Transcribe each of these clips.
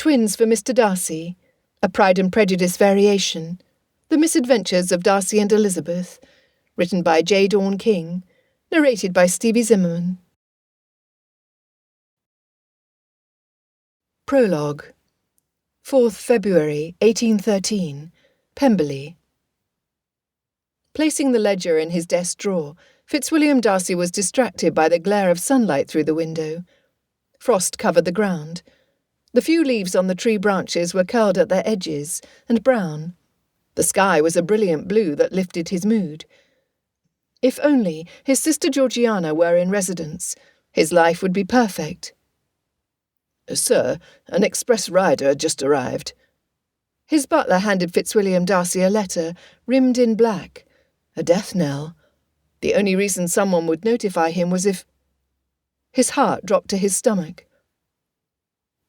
Twins for Mr. Darcy, a Pride and Prejudice variation, The Misadventures of Darcy and Elizabeth, written by J. Dawn King, narrated by Stevie Zimmerman. Prologue. 4th February 1813, Pemberley. Placing the ledger in his desk drawer, Fitzwilliam Darcy was distracted by the glare of sunlight through the window. Frost covered the ground. The few leaves on the tree branches were curled at their edges and brown. The sky was a brilliant blue that lifted his mood. If only his sister Georgiana were in residence, his life would be perfect. "Sir, an express rider had just arrived." His butler handed Fitzwilliam Darcy a letter, rimmed in black. A death knell. The only reason someone would notify him was if... His heart dropped to his stomach.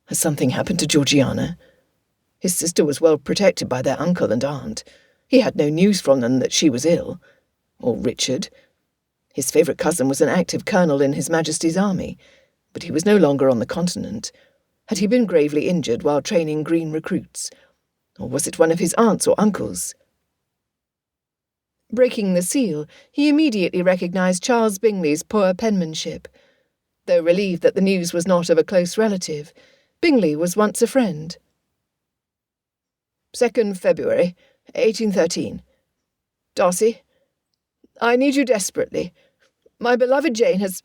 Has something happened to Georgiana? His sister was well protected by their uncle and aunt. He had no news from them that she was ill. Or Richard. His favourite cousin was an active colonel in His Majesty's army, but he was no longer on the continent. Had he been gravely injured while training green recruits? Or was it one of his aunts or uncles? Breaking the seal, he immediately recognised Charles Bingley's poor penmanship. Though relieved that the news was not of a close relative, Bingley was once a friend. 2nd February, 1813. Darcy, I need you desperately. My beloved Jane has...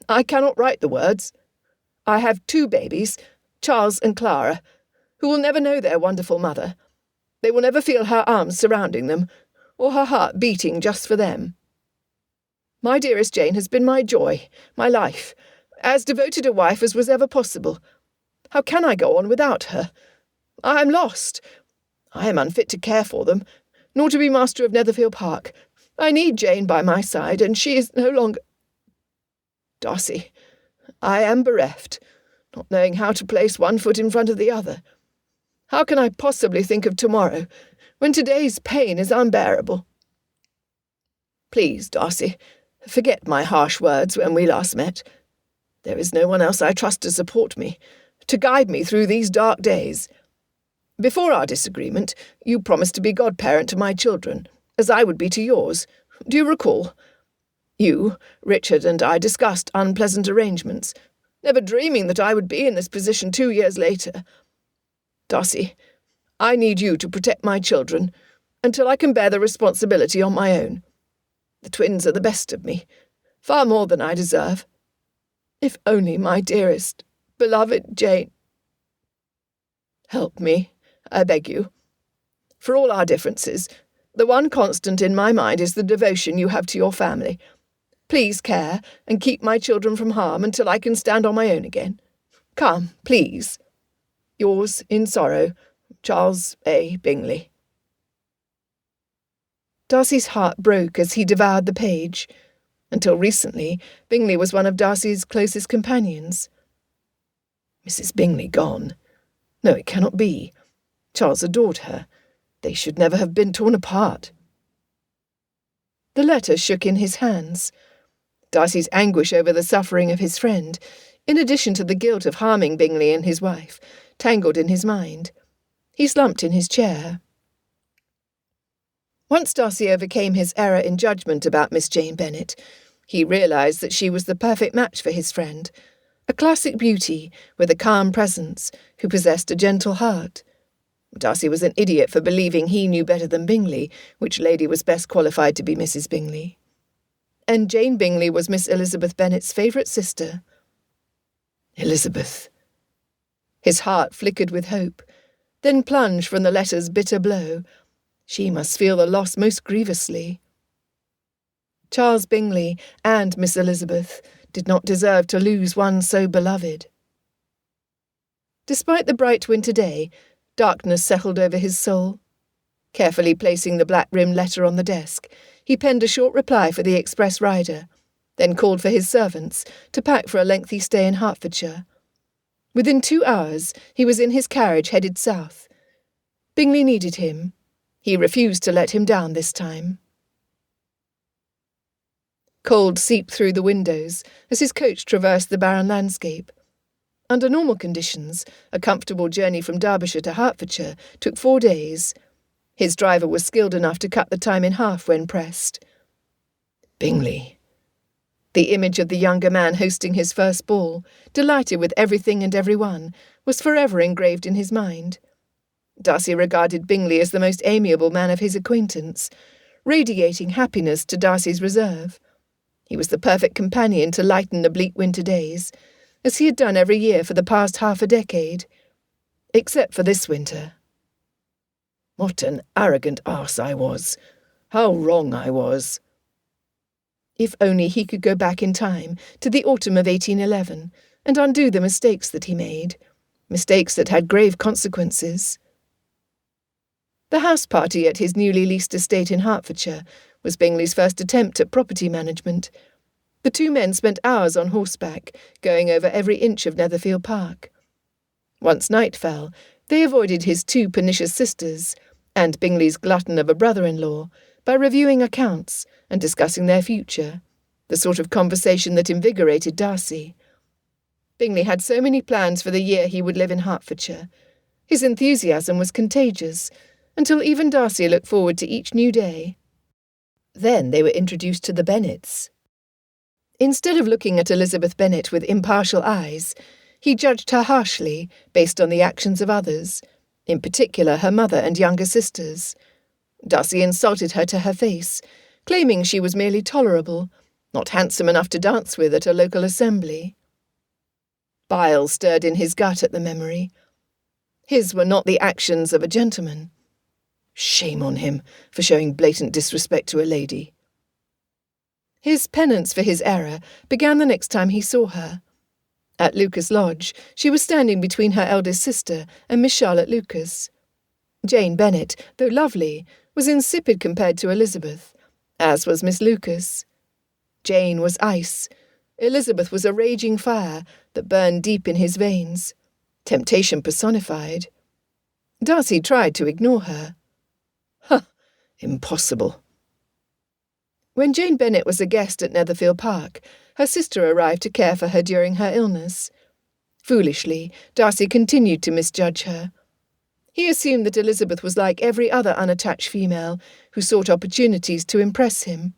I cannot write the words. I have 2 babies, Charles and Clara, who will never know their wonderful mother. They will never feel her arms surrounding them, or her heart beating just for them. My dearest Jane has been my joy, my life, as devoted a wife as was ever possible. How can I go on without her? I am lost. I am unfit to care for them, nor to be master of Netherfield Park. I need Jane by my side, and she is no longer... Darcy, I am bereft, not knowing how to place one foot in front of the other. How can I possibly think of tomorrow, when today's pain is unbearable? Please, Darcy, forget my harsh words when we last met. There is no one else I trust to support me, to guide me through these dark days. Before our disagreement, you promised to be godparent to my children, as I would be to yours. Do you recall? You, Richard, and I discussed unpleasant arrangements, never dreaming that I would be in this position 2 years later. Darcy, I need you to protect my children until I can bear the responsibility on my own. The twins are the best of me, far more than I deserve. If only my dearest, beloved Jane... Help me, I beg you. For all our differences, the one constant in my mind is the devotion you have to your family. Please care and keep my children from harm until I can stand on my own again. Come, please. Yours in sorrow, Charles A. Bingley. Darcy's heart broke as he devoured the page. Until recently, Bingley was one of Darcy's closest companions. Mrs. Bingley gone? No, it cannot be. Charles adored her. They should never have been torn apart. The letter shook in his hands. Darcy's anguish over the suffering of his friend, in addition to the guilt of harming Bingley and his wife, tangled in his mind. He slumped in his chair. Once Darcy overcame his error in judgment about Miss Jane Bennet, he realised that she was the perfect match for his friend, a classic beauty with a calm presence who possessed a gentle heart. Darcy was an idiot for believing he knew better than Bingley which lady was best qualified to be Mrs. Bingley. And Jane Bingley was Miss Elizabeth Bennet's favourite sister. Elizabeth. His heart flickered with hope, then plunged from the letter's bitter blow. She must feel the loss most grievously. Charles Bingley and Miss Elizabeth did not deserve to lose one so beloved. Despite the bright winter day, darkness settled over his soul. Carefully placing the black-rimmed letter on the desk, he penned a short reply for the express rider, then called for his servants to pack for a lengthy stay in Hertfordshire. Within 2 hours, he was in his carriage headed south. Bingley needed him. He refused to let him down this time. Cold seeped through the windows as his coach traversed the barren landscape. Under normal conditions, a comfortable journey from Derbyshire to Hertfordshire took 4 days. His driver was skilled enough to cut the time in half when pressed. Bingley. The image of the younger man hosting his first ball, delighted with everything and everyone, was forever engraved in his mind. Darcy regarded Bingley as the most amiable man of his acquaintance, radiating happiness to Darcy's reserve. He was the perfect companion to lighten the bleak winter days, as he had done every year for the past half a decade. Except for this winter. What an arrogant arse I was. How wrong I was. If only he could go back in time to the autumn of 1811 and undo the mistakes that he made, mistakes that had grave consequences. The house party at his newly leased estate in Hertfordshire was Bingley's first attempt at property management. The two men spent hours on horseback, going over every inch of Netherfield Park. Once night fell, they avoided his 2 pernicious sisters, and Bingley's glutton of a brother-in-law, by reviewing accounts and discussing their future, the sort of conversation that invigorated Darcy. Bingley had so many plans for the year he would live in Hertfordshire. His enthusiasm was contagious, until even Darcy looked forward to each new day. Then they were introduced to the Bennets. Instead of looking at Elizabeth Bennet with impartial eyes, he judged her harshly based on the actions of others, in particular her mother and younger sisters. Darcy insulted her to her face, claiming she was merely tolerable, not handsome enough to dance with at a local assembly. Bile stirred in his gut at the memory. His were not the actions of a gentleman. Shame on him for showing blatant disrespect to a lady. His penance for his error began the next time he saw her. At Lucas Lodge, she was standing between her eldest sister and Miss Charlotte Lucas. Jane Bennet, though lovely, was insipid compared to Elizabeth, as was Miss Lucas. Jane was ice. Elizabeth was a raging fire that burned deep in his veins, temptation personified. Darcy tried to ignore her. Impossible. When Jane Bennet was a guest at Netherfield Park, her sister arrived to care for her during her illness. Foolishly, Darcy continued to misjudge her. He assumed that Elizabeth was like every other unattached female who sought opportunities to impress him.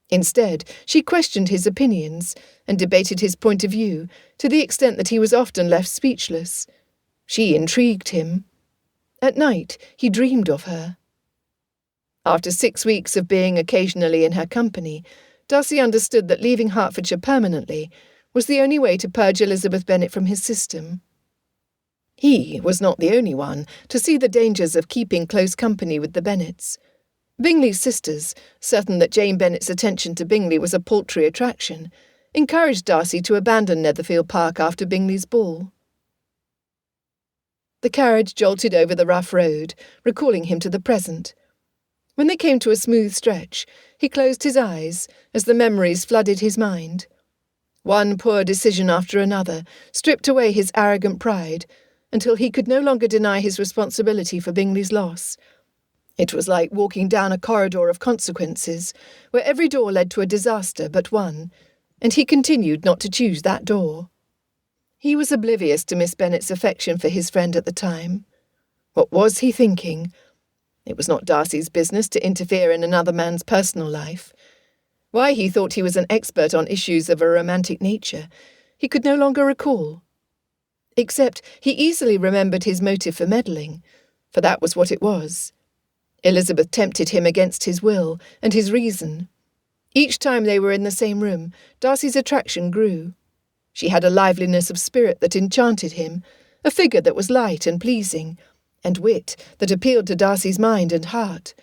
Instead, she questioned his opinions and debated his point of view to the extent that he was often left speechless. She intrigued him. At night, he dreamed of her. After 6 weeks of being occasionally in her company, Darcy understood that leaving Hertfordshire permanently was the only way to purge Elizabeth Bennet from his system. He was not the only one to see the dangers of keeping close company with the Bennets. Bingley's sisters, certain that Jane Bennet's attention to Bingley was a paltry attraction, encouraged Darcy to abandon Netherfield Park after Bingley's ball. The carriage jolted over the rough road, recalling him to the present. When they came to a smooth stretch, he closed his eyes as the memories flooded his mind. One poor decision after another stripped away his arrogant pride, until he could no longer deny his responsibility for Bingley's loss. It was like walking down a corridor of consequences, where every door led to a disaster but one, and he continued not to choose that door. He was oblivious to Miss Bennet's affection for his friend at the time. What was he thinking? It was not Darcy's business to interfere in another man's personal life. Why he thought he was an expert on issues of a romantic nature, he could no longer recall. Except he easily remembered his motive for meddling, for that was what it was. Elizabeth tempted him against his will and his reason. Each time they were in the same room, Darcy's attraction grew. She had a liveliness of spirit that enchanted him, a figure that was light and pleasing, and wit that appealed to Darcy's mind and heart.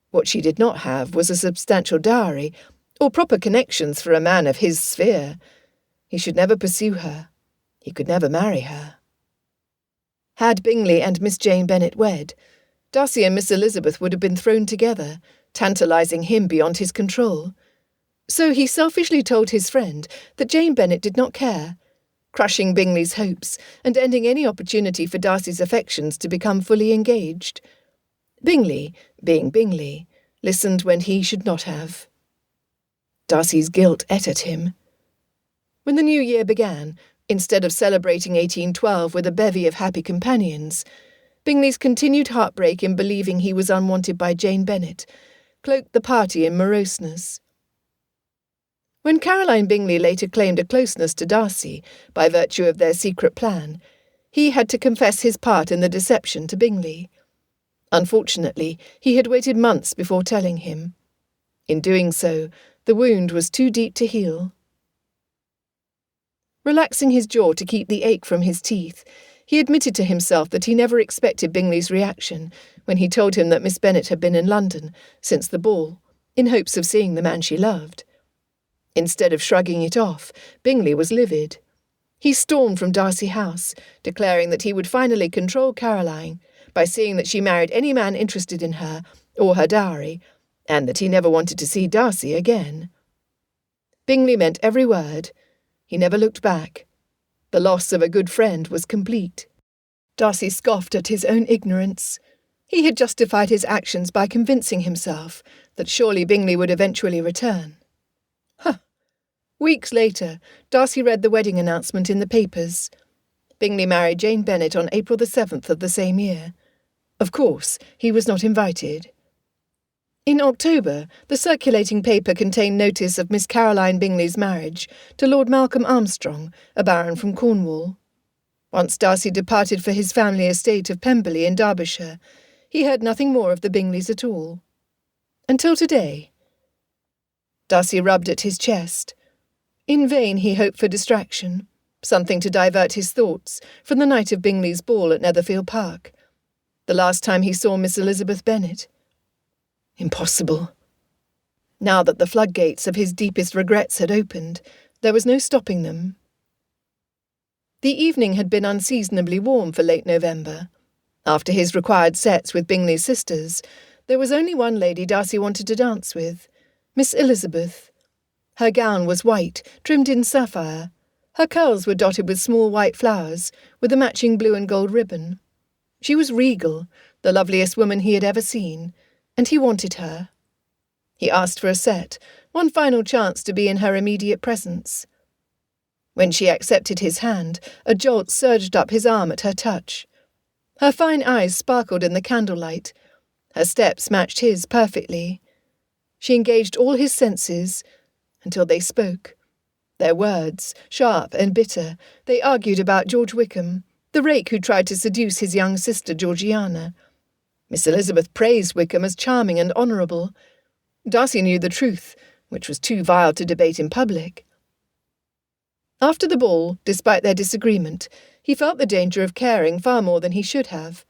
What she did not have was a substantial dowry, or proper connections for a man of his sphere. He should never pursue her. He could never marry her. Had Bingley and Miss Jane Bennet wed, Darcy and Miss Elizabeth would have been thrown together, tantalising him beyond his control. So he selfishly told his friend that Jane Bennet did not care, crushing Bingley's hopes and ending any opportunity for Darcy's affections to become fully engaged. Bingley, being Bingley, listened when he should not have. Darcy's guilt ate at him. When the new year began, Instead of celebrating 1812 with a bevy of happy companions, Bingley's continued heartbreak in believing he was unwanted by Jane Bennet cloaked the party in moroseness. When Caroline Bingley later claimed a closeness to Darcy by virtue of their secret plan, he had to confess his part in the deception to Bingley. Unfortunately, he had waited months before telling him. In doing so, the wound was too deep to heal. Relaxing his jaw to keep the ache from his teeth, he admitted to himself that he never expected Bingley's reaction when he told him that Miss Bennet had been in London since the ball, in hopes of seeing the man she loved. Instead of shrugging it off, Bingley was livid. He stormed from Darcy House, declaring that he would finally control Caroline by seeing that she married any man interested in her or her dowry, and that he never wanted to see Darcy again. Bingley meant every word. He never looked back. The loss of a good friend was complete. Darcy scoffed at his own ignorance. He had justified his actions by convincing himself that surely Bingley would eventually return. Weeks later, Darcy read the wedding announcement in the papers. Bingley married Jane Bennet on April the 7th of the same year. Of course, he was not invited. In October, the circulating paper contained notice of Miss Caroline Bingley's marriage to Lord Malcolm Armstrong, a baron from Cornwall. Once Darcy departed for his family estate of Pemberley in Derbyshire, he heard nothing more of the Bingleys at all. Until today. Darcy rubbed at his chest. In vain he hoped for distraction, something to divert his thoughts from the night of Bingley's ball at Netherfield Park, the last time he saw Miss Elizabeth Bennet. Impossible. Now that the floodgates of his deepest regrets had opened, there was no stopping them. The evening had been unseasonably warm for late November. After his required sets with Bingley's sisters, there was only one lady Darcy wanted to dance with, Miss Elizabeth. Her gown was white, trimmed in sapphire. Her curls were dotted with small white flowers, with a matching blue and gold ribbon. She was regal, the loveliest woman he had ever seen, and he wanted her. He asked for a set, one final chance to be in her immediate presence. When she accepted his hand, a jolt surged up his arm at her touch. Her fine eyes sparkled in the candlelight. Her steps matched his perfectly. She engaged all his senses, until they spoke. Their words, sharp and bitter, they argued about George Wickham, the rake who tried to seduce his young sister Georgiana. Miss Elizabeth praised Wickham as charming and honourable. Darcy knew the truth, which was too vile to debate in public. After the ball, despite their disagreement, he felt the danger of caring far more than he should have.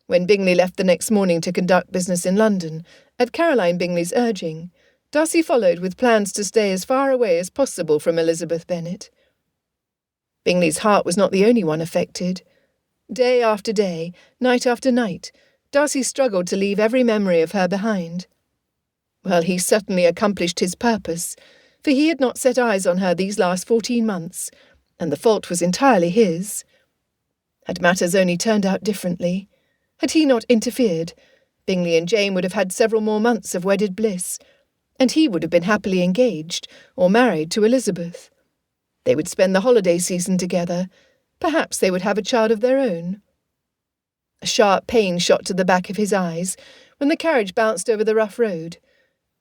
When Bingley left the next morning to conduct business in London, at Caroline Bingley's urging, Darcy followed with plans to stay as far away as possible from Elizabeth Bennet. Bingley's heart was not the only one affected. Day after day, night after night, Darcy struggled to leave every memory of her behind. Well, he certainly accomplished his purpose, for he had not set eyes on her these last 14 months, and the fault was entirely his. Had matters only turned out differently, had he not interfered, Bingley and Jane would have had several more months of wedded bliss, and he would have been happily engaged or married to Elizabeth. They would spend the holiday season together. Perhaps they would have a child of their own. A sharp pain shot to the back of his eyes when the carriage bounced over the rough road,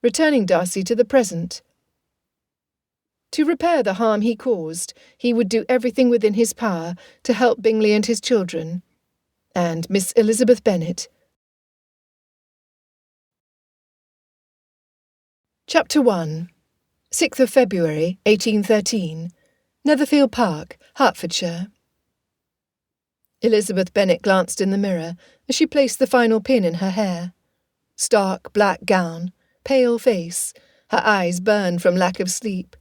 returning Darcy to the present. To repair the harm he caused, he would do everything within his power to help Bingley and his children, and Miss Elizabeth Bennet. Chapter 1. 6th of February, 1813. Netherfield Park, Hertfordshire. Elizabeth Bennet glanced in the mirror as she placed the final pin in her hair. Stark black gown, pale face, her eyes burned from lack of sleep.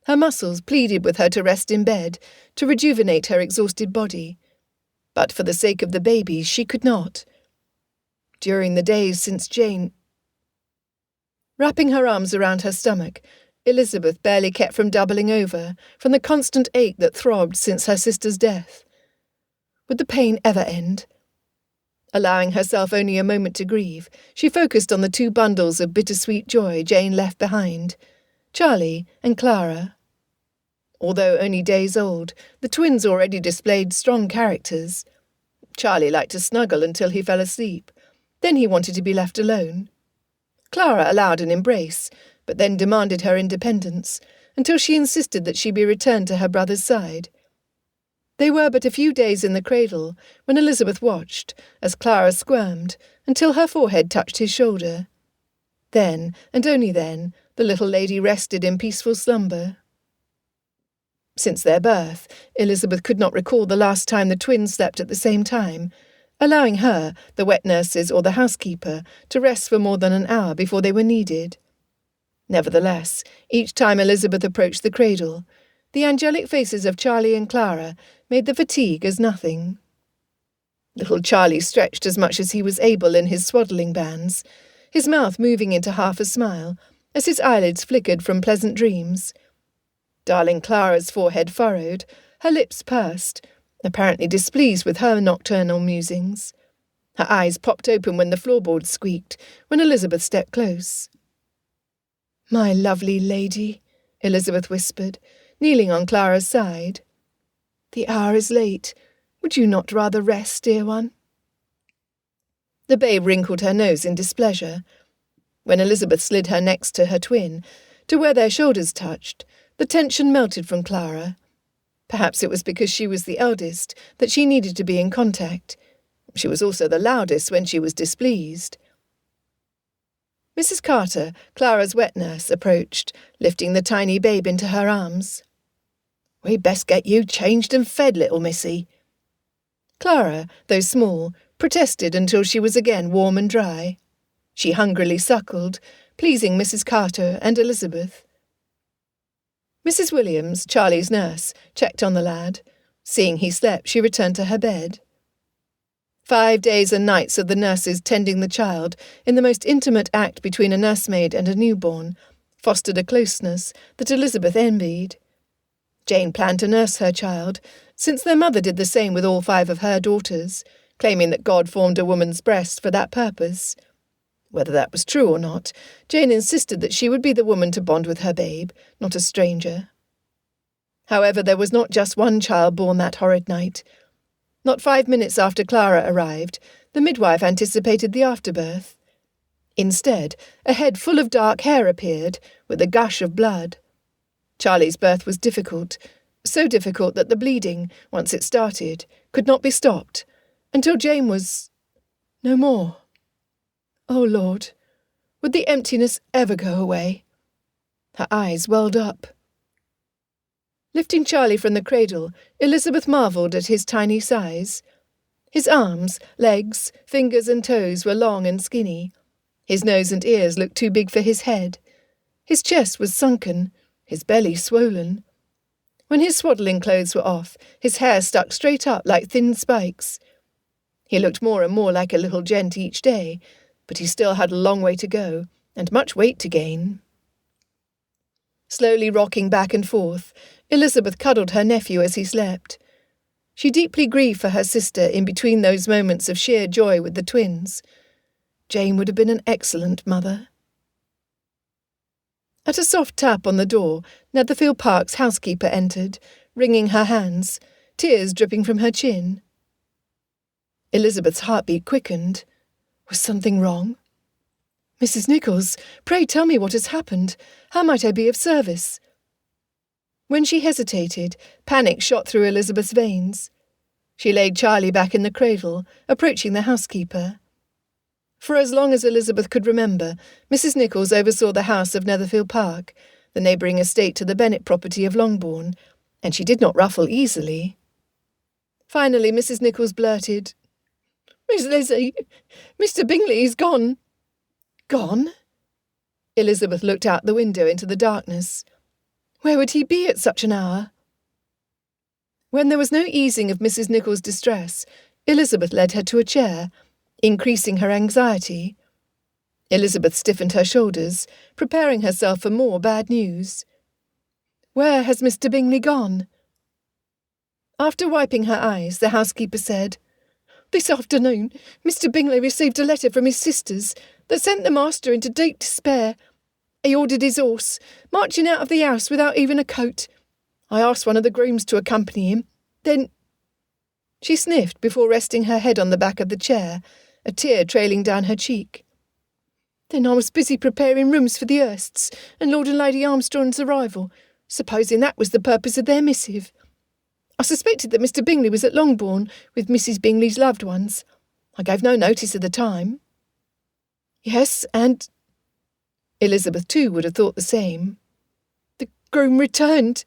Her muscles pleaded with her to rest in bed, to rejuvenate her exhausted body. But for the sake of the babies, she could not. During the days since Jane... Wrapping her arms around her stomach, Elizabeth barely kept from doubling over from the constant ache that throbbed since her sister's death. Would the pain ever end? Allowing herself only a moment to grieve, she focused on the 2 bundles of bittersweet joy Jane left behind, Charlie and Clara. Although only days old, the twins already displayed strong characters. Charlie liked to snuggle until he fell asleep. Then he wanted to be left alone. Clara allowed an embrace, but then demanded her independence, until she insisted that she be returned to her brother's side. They were but a few days in the cradle when Elizabeth watched, as Clara squirmed, until her forehead touched his shoulder. Then, and only then, the little lady rested in peaceful slumber. Since their birth, Elizabeth could not recall the last time the twins slept at the same time, allowing her, the wet nurses or the housekeeper, to rest for more than an hour before they were needed. Nevertheless, each time Elizabeth approached the cradle, the angelic faces of Charlie and Clara made the fatigue as nothing. Little Charlie stretched as much as he was able in his swaddling bands, his mouth moving into half a smile, as his eyelids flickered from pleasant dreams. Darling Clara's forehead furrowed, her lips pursed, apparently displeased with her nocturnal musings. Her eyes popped open when the floorboards squeaked, when Elizabeth stepped close. "My lovely lady," Elizabeth whispered, kneeling on Clara's side. "The hour is late. Would you not rather rest, dear one?" The babe wrinkled her nose in displeasure. When Elizabeth slid her next to her twin, to where their shoulders touched, the tension melted from Clara. Perhaps it was because she was the eldest that she needed to be in contact. She was also the loudest when she was displeased. Mrs. Carter, Clara's wet nurse, approached, lifting the tiny babe into her arms. "We'd best get you changed and fed, little missy." Clara, though small, protested until she was again warm and dry. She hungrily suckled, pleasing Mrs. Carter and Elizabeth. Mrs. Williams, Charlie's nurse, checked on the lad. Seeing he slept, she returned to her bed. 5 days and nights of the nurses tending the child, in the most intimate act between a nursemaid and a newborn, fostered a closeness that Elizabeth envied. Jane planned to nurse her child, since their mother did the same with all 5 of her daughters, claiming that God formed a woman's breast for that purpose. Whether that was true or not, Jane insisted that she would be the woman to bond with her babe, not a stranger. However, there was not just one child born that horrid night. Not 5 minutes after Clara arrived, the midwife anticipated the afterbirth. Instead, a head full of dark hair appeared, with a gush of blood. Charlie's birth was difficult, so difficult that the bleeding, once it started, could not be stopped, until Jane was no more. Oh, Lord, would the emptiness ever go away? Her eyes welled up. Lifting Charlie from the cradle, Elizabeth marvelled at his tiny size. His arms, legs, fingers and toes were long and skinny. His nose and ears looked too big for his head. His chest was sunken, his belly swollen. When his swaddling clothes were off, his hair stuck straight up like thin spikes. He looked more and more like a little gent each day, but he still had a long way to go, and much weight to gain. Slowly rocking back and forth, Elizabeth cuddled her nephew as he slept. She deeply grieved for her sister in between those moments of sheer joy with the twins. Jane would have been an excellent mother. At a soft tap on the door, Netherfield Park's housekeeper entered, wringing her hands, tears dripping from her chin. Elizabeth's heartbeat quickened. Was something wrong? "Mrs. Nichols, pray tell me what has happened. How might I be of service?" When she hesitated, panic shot through Elizabeth's veins. She laid Charlie back in the cradle, approaching the housekeeper. For as long as Elizabeth could remember, Mrs. Nichols oversaw the house of Netherfield Park, the neighbouring estate to the Bennet property of Longbourn, and she did not ruffle easily. Finally, Mrs. Nichols blurted, "Miss Lizzie, Mr. Bingley is gone." "Gone?" Elizabeth looked out the window into the darkness. Where would he be at such an hour? When there was no easing of Mrs. Nichols' distress, Elizabeth led her to a chair, increasing her anxiety. Elizabeth stiffened her shoulders, preparing herself for more bad news. "Where has Mr. Bingley gone?" After wiping her eyes, the housekeeper said, "This afternoon, Mr. Bingley received a letter from his sisters that sent the master into deep despair. He ordered his horse, marching out of the house without even a coat. I asked one of the grooms to accompany him. Then—" She sniffed before resting her head on the back of the chair, a tear trailing down her cheek. "Then I was busy preparing rooms for the Ersts and Lord and Lady Armstrong's arrival, supposing that was the purpose of their missive. I suspected that Mr. Bingley was at Longbourn with Mrs. Bingley's loved ones. I gave no notice at the time." "Yes, and—" Elizabeth too would have thought the same. "The groom returned.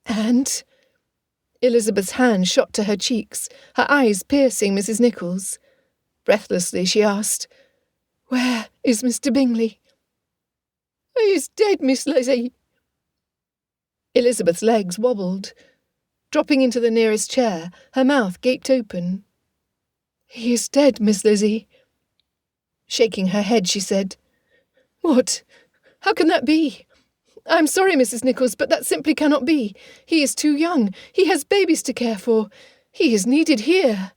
And—" Elizabeth's hand shot to her cheeks, her eyes piercing Mrs. Nichols. Breathlessly she asked, "Where is Mr. Bingley?" "He is dead, Miss Lizzie." Elizabeth's legs wobbled. Dropping into the nearest chair, her mouth gaped open. "He is dead, Miss Lizzie." Shaking her head, she said, "What? How can that be? I'm sorry, Mrs. Nichols, but that simply cannot be. He is too young. He has babies to care for. He is needed here."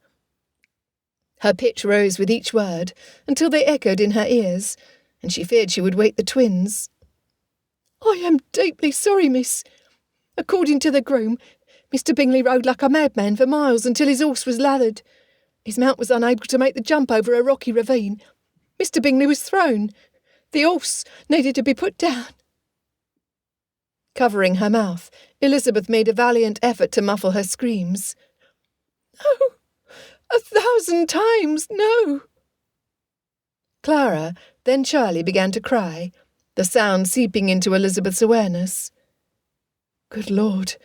Her pitch rose with each word until they echoed in her ears, and she feared she would wake the twins. "I am deeply sorry, miss. According to the groom, Mr. Bingley rode like a madman for miles until his horse was lathered. His mount was unable to make the jump over a rocky ravine. Mr. Bingley was thrown. The horse needed to be put down." Covering her mouth, Elizabeth made a valiant effort to muffle her screams. "No! 1,000 times no!" Clara, then Charlie, began to cry, the sound seeping into Elizabeth's awareness. Good Lord,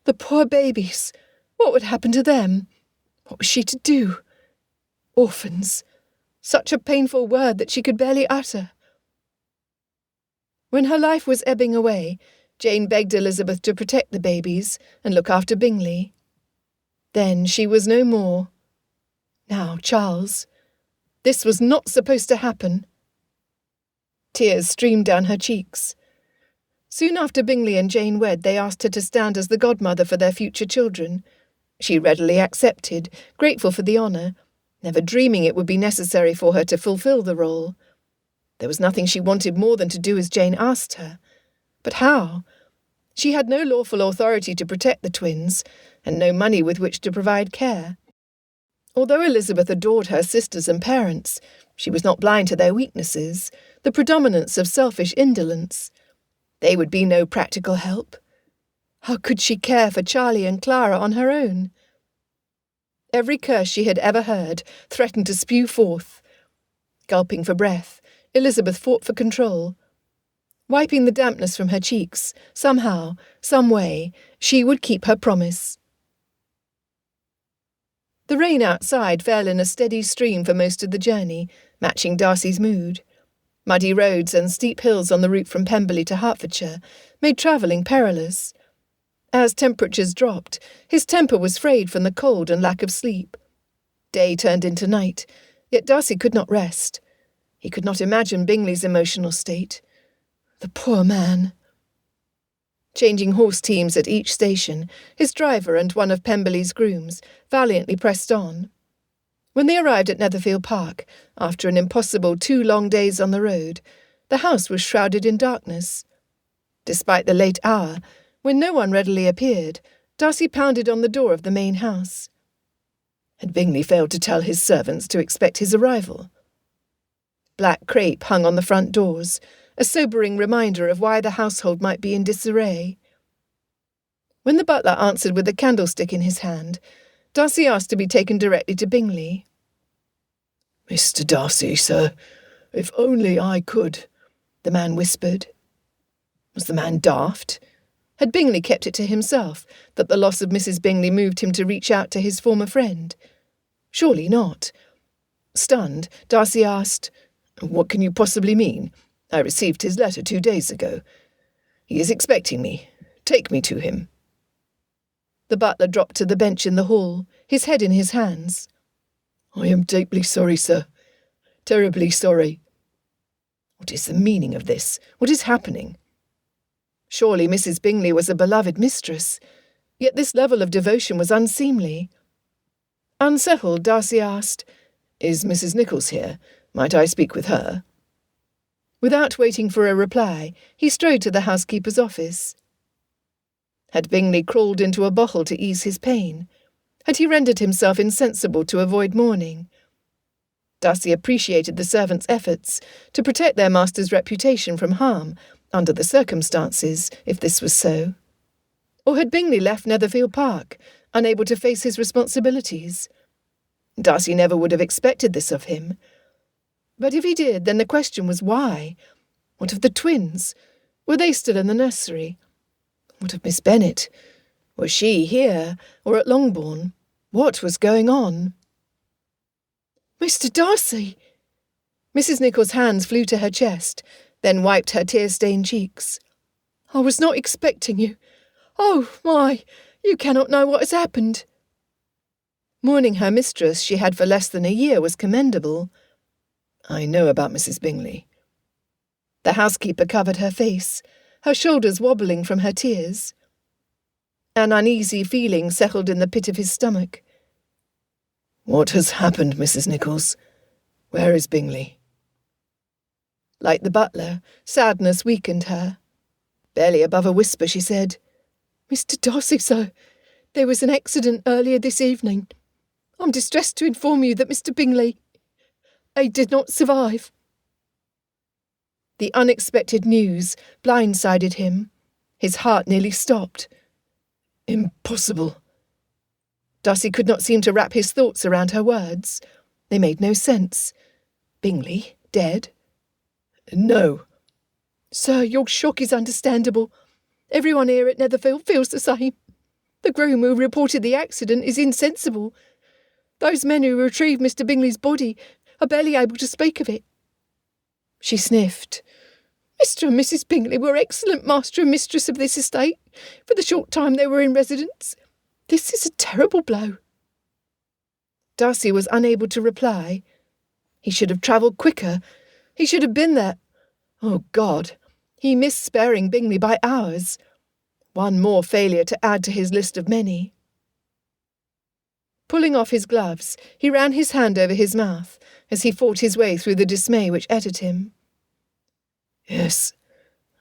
the poor babies! What would happen to them? What was she to do? Orphans. Such a painful word that she could barely utter. When her life was ebbing away, Jane begged Elizabeth to protect the babies and look after Bingley. Then she was no more. Now, Charles. This was not supposed to happen. Tears streamed down her cheeks. Soon after Bingley and Jane wed, they asked her to stand as the godmother for their future children. She readily accepted, grateful for the honour, never dreaming it would be necessary for her to fulfil the role. There was nothing she wanted more than to do as Jane asked her. But how? She had no lawful authority to protect the twins, and no money with which to provide care. Although Elizabeth adored her sisters and parents, she was not blind to their weaknesses, the predominance of selfish indolence. They would be no practical help. How could she care for Charlie and Clara on her own? Every curse she had ever heard threatened to spew forth. Gulping for breath, Elizabeth fought for control. Wiping the dampness from her cheeks, somehow, some way, she would keep her promise. The rain outside fell in a steady stream for most of the journey, matching Darcy's mood. Muddy roads and steep hills on the route from Pemberley to Hertfordshire made travelling perilous. As temperatures dropped, his temper was frayed from the cold and lack of sleep. Day turned into night, yet Darcy could not rest. He could not imagine Bingley's emotional state. The poor man. Changing horse teams at each station, his driver and one of Pemberley's grooms valiantly pressed on. When they arrived at Netherfield Park, after an impossible 2 long days on the road, the house was shrouded in darkness. Despite the late hour, when no one readily appeared, Darcy pounded on the door of the main house. Had Bingley failed to tell his servants to expect his arrival? Black crape hung on the front doors, a sobering reminder of why the household might be in disarray. When the butler answered with a candlestick in his hand, Darcy asked to be taken directly to Bingley. "Mr. Darcy, sir, if only I could," the man whispered. Was the man daft? Had Bingley kept it to himself that the loss of Mrs. Bingley moved him to reach out to his former friend? Surely not. Stunned, Darcy asked, "What can you possibly mean? I received his letter 2 days ago. He is expecting me. Take me to him." The butler dropped to the bench in the hall, his head in his hands. "I am deeply sorry, sir. Terribly sorry. What is the meaning of this? What is happening?" Surely Mrs. Bingley was a beloved mistress, yet this level of devotion was unseemly. Unsettled, Darcy asked, "Is Mrs. Nichols here? Might I speak with her?" Without waiting for a reply, he strode to the housekeeper's office. Had Bingley crawled into a bottle to ease his pain? Had he rendered himself insensible to avoid mourning? Darcy appreciated the servants' efforts to protect their master's reputation from harm, under the circumstances, if this was so. Or had Bingley left Netherfield Park, unable to face his responsibilities? Darcy never would have expected this of him. But if he did, then the question was why? What of the twins? Were they still in the nursery? What of Miss Bennet? Was she here, or at Longbourn? What was going on? "Mr. Darcy!" Mrs. Nicholls' hands flew to her chest, then wiped her tear-stained cheeks. "I was not expecting you. Oh, my! You cannot know what has happened." Mourning her mistress she had for less than a year was commendable. "I know about Mrs. Bingley." The housekeeper covered her face, her shoulders wobbling from her tears. An uneasy feeling settled in the pit of his stomach. "What has happened, Mrs. Nicholls? Where is Bingley?" Like the butler, sadness weakened her. Barely above a whisper, she said, "Mr. Darcy, sir, there was an accident earlier this evening. I'm distressed to inform you that Mr. Bingley, he did not survive." The unexpected news blindsided him. His heart nearly stopped. "Impossible." Darcy could not seem to wrap his thoughts around her words. They made no sense. Bingley dead? "No." "Sir, your shock is understandable. Everyone here at Netherfield feels the same. The groom who reported the accident is insensible. Those men who retrieved Mr. Bingley's body are barely able to speak of it." She sniffed. "Mr. and Mrs. Bingley were excellent master and mistress of this estate for the short time they were in residence. This is a terrible blow." Darcy was unable to reply. He should have travelled quicker. He should have been there. Oh, God! He missed sparing Bingley by hours. One more failure to add to his list of many. Pulling off his gloves, he ran his hand over his mouth as he fought his way through the dismay which eddied him. "Yes,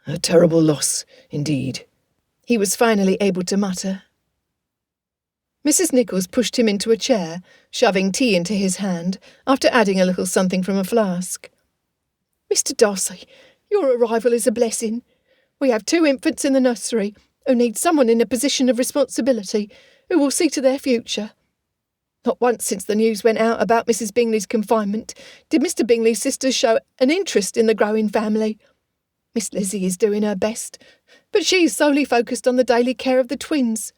a terrible loss, indeed," he was finally able to mutter. Mrs. Nicholls pushed him into a chair, shoving tea into his hand, after adding a little something from a flask. "Mr. Darcy, your arrival is a blessing. We have 2 infants in the nursery who need someone in a position of responsibility who will see to their future. Not once since the news went out about Mrs. Bingley's confinement did Mr. Bingley's sisters show an interest in the growing family. Miss Lizzie is doing her best, but she is solely focused on the daily care of the twins.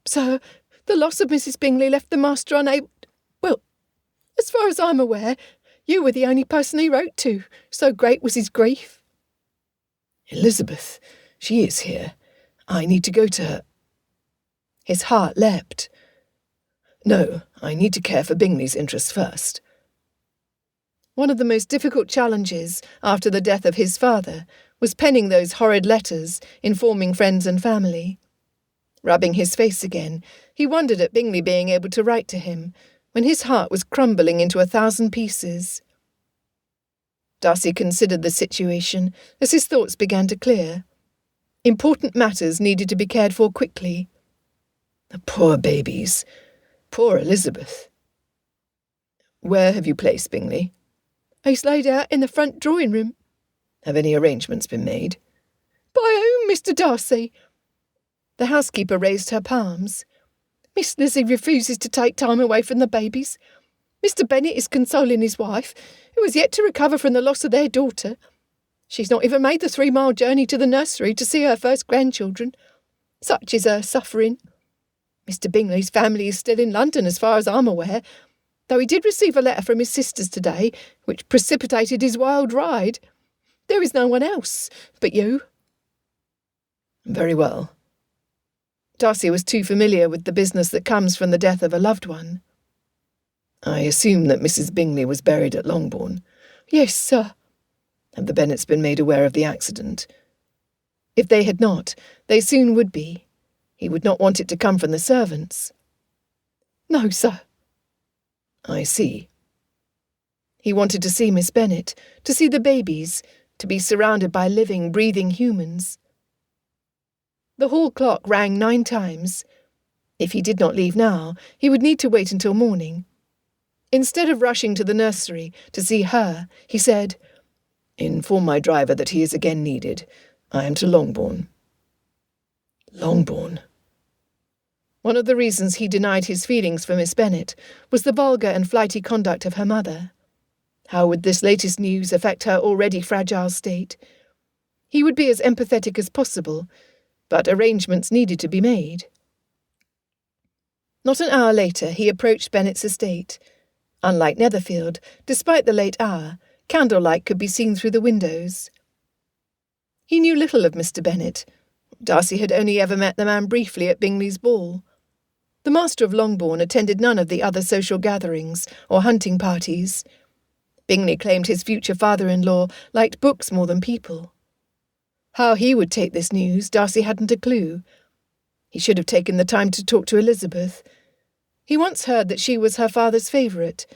Sir, the loss of Mrs. Bingley left the master unable... Well, as far as I'm aware, you were the only person he wrote to, so great was his grief." "Elizabeth, she is here. I need to go to her." His heart leapt. "No, I need to care for Bingley's interests first." One of the most difficult challenges after the death of his father was penning those horrid letters informing friends and family. Rubbing his face again, he wondered at Bingley being able to write to him, when his heart was crumbling into 1,000 pieces. Darcy considered the situation as his thoughts began to clear. Important matters needed to be cared for quickly. The poor babies. Poor Elizabeth. "Where have you placed Bingley?" "He's laid out in the front drawing-room." "Have any arrangements been made?" "By whom, Mr. Darcy?" The housekeeper raised her palms. "Miss Lizzie refuses to take time away from the babies. Mr. Bennet is consoling his wife, who has yet to recover from the loss of their daughter. She's not even made the 3-mile journey to the nursery to see her first grandchildren. Such is her suffering. Mr. Bingley's family is still in London, as far as I'm aware, though he did receive a letter from his sisters today, which precipitated his wild ride. There is no one else but you." "Very well." Darcy was too familiar with the business that comes from the death of a loved one. "I assume that Mrs. Bingley was buried at Longbourn." "Yes, sir." "Have the Bennets been made aware of the accident?" If they had not, they soon would be. He would not want it to come from the servants. "No, sir." "I see." He wanted to see Miss Bennet, to see the babies, to be surrounded by living, breathing humans. The hall clock rang 9 times. If he did not leave now, he would need to wait until morning. Instead of rushing to the nursery to see her, he said, "Inform my driver that he is again needed. I am to Longbourn." Longbourn. One of the reasons he denied his feelings for Miss Bennet was the vulgar and flighty conduct of her mother. How would this latest news affect her already fragile state? He would be as empathetic as possible, but arrangements needed to be made. Not an hour later, he approached Bennet's estate. Unlike Netherfield, despite the late hour, candlelight could be seen through the windows. He knew little of Mr. Bennet. Darcy had only ever met the man briefly at Bingley's ball. The master of Longbourn attended none of the other social gatherings or hunting parties. Bingley claimed his future father-in-law liked books more than people. How he would take this news, Darcy hadn't a clue. He should have taken the time to talk to Elizabeth. He once heard that she was her father's favourite,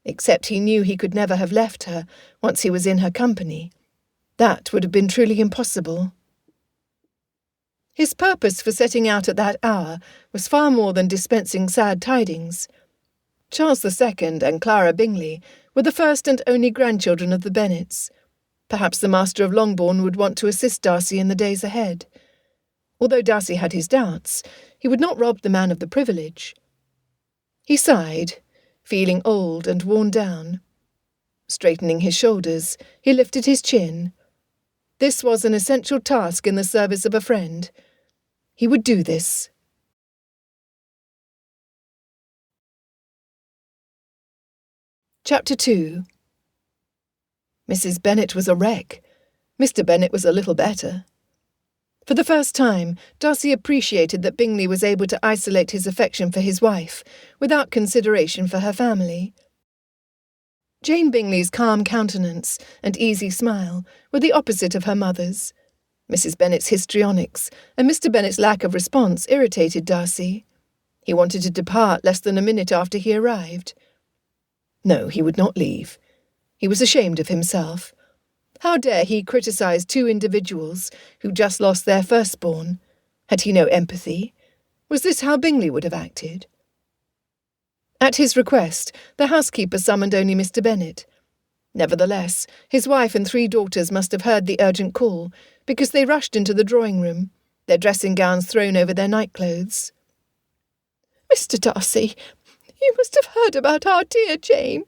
except he knew he could never have left her once he was in her company. That would have been truly impossible. His purpose for setting out at that hour was far more than dispensing sad tidings. Charles II and Clara Bingley were the first and only grandchildren of the Bennets. Perhaps the master of Longbourn would want to assist Darcy in the days ahead. Although Darcy had his doubts, he would not rob the man of the privilege. He sighed, feeling old and worn down. Straightening his shoulders, he lifted his chin. This was an essential task in the service of a friend. He would do this. Chapter 2. Mrs. Bennet was a wreck. Mr. Bennet was a little better. For the first time, Darcy appreciated that Bingley was able to isolate his affection for his wife, without consideration for her family. Jane Bingley's calm countenance and easy smile were the opposite of her mother's. Mrs. Bennet's histrionics and Mr. Bennet's lack of response irritated Darcy. He wanted to depart less than a minute after he arrived. No, he would not leave. He was ashamed of himself. How dare he criticise 2 individuals who just lost their firstborn? Had he no empathy? Was this how Bingley would have acted? At his request, the housekeeper summoned only Mr. Bennet. Nevertheless, his wife and 3 daughters must have heard the urgent call, because they rushed into the drawing-room, their dressing gowns thrown over their nightclothes. "Mr. Darcy, you must have heard about our dear Jane."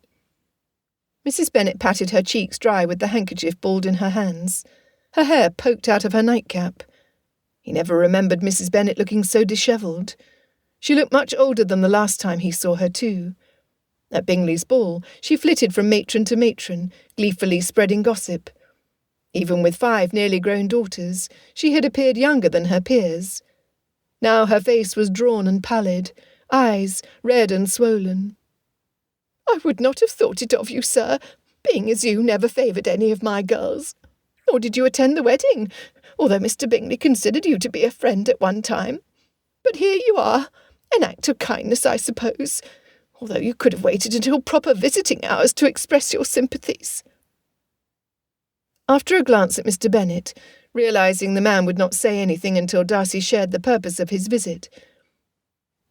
Mrs. Bennet patted her cheeks dry with the handkerchief balled in her hands. Her hair poked out of her nightcap. He never remembered Mrs. Bennet looking so dishevelled. She looked much older than the last time he saw her too. At Bingley's ball, she flitted from matron to matron, gleefully spreading gossip. Even with 5 nearly grown daughters, she had appeared younger than her peers. Now her face was drawn and pallid, eyes red and swollen. "I would not have thought it of you, sir, being as you never favoured any of my girls. Nor did you attend the wedding, although Mr. Bingley considered you to be a friend at one time. But here you are, an act of kindness, I suppose, although you could have waited until proper visiting hours to express your sympathies." After a glance at Mr. Bennet, realising the man would not say anything until Darcy shared the purpose of his visit,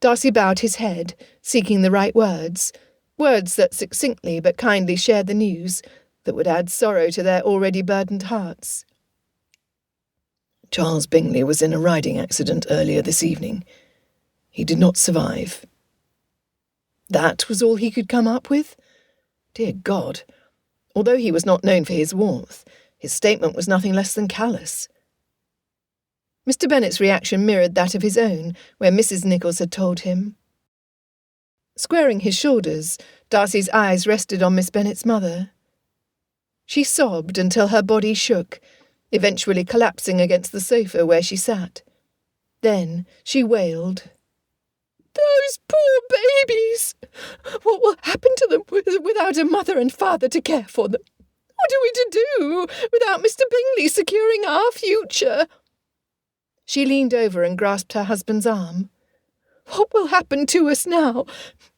Darcy bowed his head, seeking the right words that succinctly but kindly shared the news that would add sorrow to their already burdened hearts. "Charles Bingley was in a riding accident earlier this evening. He did not survive." That was all he could come up with? Dear God! Although he was not known for his warmth, his statement was nothing less than callous. Mr. Bennet's reaction mirrored that of his own, where Mrs. Nichols had told him. Squaring his shoulders, Darcy's eyes rested on Miss Bennet's mother. She sobbed until her body shook, eventually collapsing against the sofa where she sat. Then she wailed. "Those poor babies! What will happen to them without a mother and father to care for them? What are we to do without Mr. Bingley securing our future?" She leaned over and grasped her husband's arm. "What will happen to us now?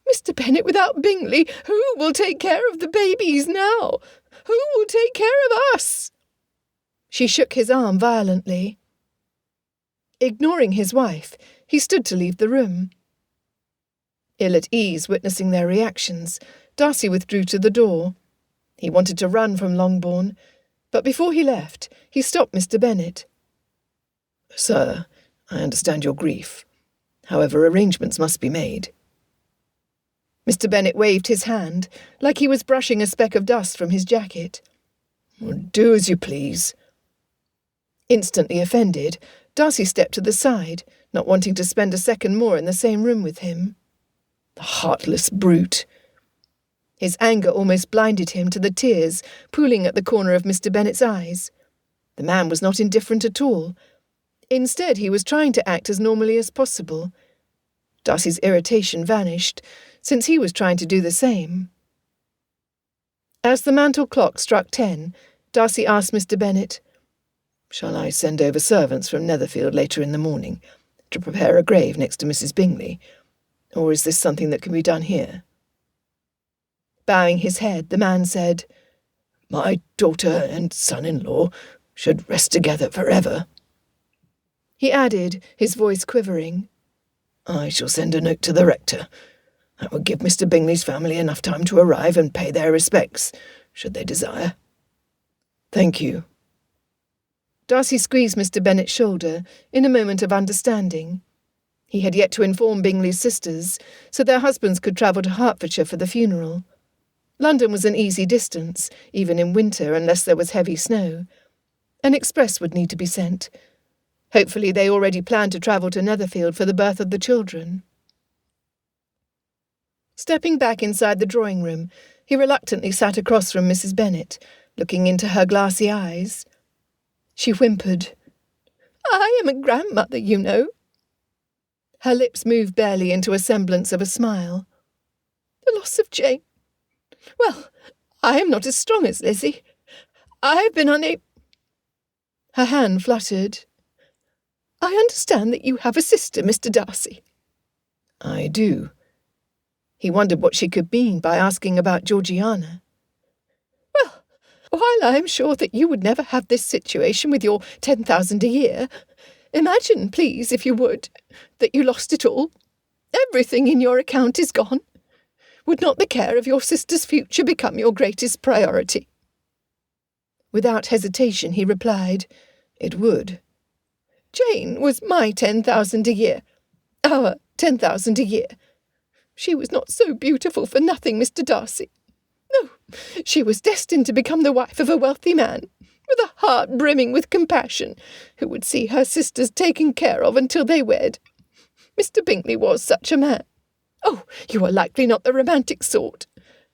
Mr. Bennet without Bingley, who will take care of the babies now? Who will take care of us?" She shook his arm violently. Ignoring his wife, he stood to leave the room. Ill at ease witnessing their reactions, Darcy withdrew to the door. He wanted to run from Longbourn, but before he left, he stopped Mr. Bennet. "Sir, I understand your grief. However, arrangements must be made." Mr. Bennet waved his hand, like he was brushing a speck of dust from his jacket. "Do as you please." Instantly offended, Darcy stepped to the side, not wanting to spend a second more in the same room with him. The heartless brute. His anger almost blinded him to the tears pooling at the corner of Mr. Bennet's eyes. The man was not indifferent at all. Instead, he was trying to act as normally as possible. Darcy's irritation vanished, since he was trying to do the same. As the mantel clock struck 10, Darcy asked Mr. Bennet, "Shall I send over servants from Netherfield later in the morning to prepare a grave next to Mrs. Bingley, or is this something that can be done here?" Bowing his head, the man said, "My daughter and son-in-law should rest together forever." He added, his voice quivering, "I shall send a note to the rector. That would give Mr. Bingley's family enough time to arrive and pay their respects, should they desire. Thank you." Darcy squeezed Mr. Bennet's shoulder in a moment of understanding. He had yet to inform Bingley's sisters, so their husbands could travel to Hertfordshire for the funeral. London was an easy distance, even in winter, unless there was heavy snow. An express would need to be sent. Hopefully they already planned to travel to Netherfield for the birth of the children. Stepping back inside the drawing-room, he reluctantly sat across from Mrs. Bennet, looking into her glassy eyes. She whimpered, "I am a grandmother, you know." Her lips moved barely into a semblance of a smile. "The loss of Jane. Well, I am not as strong as Lizzie. I have been unable—" Her hand fluttered. "I understand that you have a sister, Mr. Darcy." "I do." He wondered what she could mean by asking about Georgiana. "Well, while I am sure that you would never have this situation with your 10,000 a year, imagine, please, if you would, that you lost it all. Everything in your account is gone. Would not the care of your sister's future become your greatest priority?" Without hesitation, he replied, "It would." "Jane was my 10,000 a year. Our 10,000 a year. She was not so beautiful for nothing, Mr. Darcy. No, she was destined to become the wife of a wealthy man, with a heart brimming with compassion, who would see her sisters taken care of until they wed. Mr. Bingley was such a man. Oh, you are likely not the romantic sort.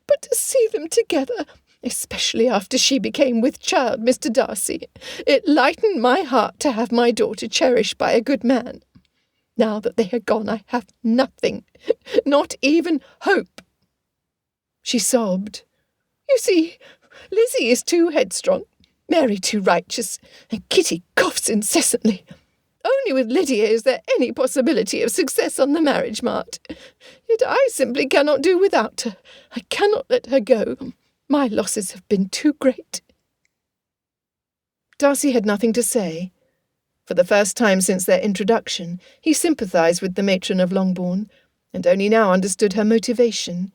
But to see them together, especially after she became with child, Mr. Darcy, it lightened my heart to have my daughter cherished by a good man. Now that they are gone, I have nothing, not even hope." She sobbed. "You see, Lizzie is too headstrong, Mary too righteous, and Kitty coughs incessantly. Only with Lydia is there any possibility of success on the marriage mart. Yet I simply cannot do without her. I cannot let her go. My losses have been too great." Darcy had nothing to say. For the first time since their introduction, he sympathised with the matron of Longbourn, and only now understood her motivation.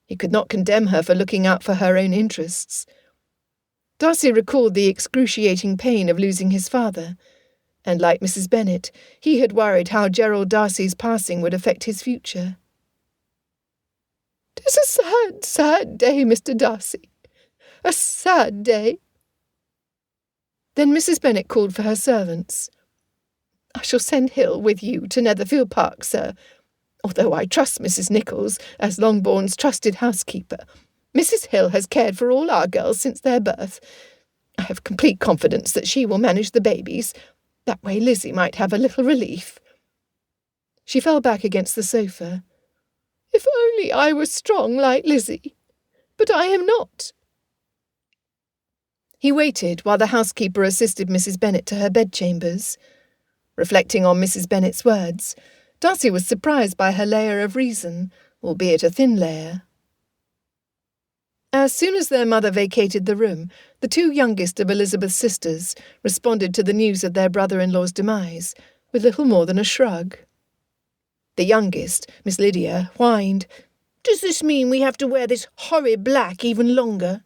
He could not condemn her for looking out for her own interests. Darcy recalled the excruciating pain of losing his father, and like Mrs. Bennet, he had worried how Gerald Darcy's passing would affect his future. "'Tis a sad, sad day, Mr. Darcy. A sad day." Then Mrs. Bennet called for her servants. "I shall send Hill with you to Netherfield Park, sir, although I trust Mrs. Nichols as Longbourn's trusted housekeeper. Mrs. Hill has cared for all our girls since their birth. I have complete confidence that she will manage the babies. That way Lizzie might have a little relief." She fell back against the sofa. "If only I were strong like Lizzie. But I am not." He waited while the housekeeper assisted Mrs. Bennet to her bedchambers. Reflecting on Mrs. Bennet's words, Darcy was surprised by her layer of reason, albeit a thin layer. As soon as their mother vacated the room, the two youngest of Elizabeth's sisters responded to the news of their brother-in-law's demise, with little more than a shrug. The youngest, Miss Lydia, whined, "Does this mean we have to wear this horrid black even longer?"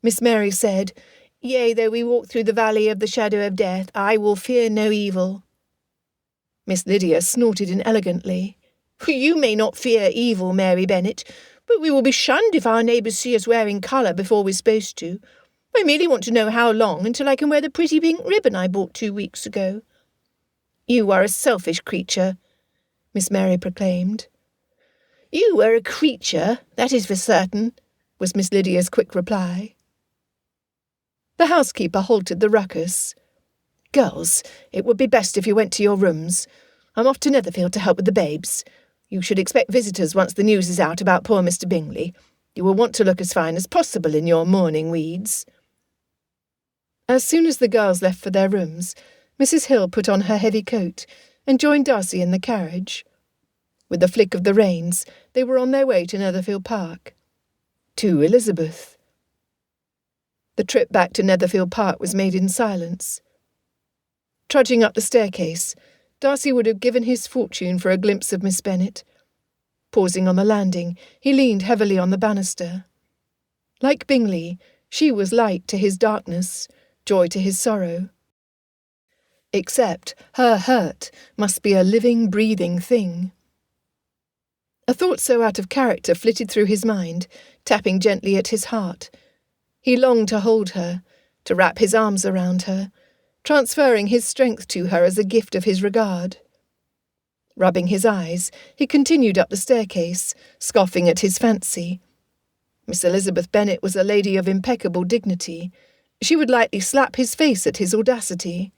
Miss Mary said, "Yea, though we walk through the valley of the shadow of death, I will fear no evil." Miss Lydia snorted inelegantly. "You may not fear evil, Mary Bennet, but we will be shunned if our neighbours see us wearing colour before we're supposed to. I merely want to know how long until I can wear the pretty pink ribbon I bought 2 weeks ago." "You are a selfish creature," Miss Mary proclaimed. "You are a creature, that is for certain," was Miss Lydia's quick reply. The housekeeper halted the ruckus. "Girls, it would be best if you went to your rooms. I'm off to Netherfield to help with the babes. You should expect visitors once the news is out about poor Mr. Bingley. You will want to look as fine as possible in your mourning weeds." As soon as the girls left for their rooms, Mrs. Hill put on her heavy coat and joined Darcy in the carriage. With a flick of the reins, they were on their way to Netherfield Park. To Elizabeth. The trip back to Netherfield Park was made in silence. Trudging up the staircase, Darcy would have given his fortune for a glimpse of Miss Bennet. Pausing on the landing, he leaned heavily on the banister. Like Bingley, she was light to his darkness, joy to his sorrow. Except her hurt must be a living, breathing thing. A thought so out of character flitted through his mind, tapping gently at his heart. He longed to hold her, to wrap his arms around her, transferring his strength to her as a gift of his regard. Rubbing his eyes, he continued up the staircase, scoffing at his fancy. Miss Elizabeth Bennet was a lady of impeccable dignity. She would lightly slap his face at his audacity.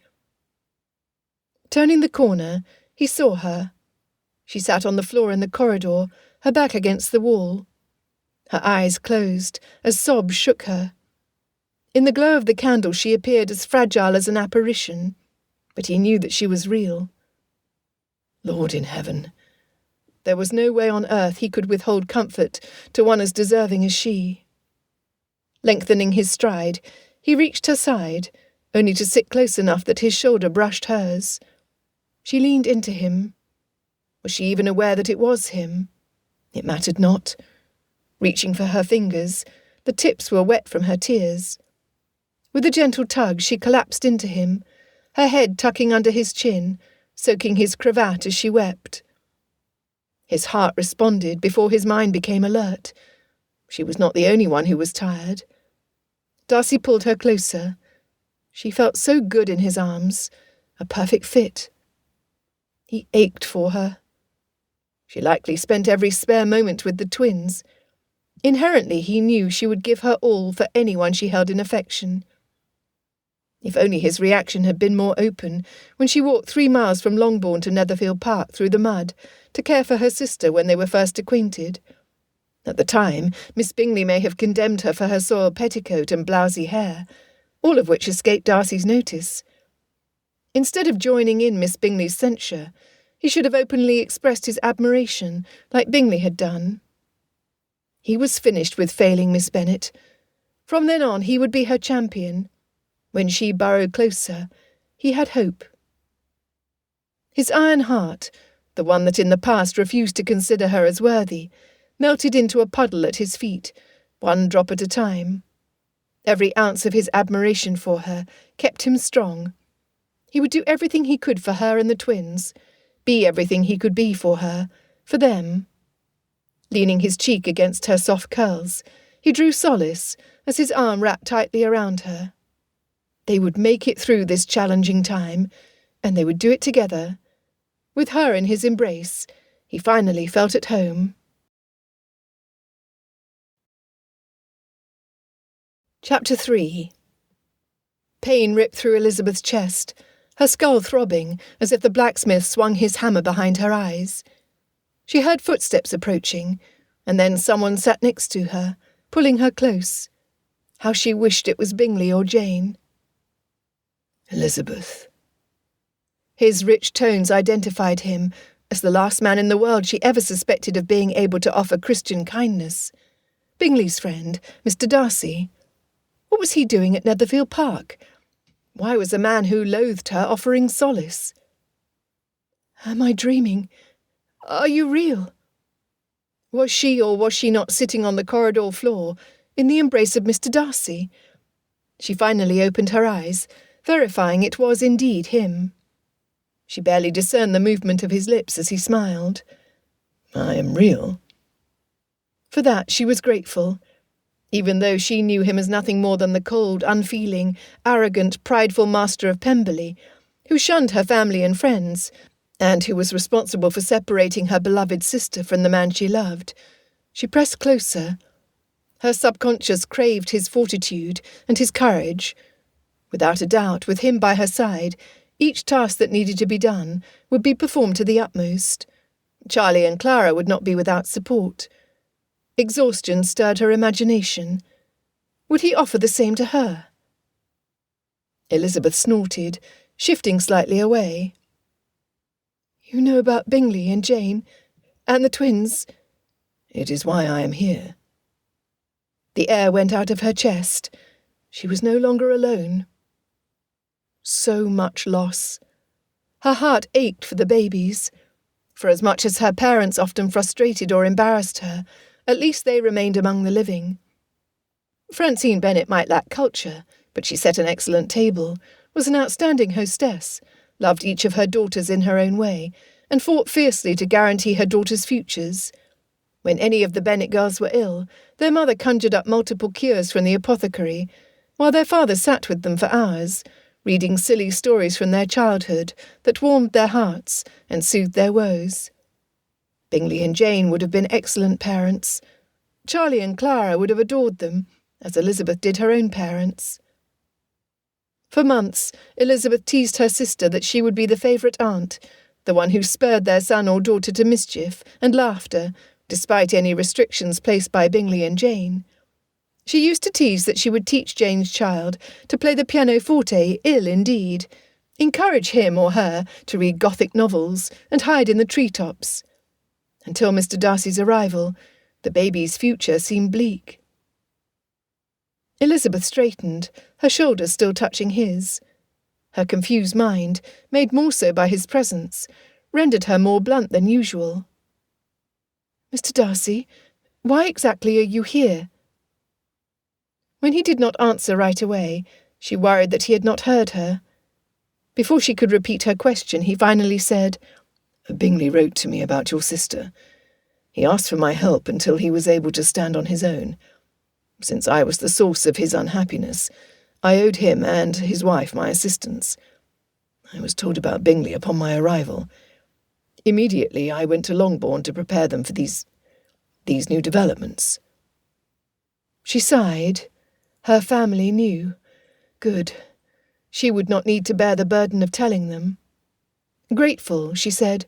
Turning the corner, he saw her. She sat on the floor in the corridor, her back against the wall. Her eyes closed as sobs shook her. In the glow of the candle she appeared as fragile as an apparition, but he knew that she was real. Lord in heaven! There was no way on earth he could withhold comfort to one as deserving as she. Lengthening his stride, he reached her side, only to sit close enough that his shoulder brushed hers. She leaned into him. Was she even aware that it was him? It mattered not. Reaching for her fingers, the tips were wet from her tears. With a gentle tug, she collapsed into him, her head tucking under his chin, soaking his cravat as she wept. His heart responded before his mind became alert. She was not the only one who was tired. Darcy pulled her closer. She felt so good in his arms, a perfect fit. He ached for her. She likely spent every spare moment with the twins. Inherently he knew she would give her all for anyone she held in affection. If only his reaction had been more open when she walked 3 miles from Longbourn to Netherfield Park through the mud to care for her sister when they were first acquainted. At the time, Miss Bingley may have condemned her for her soiled petticoat and blousy hair, all of which escaped Darcy's notice. Instead of joining in Miss Bingley's censure, he should have openly expressed his admiration, like Bingley had done. He was finished with failing Miss Bennet. From then on he would be her champion. When she burrowed closer, he had hope. His iron heart, the one that in the past refused to consider her as worthy, melted into a puddle at his feet, 1 drop at a time. Every ounce of his admiration for her kept him strong. He would do everything he could for her and the twins, be everything he could be for her, for them. Leaning his cheek against her soft curls, he drew solace as his arm wrapped tightly around her. They would make it through this challenging time, and they would do it together. With her in his embrace, he finally felt at home. Chapter 3. Pain ripped through Elizabeth's chest, her skull throbbing as if the blacksmith swung his hammer behind her eyes. She heard footsteps approaching, and then someone sat next to her, pulling her close. How she wished it was Bingley or Jane. Elizabeth. His rich tones identified him as the last man in the world she ever suspected of being able to offer Christian kindness. Bingley's friend, Mr. Darcy. What was he doing at Netherfield Park? Why was a man who loathed her offering solace? Am I dreaming? Are you real? Was she or was she not sitting on the corridor floor, in the embrace of Mr. Darcy? She finally opened her eyes, verifying it was indeed him. She barely discerned the movement of his lips as he smiled. I am real. For that she was grateful, even though she knew him as nothing more than the cold, unfeeling, arrogant, prideful master of Pemberley, who shunned her family and friends, and who was responsible for separating her beloved sister from the man she loved. She pressed closer. Her subconscious craved his fortitude and his courage. Without a doubt, with him by her side, each task that needed to be done would be performed to the utmost. Charlie and Clara would not be without support. Exhaustion stirred her imagination. Would he offer the same to her? Elizabeth snorted, shifting slightly away. You know about Bingley and Jane, and the twins. It is why I am here. The air went out of her chest. She was no longer alone. So much loss. Her heart ached for the babies. For as much as her parents often frustrated or embarrassed her, at least they remained among the living. Francine Bennet might lack culture, but she set an excellent table, was an outstanding hostess, loved each of her daughters in her own way, and fought fiercely to guarantee her daughters' futures. When any of the Bennet girls were ill, their mother conjured up multiple cures from the apothecary, while their father sat with them for hours, reading silly stories from their childhood that warmed their hearts and soothed their woes. Bingley and Jane would have been excellent parents. Charlie and Clara would have adored them, as Elizabeth did her own parents. For months, Elizabeth teased her sister that she would be the favourite aunt, the one who spurred their son or daughter to mischief and laughter, despite any restrictions placed by Bingley and Jane. She used to tease that she would teach Jane's child to play the pianoforte ill indeed, encourage him or her to read Gothic novels and hide in the treetops. Until Mr. Darcy's arrival, the baby's future seemed bleak. Elizabeth straightened, her shoulders still touching his. Her confused mind, made more so by his presence, rendered her more blunt than usual. Mr. Darcy, why exactly are you here? When he did not answer right away, she worried that he had not heard her. Before she could repeat her question, he finally said, Bingley wrote to me about your sister. He asked for my help until he was able to stand on his own. Since I was the source of his unhappiness, I owed him and his wife my assistance. I was told about Bingley upon my arrival. Immediately I went to Longbourn to prepare them for these new developments. She sighed. Her family knew. Good. She would not need to bear the burden of telling them. Grateful, she said,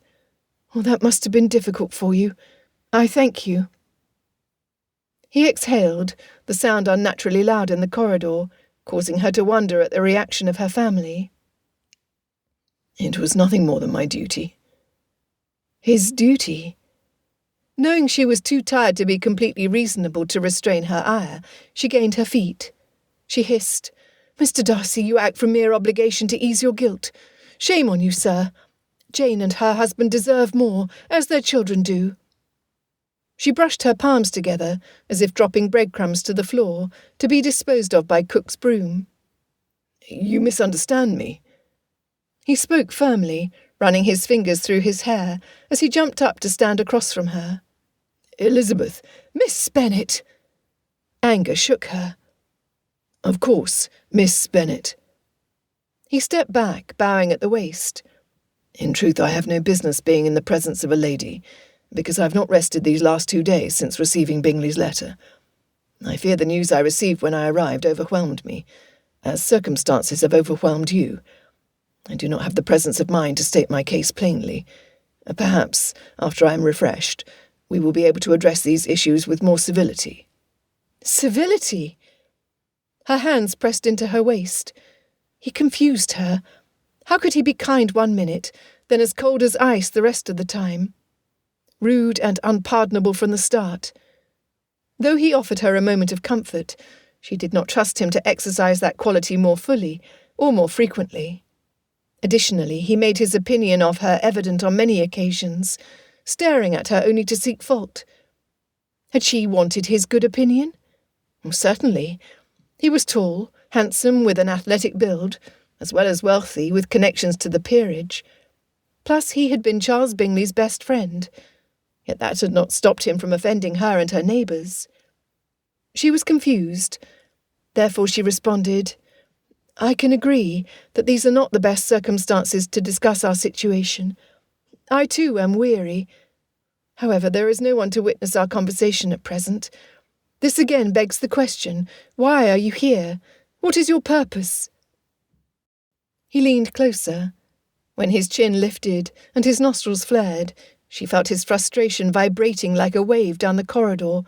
"Oh, that must have been difficult for you. I thank you." He exhaled, the sound unnaturally loud in the corridor, causing her to wonder at the reaction of her family. It was nothing more than my duty. His duty? Knowing she was too tired to be completely reasonable to restrain her ire, she gained her feet. She hissed, "Mr. Darcy, you act from mere obligation to ease your guilt. Shame on you, sir. Jane and her husband deserve more, as their children do." She brushed her palms together, as if dropping breadcrumbs to the floor, to be disposed of by cook's broom. You misunderstand me. He spoke firmly, running his fingers through his hair, as he jumped up to stand across from her. Elizabeth, Miss Bennet! Anger shook her. Of course, Miss Bennet. He stepped back, bowing at the waist. In truth, I have no business being in the presence of a lady, because I've not rested these last 2 days since receiving Bingley's letter. I fear the news I received when I arrived overwhelmed me, as circumstances have overwhelmed you. I do not have the presence of mind to state my case plainly. Perhaps, after I am refreshed, we will be able to address these issues with more civility. Civility? Her hands pressed into her waist. He confused her. How could he be kind 1 minute, then as cold as ice the rest of the time? Rude and unpardonable from the start. Though he offered her a moment of comfort, she did not trust him to exercise that quality more fully or more frequently. Additionally, he made his opinion of her evident on many occasions, staring at her only to seek fault. Had she wanted his good opinion? Certainly. He was tall, handsome, with an athletic build, as well as wealthy, with connections to the peerage. Plus, he had been Charles Bingley's best friend. Yet that had not stopped him from offending her and her neighbours. She was confused. Therefore she responded, "I can agree that these are not the best circumstances to discuss our situation. I too am weary. However, there is no one to witness our conversation at present. This again begs the question, why are you here? What is your purpose?" He leaned closer. When his chin lifted and his nostrils flared, she felt his frustration vibrating like a wave down the corridor,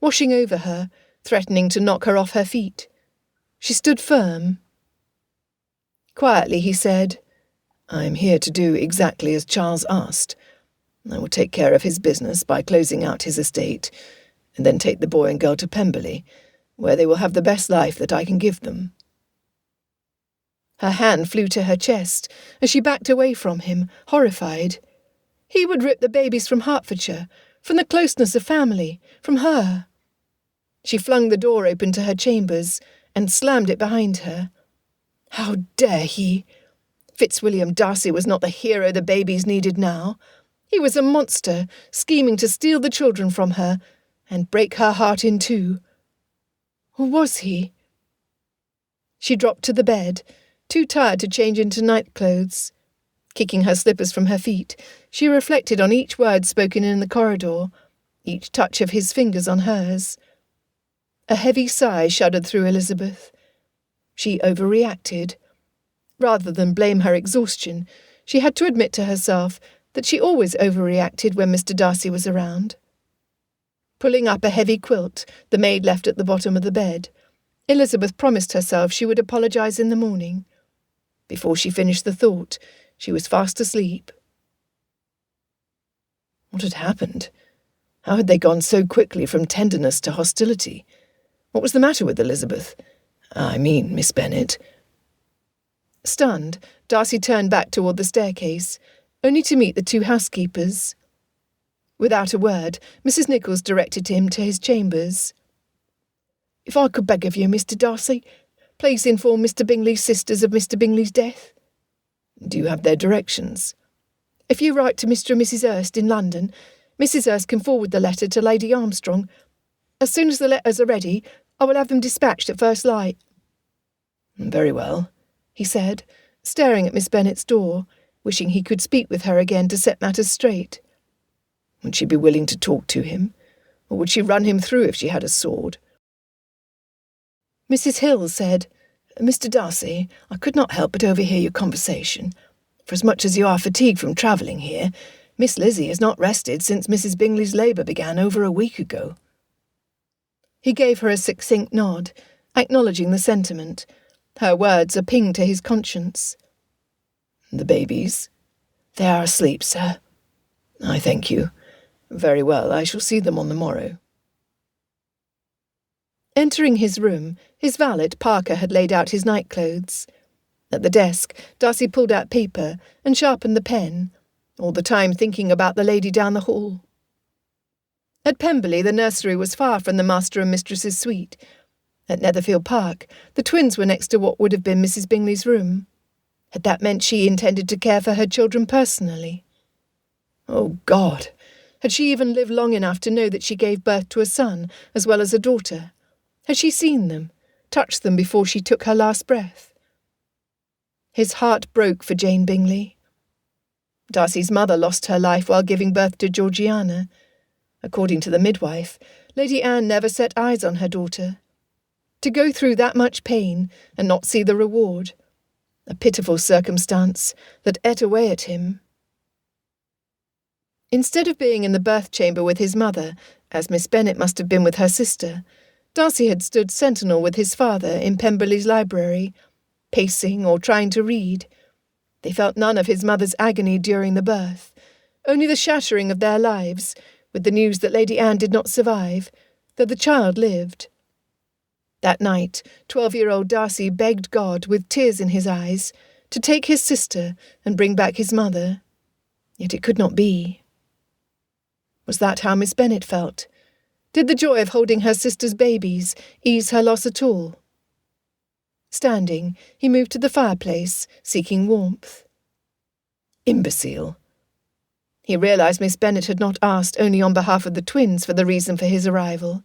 washing over her, threatening to knock her off her feet. She stood firm. Quietly he said, "I am here to do exactly as Charles asked. I will take care of his business by closing out his estate, and then take the boy and girl to Pemberley, where they will have the best life that I can give them." Her hand flew to her chest as she backed away from him, horrified. He would rip the babies from Hertfordshire, from the closeness of family, from her. She flung the door open to her chambers and slammed it behind her. How dare he? Fitzwilliam Darcy was not the hero the babies needed now. He was a monster, scheming to steal the children from her and break her heart in two. Or was he? She dropped to the bed, too tired to change into nightclothes. Kicking her slippers from her feet, she reflected on each word spoken in the corridor, each touch of his fingers on hers. A heavy sigh shuddered through Elizabeth. She overreacted. Rather than blame her exhaustion, she had to admit to herself that she always overreacted when Mr. Darcy was around. Pulling up a heavy quilt the maid left at the bottom of the bed, Elizabeth promised herself she would apologise in the morning. Before she finished the thought, she was fast asleep. What had happened? How had they gone so quickly from tenderness to hostility? What was the matter with Elizabeth? I mean, Miss Bennet. Stunned, Darcy turned back toward the staircase, only to meet the two housekeepers. Without a word, Mrs. Nichols directed him to his chambers. "If I could beg of you, Mr. Darcy, please inform Mr. Bingley's sisters of Mr. Bingley's death." "Do you have their directions?" "If you write to Mr. and Mrs. Hurst in London, Mrs. Hurst can forward the letter to Lady Armstrong. As soon as the letters are ready, I will have them dispatched at first light." "Very well," he said, staring at Miss Bennet's door, wishing he could speak with her again to set matters straight. Would she be willing to talk to him, or would she run him through if she had a sword? Mrs. Hill said, "Mr. Darcy, I could not help but overhear your conversation. For as much as you are fatigued from travelling here, Miss Lizzie has not rested since Mrs. Bingley's labour began over a week ago." He gave her a succinct nod, acknowledging the sentiment, her words a ping to his conscience. "The babies?" "They are asleep, sir." "I thank you. Very well, I shall see them on the morrow." Entering his room, his valet Parker had laid out his nightclothes. At the desk, Darcy pulled out paper and sharpened the pen, all the time thinking about the lady down the hall. At Pemberley, the nursery was far from the master and mistress's suite. At Netherfield Park, the twins were next to what would have been Mrs. Bingley's room. Had that meant she intended to care for her children personally? Oh, God! Had she even lived long enough to know that she gave birth to a son as well as a daughter? Had she seen them, touched them before she took her last breath? His heart broke for Jane Bingley. Darcy's mother lost her life while giving birth to Georgiana. According to the midwife, Lady Anne never set eyes on her daughter. To go through that much pain and not see the reward, a pitiful circumstance that ate away at him. Instead of being in the birth chamber with his mother, as Miss Bennet must have been with her sister, Darcy had stood sentinel with his father in Pemberley's library, pacing or trying to read. They felt none of his mother's agony during the birth, only the shattering of their lives, with the news that Lady Anne did not survive, though the child lived. That night, 12-year-old Darcy begged God, with tears in his eyes, to take his sister and bring back his mother. Yet it could not be. Was that how Miss Bennet felt? Did the joy of holding her sister's babies ease her loss at all? Standing, he moved to the fireplace, seeking warmth. Imbecile. He realised Miss Bennet had not asked only on behalf of the twins for the reason for his arrival.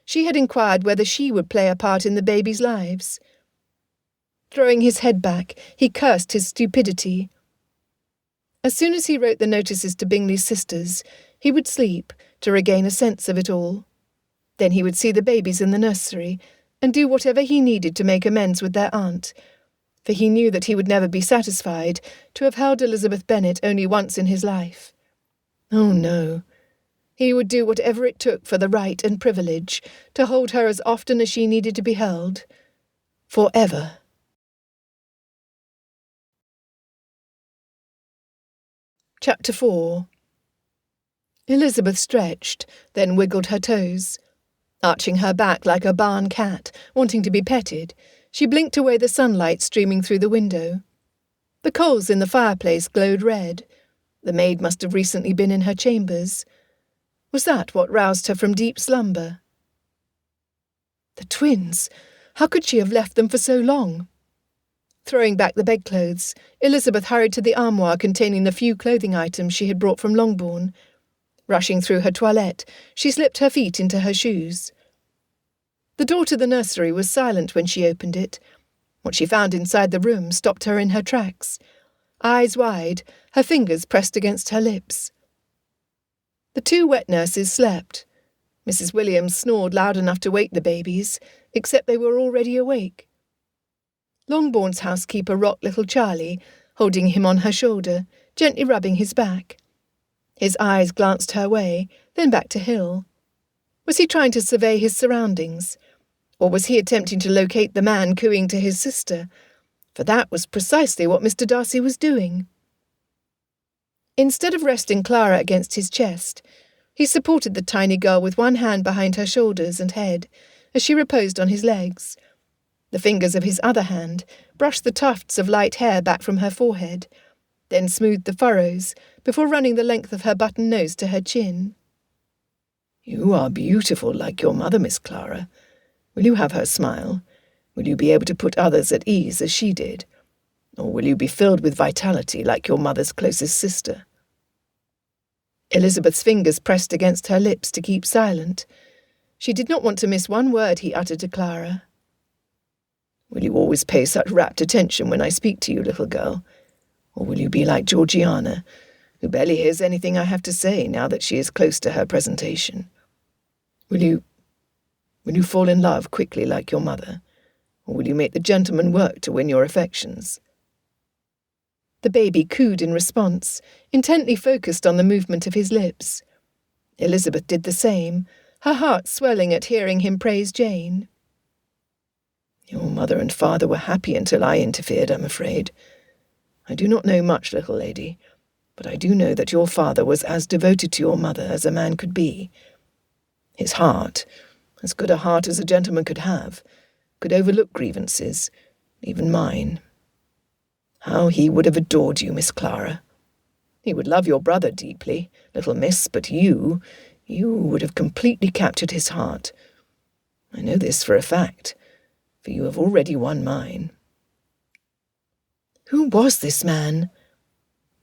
She had inquired whether she would play a part in the babies' lives. Throwing his head back, he cursed his stupidity. As soon as he wrote the notices to Bingley's sisters, he would sleep to regain a sense of it all. Then he would see the babies in the nursery and do whatever he needed to make amends with their aunt, for he knew that he would never be satisfied to have held Elizabeth Bennet only once in his life. Oh no. He would do whatever it took for the right and privilege to hold her as often as she needed to be held. Forever. Chapter 4. Elizabeth stretched, then wiggled her toes. Arching her back like a barn cat, wanting to be petted, she blinked away the sunlight streaming through the window. The coals in the fireplace glowed red. The maid must have recently been in her chambers. Was that what roused her from deep slumber? The twins! How could she have left them for so long? Throwing back the bedclothes, Elizabeth hurried to the armoire containing the few clothing items she had brought from Longbourn. Rushing through her toilette, she slipped her feet into her shoes. The door to the nursery was silent when she opened it. What she found inside the room stopped her in her tracks. Eyes wide, her fingers pressed against her lips. The two wet nurses slept. Mrs. Williams snored loud enough to wake the babies, except they were already awake. Longbourn's housekeeper rocked little Charlie, holding him on her shoulder, gently rubbing his back. His eyes glanced her way, then back to Hill. Was he trying to survey his surroundings? Or was he attempting to locate the man cooing to his sister? For that was precisely what Mr. Darcy was doing. Instead of resting Clara against his chest, he supported the tiny girl with one hand behind her shoulders and head, as she reposed on his legs. The fingers of his other hand brushed the tufts of light hair back from her forehead, then smoothed the furrows before running the length of her button nose to her chin. "You are beautiful like your mother, Miss Clara. Will you have her smile? Will you be able to put others at ease as she did? Or will you be filled with vitality like your mother's closest sister?" Elizabeth's fingers pressed against her lips to keep silent. She did not want to miss one word he uttered to Clara. "Will you always pay such rapt attention when I speak to you, little girl? Or will you be like Georgiana, who barely hears anything I have to say now that she is close to her presentation? Will you fall in love quickly like your mother? Or will you make the gentleman work to win your affections?" The baby cooed in response, intently focused on the movement of his lips. Elizabeth did the same, her heart swelling at hearing him praise Jane. "Your mother and father were happy until I interfered, I'm afraid. I do not know much, little lady, but I do know that your father was as devoted to your mother as a man could be. His heart, as good a heart as a gentleman could have, could overlook grievances, even mine. How he would have adored you, Miss Clara. He would love your brother deeply, little miss, but you would have completely captured his heart. I know this for a fact, for you have already won mine." Who was this man?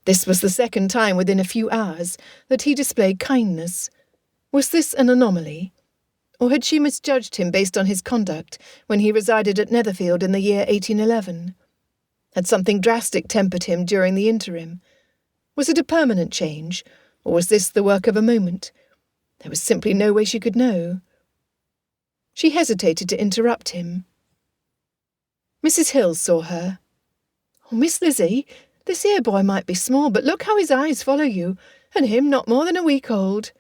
This was the second time within a few hours that he displayed kindness. Was this an anomaly? Or had she misjudged him based on his conduct when he resided at Netherfield in the year 1811? Had something drastic tempered him during the interim? Was it a permanent change, or was this the work of a moment? There was simply no way she could know. She hesitated to interrupt him. Mrs. Hill saw her. "Oh, Miss Lizzie, this here boy might be small, but look how his eyes follow you, and him not more than a week old."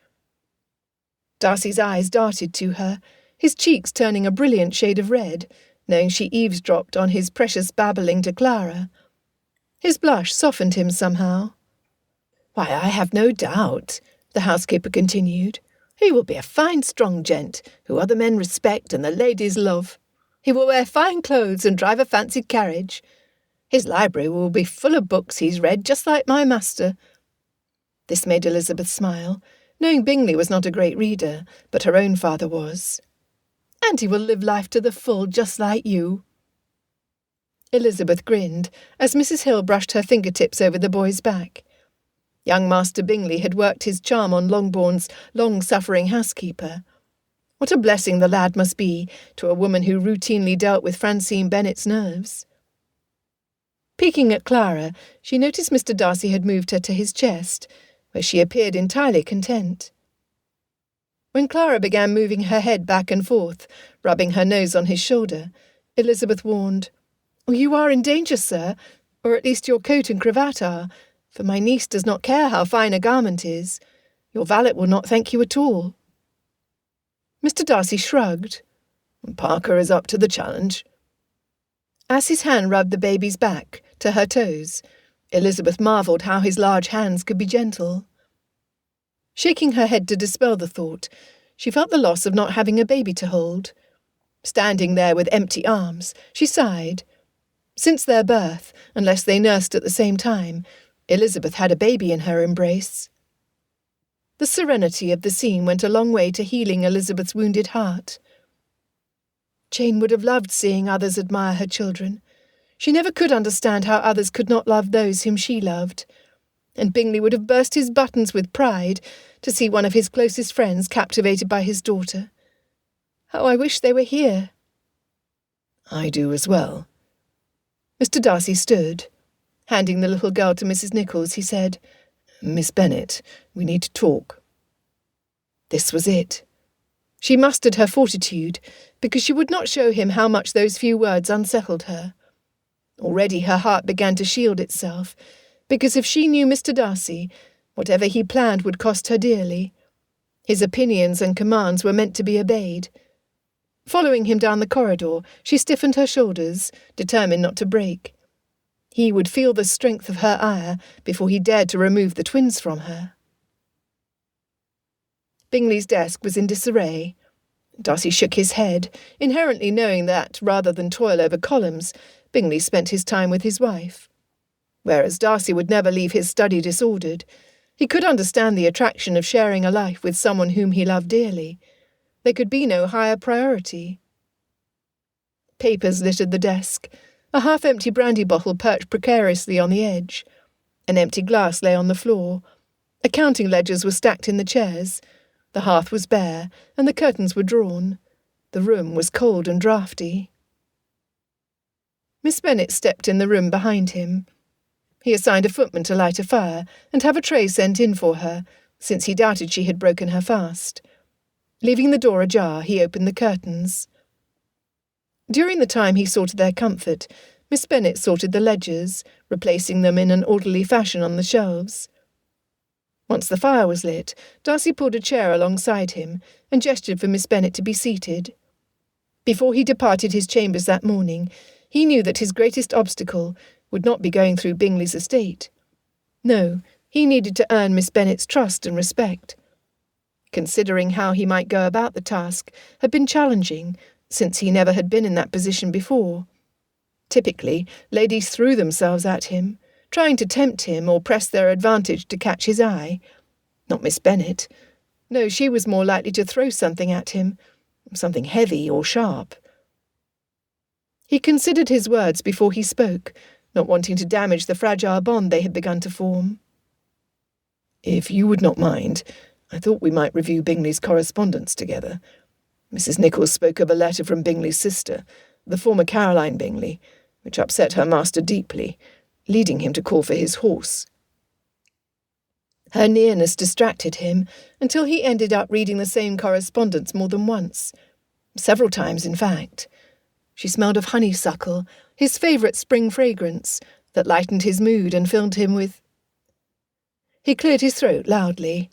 Darcy's eyes darted to her, his cheeks turning a brilliant shade of red, knowing she eavesdropped on his precious babbling to Clara. His blush softened him somehow. "Why, I have no doubt," the housekeeper continued, "he will be a fine strong gent, who other men respect and the ladies love. He will wear fine clothes and drive a fancy carriage. His library will be full of books he's read, just like my master." This made Elizabeth smile, knowing Bingley was not a great reader, but her own father was. "And he will live life to the full, just like you." Elizabeth grinned as Mrs. Hill brushed her fingertips over the boy's back. Young Master Bingley had worked his charm on Longbourn's long-suffering housekeeper. What a blessing the lad must be to a woman who routinely dealt with Francine Bennet's nerves. Peeking at Clara, she noticed Mr. Darcy had moved her to his chest, where she appeared entirely content. When Clara began moving her head back and forth, rubbing her nose on his shoulder, Elizabeth warned, "You are in danger, sir, or at least your coat and cravat are, for my niece does not care how fine a garment is. Your valet will not thank you at all." Mr. Darcy shrugged. "Parker is up to the challenge." As his hand rubbed the baby's back to her toes, Elizabeth marvelled how his large hands could be gentle. Shaking her head to dispel the thought, she felt the loss of not having a baby to hold. Standing there with empty arms, she sighed. Since their birth, unless they nursed at the same time, Elizabeth had a baby in her embrace. The serenity of the scene went a long way to healing Elizabeth's wounded heart. Jane would have loved seeing others admire her children. She never could understand how others could not love those whom she loved. And Bingley would have burst his buttons with pride to see one of his closest friends captivated by his daughter. How I wish they were here. "I do as well." Mr. Darcy stood. Handing the little girl to Mrs. Nichols, he said, "Miss Bennet, we need to talk." This was it. She mustered her fortitude, because she would not show him how much those few words unsettled her. Already her heart began to shield itself, because if she knew Mr. Darcy, whatever he planned would cost her dearly. His opinions and commands were meant to be obeyed. Following him down the corridor, she stiffened her shoulders, determined not to break. He would feel the strength of her ire before he dared to remove the twins from her. Bingley's desk was in disarray. Darcy shook his head, inherently knowing that, rather than toil over columns, Bingley spent his time with his wife. Whereas Darcy would never leave his study disordered, he could understand the attraction of sharing a life with someone whom he loved dearly. There could be no higher priority. Papers littered the desk. A half-empty brandy bottle perched precariously on the edge. An empty glass lay on the floor. Accounting ledgers were stacked in the chairs. The hearth was bare, and the curtains were drawn. The room was cold and draughty. Miss Bennet stepped in the room behind him. He assigned a footman to light a fire and have a tray sent in for her, since he doubted she had broken her fast. Leaving the door ajar, he opened the curtains. During the time he saw to their comfort, Miss Bennet sorted the ledgers, replacing them in an orderly fashion on the shelves. Once the fire was lit, Darcy pulled a chair alongside him and gestured for Miss Bennet to be seated. Before he departed his chambers that morning, he knew that his greatest obstacle would not be going through Bingley's estate. No, he needed to earn Miss Bennet's trust and respect. Considering how he might go about the task had been challenging, since he never had been in that position before. Typically, ladies threw themselves at him, trying to tempt him or press their advantage to catch his eye. Not Miss Bennet. No, she was more likely to throw something at him, something heavy or sharp. He considered his words before he spoke, not wanting to damage the fragile bond they had begun to form. "If you would not mind, I thought we might review Bingley's correspondence together. Mrs. Nichols spoke of a letter from Bingley's sister, the former Caroline Bingley, which upset her master deeply, leading him to call for his horse." Her nearness distracted him until he ended up reading the same correspondence more than once. Several times, in fact. She smelled of honeysuckle, his favourite spring fragrance, that lightened his mood and filled him with... He cleared his throat loudly.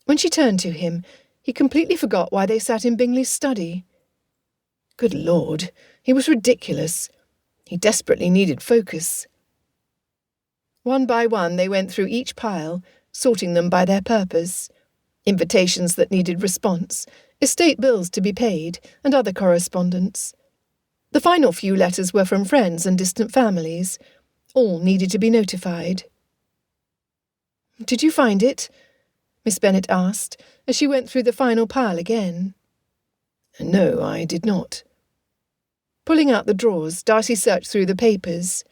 When she turned to him, he completely forgot why they sat in Bingley's study. Good Lord, he was ridiculous. He desperately needed focus. One by one they went through each pile, sorting them by their purpose. Invitations that needed response, estate bills to be paid, and other correspondence. The final few letters were from friends and distant families. All needed to be notified. "Did you find it?" Miss Bennet asked, as she went through the final pile again. "No, I did not." Pulling out the drawers, Darcy searched through the papers.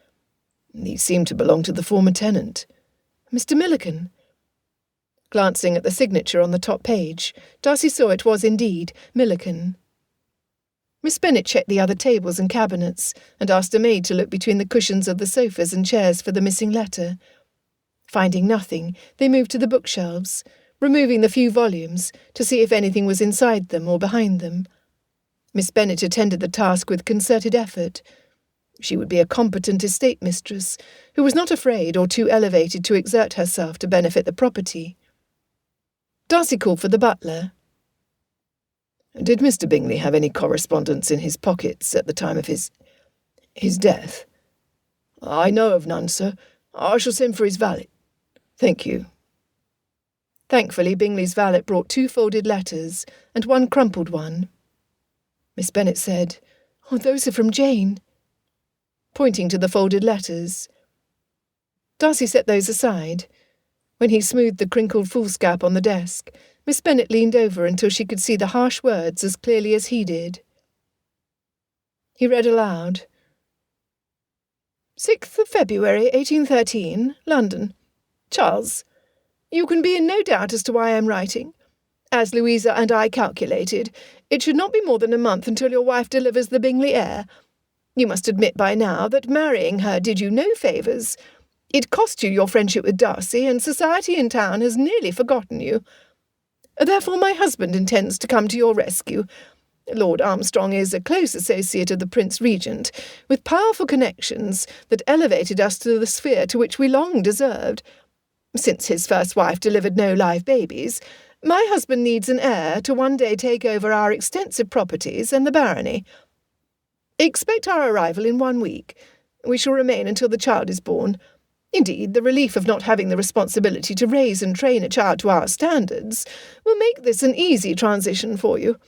"These seem to belong to the former tenant." "Mr. Milliken?" Glancing at the signature on the top page, Darcy saw it was indeed Milliken. Miss Bennet checked the other tables and cabinets, and asked a maid to look between the cushions of the sofas and chairs for the missing letter. Finding nothing, they moved to the bookshelves, removing the few volumes to see if anything was inside them or behind them. Miss Bennet attended the task with concerted effort. She would be a competent estate mistress, who was not afraid or too elevated to exert herself to benefit the property. Darcy called for the butler. "Did Mr. Bingley have any correspondence in his pockets at the time of his death?" "I know of none, sir. I shall send for his valet." "Thank you." Thankfully, Bingley's valet brought 2 folded letters and 1 crumpled one. Miss Bennet said, "Oh, those are from Jane," pointing to the folded letters. Darcy set those aside. When he smoothed the crinkled foolscap on the desk, Miss Bennet leaned over until she could see the harsh words as clearly as he did. He read aloud. 6th of February, 1813, London. Charles, you can be in no doubt as to why I am writing. As Louisa and I calculated, it should not be more than a month until your wife delivers the Bingley heir. You must admit by now that marrying her did you no favours. It cost you your friendship with Darcy, and society in town has nearly forgotten you. Therefore my husband intends to come to your rescue. Lord Armstrong is a close associate of the Prince Regent, with powerful connections that elevated us to the sphere to which we long deserved. Since his first wife delivered no live babies, my husband needs an heir to one day take over our extensive properties and the barony. Expect our arrival in 1 week. We shall remain until the child is born. Indeed, the relief of not having the responsibility to raise and train a child to our standards will make this an easy transition for you.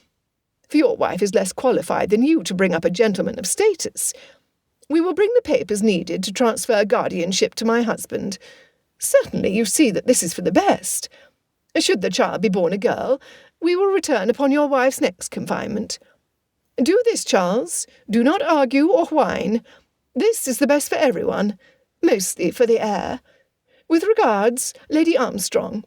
For your wife is less qualified than you to bring up a gentleman of status. We will bring the papers needed to transfer guardianship to my husband. Certainly you see that this is for the best. Should the child be born a girl, we will return upon your wife's next confinement. Do this, Charles. Do not argue or whine. This is the best for everyone, mostly for the heir. With regards, Lady Armstrong."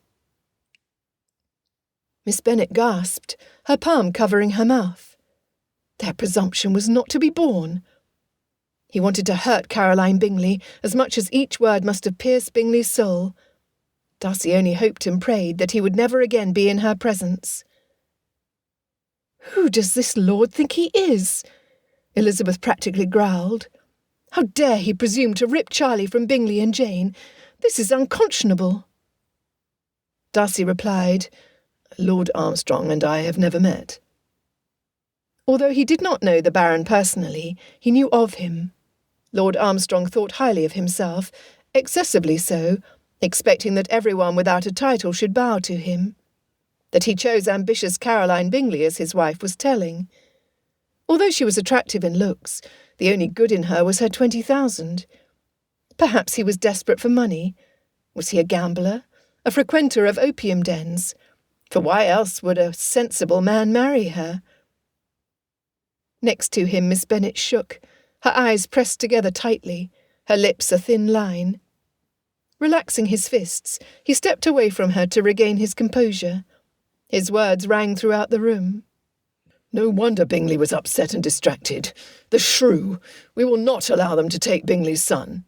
Miss Bennet gasped, her palm covering her mouth. Their presumption was not to be borne. He wanted to hurt Caroline Bingley as much as each word must have pierced Bingley's soul. Darcy only hoped and prayed that he would never again be in her presence. "Who does this lord think he is?" Elizabeth practically growled. "How dare he presume to rip Charlie from Bingley and Jane? This is unconscionable." Darcy replied, "Lord Armstrong and I have never met." Although he did not know the Baron personally, he knew of him. Lord Armstrong thought highly of himself, excessively so, expecting that everyone without a title should bow to him. That he chose ambitious Caroline Bingley as his wife was telling. Although she was attractive in looks, the only good in her was her 20,000. Perhaps he was desperate for money. Was he a gambler? A frequenter of opium dens? For why else would a sensible man marry her? Next to him, Miss Bennet shook, her eyes pressed together tightly, her lips a thin line. Relaxing his fists, he stepped away from her to regain his composure. His words rang throughout the room. "No wonder Bingley was upset and distracted. The shrew! We will not allow them to take Bingley's son."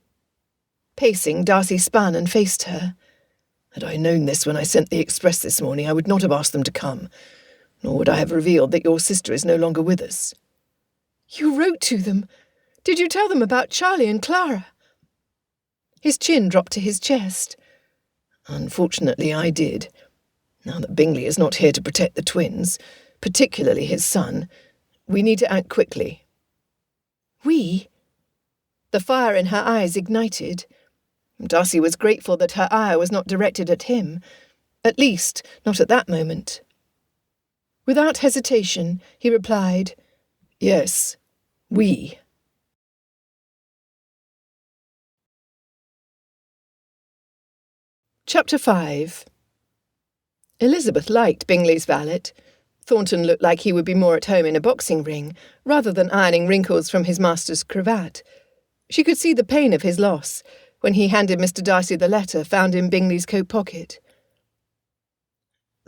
Pacing, Darcy spun and faced her. "Had I known this when I sent the express this morning, I would not have asked them to come, nor would I have revealed that your sister is no longer with us." "You wrote to them. Did you tell them about Charlie and Clara?" His chin dropped to his chest. "Unfortunately, I did. Now that Bingley is not here to protect the twins, particularly his son, we need to act quickly." "We?" The fire in her eyes ignited. Darcy was grateful that her ire was not directed at him, at least not at that moment. Without hesitation, he replied, "Yes, We. Chapter 5. Elizabeth liked Bingley's valet. Thornton looked like he would be more at home in a boxing ring, rather than ironing wrinkles from his master's cravat. She could see the pain of his loss when he handed Mr. Darcy the letter found in Bingley's coat pocket.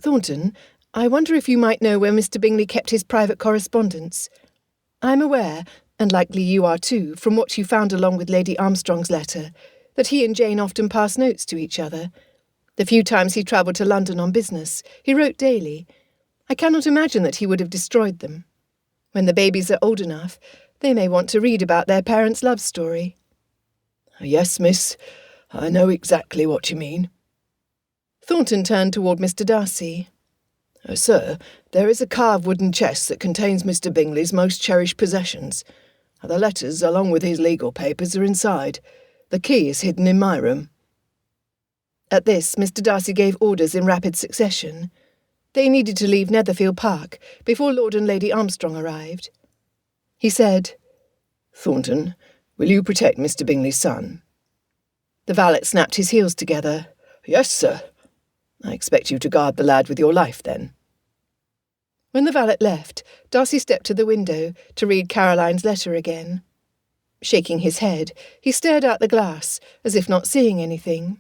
"Thornton, I wonder if you might know where Mr. Bingley kept his private correspondence. I am aware, and likely you are too, from what you found along with Lady Armstrong's letter, that he and Jane often passed notes to each other. The few times he travelled to London on business, he wrote daily. I cannot imagine that he would have destroyed them. When the babies are old enough, they may want to read about their parents' love story." "Yes, miss, I know exactly what you mean." Thornton turned toward Mr. Darcy. "Sir, there is a carved wooden chest that contains Mr. Bingley's most cherished possessions. The letters, along with his legal papers, are inside. The key is hidden in my room." At this, Mr. Darcy gave orders in rapid succession. They needed to leave Netherfield Park before Lord and Lady Armstrong arrived. He said, "Thornton, will you protect Mr. Bingley's son?" The valet snapped his heels together. "Yes, sir." "I expect you to guard the lad with your life, then." When the valet left, Darcy stepped to the window to read Caroline's letter again. Shaking his head, he stared out the glass, as if not seeing anything.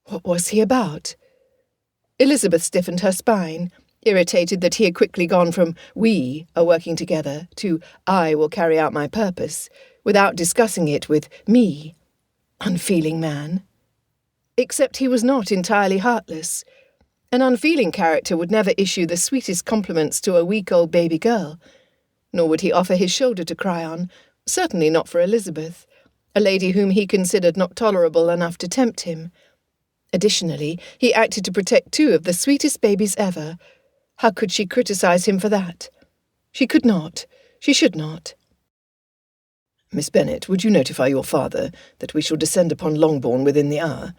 What was he about? Elizabeth stiffened her spine, irritated that he had quickly gone from "we are working together" to "I will carry out my purpose," without discussing it with me. Unfeeling man. Except he was not entirely heartless. An unfeeling character would never issue the sweetest compliments to a week-old baby girl, nor would he offer his shoulder to cry on, certainly not for Elizabeth, a lady whom he considered not tolerable enough to tempt him. Additionally, he acted to protect two of the sweetest babies ever. How could she criticise him for that? She could not. She should not. "Miss Bennet, would you notify your father that we shall descend upon Longbourn within the hour?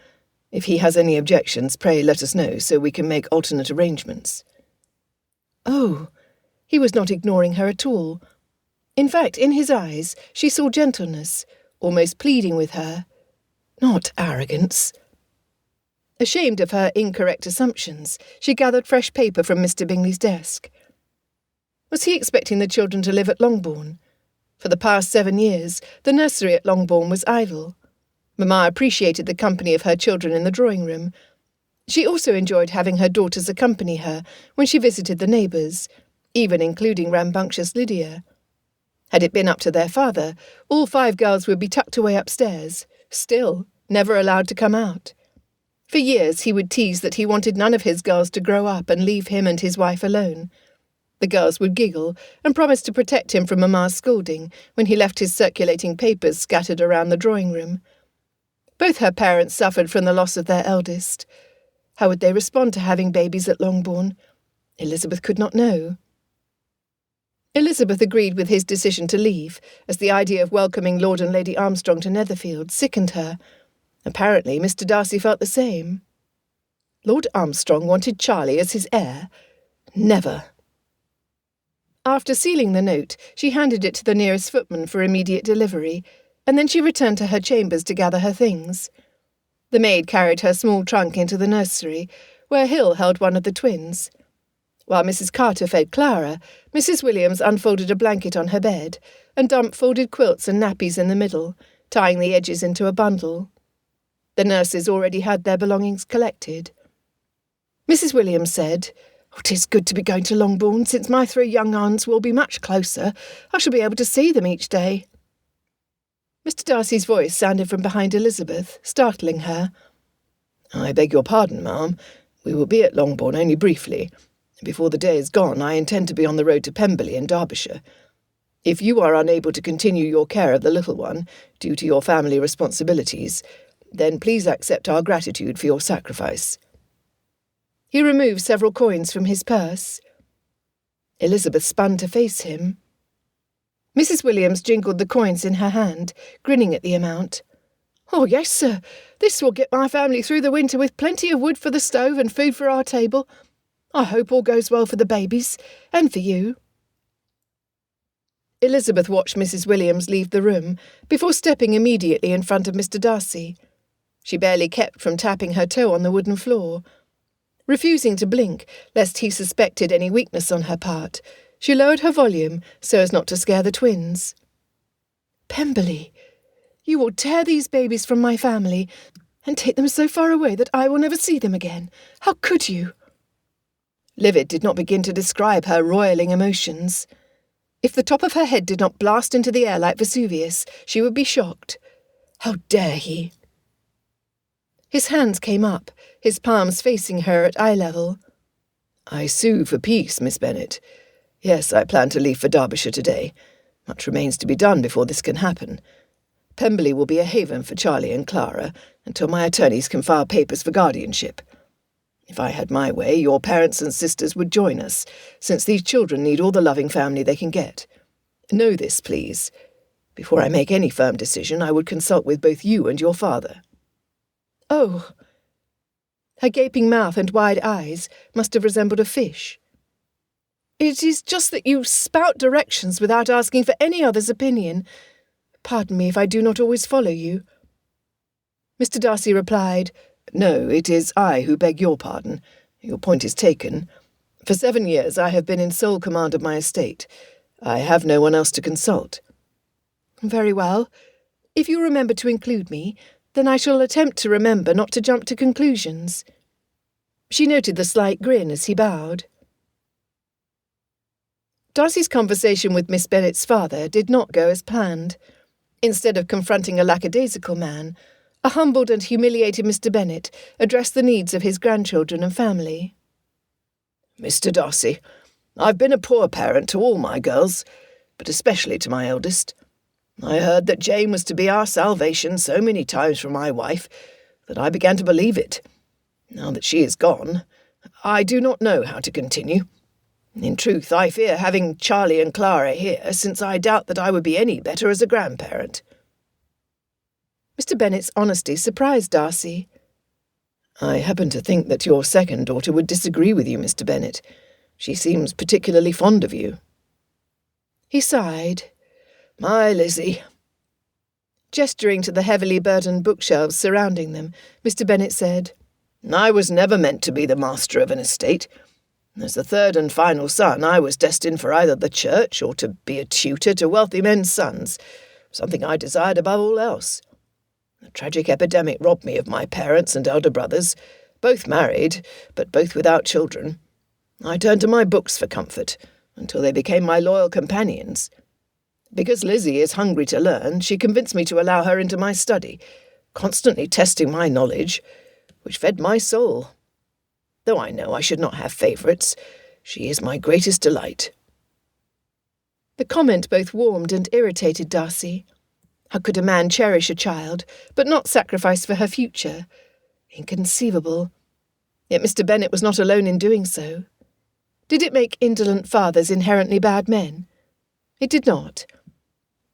If he has any objections, pray let us know, so we can make alternate arrangements." Oh, he was not ignoring her at all. In fact, in his eyes, she saw gentleness, almost pleading with her. Not arrogance. Ashamed of her incorrect assumptions, she gathered fresh paper from Mr. Bingley's desk. Was he expecting the children to live at Longbourn? For the past 7 years, the nursery at Longbourn was idle. Mamma appreciated the company of her children in the drawing-room. She also enjoyed having her daughters accompany her when she visited the neighbours, even including rambunctious Lydia. Had it been up to their father, all 5 girls would be tucked away upstairs, still, never allowed to come out. For years he would tease that he wanted none of his girls to grow up and leave him and his wife alone. The girls would giggle and promise to protect him from Mamma's scolding when he left his circulating papers scattered around the drawing-room. Both her parents suffered from the loss of their eldest. How would they respond to having babies at Longbourn? Elizabeth could not know. Elizabeth agreed with his decision to leave, as the idea of welcoming Lord and Lady Armstrong to Netherfield sickened her. Apparently, Mr. Darcy felt the same. Lord Armstrong wanted Charlie as his heir? Never. After sealing the note, she handed it to the nearest footman for immediate delivery, and then she returned to her chambers to gather her things. The maid carried her small trunk into the nursery, where Hill held one of the twins. While Mrs. Carter fed Clara, Mrs. Williams unfolded a blanket on her bed and dumped folded quilts and nappies in the middle, tying the edges into a bundle. The nurses already had their belongings collected. Mrs. Williams said, "It is good to be going to Longbourn, since my 3 young aunts will be much closer. I shall be able to see them each day." Mr. Darcy's voice sounded from behind Elizabeth, startling her. "I beg your pardon, ma'am. We will be at Longbourn only briefly. Before the day is gone, I intend to be on the road to Pemberley in Derbyshire. If you are unable to continue your care of the little one, due to your family responsibilities, then please accept our gratitude for your sacrifice." He removed several coins from his purse. Elizabeth spun to face him. Mrs. Williams jingled the coins in her hand, grinning at the amount. "Oh, yes, sir. This will get my family through the winter with plenty of wood for the stove and food for our table. I hope all goes well for the babies, and for you." Elizabeth watched Mrs. Williams leave the room before stepping immediately in front of Mr. Darcy. She barely kept from tapping her toe on the wooden floor. Refusing to blink, lest he suspected any weakness on her part, she lowered her volume so as not to scare the twins. "Pemberley, you will tear these babies from my family and take them so far away that I will never see them again. How could you?" Livid did not begin to describe her roiling emotions. If the top of her head did not blast into the air like Vesuvius, she would be shocked. How dare he? His hands came up, his palms facing her at eye level. "I sue for peace, Miss Bennet. Yes, I plan to leave for Derbyshire today. Much remains to be done before this can happen. Pemberley will be a haven for Charlie and Clara until my attorneys can file papers for guardianship. If I had my way, your parents and sisters would join us, since these children need all the loving family they can get. Know this, please. Before I make any firm decision, I would consult with both you and your father." "Oh!" Her gaping mouth and wide eyes must have resembled a fish. "It is just that you spout directions without asking for any other's opinion. Pardon me if I do not always follow you." Mr. Darcy replied, "No, it is I who beg your pardon. Your point is taken. For 7 years I have been in sole command of my estate. I have no one else to consult." "Very well. If you remember to include me, then I shall attempt to remember not to jump to conclusions." She noted the slight grin as he bowed. Darcy's conversation with Miss Bennet's father did not go as planned. Instead of confronting a lackadaisical man, a humbled and humiliated Mr. Bennet addressed the needs of his grandchildren and family. "Mr. Darcy, I've been a poor parent to all my girls, but especially to my eldest. I heard that Jane was to be our salvation so many times from my wife that I began to believe it. Now that she is gone, I do not know how to continue. In truth, I fear having Charlie and Clara here, since I doubt that I would be any better as a grandparent." Mr. Bennet's honesty surprised Darcy. "I happen to think that your second daughter would disagree with you, Mr. Bennet. She seems particularly fond of you." He sighed. "My Lizzie." Gesturing to the heavily burdened bookshelves surrounding them, Mr. Bennet said, "I was never meant to be the master of an estate. As the third and final son, I was destined for either the church or to be a tutor to wealthy men's sons, something I desired above all else. A tragic epidemic robbed me of my parents and elder brothers, both married, but both without children. I turned to my books for comfort, until they became my loyal companions. Because Lizzie is hungry to learn, she convinced me to allow her into my study, constantly testing my knowledge, which fed my soul. Though I know I should not have favourites, she is my greatest delight." The comment both warmed and irritated Darcy. How could a man cherish a child, but not sacrifice for her future? Inconceivable. Yet Mr. Bennet was not alone in doing so. Did it make indolent fathers inherently bad men? It did not.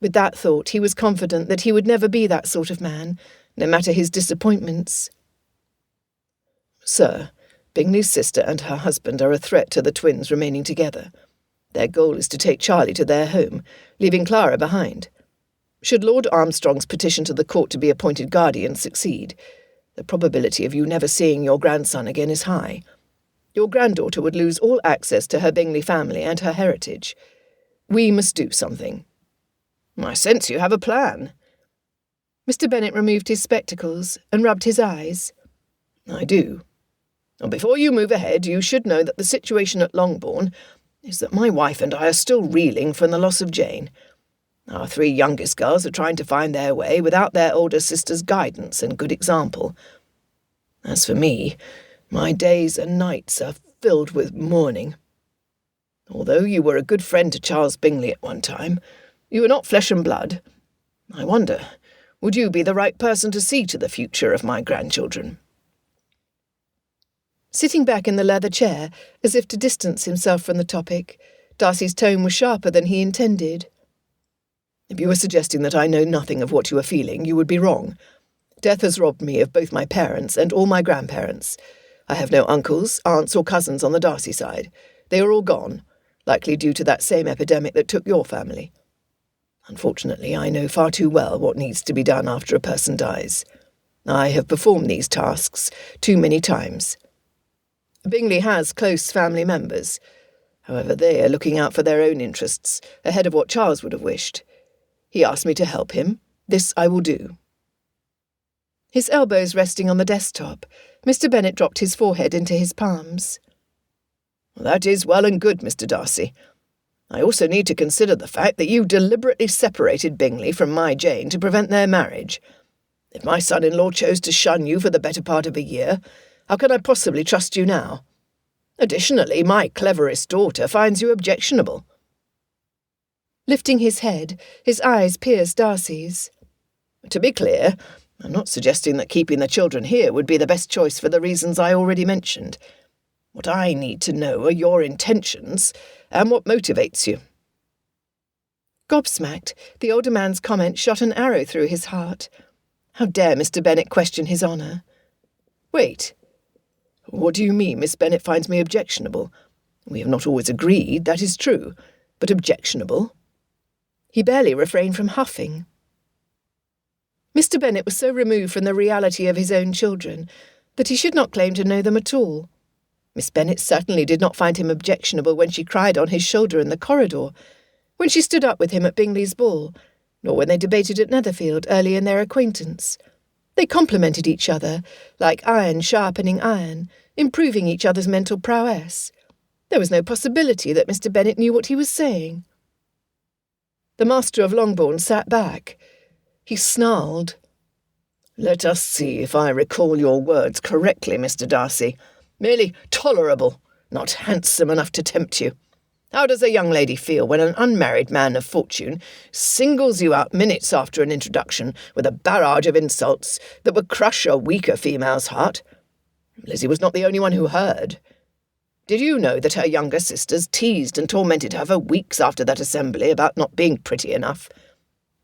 With that thought, he was confident that he would never be that sort of man, no matter his disappointments. "Sir, Bingley's sister and her husband are a threat to the twins remaining together. Their goal is to take Charlie to their home, leaving Clara behind. Should Lord Armstrong's petition to the court to be appointed guardian succeed, the probability of you never seeing your grandson again is high. Your granddaughter would lose all access to her Bingley family and her heritage. We must do something." "I sense you have a plan." Mr. Bennet removed his spectacles and rubbed his eyes. "I do. Well, before you move ahead, you should know that the situation at Longbourn is that my wife and I are still reeling from the loss of Jane. Our 3 youngest girls are trying to find their way without their older sister's guidance and good example. As for me, my days and nights are filled with mourning. Although you were a good friend to Charles Bingley at one time, you were not flesh and blood. I wonder, would you be the right person to see to the future of my grandchildren?" Sitting back in the leather chair, as if to distance himself from the topic, Darcy's tone was sharper than he intended. "If you were suggesting that I know nothing of what you are feeling, you would be wrong. Death has robbed me of both my parents and all my grandparents. I have no uncles, aunts or cousins on the Darcy side. They are all gone, likely due to that same epidemic that took your family. Unfortunately, I know far too well what needs to be done after a person dies. I have performed these tasks too many times. Bingley has close family members. However, they are looking out for their own interests, ahead of what Charles would have wished. He asked me to help him. This I will do." His elbows resting on the desktop, Mr. Bennet dropped his forehead into his palms. "That is well and good, Mr. Darcy. I also need to consider the fact that you deliberately separated Bingley from my Jane to prevent their marriage. If my son-in-law chose to shun you for the better part of a year, how can I possibly trust you now? Additionally, my cleverest daughter finds you objectionable." Lifting his head, his eyes pierced Darcy's. "To be clear, I'm not suggesting that keeping the children here would be the best choice for the reasons I already mentioned. What I need to know are your intentions and what motivates you." Gobsmacked, the older man's comment shot an arrow through his heart. How dare Mr. Bennet question his honour? "Wait. What do you mean Miss Bennet finds me objectionable? We have not always agreed, that is true, but objectionable?" He barely refrained from huffing. Mr. Bennet was so removed from the reality of his own children that he should not claim to know them at all. Miss Bennet certainly did not find him objectionable when she cried on his shoulder in the corridor, when she stood up with him at Bingley's ball, nor when they debated at Netherfield early in their acquaintance. They complemented each other, like iron sharpening iron, improving each other's mental prowess. There was no possibility that Mr. Bennet knew what he was saying. The Master of Longbourn sat back. He snarled. "Let us see if I recall your words correctly, Mr. Darcy. Merely tolerable, not handsome enough to tempt you. How does a young lady feel when an unmarried man of fortune singles you out minutes after an introduction with a barrage of insults that would crush a weaker female's heart? Lizzie was not the only one who heard. Did you know that her younger sisters teased and tormented her for weeks after that assembly about not being pretty enough?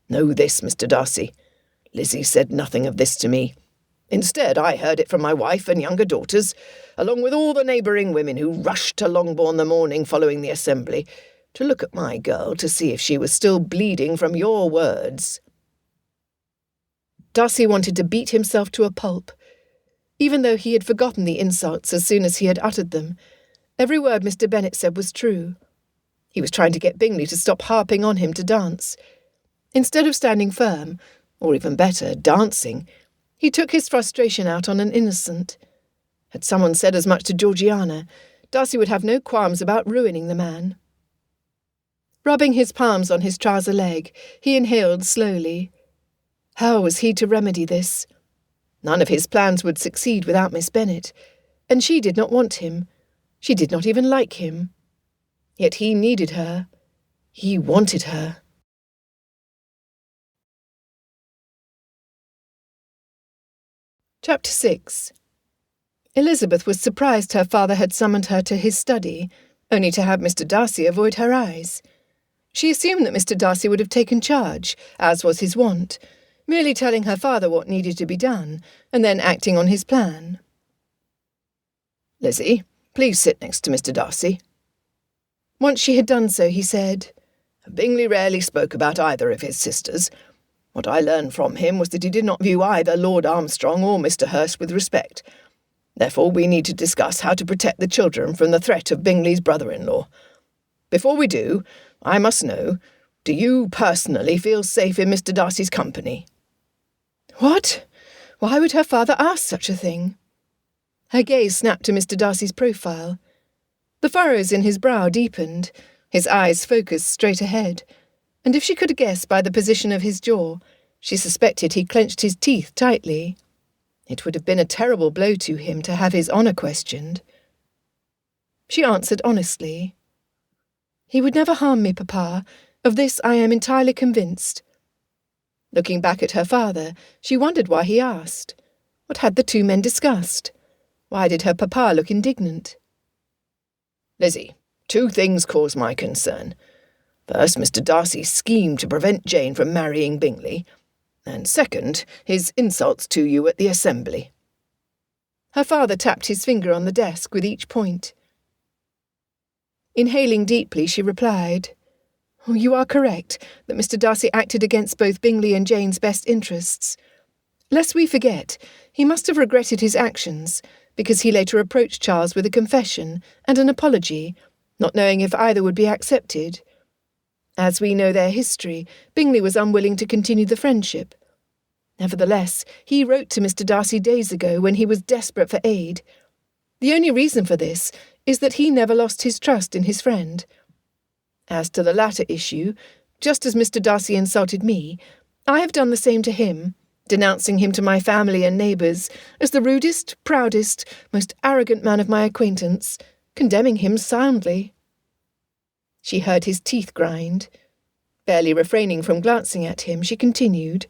Know this, Mr. Darcy. Lizzie said nothing of this to me. Instead, I heard it from my wife and younger daughters, along with all the neighbouring women who rushed to Longbourn the morning following the assembly, to look at my girl to see if she was still bleeding from your words." Darcy wanted to beat himself to a pulp. Even though he had forgotten the insults as soon as he had uttered them, every word Mr. Bennet said was true. He was trying to get Bingley to stop harping on him to dance. Instead of standing firm, or even better, dancing, he took his frustration out on an innocent. Had someone said as much to Georgiana, Darcy would have no qualms about ruining the man. Rubbing his palms on his trouser leg, he inhaled slowly. How was he to remedy this? None of his plans would succeed without Miss Bennet, and she did not want him. She did not even like him. Yet he needed her. He wanted her. Chapter 6. Elizabeth was surprised her father had summoned her to his study, only to have Mr. Darcy avoid her eyes. She assumed that Mr. Darcy would have taken charge, as was his wont, merely telling her father what needed to be done, and then acting on his plan. "Lizzie, please sit next to Mr. Darcy." Once she had done so, he said, "Bingley rarely spoke about either of his sisters. What I learned from him was that he did not view either Lord Armstrong or Mr. Hurst with respect. Therefore, we need to discuss how to protect the children from the threat of Bingley's brother-in-law. Before we do, I must know, do you personally feel safe in Mr. Darcy's company?" What? Why would her father ask such a thing? Her gaze snapped to Mr. Darcy's profile. The furrows in his brow deepened, his eyes focused straight ahead, and if she could guess by the position of his jaw, she suspected he clenched his teeth tightly. It would have been a terrible blow to him to have his honour questioned. She answered honestly. "He would never harm me, Papa. Of this I am entirely convinced." Looking back at her father, she wondered why he asked. What had the two men discussed? Why did her papa look indignant? "Lizzie, two things cause my concern. First, Mr. Darcy's scheme to prevent Jane from marrying Bingley, and second, his insults to you at the assembly." Her father tapped his finger on the desk with each point. Inhaling deeply, she replied, Oh, you are correct that Mr. Darcy acted against both Bingley and Jane's best interests. Lest we forget, he must have regretted his actions, because he later approached Charles with a confession and an apology, not knowing if either would be accepted. As we know their history, Bingley was unwilling to continue the friendship. Nevertheless, he wrote to Mr. Darcy days ago when he was desperate for aid. The only reason for this is that he never lost his trust in his friend. As to the latter issue, just as Mr. Darcy insulted me, I have done the same to him, denouncing him to my family and neighbours as the rudest, proudest, most arrogant man of my acquaintance, condemning him soundly. She heard his teeth grind. Barely refraining from glancing at him, she continued,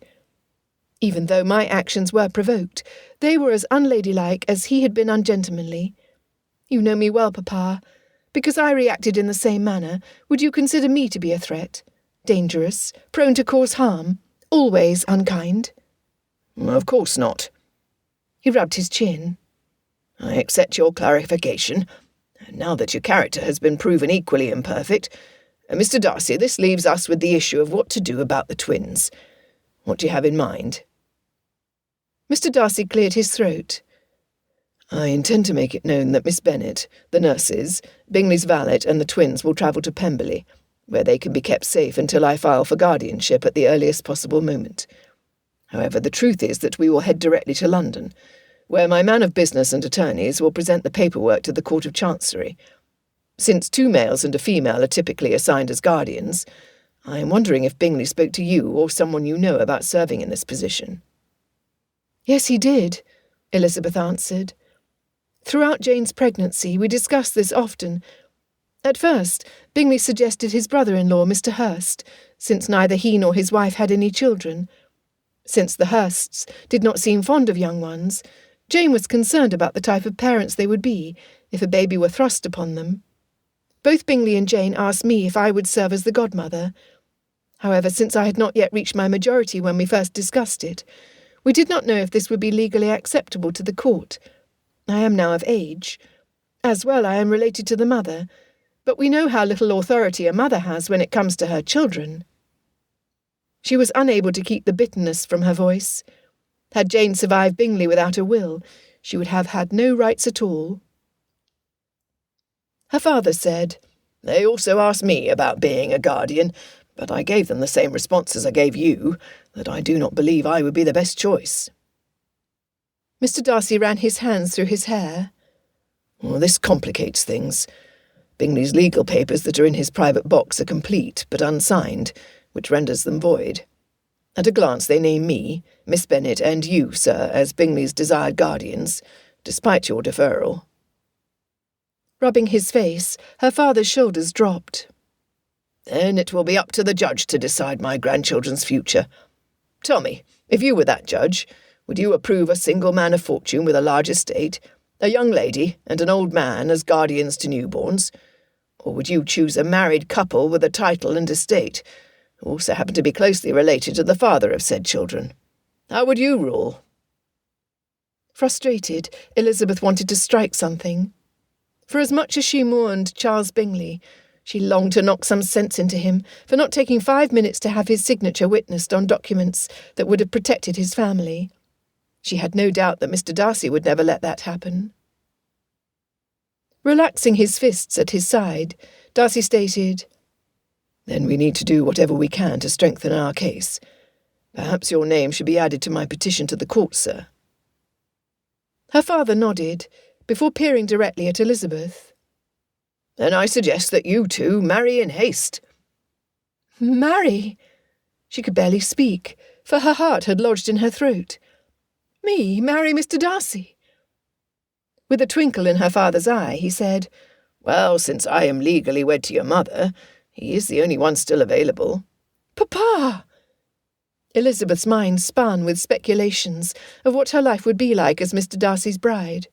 "Even though my actions were provoked, they were as unladylike as he had been ungentlemanly. You know me well, Papa. Because I reacted in the same manner, would you consider me to be a threat? Dangerous, prone to cause harm, always unkind?" "Of course not." He rubbed his chin. "I accept your clarification. Now that your character has been proven equally imperfect, Mr. Darcy, this leaves us with the issue of what to do about the twins. What do you have in mind?" Mr. Darcy cleared his throat. "I intend to make it known that Miss Bennet, the nurses, Bingley's valet and the twins will travel to Pemberley, where they can be kept safe until I file for guardianship at the earliest possible moment. However, the truth is that we will head directly to London, where my man of business and attorneys will present the paperwork to the Court of Chancery. Since 2 males and a female are typically assigned as guardians, I am wondering if Bingley spoke to you or someone you know about serving in this position." "Yes, he did," Elizabeth answered. "Throughout Jane's pregnancy, we discussed this often. At first, Bingley suggested his brother-in-law, Mr. Hurst, since neither he nor his wife had any children. Since the Hursts did not seem fond of young ones, Jane was concerned about the type of parents they would be if a baby were thrust upon them. Both Bingley and Jane asked me if I would serve as the godmother. However, since I had not yet reached my majority when we first discussed it, we did not know if this would be legally acceptable to the court. I am now of age. As well, I am related to the mother, but we know how little authority a mother has when it comes to her children." She was unable to keep the bitterness from her voice. Had Jane survived Bingley without a will, she would have had no rights at all. Her father said, "They also asked me about being a guardian, but I gave them the same response as I gave you, that I do not believe I would be the best choice." Mr. Darcy ran his hands through his hair. "Well, this complicates things. Bingley's legal papers that are in his private box are complete but unsigned, which renders them void. At a glance they name me, Miss Bennet, and you, sir, as Bingley's desired guardians, despite your deferral." Rubbing his face, her father's shoulders dropped. "Then it will be up to the judge to decide my grandchildren's future. Tell me, if you were that judge, would you approve a single man of fortune with a large estate, a young lady and an old man as guardians to newborns? Or would you choose a married couple with a title and estate, who also happen to be closely related to the father of said children? How would you rule?" Frustrated, Elizabeth wanted to strike something. For as much as she mourned Charles Bingley, she longed to knock some sense into him for not taking 5 minutes to have his signature witnessed on documents that would have protected his family. She had no doubt that Mr. Darcy would never let that happen. Relaxing his fists at his side, Darcy stated, "Then we need to do whatever we can to strengthen our case. Perhaps your name should be added to my petition to the court, sir." Her father nodded, before peering directly at Elizabeth. "Then I suggest that you two marry in haste." "Marry?" She could barely speak, for her heart had lodged in her throat. "Me marry Mr. Darcy?" With a twinkle in her father's eye, he said, "Well, since I am legally wed to your mother, he is the only one still available." "Papa!" Elizabeth's mind spun with speculations of what her life would be like as Mr. Darcy's bride.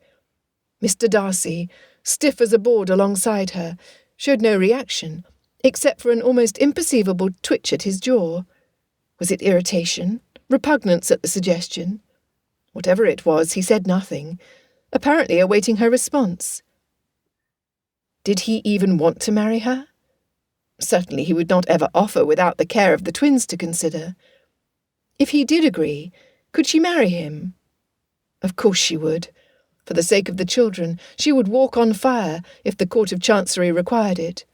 Mr. Darcy, stiff as a board alongside her, showed no reaction, except for an almost imperceivable twitch at his jaw. Was it irritation? Repugnance at the suggestion? Whatever it was, he said nothing, apparently awaiting her response. Did he even want to marry her? Certainly he would not ever offer without the care of the twins to consider. If he did agree, could she marry him? Of course she would. For the sake of the children, she would walk on fire if the Court of Chancery required it.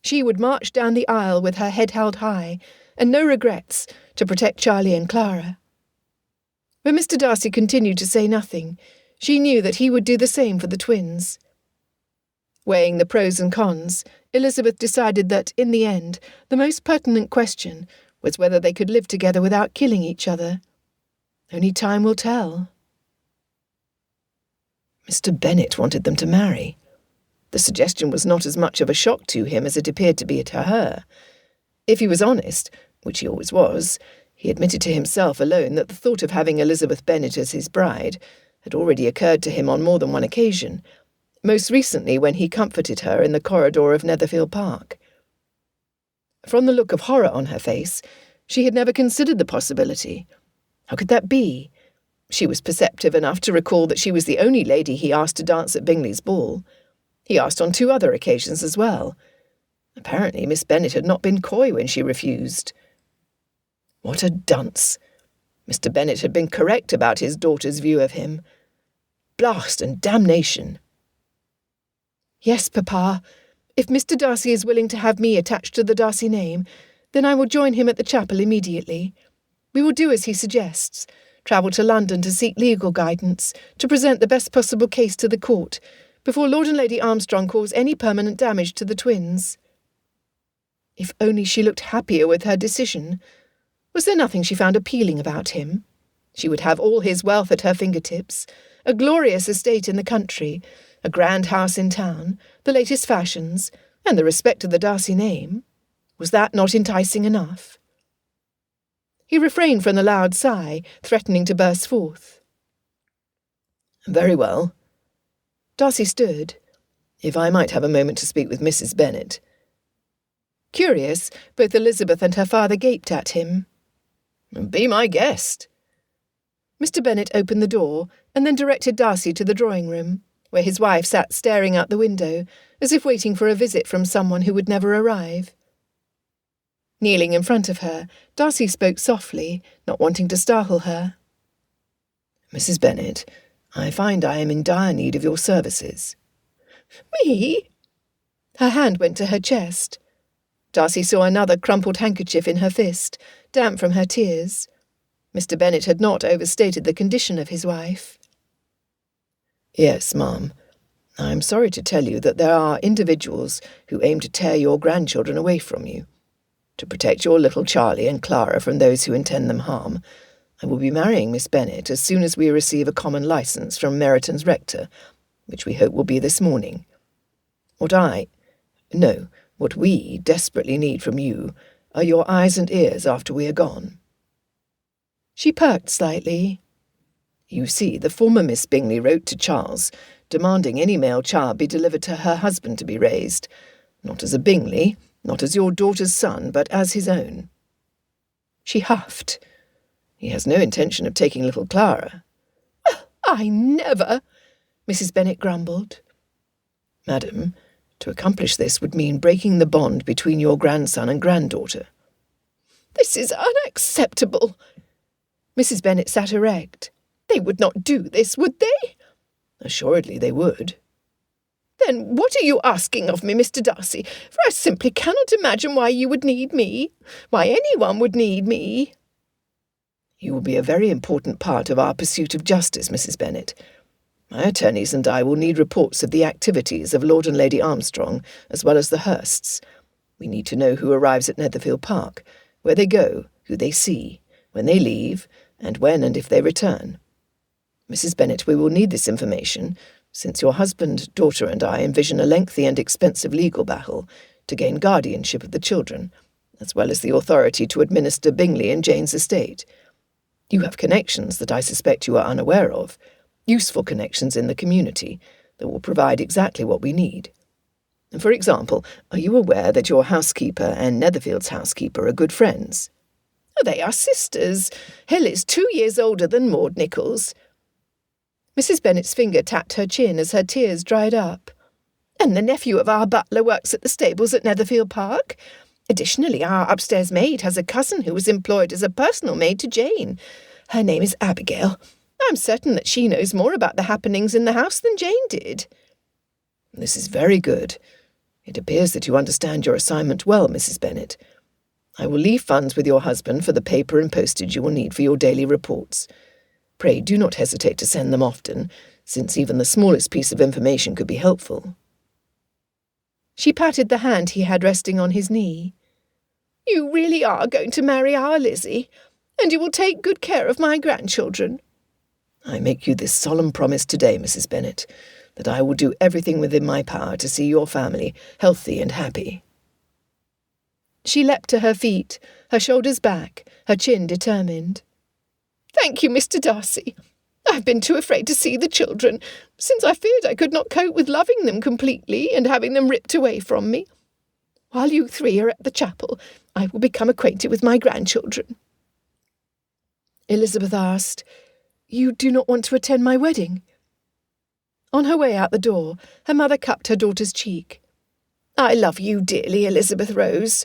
She would march down the aisle with her head held high, and no regrets, to protect Charlie and Clara. When Mr. Darcy continued to say nothing, she knew that he would do the same for the twins. Weighing the pros and cons, Elizabeth decided that, in the end, the most pertinent question was whether they could live together without killing each other. Only time will tell. Mr. Bennet wanted them to marry. The suggestion was not as much of a shock to him as it appeared to be to her. If he was honest, which he always was, he admitted to himself alone that the thought of having Elizabeth Bennet as his bride had already occurred to him on more than one occasion, most recently when he comforted her in the corridor of Netherfield Park. From the look of horror on her face, she had never considered the possibility. How could that be? She was perceptive enough to recall that she was the only lady he asked to dance at Bingley's ball. He asked on 2 other occasions as well. Apparently Miss Bennet had not been coy when she refused. What a dunce! Mr. Bennet had been correct about his daughter's view of him. Blast and damnation! Yes, Papa. If Mr. Darcy is willing to have me attached to the Darcy name, then I will join him at the chapel immediately. We will do as he suggests, travel to London to seek legal guidance, to present the best possible case to the court, before Lord and Lady Armstrong cause any permanent damage to the twins. If only she looked happier with her decision. Was there nothing she found appealing about him? She would have all his wealth at her fingertips, a glorious estate in the country, a grand house in town, the latest fashions, and the respect of the Darcy name. Was that not enticing enough? He refrained from the loud sigh, threatening to burst forth. Very well. Darcy stood. If I might have a moment to speak with Mrs. Bennet. Curious, both Elizabeth and her father gaped at him. Be my guest. Mr. Bennet opened the door and then directed Darcy to the drawing-room, where his wife sat staring out the window, as if waiting for a visit from someone who would never arrive. Kneeling in front of her, Darcy spoke softly, not wanting to startle her. Mrs. Bennet, I find I am in dire need of your services. Me? Her hand went to her chest. Darcy saw another crumpled handkerchief in her fist, damp from her tears. Mr. Bennet had not overstated the condition of his wife. Yes, ma'am. I am sorry to tell you that there are individuals who aim to tear your grandchildren away from you. To protect your little Charlie and Clara from those who intend them harm, I will be marrying Miss Bennet as soon as we receive a common licence from Meryton's rector, which we hope will be this morning. What we desperately need from you are your eyes and ears after we are gone. She perked slightly. You see, the former Miss Bingley wrote to Charles, demanding any male child be delivered to her husband to be raised, not as a Bingley, not as your daughter's son, but as his own. She huffed. He has no intention of taking little Clara. I never, Mrs. Bennet grumbled. Madam, to accomplish this would mean breaking the bond between your grandson and granddaughter. This is unacceptable. Mrs. Bennet sat erect. They would not do this, would they? Assuredly they would. Then what are you asking of me, Mr. Darcy? For I simply cannot imagine why you would need me, why anyone would need me. You will be a very important part of our pursuit of justice, Mrs. Bennet. My attorneys and I will need reports of the activities of Lord and Lady Armstrong, as well as the Hursts. We need to know who arrives at Netherfield Park, where they go, who they see, when they leave, and when and if they return. Mrs. Bennet, we will need this information, since your husband, daughter, and I envision a lengthy and expensive legal battle to gain guardianship of the children, as well as the authority to administer Bingley and Jane's estate. You have connections that I suspect you are unaware of, useful connections in the community that will provide exactly what we need. For example, are you aware that your housekeeper and Netherfield's housekeeper are good friends? They are sisters. Hill is 2 years older than Maud Nichols. Mrs. Bennet's finger tapped her chin as her tears dried up. And the nephew of our butler works at the stables at Netherfield Park. Additionally, our upstairs maid has a cousin who was employed as a personal maid to Jane. Her name is Abigail. I'm certain that she knows more about the happenings in the house than Jane did." "This is very good. It appears that you understand your assignment well, Mrs. Bennet. I will leave funds with your husband for the paper and postage you will need for your daily reports. Pray do not hesitate to send them often, since even the smallest piece of information could be helpful." She patted the hand he had resting on his knee. "You really are going to marry our Lizzie, and you will take good care of my grandchildren." "I make you this solemn promise today, Mrs. Bennet, that I will do everything within my power to see your family healthy and happy." She leapt to her feet, her shoulders back, her chin determined. "Thank you, Mr. Darcy. I've been too afraid to see the children, since I feared I could not cope with loving them completely and having them ripped away from me. While you three are at the chapel, I will become acquainted with my grandchildren." Elizabeth asked, "You do not want to attend my wedding?" On her way out the door, her mother cupped her daughter's cheek. "I love you dearly, Elizabeth Rose,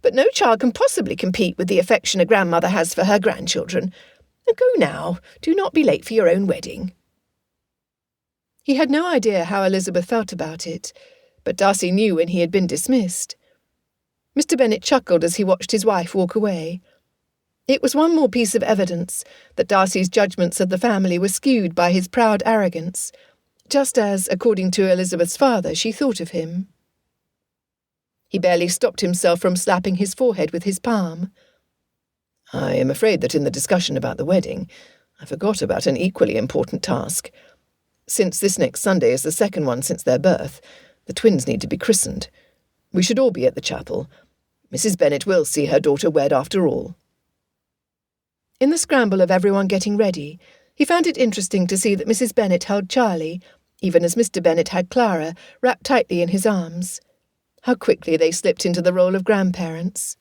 but no child can possibly compete with the affection a grandmother has for her grandchildren. Go now, do not be late for your own wedding." He had no idea how Elizabeth felt about it, but Darcy knew when he had been dismissed. Mr. Bennet chuckled as he watched his wife walk away. It was one more piece of evidence that Darcy's judgments of the family were skewed by his proud arrogance, just as, according to Elizabeth's father, she thought of him. He barely stopped himself from slapping his forehead with his palm. "I am afraid that in the discussion about the wedding, I forgot about an equally important task. Since this next Sunday is the second one since their birth, the twins need to be christened. We should all be at the chapel. Mrs. Bennet will see her daughter wed after all." In the scramble of everyone getting ready, he found it interesting to see that Mrs. Bennet held Charlie, even as Mr. Bennet had Clara, wrapped tightly in his arms. How quickly they slipped into the role of grandparents.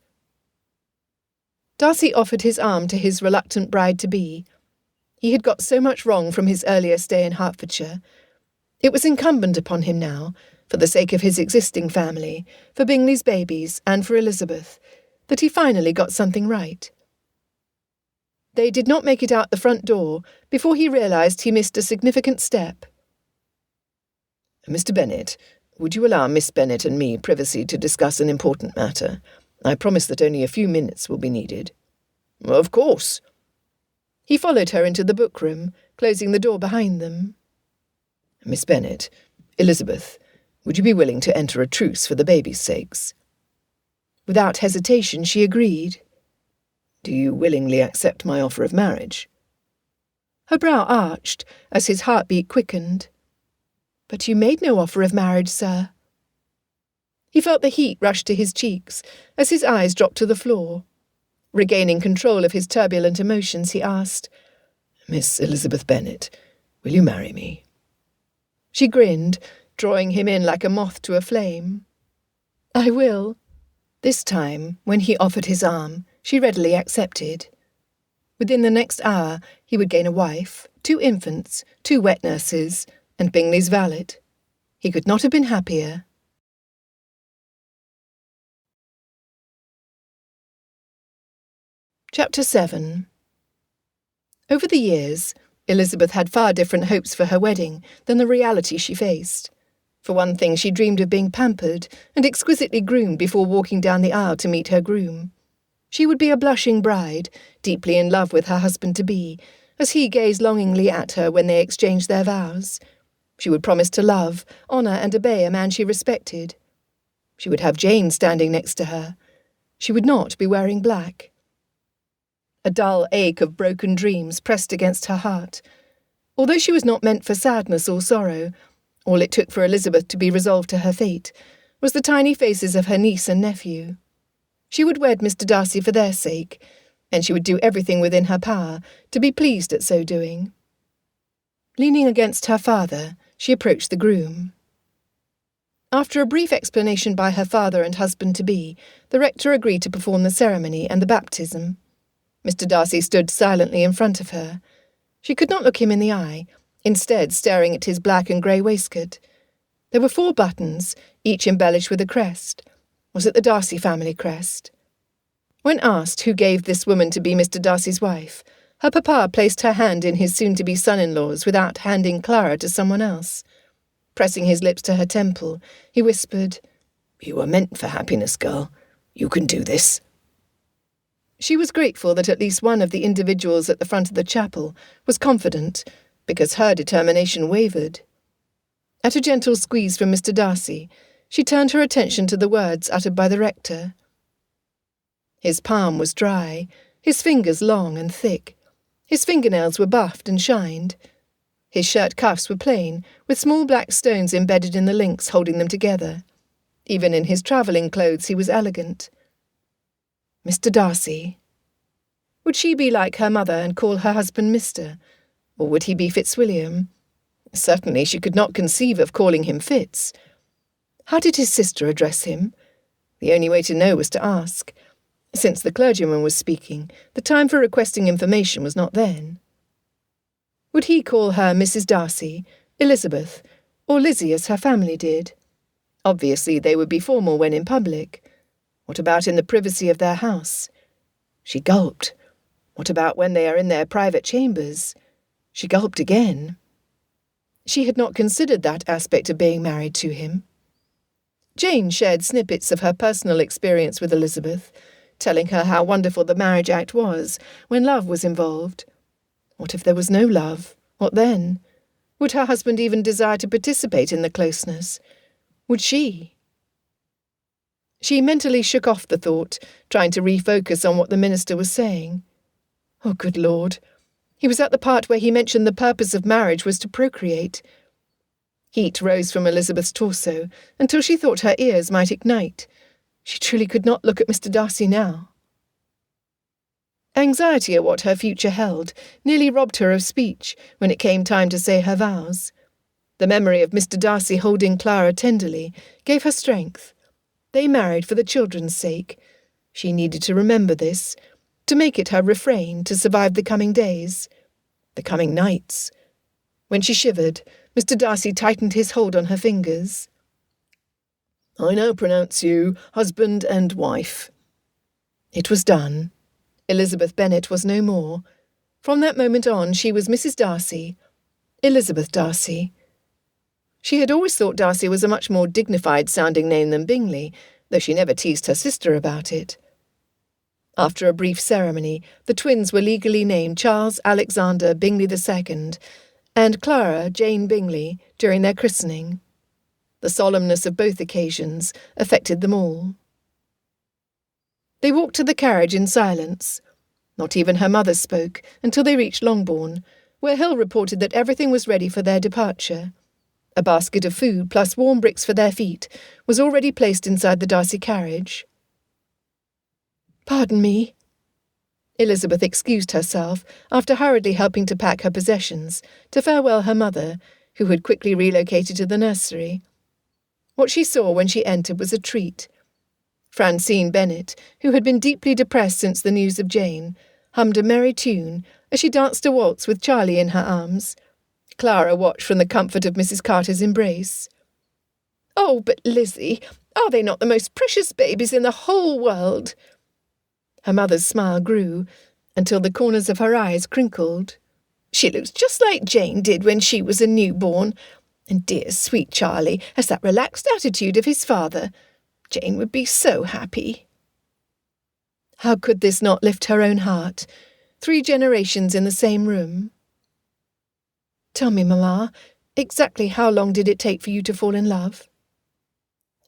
Darcy offered his arm to his reluctant bride-to-be. He had got so much wrong from his earlier stay in Hertfordshire. It was incumbent upon him now, for the sake of his existing family, for Bingley's babies, and for Elizabeth, that he finally got something right. They did not make it out the front door before he realised he missed a significant step. "Mr. Bennet, would you allow Miss Bennet and me privacy to discuss an important matter? I promise that only a few minutes will be needed." "Of course." He followed her into the book-room, closing the door behind them. "Miss Bennet, Elizabeth, would you be willing to enter a truce for the babies' sakes?" Without hesitation, she agreed. "Do you willingly accept my offer of marriage?" Her brow arched as his heartbeat quickened. "But you made no offer of marriage, sir." He felt the heat rush to his cheeks as his eyes dropped to the floor. Regaining control of his turbulent emotions, he asked, "Miss Elizabeth Bennet, will you marry me?" She grinned, drawing him in like a moth to a flame. "I will." This time, when he offered his arm, she readily accepted. Within the next hour, he would gain a wife, 2 infants, 2 wet nurses, and Bingley's valet. He could not have been happier. Chapter 7. Over the years, Elizabeth had far different hopes for her wedding than the reality she faced. For one thing, she dreamed of being pampered and exquisitely groomed before walking down the aisle to meet her groom. She would be a blushing bride, deeply in love with her husband-to-be, as he gazed longingly at her when they exchanged their vows. She would promise to love, honour and obey a man she respected. She would have Jane standing next to her. She would not be wearing black. A dull ache of broken dreams pressed against her heart. Although she was not meant for sadness or sorrow, all it took for Elizabeth to be resolved to her fate was the tiny faces of her niece and nephew. She would wed Mr. Darcy for their sake, and she would do everything within her power to be pleased at so doing. Leaning against her father, she approached the groom. After a brief explanation by her father and husband-to-be, the rector agreed to perform the ceremony and the baptism. Mr. Darcy stood silently in front of her. She could not look him in the eye, instead staring at his black and grey waistcoat. There were 4 buttons, each embellished with a crest, Was it the Darcy family crest? When asked who gave this woman to be Mr. Darcy's wife, her papa placed her hand in his soon-to-be son-in-law's without handing Clara to someone else. Pressing his lips to her temple, he whispered, "You were meant for happiness, girl. You can do this." She was grateful that at least one of the individuals at the front of the chapel was confident, because her determination wavered. At a gentle squeeze from Mr. Darcy, she turned her attention to the words uttered by the rector. His palm was dry, his fingers long and thick. His fingernails were buffed and shined. His shirt cuffs were plain, with small black stones embedded in the links holding them together. Even in his travelling clothes he was elegant. Mr. Darcy. Would she be like her mother and call her husband Mr., or would he be Fitzwilliam? Certainly she could not conceive of calling him Fitz. How did his sister address him? The only way to know was to ask. Since the clergyman was speaking, the time for requesting information was not then. Would he call her Mrs. Darcy, Elizabeth, or Lizzie as her family did? Obviously they would be formal when in public. What about in the privacy of their house? She gulped. What about when they are in their private chambers? She gulped again. She had not considered that aspect of being married to him. Jane shared snippets of her personal experience with Elizabeth, telling her how wonderful the marriage act was when love was involved. What if there was no love? What then? Would her husband even desire to participate in the closeness? Would she? She mentally shook off the thought, trying to refocus on what the minister was saying. Oh, good Lord. He was at the part where he mentioned the purpose of marriage was to procreate. Heat rose from Elizabeth's torso until she thought her ears might ignite. She truly could not look at Mr. Darcy now. Anxiety at what her future held nearly robbed her of speech when it came time to say her vows. The memory of Mr. Darcy holding Clara tenderly gave her strength. They married for the children's sake. She needed to remember this, to make it her refrain to survive the coming days, the coming nights. When she shivered, Mr. Darcy tightened his hold on her fingers. "I now pronounce you husband and wife." It was done. Elizabeth Bennet was no more. From that moment on, she was Mrs. Darcy, Elizabeth Darcy. She had always thought Darcy was a much more dignified-sounding name than Bingley, though she never teased her sister about it. After a brief ceremony, the twins were legally named Charles Alexander Bingley II and Clara Jane Bingley during their christening. The solemnness of both occasions affected them all. They walked to the carriage in silence. Not even her mother spoke until they reached Longbourn, where Hill reported that everything was ready for their departure. A basket of food plus warm bricks for their feet was already placed inside the Darcy carriage. "Pardon me." Elizabeth excused herself after hurriedly helping to pack her possessions to farewell her mother, who had quickly relocated to the nursery. What she saw when she entered was a treat. Francine Bennet, who had been deeply depressed since the news of Jane, hummed a merry tune as she danced a waltz with Charlie in her arms. Clara watched from the comfort of Mrs. Carter's embrace. "Oh, but Lizzie, are they not the most precious babies in the whole world?" Her mother's smile grew, until the corners of her eyes crinkled. "She looks just like Jane did when she was a newborn. And dear sweet Charlie has that relaxed attitude of his father. Jane would be so happy." How could this not lift her own heart? 3 generations in the same room. "Tell me, Mamma, exactly how long did it take for you to fall in love?"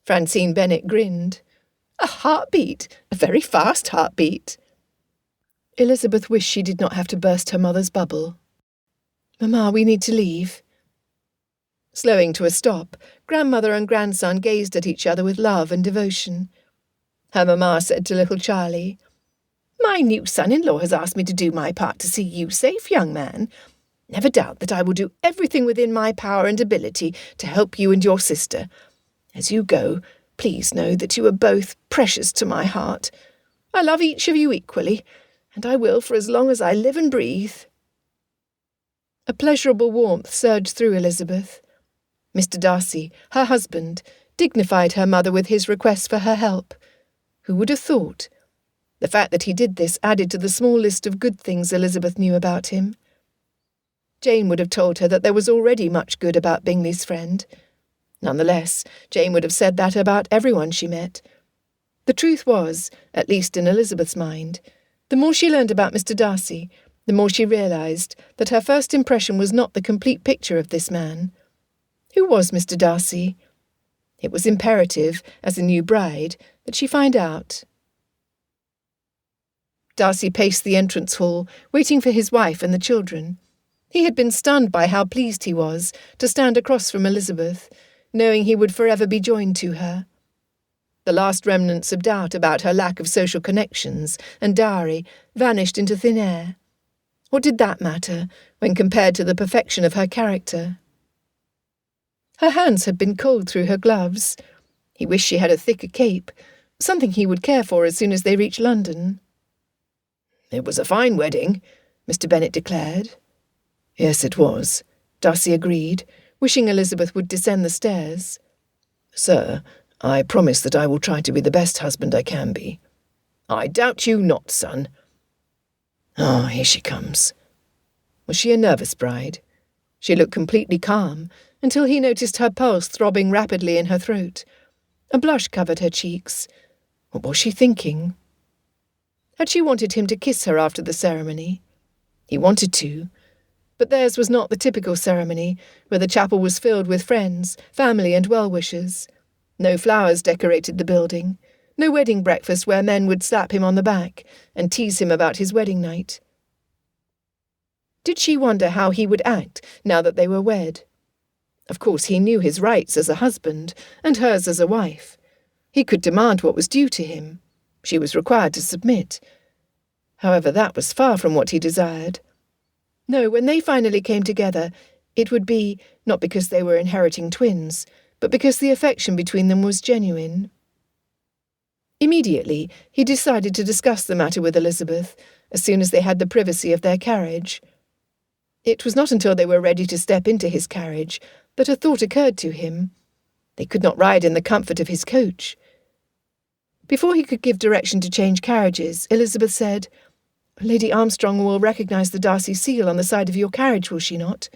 Francine Bennet grinned. "A heartbeat, a very fast heartbeat." Elizabeth wished she did not have to burst her mother's bubble. "Mamma, we need to leave." Slowing to a stop, grandmother and grandson gazed at each other with love and devotion. Her mamma said to little Charlie, "My new son-in-law has asked me to do my part to see you safe, young man. Never doubt that I will do everything within my power and ability to help you and your sister. As you go, please know that you are both precious to my heart. I love each of you equally, and I will for as long as I live and breathe." A pleasurable warmth surged through Elizabeth. Mr. Darcy, her husband, dignified her mother with his request for her help. Who would have thought? The fact that he did this added to the small list of good things Elizabeth knew about him. Jane would have told her that there was already much good about Bingley's friend. Nonetheless, Jane would have said that about everyone she met. The truth was, at least in Elizabeth's mind, the more she learned about Mr. Darcy, the more she realised that her first impression was not the complete picture of this man. Who was Mr. Darcy? It was imperative, as a new bride, that she find out. Darcy paced the entrance hall, waiting for his wife and the children. He had been stunned by how pleased he was to stand across from Elizabeth, knowing he would forever be joined to her. The last remnants of doubt about her lack of social connections and dowry vanished into thin air. What did that matter when compared to the perfection of her character? Her hands had been cold through her gloves. He wished she had a thicker cape, something he would care for as soon as they reached London. "It was a fine wedding," Mr. Bennet declared. "Yes, it was," Darcy agreed, wishing Elizabeth would descend the stairs. "Sir, I promise that I will try to be the best husband I can be." "I doubt you not, son." "Ah, here she comes." Was she a nervous bride? She looked completely calm, until he noticed her pulse throbbing rapidly in her throat. A blush covered her cheeks. What was she thinking? Had she wanted him to kiss her after the ceremony? He wanted to, but theirs was not the typical ceremony, where the chapel was filled with friends, family and well-wishers. No flowers decorated the building, no wedding breakfast where men would slap him on the back and tease him about his wedding night. Did she wonder how he would act now that they were wed? Of course he knew his rights as a husband and hers as a wife. He could demand what was due to him. She was required to submit. However, that was far from what he desired. No, when they finally came together, it would be not because they were inheriting twins, but because the affection between them was genuine. Immediately, he decided to discuss the matter with Elizabeth, as soon as they had the privacy of their carriage. It was not until they were ready to step into his carriage that a thought occurred to him. They could not ride in the comfort of his coach. Before he could give direction to change carriages, Elizabeth said, "Lady Armstrong will recognise the Darcy seal on the side of your carriage, will she not?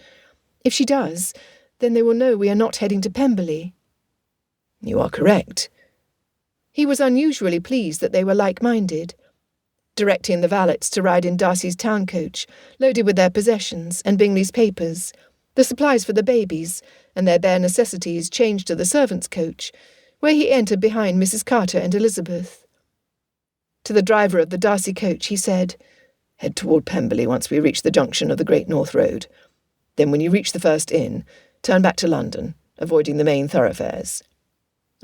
If she does, then they will know we are not heading to Pemberley." "You are correct." He was unusually pleased that they were like-minded. Directing the valets to ride in Darcy's town coach, loaded with their possessions and Bingley's papers, the supplies for the babies, and their bare necessities changed to the servants' coach, where he entered behind Mrs. Carter and Elizabeth. To the driver of the Darcy coach he said, "Head toward Pemberley once we reach the junction of the Great North Road. Then when you reach the first inn, turn back to London, avoiding the main thoroughfares."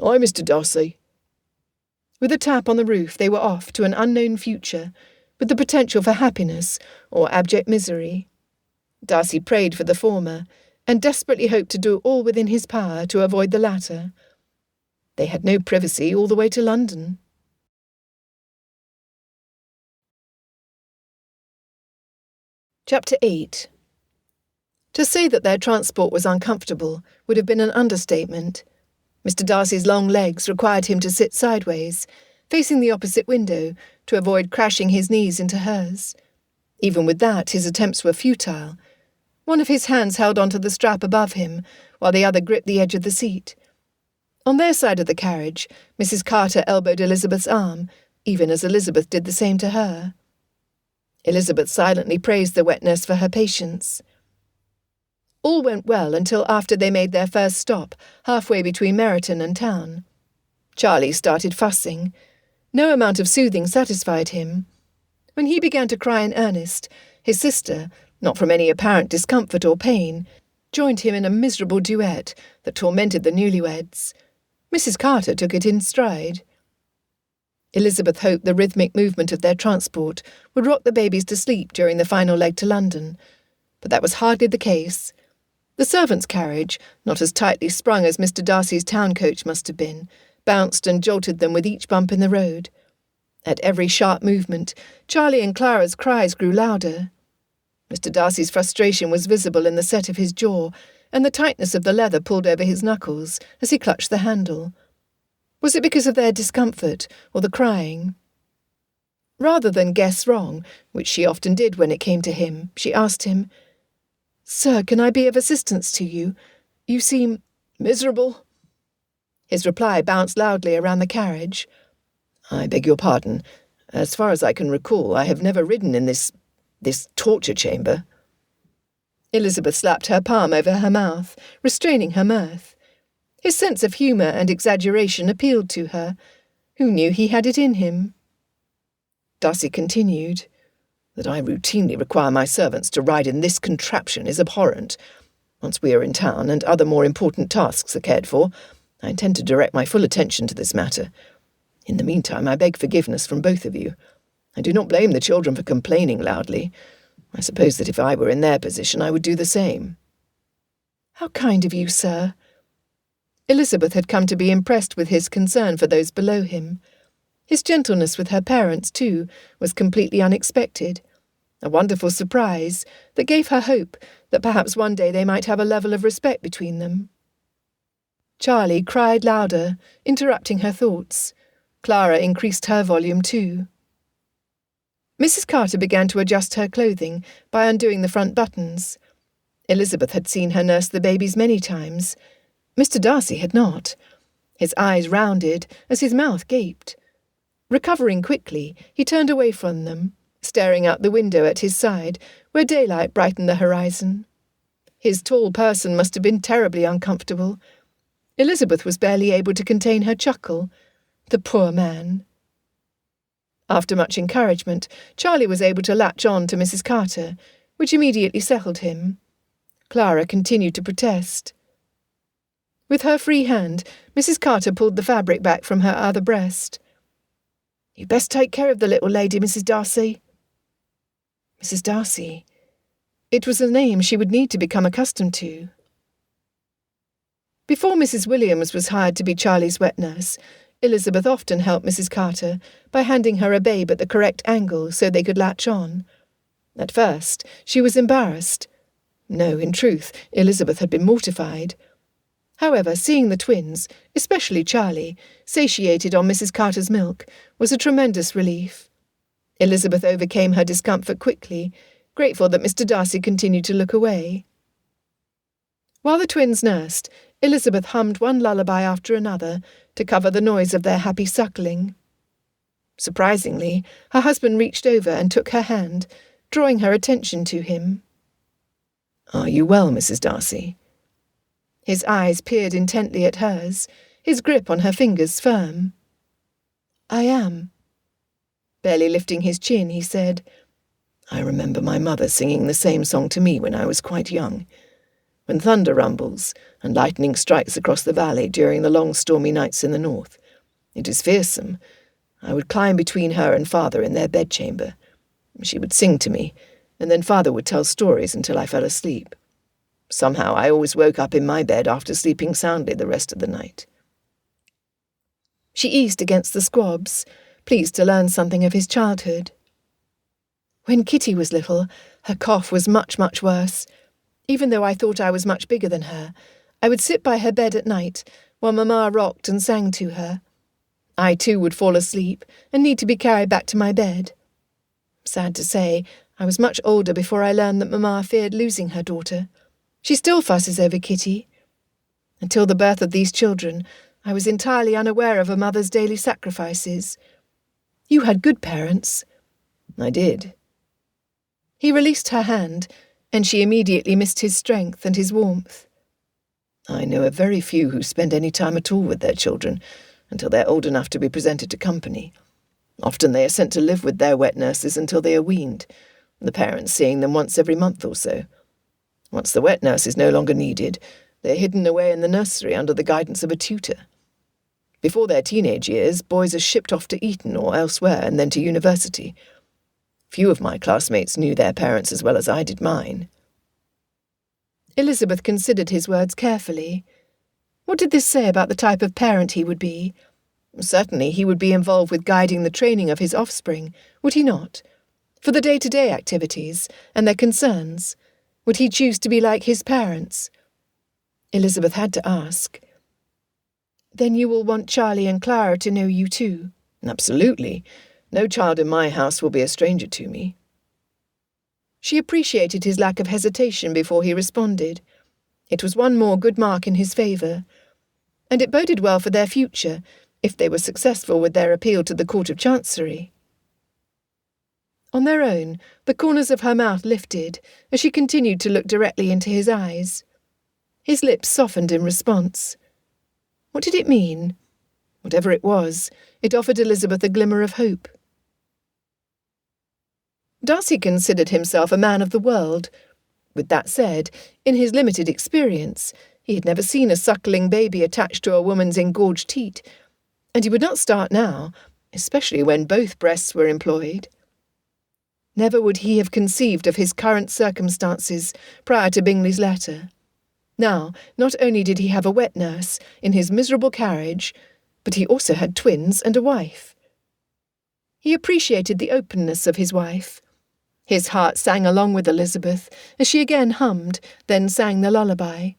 "Aye, Mr. Darcy." With a tap on the roof they were off to an unknown future, with the potential for happiness or abject misery. Darcy prayed for the former, and desperately hoped to do all within his power to avoid the latter. They had no privacy all the way to London. Chapter 8. To say that their transport was uncomfortable would have been an understatement. Mr. Darcy's long legs required him to sit sideways, facing the opposite window, to avoid crashing his knees into hers. Even with that, his attempts were futile. One of his hands held onto the strap above him, while the other gripped the edge of the seat. On their side of the carriage, Mrs. Carter elbowed Elizabeth's arm, even as Elizabeth did the same to her. Elizabeth silently praised the wet nurse for her patience. All went well until after they made their first stop, halfway between Meryton and town. Charlie started fussing. No amount of soothing satisfied him. When he began to cry in earnest, his sister, not from any apparent discomfort or pain, joined him in a miserable duet that tormented the newlyweds. Mrs. Carter took it in stride. Elizabeth hoped the rhythmic movement of their transport would rock the babies to sleep during the final leg to London, but that was hardly the case. The servants' carriage, not as tightly sprung as Mr. Darcy's town coach must have been, bounced and jolted them with each bump in the road. At every sharp movement, Charlie and Clara's cries grew louder. Mr. Darcy's frustration was visible in the set of his jaw, and the tightness of the leather pulled over his knuckles as he clutched the handle. Was it because of their discomfort or the crying? Rather than guess wrong, which she often did when it came to him, she asked him, "Sir, can I be of assistance to you? You seem miserable." His reply bounced loudly around the carriage. "I beg your pardon. As far as I can recall, I have never ridden in this torture chamber." Elizabeth slapped her palm over her mouth, restraining her mirth. His sense of humour and exaggeration appealed to her. Who knew he had it in him? Darcy continued, "That I routinely require my servants to ride in this contraption is abhorrent. Once we are in town and other more important tasks are cared for, I intend to direct my full attention to this matter. In the meantime, I beg forgiveness from both of you. I do not blame the children for complaining loudly. I suppose that if I were in their position, I would do the same." "How kind of you, sir." Elizabeth had come to be impressed with his concern for those below him. His gentleness with her parents, too, was completely unexpected. A wonderful surprise that gave her hope that perhaps one day they might have a level of respect between them. Charlie cried louder, interrupting her thoughts. Clara increased her volume too. Mrs. Carter began to adjust her clothing by undoing the front buttons. Elizabeth had seen her nurse the babies many times. Mr. Darcy had not. His eyes rounded as his mouth gaped. Recovering quickly, he turned away from them, staring out the window at his side, where daylight brightened the horizon. His tall person must have been terribly uncomfortable. Elizabeth was barely able to contain her chuckle. The poor man. After much encouragement, Charlie was able to latch on to Mrs. Carter, which immediately settled him. Clara continued to protest. With her free hand, Mrs. Carter pulled the fabric back from her other breast. "You'd best take care of the little lady, Mrs. Darcy." Mrs. Darcy. It was a name she would need to become accustomed to. Before Mrs. Williams was hired to be Charlie's wet nurse, Elizabeth often helped Mrs. Carter by handing her a babe at the correct angle so they could latch on. At first, she was embarrassed. No, in truth, Elizabeth had been mortified. However, seeing the twins, especially Charlie, satiated on Mrs. Carter's milk, was a tremendous relief. Elizabeth overcame her discomfort quickly, grateful that Mr. Darcy continued to look away. While the twins nursed, Elizabeth hummed one lullaby after another to cover the noise of their happy suckling. Surprisingly, her husband reached over and took her hand, drawing her attention to him. "Are you well, Mrs. Darcy?" His eyes peered intently at hers, his grip on her fingers firm. "I am." Barely lifting his chin, he said, "I remember my mother singing the same song to me when I was quite young. When thunder rumbles and lightning strikes across the valley during the long stormy nights in the north, it is fearsome. I would climb between her and Father in their bedchamber. She would sing to me, and then Father would tell stories until I fell asleep. Somehow I always woke up in my bed after sleeping soundly the rest of the night." She eased against the squabs, pleased to learn something of his childhood. "When Kitty was little, her cough was much, much worse. Even though I thought I was much bigger than her, I would sit by her bed at night while Mamma rocked and sang to her. I too would fall asleep and need to be carried back to my bed. Sad to say, I was much older before I learned that Mamma feared losing her daughter. She still fusses over Kitty. Until the birth of these children, I was entirely unaware of a mother's daily sacrifices. You had good parents." "I did." He released her hand, and she immediately missed his strength and his warmth. "I know of very few who spend any time at all with their children until they're old enough to be presented to company. Often they are sent to live with their wet nurses until they are weaned, the parents seeing them once every month or so. Once the wet nurse is no longer needed, they are hidden away in the nursery under the guidance of a tutor. Before their teenage years, boys are shipped off to Eton or elsewhere and then to university. Few of my classmates knew their parents as well as I did mine." Elizabeth considered his words carefully. What did this say about the type of parent he would be? Certainly he would be involved with guiding the training of his offspring, would he not? For the day-to-day activities and their concerns, would he choose to be like his parents? Elizabeth had to ask. Then you will want Charlie and Clara to know you too? Absolutely. No child in my house will be a stranger to me. She appreciated his lack of hesitation before he responded. It was one more good mark in his favour, and it boded well for their future if they were successful with their appeal to the Court of Chancery. On their own, the corners of her mouth lifted as she continued to look directly into his eyes. His lips softened in response. What did it mean? Whatever it was, it offered Elizabeth a glimmer of hope. Darcy considered himself a man of the world. With that said, in his limited experience, he had never seen a suckling baby attached to a woman's engorged teat, and he would not start now, especially when both breasts were employed. Never would he have conceived of his current circumstances prior to Bingley's letter. Now, not only did he have a wet nurse in his miserable carriage, but he also had twins and a wife. He appreciated the openness of his wife. His heart sang along with Elizabeth as she again hummed, then sang the lullaby.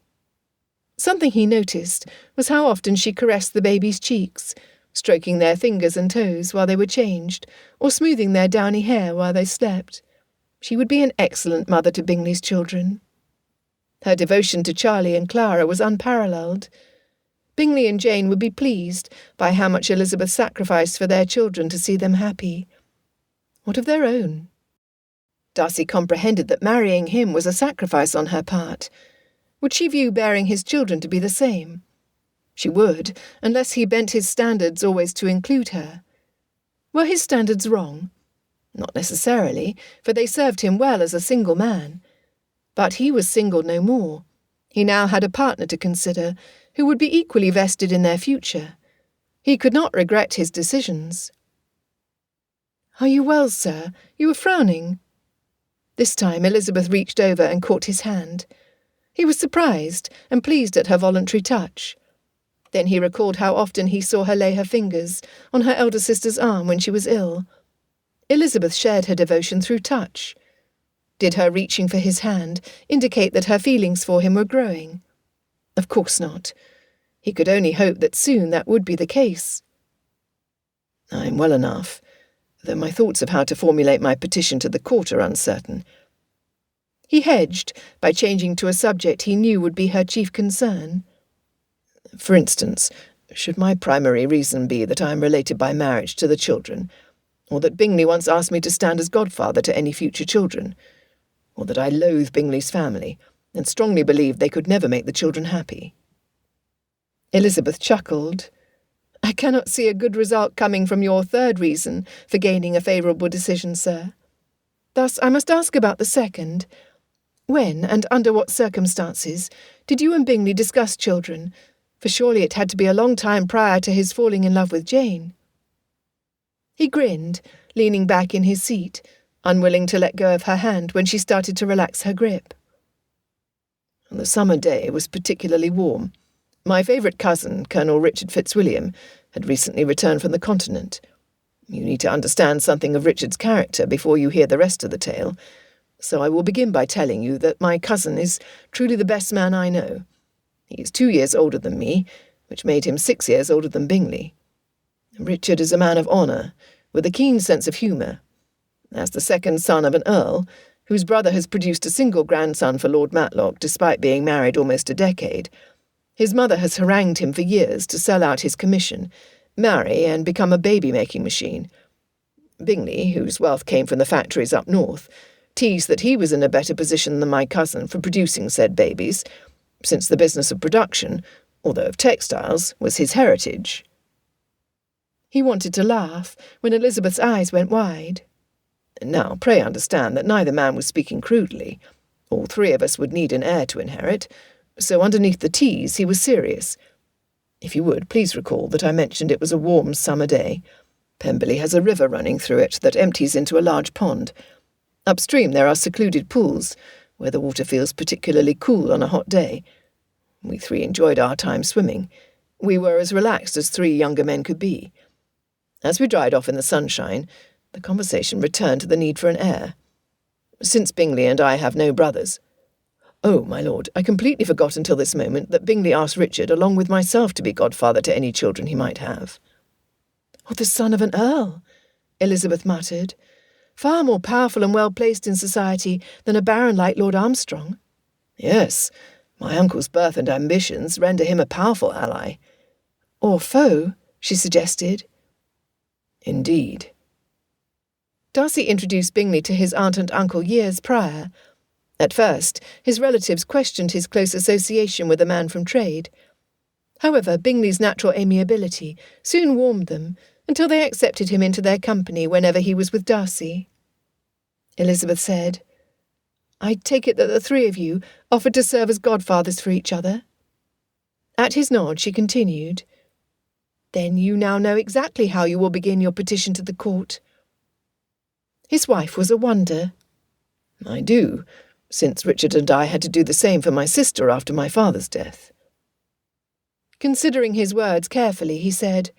Something he noticed was how often she caressed the baby's cheeks, stroking their fingers and toes while they were changed, or smoothing their downy hair while they slept. She would be an excellent mother to Bingley's children. Her devotion to Charlie and Clara was unparalleled. Bingley and Jane would be pleased by how much Elizabeth sacrificed for their children to see them happy. What of their own? Darcy comprehended that marrying him was a sacrifice on her part. Would she view bearing his children to be the same? She would, unless he bent his standards always to include her. Were his standards wrong? Not necessarily, for they served him well as a single man. But he was single no more. He now had a partner to consider, who would be equally vested in their future. He could not regret his decisions. "Are you well, sir? You were frowning." This time Elizabeth reached over and caught his hand. He was surprised and pleased at her voluntary touch. Then he recalled how often he saw her lay her fingers on her elder sister's arm when she was ill. Elizabeth shared her devotion through touch. Did her reaching for his hand indicate that her feelings for him were growing? Of course not. He could only hope that soon that would be the case. "I'm well enough, though my thoughts of how to formulate my petition to the court are uncertain." He hedged by changing to a subject he knew would be her chief concern. "For instance, should my primary reason be that I am related by marriage to the children, or that Bingley once asked me to stand as godfather to any future children, or that I loathe Bingley's family and strongly believe they could never make the children happy?" Elizabeth chuckled. "I cannot see a good result coming from your third reason for gaining a favourable decision, sir. Thus I must ask about the second. When, and under what circumstances, did you and Bingley discuss children? For surely it had to be a long time prior to his falling in love with Jane." He grinned, leaning back in his seat, unwilling to let go of her hand when she started to relax her grip. "The summer day was particularly warm. My favourite cousin, Colonel Richard Fitzwilliam, had recently returned from the continent. You need to understand something of Richard's character before you hear the rest of the tale, so I will begin by telling you that my cousin is truly the best man I know. He is 2 years older than me, which made him 6 years older than Bingley. Richard is a man of honour, with a keen sense of humour. As the second son of an earl, whose brother has produced a single grandson for Lord Matlock despite being married almost a decade, his mother has harangued him for years to sell out his commission, marry and become a baby-making machine. Bingley, whose wealth came from the factories up north, teased that he was in a better position than my cousin for producing said babies, since the business of production, although of textiles, was his heritage." He wanted to laugh when Elizabeth's eyes went wide. "Now, pray understand that neither man was speaking crudely. All three of us would need an heir to inherit, so underneath the tease he was serious. If you would, please recall that I mentioned it was a warm summer day. Pemberley has a river running through it that empties into a large pond. Upstream there are secluded pools, where the water feels particularly cool on a hot day. We three enjoyed our time swimming. We were as relaxed as three younger men could be. As we dried off in the sunshine, the conversation returned to the need for an heir. Since Bingley and I have no brothers—" Oh, my lord, I completely forgot until this moment that Bingley asked Richard along with myself to be godfather to any children he might have. Oh, the son of an earl, Elizabeth muttered. Far more powerful and well-placed in society than a baron like Lord Armstrong. Yes, my uncle's birth and ambitions render him a powerful ally. Or foe, she suggested. Indeed. Darcy introduced Bingley to his aunt and uncle years prior. At first, his relatives questioned his close association with a man from trade. However, Bingley's natural amiability soon warmed them until they accepted him into their company whenever he was with Darcy. Elizabeth said, "I take it that the three of you offered to serve as godfathers for each other?" At his nod, she continued, "Then you now know exactly how you will begin your petition to the court." His wife was a wonder. "I do, since Richard and I had to do the same for my sister after my father's death." Considering his words carefully, he said,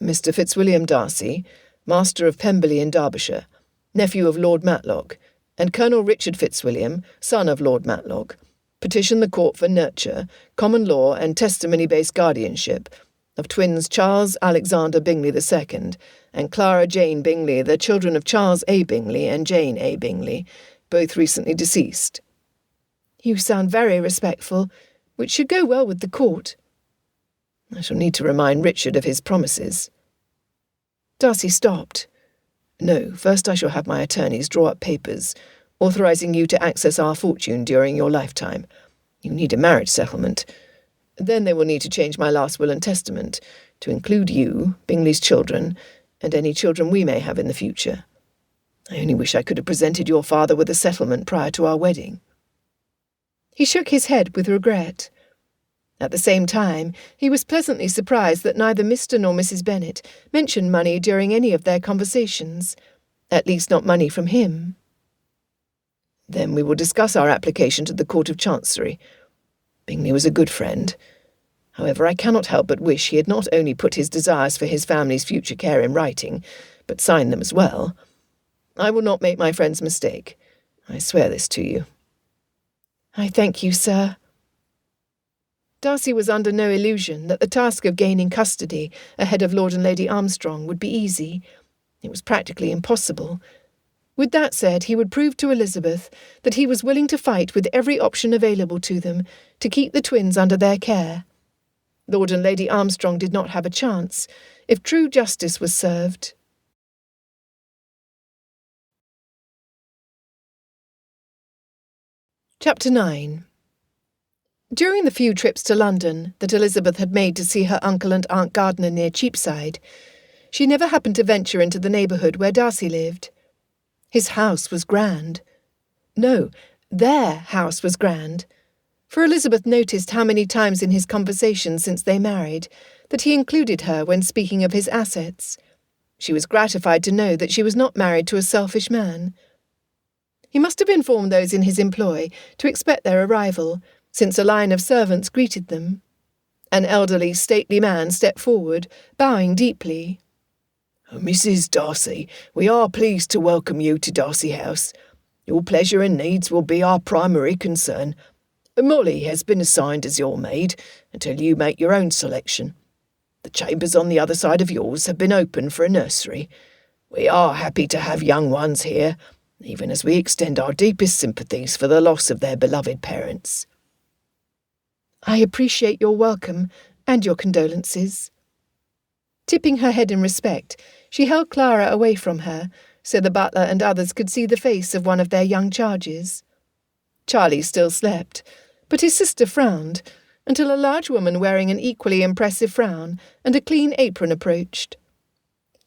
"Mr. Fitzwilliam Darcy, Master of Pemberley in Derbyshire, nephew of Lord Matlock, and Colonel Richard Fitzwilliam, son of Lord Matlock, petition the court for nurture, common law and testimony-based guardianship of twins Charles Alexander Bingley II and Clara Jane Bingley, the children of Charles A. Bingley and Jane A. Bingley, both recently deceased." "You sound very respectful, which should go well with the court." "I shall need to remind Richard of his promises." Darcy stopped. "No, first I shall have my attorneys draw up papers authorising you to access our fortune during your lifetime. You need a marriage settlement. Then they will need to change my last will and testament to include you, Bingley's children, and any children we may have in the future. I only wish I could have presented your father with a settlement prior to our wedding." He shook his head with regret. At the same time, he was pleasantly surprised that neither Mr. nor Mrs. Bennet mentioned money during any of their conversations, at least not money from him. "Then we will discuss our application to the Court of Chancery. Bingley was a good friend. However, I cannot help but wish he had not only put his desires for his family's future care in writing, but signed them as well. I will not make my friend's mistake. I swear this to you." "I thank you, sir." Darcy was under no illusion that the task of gaining custody ahead of Lord and Lady Armstrong would be easy. It was practically impossible. With that said, he would prove to Elizabeth that he was willing to fight with every option available to them to keep the twins under their care. Lord and Lady Armstrong did not have a chance if true justice was served. Chapter 9. During the few trips to London that Elizabeth had made to see her uncle and Aunt Gardiner near Cheapside, she never happened to venture into the neighbourhood where Darcy lived. His house was grand. No, their house was grand, for Elizabeth noticed how many times in his conversations since they married that he included her when speaking of his assets. She was gratified to know that she was not married to a selfish man. He must have informed those in his employ to expect their arrival, since a line of servants greeted them. An elderly, stately man stepped forward, bowing deeply. "Mrs. Darcy, we are pleased to welcome you to Darcy House. Your pleasure and needs will be our primary concern. Molly has been assigned as your maid until you make your own selection. The chambers on the other side of yours have been opened for a nursery. We are happy to have young ones here, even as we extend our deepest sympathies for the loss of their beloved parents." "I appreciate your welcome and your condolences." Tipping her head in respect, she held Clara away from her, so the butler and others could see the face of one of their young charges. Charlie still slept, but his sister frowned, until a large woman wearing an equally impressive frown and a clean apron approached.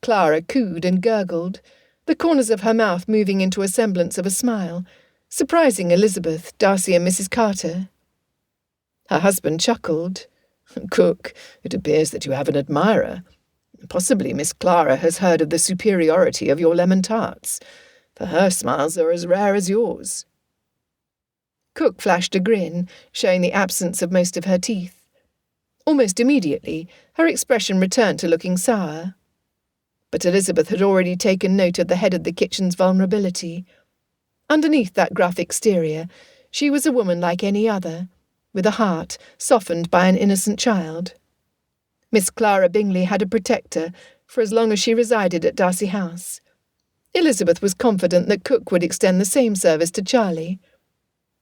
Clara cooed and gurgled, the corners of her mouth moving into a semblance of a smile, surprising Elizabeth, Darcy and Mrs. Carter. Her husband chuckled. "Cook, it appears that you have an admirer. Possibly Miss Clara has heard of the superiority of your lemon tarts, for her smiles are as rare as yours." Cook flashed a grin, showing the absence of most of her teeth. Almost immediately, her expression returned to looking sour. But Elizabeth had already taken note of the head of the kitchen's vulnerability. Underneath that gruff exterior, She was a woman like any other, with a heart softened by an innocent child. Miss Clara Bingley had a protector for as long as she resided at Darcy House. Elizabeth was confident that Cook would extend the same service to Charlie.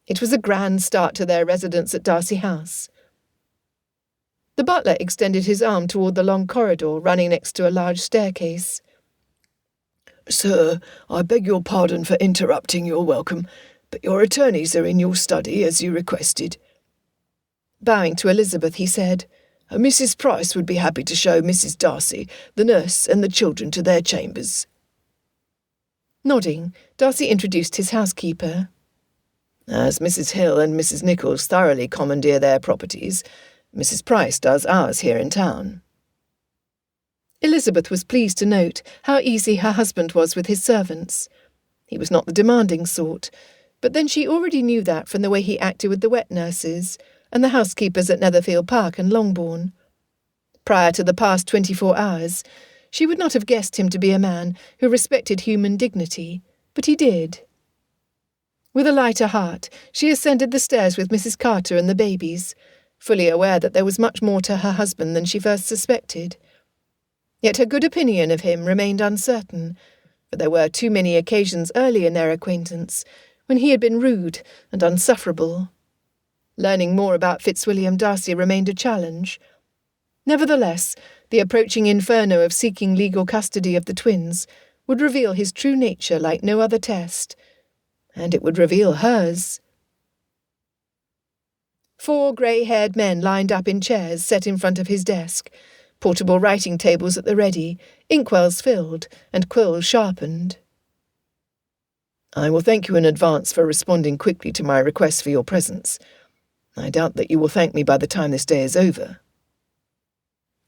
It was a grand start to their residence at Darcy House. The butler extended his arm toward the long corridor running next to a large staircase. "Sir, I beg your pardon for interrupting your welcome, but your attorneys are in your study as you requested." Bowing to Elizabeth, he said, "Mrs. Price would be happy to show Mrs. Darcy, the nurse, and the children to their chambers." Nodding, Darcy introduced his housekeeper. "As Mrs. Hill and Mrs. Nichols thoroughly commandeer their properties, Mrs. Price does ours here in town." Elizabeth was pleased to note how easy her husband was with his servants. He was not the demanding sort, but then she already knew that from the way he acted with the wet nurses and the housekeepers at Netherfield Park and Longbourn. Prior to the past 24 hours, she would not have guessed him to be a man who respected human dignity, but he did. With a lighter heart, she ascended the stairs with Mrs. Carter and the babies, fully aware that there was much more to her husband than she first suspected. Yet her good opinion of him remained uncertain, for there were too many occasions early in their acquaintance when he had been rude and unsufferable. Learning more about Fitzwilliam Darcy remained a challenge. Nevertheless, the approaching inferno of seeking legal custody of the twins would reveal his true nature like no other test, and it would reveal hers. 4 grey-haired men lined up in chairs set in front of his desk, portable writing tables at the ready, inkwells filled, and quills sharpened. "I will thank you in advance for responding quickly to my request for your presence. I doubt that you will thank me by the time this day is over."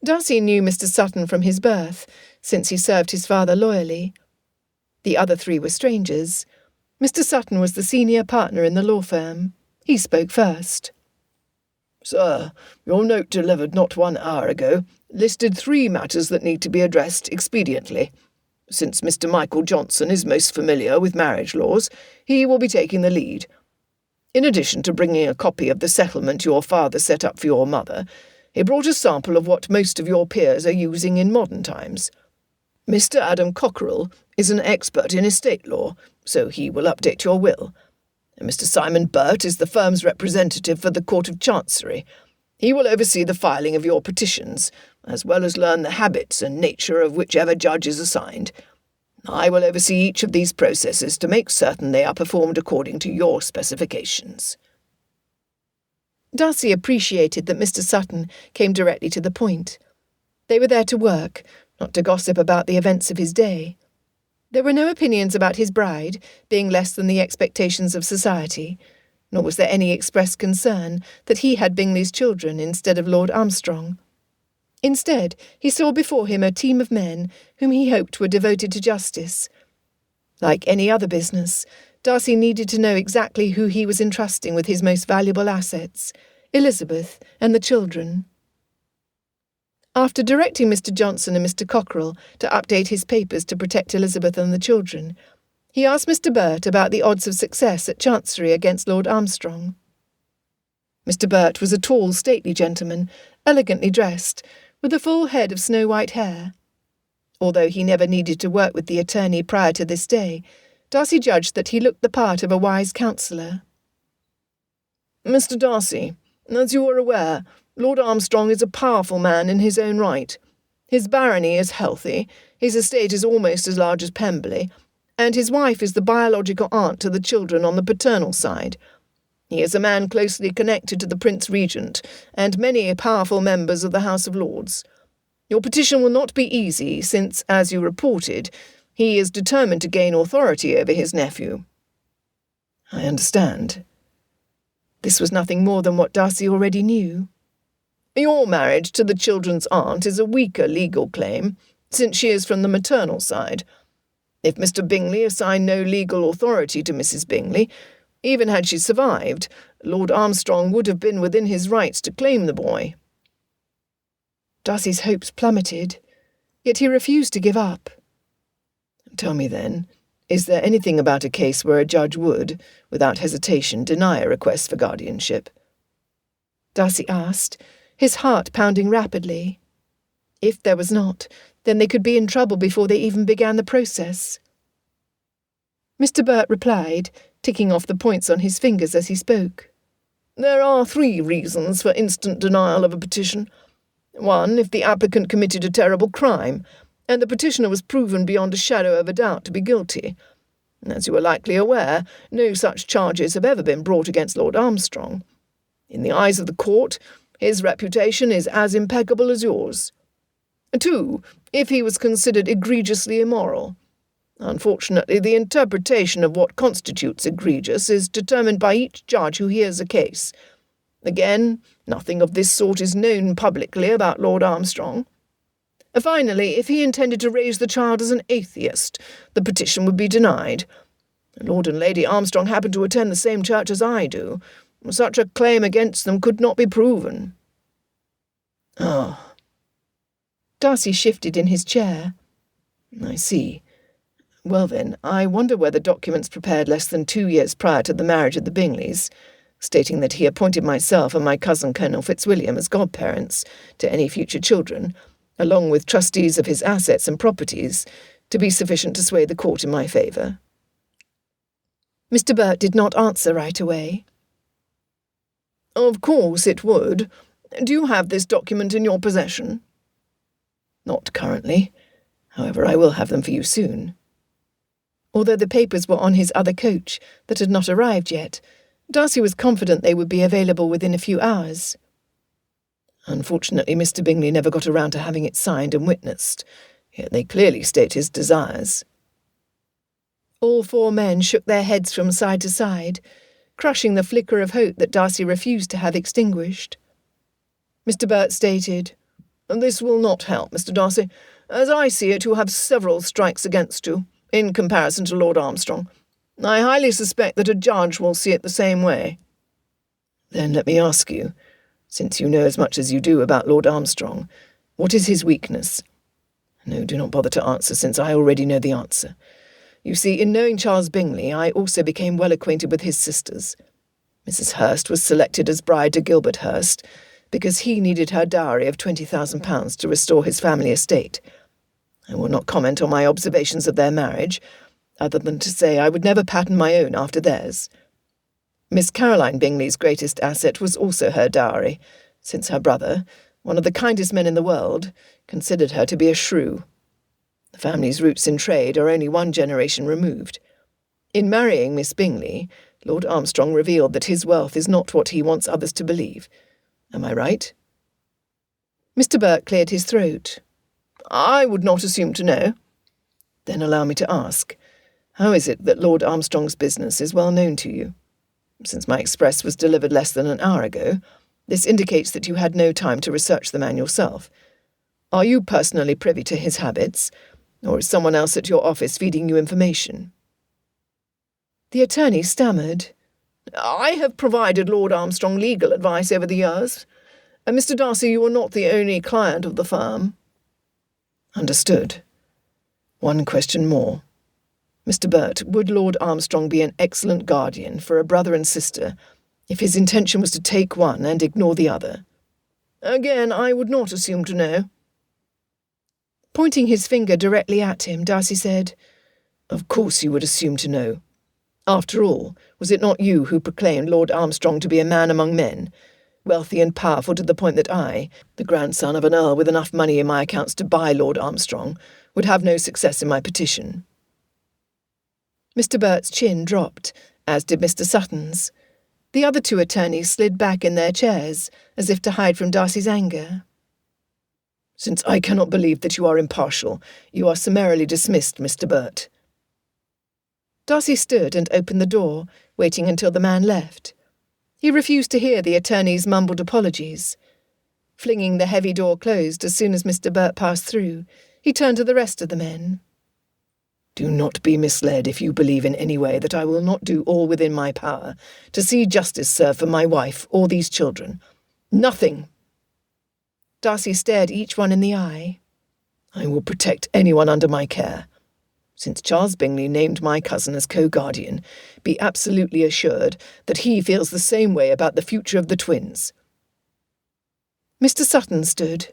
Darcy knew Mr. Sutton from his birth, since he served his father loyally. The other 3 were strangers. Mr. Sutton was the senior partner in the law firm. He spoke first. "Sir, your note delivered not 1 hour ago listed 3 matters that need to be addressed expediently. Since Mr. Michael Johnson is most familiar with marriage laws, he will be taking the lead. In addition to bringing a copy of the settlement your father set up for your mother, he brought a sample of what most of your peers are using in modern times. Mr. Adam Cockerell is an expert in estate law, so he will update your will. And Mr. Simon Burt is the firm's representative for the Court of Chancery. He will oversee the filing of your petitions, as well as learn the habits and nature of whichever judge is assigned. I will oversee each of these processes to make certain they are performed according to your specifications." Darcy appreciated that Mr. Sutton came directly to the point. They were there to work, not to gossip about the events of his day. There were no opinions about his bride being less than the expectations of society, nor was there any expressed concern that he had Bingley's children instead of Lord Armstrong. Instead, he saw before him a team of men whom he hoped were devoted to justice. Like any other business, Darcy needed to know exactly who he was entrusting with his most valuable assets, Elizabeth and the children. After directing Mr. Johnson and Mr. Cockerell to update his papers to protect Elizabeth and the children, he asked Mr. Burt about the odds of success at Chancery against Lord Armstrong. Mr. Burt was a tall, stately gentleman, elegantly dressed, with a full head of snow-white hair. Although he never needed to work with the attorney prior to this day, Darcy judged that he looked the part of a wise counsellor. "Mr. Darcy, as you are aware, Lord Armstrong is a powerful man in his own right. His barony is healthy, his estate is almost as large as Pemberley, and his wife is the biological aunt to the children on the paternal side. He is a man closely connected to the Prince Regent and many powerful members of the House of Lords. Your petition will not be easy, since, as you reported, he is determined to gain authority over his nephew." "I understand." This was nothing more than what Darcy already knew. "Your marriage to the children's aunt is a weaker legal claim, since she is from the maternal side. If Mr. Bingley assigned no legal authority to Mrs. Bingley, even had she survived, Lord Armstrong would have been within his rights to claim the boy." Darcy's hopes plummeted, yet he refused to give up. "Tell me then, Is there anything about a case where a judge would, without hesitation, deny a request for guardianship?" Darcy asked, his heart pounding rapidly. If there was not, then they could be in trouble before they even began the process. Mr. Burt replied, ticking off the points on his fingers as he spoke. "There are 3 reasons for instant denial of a petition. 1, if the applicant committed a terrible crime, and the petitioner was proven beyond a shadow of a doubt to be guilty. As you are likely aware, no such charges have ever been brought against Lord Armstrong. In the eyes of the court, his reputation is as impeccable as yours. 2, if he was considered egregiously immoral. Unfortunately, the interpretation of what constitutes egregious is determined by each judge who hears a case. Again, nothing of this sort is known publicly about Lord Armstrong. Finally, if he intended to raise the child as an atheist, the petition would be denied. Lord and Lady Armstrong happen to attend the same church as I do. Such a claim against them could not be proven." "Ah." Darcy shifted in his chair. "I see. Well then, I wonder whether documents prepared less than 2 years prior to the marriage of the Bingleys, stating that he appointed myself and my cousin Colonel Fitzwilliam as godparents to any future children, along with trustees of his assets and properties, to be sufficient to sway the court in my favour?" Mr. Burt did not answer right away. "Of course it would. Do you have this document in your possession?" "Not currently. However, I will have them for you soon." Although the papers were on his other coach that had not arrived yet, Darcy was confident they would be available within a few hours. "Unfortunately, Mr. Bingley never got around to having it signed and witnessed, yet they clearly state his desires." All 4 men shook their heads from side to side, crushing the flicker of hope that Darcy refused to have extinguished. Mr. Burt stated, "This will not help, Mr. Darcy. As I see it, you have several strikes against you, in comparison to Lord Armstrong. I highly suspect that a judge will see it the same way." "Then let me ask you, since you know as much as you do about Lord Armstrong, what is his weakness?" "No, do not bother to answer, since I already know the answer. You see, in knowing Charles Bingley, I also became well acquainted with his sisters. Mrs. Hurst was selected as bride to Gilbert Hurst because he needed her dowry of £20,000 to restore his family estate. I will not comment on my observations of their marriage, other than to say I would never pattern my own after theirs. Miss Caroline Bingley's greatest asset was also her dowry, since her brother, one of the kindest men in the world, considered her to be a shrew. The family's roots in trade are only 1 generation removed. In marrying Miss Bingley, Lord Armstrong revealed that his wealth is not what he wants others to believe. Am I right?" Mr. Burt cleared his throat. "I would not assume to know." "Then allow me to ask, how is it that Lord Armstrong's business is well known to you? Since my express was delivered less than an hour ago, this indicates that you had no time to research the man yourself. Are you personally privy to his habits, or is someone else at your office feeding you information?" The attorney stammered. "I have provided Lord Armstrong legal advice over the years. Mr. Darcy, you are not the only client of the firm." "Understood. 1 question more. Mr. Burt, would Lord Armstrong be an excellent guardian for a brother and sister if his intention was to take one and ignore the other?" "Again, I would not assume to know." Pointing his finger directly at him, Darcy said, "Of course you would assume to know. After all, was it not you who proclaimed Lord Armstrong to be a man among men, wealthy and powerful to the point that I, the grandson of an earl with enough money in my accounts to buy Lord Armstrong, would have no success in my petition?" Mr. Burt's chin dropped, as did Mr. Sutton's. The other 2 attorneys slid back in their chairs, as if to hide from Darcy's anger. "Since I cannot believe that you are impartial, you are summarily dismissed, Mr. Burt." Darcy stood and opened the door, waiting until the man left. He refused to hear the attorney's mumbled apologies. Flinging the heavy door closed as soon as Mr. Burt passed through, he turned to the rest of the men. "Do not be misled if you believe in any way that I will not do all within my power to see justice served for my wife or these children. Nothing." Darcy stared each one in the eye. "I will protect anyone under my care. Since Charles Bingley named my cousin as co-guardian, be absolutely assured that he feels the same way about the future of the twins." Mr. Sutton stood.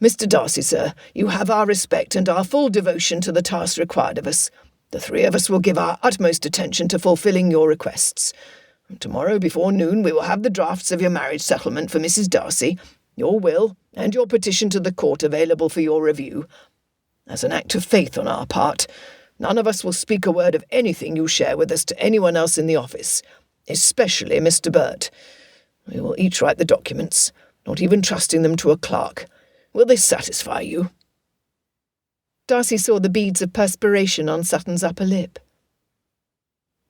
"Mr. Darcy, sir, you have our respect and our full devotion to the task required of us. The three of us will give our utmost attention to fulfilling your requests. Tomorrow before noon we will have the drafts of your marriage settlement for Mrs. Darcy, your will, and your petition to the court available for your review. As an act of faith on our part, none of us will speak a word of anything you share with us to anyone else in the office, especially Mr. Burt. We will each write the documents, not even trusting them to a clerk. Will this satisfy you?" Darcy saw the beads of perspiration on Sutton's upper lip.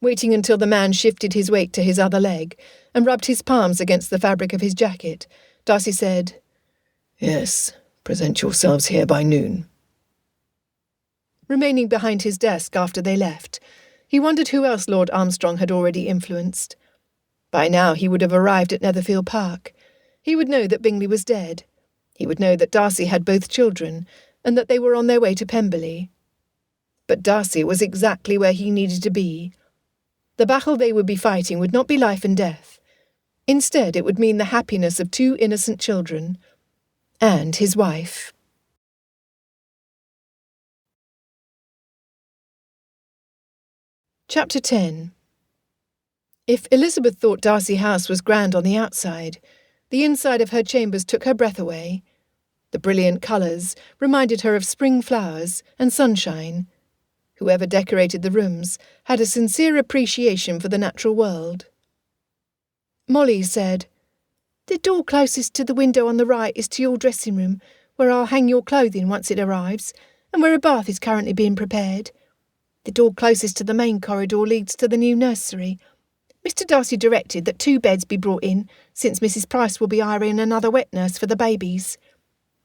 Waiting until the man shifted his weight to his other leg and rubbed his palms against the fabric of his jacket, Darcy said, "Yes, present yourselves here by noon." Remaining behind his desk after they left, he wondered who else Lord Armstrong had already influenced. By now he would have arrived at Netherfield Park. He would know that Bingley was dead. He would know that Darcy had both children, and that they were on their way to Pemberley. But Darcy was exactly where he needed to be. The battle they would be fighting would not be life and death. Instead, it would mean the happiness of two innocent children, and his wife. Chapter 10. If Elizabeth thought Darcy House was grand on the outside, the inside of her chambers took her breath away. The brilliant colours reminded her of spring flowers and sunshine. Whoever decorated the rooms had a sincere appreciation for the natural world. Molly said, "The door closest to the window on the right is to your dressing room, where I'll hang your clothing once it arrives, and where a bath is currently being prepared. The door closest to the main corridor leads to the new nursery. Mr. Darcy directed that 2 beds be brought in, since Mrs. Price will be hiring another wet nurse for the babies.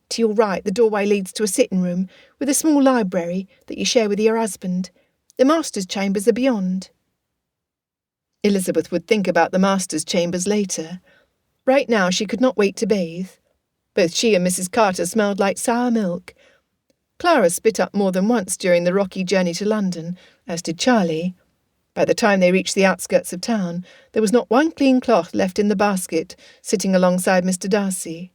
To your right, the doorway leads to a sitting room with a small library that you share with your husband. The master's chambers are beyond." Elizabeth would think about the master's chambers later. Right now she could not wait to bathe. Both she and Mrs. Carter smelled like sour milk. Clara spit up more than once during the rocky journey to London, as did Charlie. By the time they reached the outskirts of town, there was not one clean cloth left in the basket, sitting alongside Mr. Darcy.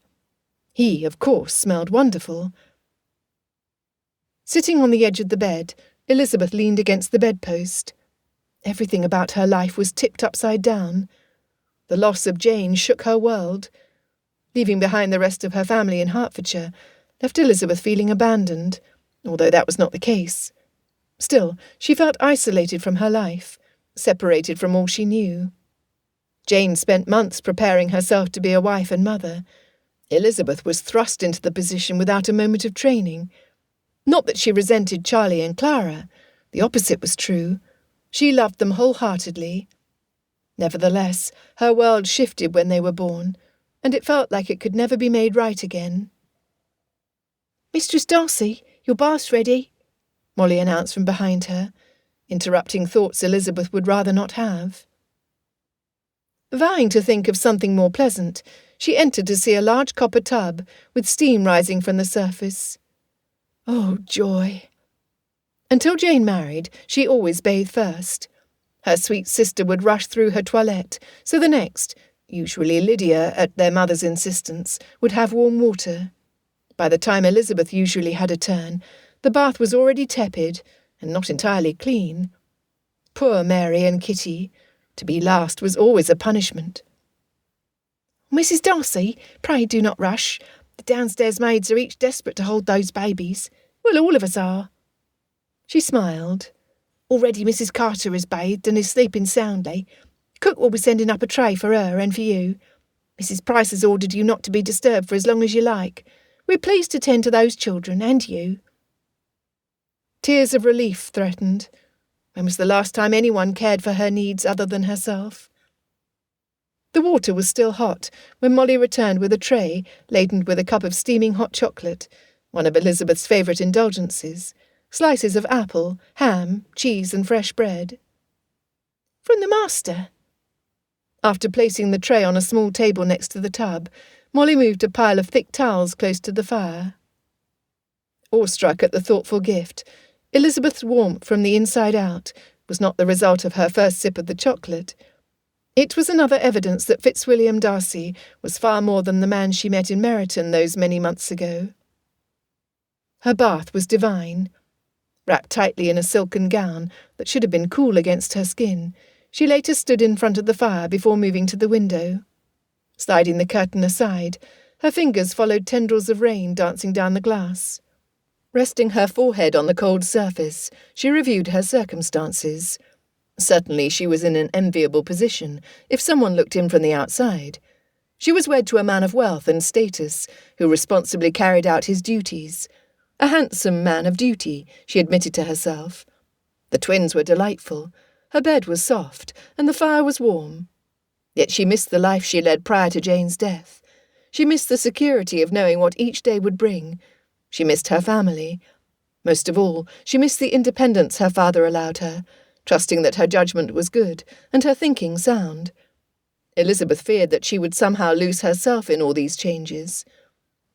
He, of course, smelled wonderful. Sitting on the edge of the bed, Elizabeth leaned against the bedpost. Everything about her life was tipped upside down. The loss of Jane shook her world. Leaving behind the rest of her family in Hertfordshire left Elizabeth feeling abandoned, although that was not the case. Still, she felt isolated from her life, separated from all she knew. Jane spent months preparing herself to be a wife and mother. Elizabeth was thrust into the position without a moment of training. Not that she resented Charlie and Clara. The opposite was true. She loved them wholeheartedly. Nevertheless, her world shifted when they were born, and it felt like it could never be made right again. "Mistress Darcy, your bath's ready," Molly announced from behind her, interrupting thoughts Elizabeth would rather not have. Vowing to think of something more pleasant, she entered to see a large copper tub with steam rising from the surface. Oh, joy! Until Jane married, she always bathed first. Her sweet sister would rush through her toilette, so the next, usually Lydia at their mother's insistence, would have warm water. By the time Elizabeth usually had a turn, the bath was already tepid and not entirely clean. Poor Mary and Kitty. To be last was always a punishment. "Mrs. Darcy, pray do not rush. The downstairs maids are each desperate to hold those babies. Well, all of us are." She smiled. "Already Mrs. Carter has bathed and is sleeping soundly. Cook will be sending up a tray for her and for you. Mrs. Price has ordered you not to be disturbed for as long as you like. We're pleased to tend to those children and you." Tears of relief threatened. When was the last time anyone cared for her needs other than herself? The water was still hot when Molly returned with a tray laden with a cup of steaming hot chocolate, one of Elizabeth's favourite indulgences, slices of apple, ham, cheese and fresh bread. "From the master." After placing the tray on a small table next to the tub, Molly moved a pile of thick towels close to the fire. Awestruck at the thoughtful gift, Elizabeth's warmth from the inside out was not the result of her first sip of the chocolate. It was another evidence that Fitzwilliam Darcy was far more than the man she met in Meryton those many months ago. Her bath was divine. Wrapped tightly in a silken gown that should have been cool against her skin, she later stood in front of the fire before moving to the window. Sliding the curtain aside, her fingers followed tendrils of rain dancing down the glass. Resting her forehead on the cold surface, she reviewed her circumstances. Certainly she was in an enviable position, if someone looked in from the outside. She was wed to a man of wealth and status, who responsibly carried out his duties. A handsome man of duty, she admitted to herself. The twins were delightful. Her bed was soft, and the fire was warm. Yet she missed the life she led prior to Jane's death. She missed the security of knowing what each day would bring. She missed her family. Most of all, she missed the independence her father allowed her, trusting that her judgment was good and her thinking sound. Elizabeth feared that she would somehow lose herself in all these changes.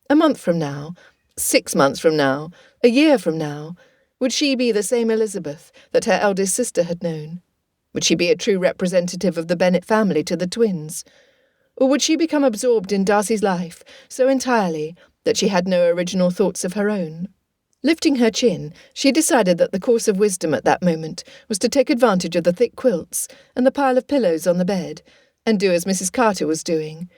A month from now, 6 months from now, a year from now, would she be the same Elizabeth that her eldest sister had known? Would she be a true representative of the Bennet family to the twins? Or would she become absorbed in Darcy's life so entirely that she had no original thoughts of her own? Lifting her chin, she decided that the course of wisdom at that moment was to take advantage of the thick quilts and the pile of pillows on the bed, and do as Mrs. Carter was doing.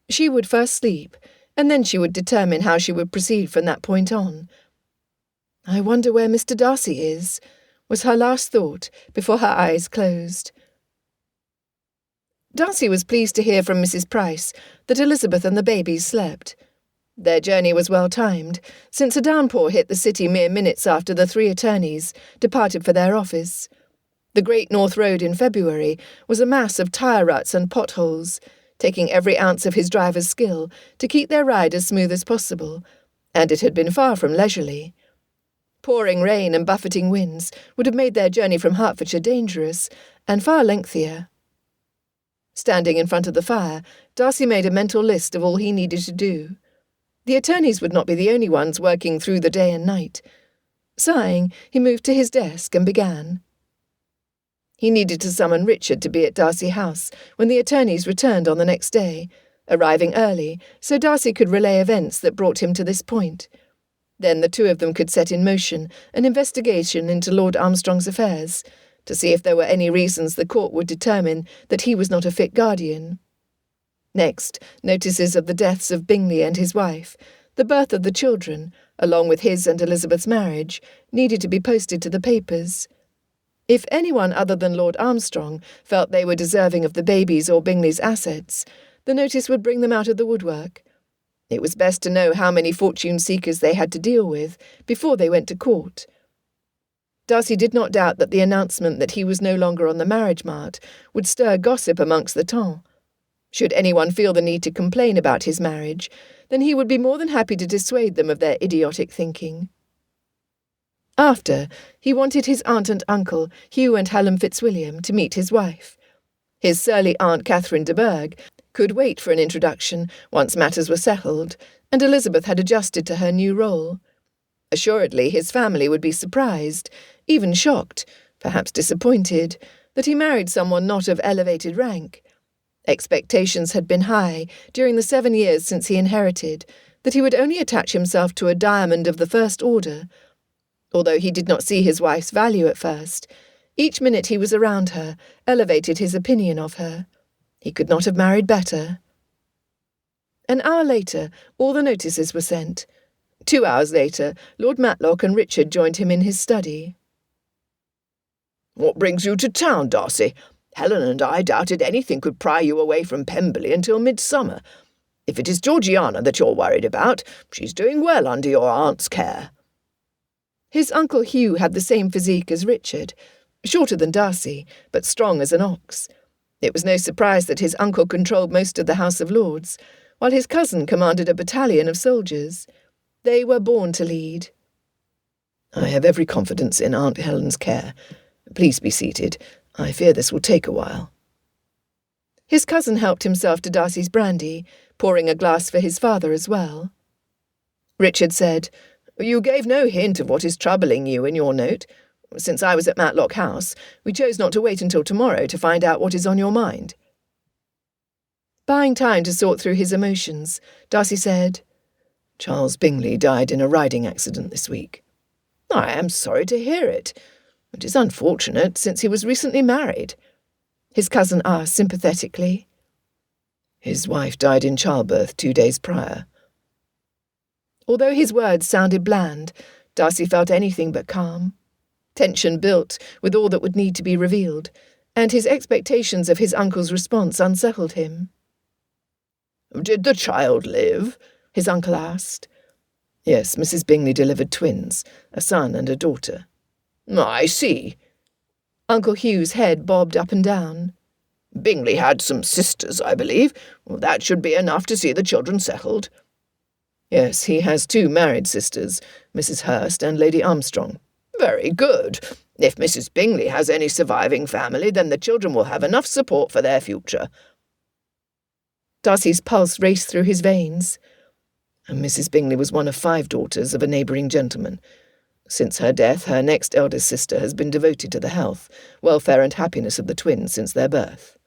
She would first sleep, and then she would determine how she would proceed from that point on. "I wonder where Mr. Darcy is," was her last thought before her eyes closed. Darcy was pleased to hear from Mrs. Price that Elizabeth and the babies slept. Their journey was well timed, since a downpour hit the city mere minutes after the 3 attorneys departed for their office. The Great North Road in February was a mass of tyre ruts and potholes, taking every ounce of his driver's skill to keep their ride as smooth as possible, and it had been far from leisurely. Pouring rain and buffeting winds would have made their journey from Hertfordshire dangerous and far lengthier. Standing in front of the fire, Darcy made a mental list of all he needed to do. The attorneys would not be the only ones working through the day and night. Sighing, he moved to his desk and began. He needed to summon Richard to be at Darcy House when the attorneys returned on the next day, arriving early so Darcy could relay events that brought him to this point. Then the two of them could set in motion an investigation into Lord Armstrong's affairs, to see if there were any reasons the court would determine that he was not a fit guardian. Next, notices of the deaths of Bingley and his wife, the birth of the children, along with his and Elizabeth's marriage, needed to be posted to the papers. If anyone other than Lord Armstrong felt they were deserving of the babies or Bingley's assets, the notice would bring them out of the woodwork. It was best to know how many fortune-seekers they had to deal with before they went to court. Darcy did not doubt that the announcement that he was no longer on the marriage mart would stir gossip amongst the temps. Should anyone feel the need to complain about his marriage, then he would be more than happy to dissuade them of their idiotic thinking. After, he wanted his aunt and uncle, Hugh and Helen Fitzwilliam, to meet his wife. His surly Aunt Catherine de Bourgh could wait for an introduction once matters were settled, and Elizabeth had adjusted to her new role. Assuredly, his family would be surprised, even shocked, perhaps disappointed, that he married someone not of elevated rank. Expectations had been high during the 7 years since he inherited, that he would only attach himself to a diamond of the first order. Although he did not see his wife's value at first, each minute he was around her elevated his opinion of her. He could not have married better. An hour later, all the notices were sent. 2 hours later, Lord Matlock and Richard joined him in his study. "What brings you to town, Darcy? Helen and I doubted anything could pry you away from Pemberley until midsummer. If it is Georgiana that you're worried about, she's doing well under your aunt's care." His uncle Hugh had the same physique as Richard, shorter than Darcy, but strong as an ox. It was no surprise that his uncle controlled most of the House of Lords, while his cousin commanded a battalion of soldiers. They were born to lead. "I have every confidence in Aunt Helen's care. Please be seated. I fear this will take a while." His cousin helped himself to Darcy's brandy, pouring a glass for his father as well. Richard said, You gave no hint of what is troubling you in your note. Since I was at Matlock House, we chose not to wait until tomorrow to find out what is on your mind." Buying time to sort through his emotions, Darcy said, "Charles Bingley died in a riding accident this week." "I am sorry to hear it. It is unfortunate, since he was recently married," his cousin asked sympathetically. "His wife died in childbirth 2 days prior." Although his words sounded bland, Darcy felt anything but calm. Tension built with all that would need to be revealed, and his expectations of his uncle's response unsettled him. "Did the child live?" his uncle asked. "Yes, Mrs. Bingley delivered twins, a son and a daughter." "I see." Uncle Hugh's head bobbed up and down. "Bingley had some sisters, I believe. That should be enough to see the children settled." "Yes, he has 2 married sisters, Mrs. Hurst and Lady Armstrong." "Very good. If Mrs. Bingley has any surviving family, then the children will have enough support for their future." Darcy's pulse raced through his veins. And Mrs. Bingley was one of 5 daughters of a neighbouring gentleman. Since her death, her next eldest sister has been devoted to the health, welfare and happiness of the twins since their birth.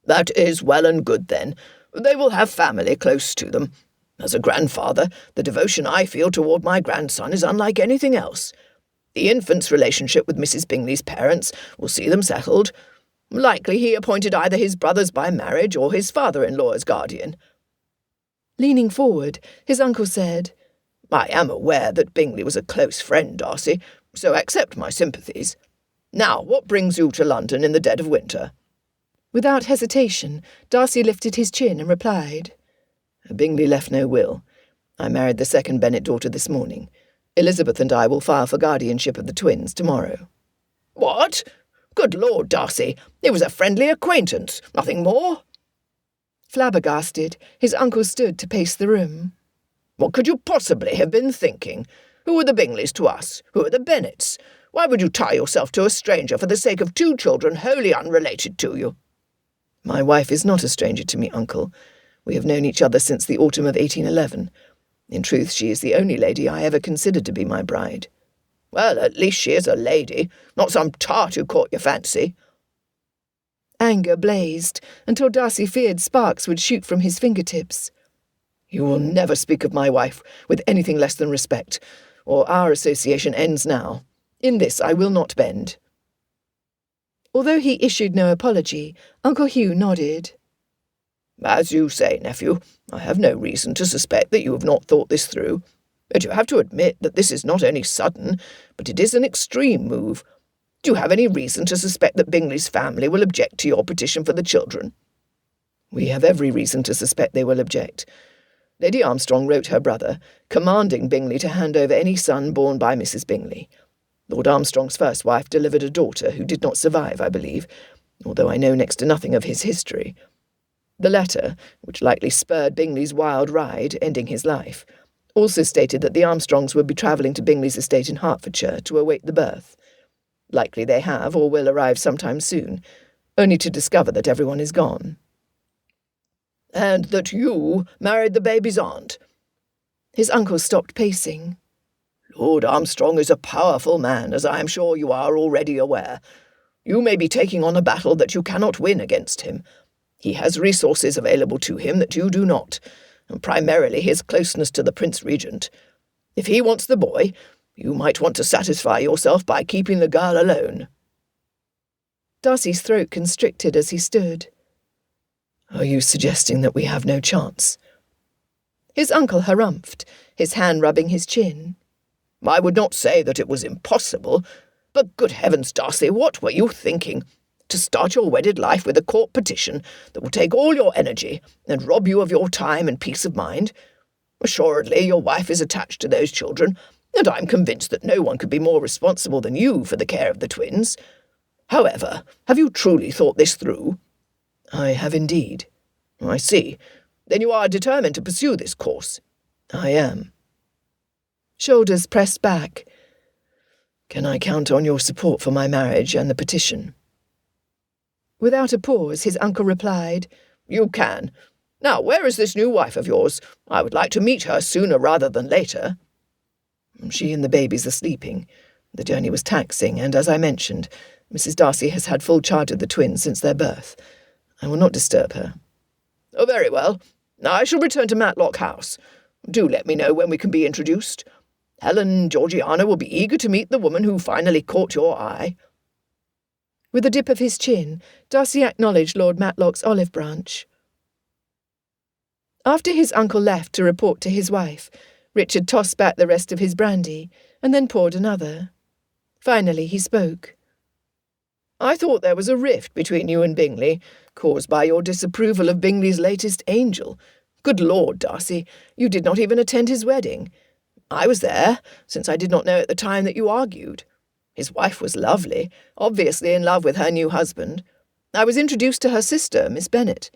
"That is well and good, then. They will have family close to them. As a grandfather, the devotion I feel toward my grandson is unlike anything else. The infant's relationship with Mrs. Bingley's parents will see them settled. Likely he appointed either his brothers by marriage or his father-in-law as guardian." Leaning forward, his uncle said, "I am aware that Bingley was a close friend, Darcy, so accept my sympathies. Now, what brings you to London in the dead of winter?" Without hesitation, Darcy lifted his chin and replied, "Bingley left no will. I married the second Bennet daughter this morning. Elizabeth and I will file for guardianship of the twins tomorrow." "What? Good Lord, Darcy, it was a friendly acquaintance, nothing more?" Flabbergasted, his uncle stood to pace the room. "What could you possibly have been thinking? Who are the Bingleys to us? Who are the Bennets? Why would you tie yourself to a stranger for the sake of 2 children wholly unrelated to you?" "My wife is not a stranger to me, uncle. We have known each other since the autumn of 1811. In truth, she is the only lady I ever considered to be my bride." "Well, at least she is a lady, not some tart who caught your fancy." Anger blazed, until Darcy feared sparks would shoot from his fingertips. "You will never speak of my wife with anything less than respect, or our association ends now. In this I will not bend." Although he issued no apology, Uncle Hugh nodded. "As you say, nephew, I have no reason to suspect that you have not thought this through. But you have to admit that this is not only sudden, but it is an extreme move. Do you have any reason to suspect that Bingley's family will object to your petition for the children?" "We have every reason to suspect they will object. Lady Armstrong wrote her brother, commanding Bingley to hand over any son born by Mrs. Bingley. Lord Armstrong's first wife delivered a daughter who did not survive, I believe, although I know next to nothing of his history. The letter, which likely spurred Bingley's wild ride, ending his life, also stated that the Armstrongs would be travelling to Bingley's estate in Hertfordshire to await the birth. Likely they have or will arrive sometime soon, only to discover that everyone is gone." "And that you married the baby's aunt?" His uncle stopped pacing. "Lord Armstrong is a powerful man, as I am sure you are already aware. You may be taking on a battle that you cannot win against him. He has resources available to him that you do not, and primarily his closeness to the Prince Regent. If he wants the boy, you might want to satisfy yourself by keeping the girl alone." Darcy's throat constricted as he stood. "Are you suggesting that we have no chance?" His uncle harumphed, his hand rubbing his chin. "I would not say that it was impossible, but good heavens, Darcy, what were you thinking? To start your wedded life with a court petition that will take all your energy and rob you of your time and peace of mind? Assuredly, your wife is attached to those children, and I'm convinced that no one could be more responsible than you for the care of the twins. However, have you truly thought this through?" "I have indeed." "I see. Then you are determined to pursue this course?" "I am." Shoulders pressed back. "Can I count on your support for my marriage and the petition?" Without a pause, his uncle replied, "You can. Now, where is this new wife of yours? I would like to meet her sooner rather than later." She and the babies are sleeping. The journey was taxing, and as I mentioned, Mrs. Darcy has had full charge of the twins since their birth. I will not disturb her." "Oh, very well. I shall return to Matlock House. Do let me know when we can be introduced. Helen Georgiana will be eager to meet the woman who finally caught your eye." With a dip of his chin, Darcy acknowledged Lord Matlock's olive branch. After his uncle left to report to his wife, Richard tossed back the rest of his brandy, and then poured another. Finally he spoke. "I thought there was a rift between you and Bingley, caused by your disapproval of Bingley's latest angel. Good Lord, Darcy, you did not even attend his wedding. I was there, since I did not know at the time that you argued. His wife was lovely, obviously in love with her new husband. I was introduced to her sister, Miss Bennet."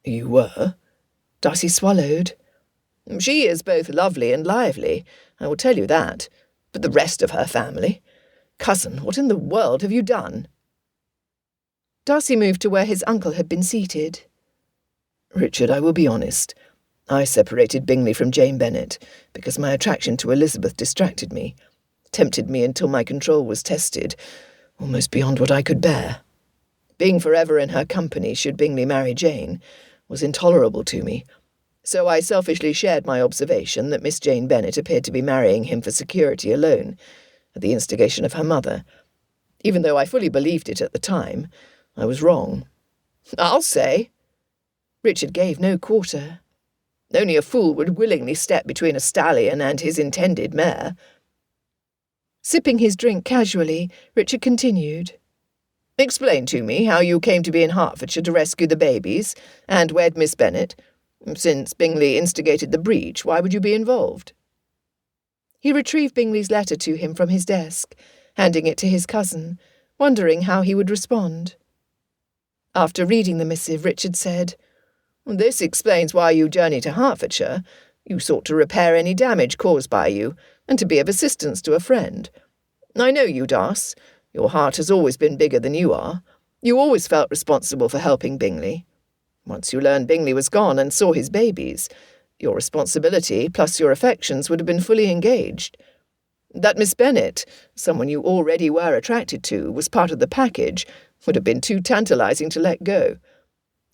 "You were?" Darcy swallowed. "She is both lovely and lively, I will tell you that. But the rest of her family... Cousin, what in the world have you done?" Darcy moved to where his uncle had been seated. "Richard, I will be honest. I separated Bingley from Jane Bennet because my attraction to Elizabeth distracted me, tempted me until my control was tested, almost beyond what I could bear. Being forever in her company should Bingley marry Jane was intolerable to me, so I selfishly shared my observation that Miss Jane Bennet appeared to be marrying him for security alone, at the instigation of her mother. Even though I fully believed it at the time, I was wrong. I'll say." Richard gave no quarter. "Only a fool would willingly step between a stallion and his intended mare." Sipping his drink casually, Richard continued. "Explain to me how you came to be in Hertfordshire to rescue the babies and wed Miss Bennet. Since Bingley instigated the breach, why would you be involved?" He retrieved Bingley's letter to him from his desk, handing it to his cousin, wondering how he would respond. After reading the missive, Richard said, "This explains why you journeyed to Hertfordshire. You sought to repair any damage caused by you, and to be of assistance to a friend. I know you, Darcy. Your heart has always been bigger than you are. You always felt responsible for helping Bingley. Once you learned Bingley was gone and saw his babies, your responsibility plus your affections would have been fully engaged. That Miss Bennet, someone you already were attracted to, was part of the package would have been too tantalizing to let go.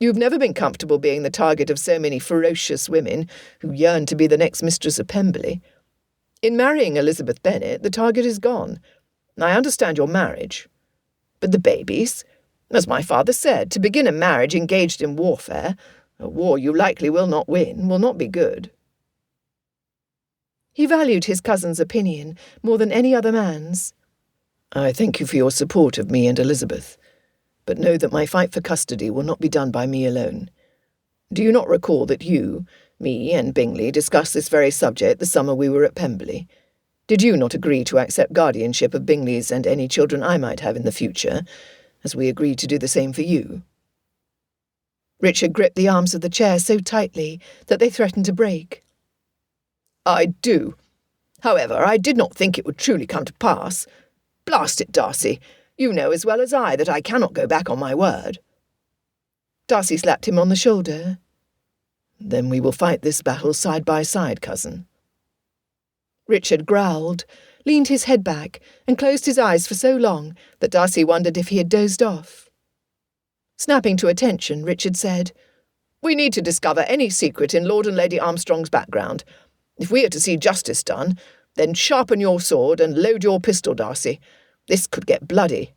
You've never been comfortable being the target of so many ferocious women who yearn to be the next mistress of Pemberley. In marrying Elizabeth Bennet, the target is gone. I understand your marriage. But the babies? As my father said, to begin a marriage engaged in warfare, a war you likely will not win, will not be good." He valued his cousin's opinion more than any other man's. "I thank you for your support of me and Elizabeth, but know that my fight for custody will not be done by me alone. Do you not recall that you, me, and Bingley discussed this very subject the summer we were at Pemberley? Did you not agree to accept guardianship of Bingley's and any children I might have in the future, as we agreed to do the same for you?" Richard gripped the arms of the chair so tightly that they threatened to break. "I do. However, I did not think it would truly come to pass. Blast it, Darcy. You know as well as I that I cannot go back on my word." Darcy slapped him on the shoulder. "Then we will fight this battle side by side, cousin." Richard growled, leaned his head back, and closed his eyes for so long that Darcy wondered if he had dozed off. Snapping to attention, Richard said, "We need to discover any secret in Lord and Lady Armstrong's background. If we are to see justice done, then sharpen your sword and load your pistol, Darcy. This could get bloody."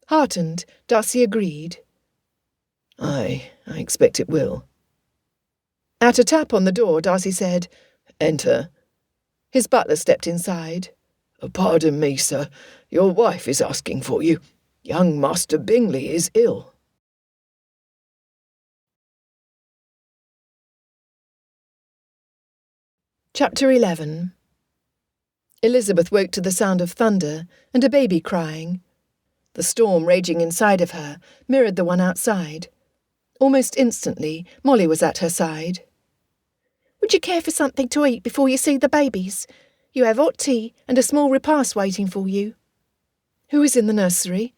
Heartened, Darcy agreed. I expect it will." At a tap on the door, Darcy said, "Enter." His butler stepped inside. "Pardon me, sir. Your wife is asking for you. Young Master Bingley is ill." Chapter 11. Elizabeth woke to the sound of thunder and a baby crying. The storm raging inside of her mirrored the one outside. Almost instantly, Molly was at her side. "Would you care for something to eat before you see the babies? You have hot tea and a small repast waiting for you." "Who is in the nursery?"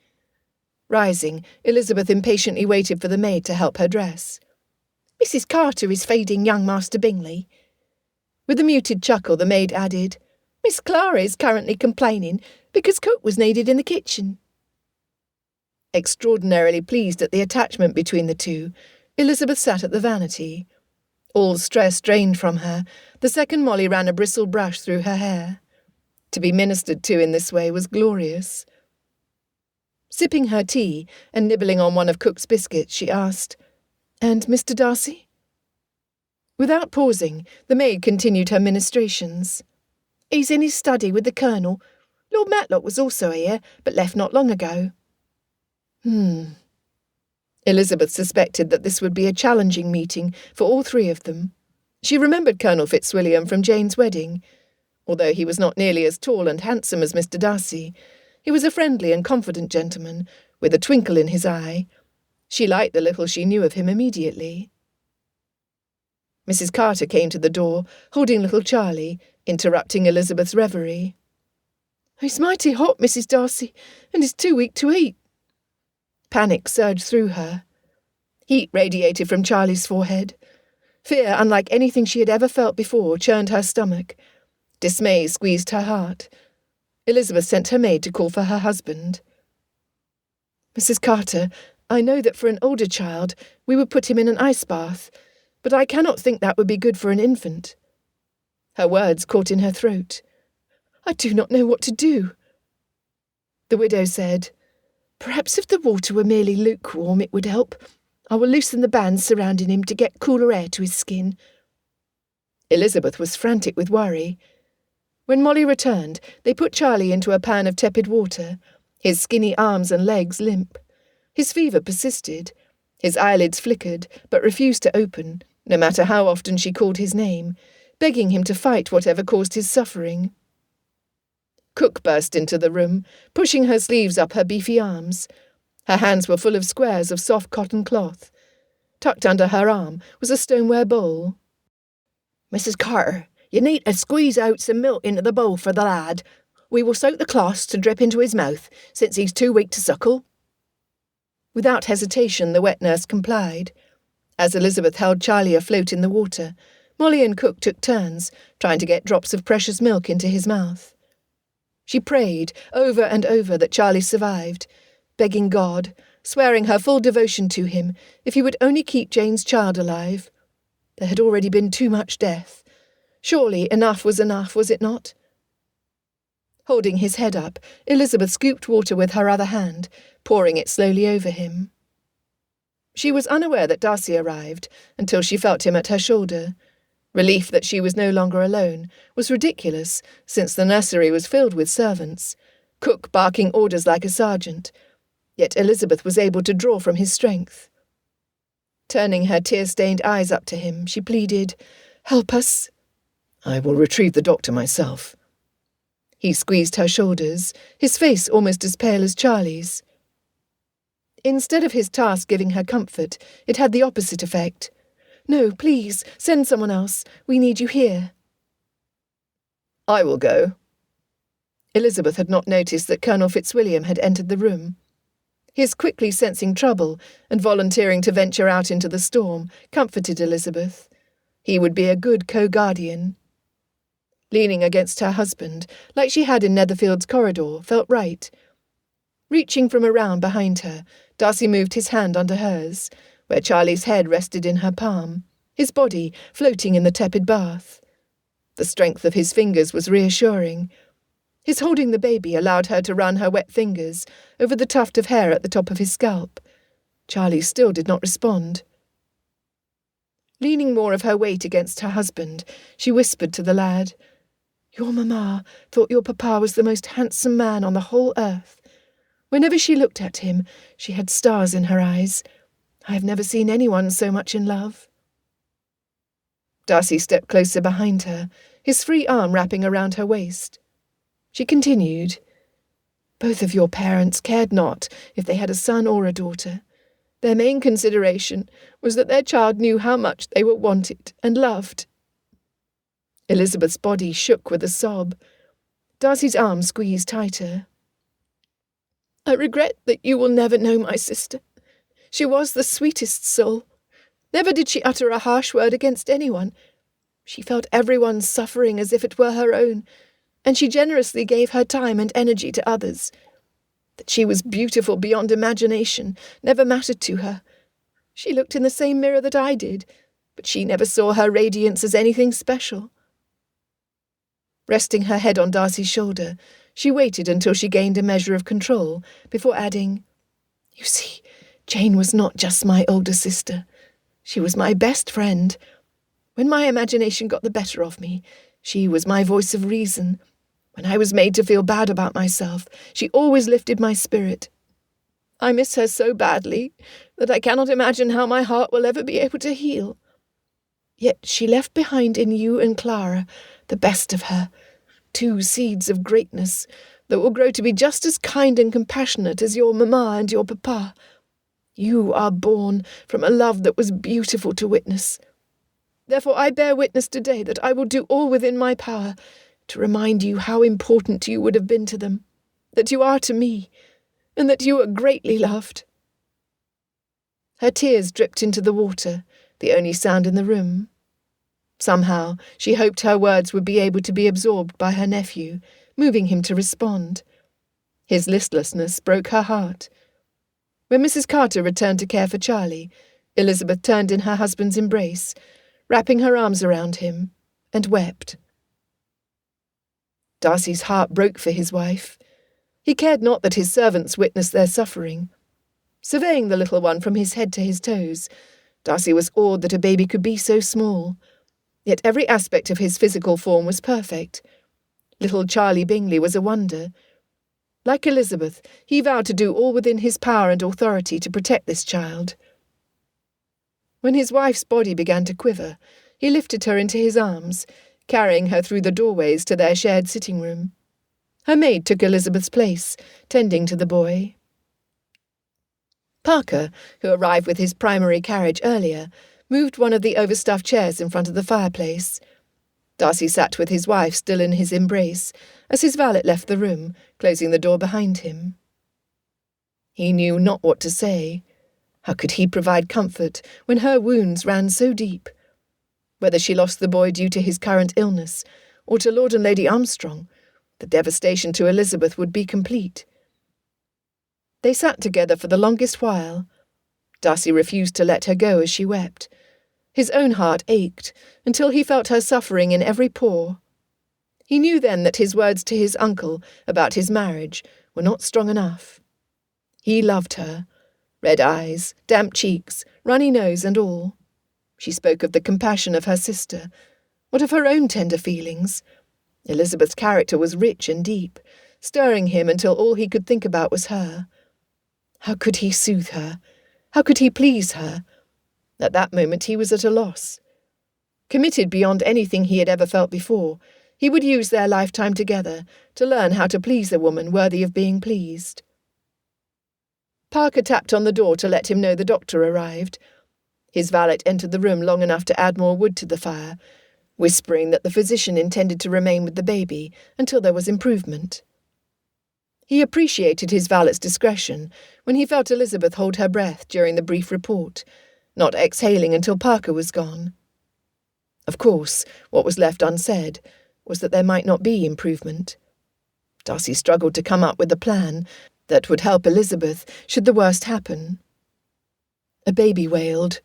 Rising, Elizabeth impatiently waited for the maid to help her dress. "Mrs. Carter is feeding young Master Bingley." With a muted chuckle, the maid added, "Miss Clara is currently complaining because cook was needed in the kitchen." Extraordinarily pleased at the attachment between the two, Elizabeth sat at the vanity. All stress drained from her, the second Molly ran a bristle brush through her hair. To be ministered to in this way was glorious. Sipping her tea and nibbling on one of cook's biscuits, she asked, "And Mr. Darcy?" Without pausing, the maid continued her ministrations. "He's in his study with the Colonel. Lord Matlock was also here, but left not long ago." Elizabeth suspected that this would be a challenging meeting for all three of them. She remembered Colonel Fitzwilliam from Jane's wedding. Although he was not nearly as tall and handsome as Mr. Darcy, he was a friendly and confident gentleman, with a twinkle in his eye. She liked the little she knew of him immediately. Mrs. Carter came to the door, holding little Charlie, interrupting Elizabeth's reverie. "He's mighty hot, Mrs. Darcy, and is too weak to eat." Panic surged through her. Heat radiated from Charlie's forehead. Fear, unlike anything she had ever felt before, churned her stomach. Dismay squeezed her heart. Elizabeth sent her maid to call for her husband. "Mrs. Carter, I know that for an older child we would put him in an ice bath, but I cannot think that would be good for an infant." Her words caught in her throat. "I do not know what to do." The widow said, "Perhaps if the water were merely lukewarm it would help. I will loosen the bands surrounding him to get cooler air to his skin." Elizabeth was frantic with worry. When Molly returned, they put Charlie into a pan of tepid water, his skinny arms and legs limp. His fever persisted. His eyelids flickered, but refused to open, no matter how often she called his name, begging him to fight whatever caused his suffering. Cook burst into the room, pushing her sleeves up her beefy arms. Her hands were full of squares of soft cotton cloth. Tucked under her arm was a stoneware bowl. "Mrs. Carter, you need to squeeze out some milk into the bowl for the lad. We will soak the cloths to drip into his mouth, since he's too weak to suckle." Without hesitation, the wet nurse complied. As Elizabeth held Charlie afloat in the water, Molly and Cook took turns, trying to get drops of precious milk into his mouth. She prayed over and over that Charlie survived, begging God, swearing her full devotion to him, if he would only keep Jane's child alive. There had already been too much death. Surely enough was enough, was it not? Holding his head up, Elizabeth scooped water with her other hand, pouring it slowly over him. She was unaware that Darcy arrived until she felt him at her shoulder. Relief that she was no longer alone was ridiculous, since the nursery was filled with servants, Cook barking orders like a sergeant. Yet Elizabeth was able to draw from his strength. Turning her tear-stained eyes up to him, she pleaded, "Help us." "I will retrieve the doctor myself." He squeezed her shoulders, his face almost as pale as Charlie's. Instead of his task giving her comfort, it had the opposite effect. "No, please, send someone else. We need you here." "I will go." Elizabeth had not noticed that Colonel Fitzwilliam had entered the room. His quickly sensing trouble and volunteering to venture out into the storm comforted Elizabeth. He would be a good co-guardian. Leaning against her husband, like she had in Netherfield's corridor, felt right. Reaching from around behind her, Darcy moved his hand under hers, where Charlie's head rested in her palm, his body floating in the tepid bath. The strength of his fingers was reassuring. His holding the baby allowed her to run her wet fingers over the tuft of hair at the top of his scalp. Charlie still did not respond. Leaning more of her weight against her husband, she whispered to the lad, "Your mamma thought your papa was the most handsome man on the whole earth. Whenever she looked at him, she had stars in her eyes. I have never seen anyone so much in love." Darcy stepped closer behind her, his free arm wrapping around her waist. She continued, "Both of your parents cared not if they had a son or a daughter. Their main consideration was that their child knew how much they were wanted and loved." Elizabeth's body shook with a sob. Darcy's arm squeezed tighter. "I regret that you will never know my sister. She was the sweetest soul. Never did she utter a harsh word against anyone. She felt everyone's suffering as if it were her own, and she generously gave her time and energy to others. That she was beautiful beyond imagination never mattered to her. She looked in the same mirror that I did, but she never saw her radiance as anything special. Resting her head on Darcy's shoulder, she waited until she gained a measure of control before adding, "You see, Jane was not just my older sister. She was my best friend. When my imagination got the better of me, she was my voice of reason. When I was made to feel bad about myself, she always lifted my spirit. I miss her so badly that I cannot imagine how my heart will ever be able to heal. Yet she left behind in you and Clara the best of her, 2 seeds of greatness that will grow to be just as kind and compassionate as your mamma and your papa. You are born from a love that was beautiful to witness. Therefore I bear witness today that I will do all within my power to remind you how important you would have been to them, that you are to me, and that you are greatly loved." Her tears dripped into the water, the only sound in the room. Somehow she hoped her words would be able to be absorbed by her nephew, moving him to respond. His listlessness broke her heart. When Mrs. Carter returned to care for Charlie, Elizabeth turned in her husband's embrace, wrapping her arms around him, and wept. Darcy's heart broke for his wife. He cared not that his servants witnessed their suffering. Surveying the little one from his head to his toes, Darcy was awed that a baby could be so small. Yet every aspect of his physical form was perfect. Little Charlie Bingley was a wonder. Like Elizabeth, he vowed to do all within his power and authority to protect this child. When his wife's body began to quiver, he lifted her into his arms, carrying her through the doorways to their shared sitting room. Her maid took Elizabeth's place, tending to the boy. Parker, who arrived with his primary carriage earlier, moved one of the overstuffed chairs in front of the fireplace. Darcy sat with his wife still in his embrace, as his valet left the room, closing the door behind him. He knew not what to say. How could he provide comfort when her wounds ran so deep? Whether she lost the boy due to his current illness, or to Lord and Lady Armstrong, the devastation to Elizabeth would be complete. They sat together for the longest while. Darcy refused to let her go as she wept. His own heart ached, until he felt her suffering in every pore. He knew then that his words to his uncle about his marriage were not strong enough. He loved her. Red eyes, damp cheeks, runny nose and all. She spoke of the compassion of her sister. What of her own tender feelings? Elizabeth's character was rich and deep, stirring him until all he could think about was her. How could he soothe her? How could he please her? At that moment he was at a loss. Committed beyond anything he had ever felt before, he would use their lifetime together to learn how to please a woman worthy of being pleased. Parker tapped on the door to let him know the doctor arrived. His valet entered the room long enough to add more wood to the fire, whispering that the physician intended to remain with the baby until there was improvement. He appreciated his valet's discretion when he felt Elizabeth hold her breath during the brief report, not exhaling until Parker was gone. Of course, what was left unsaid was that there might not be improvement. Darcy struggled to come up with a plan that would help Elizabeth should the worst happen. A baby wailed.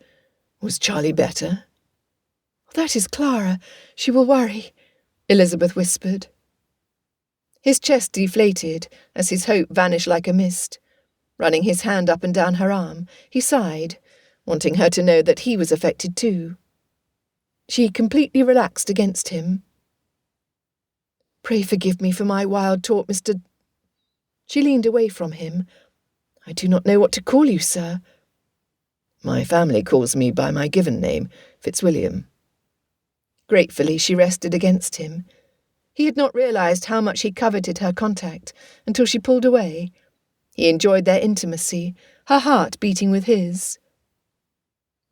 Was Charlie better? "That is Clara. She will worry," Elizabeth whispered. His chest deflated as his hope vanished like a mist. Running his hand up and down her arm, he sighed, wanting her to know that he was affected too. She completely relaxed against him. "Pray forgive me for my wild talk, Mr. She leaned away from him. "I do not know what to call you, sir." "My family calls me by my given name, Fitzwilliam." Gratefully she rested against him. He had not realized how much he coveted her contact until she pulled away. He enjoyed their intimacy, her heart beating with his.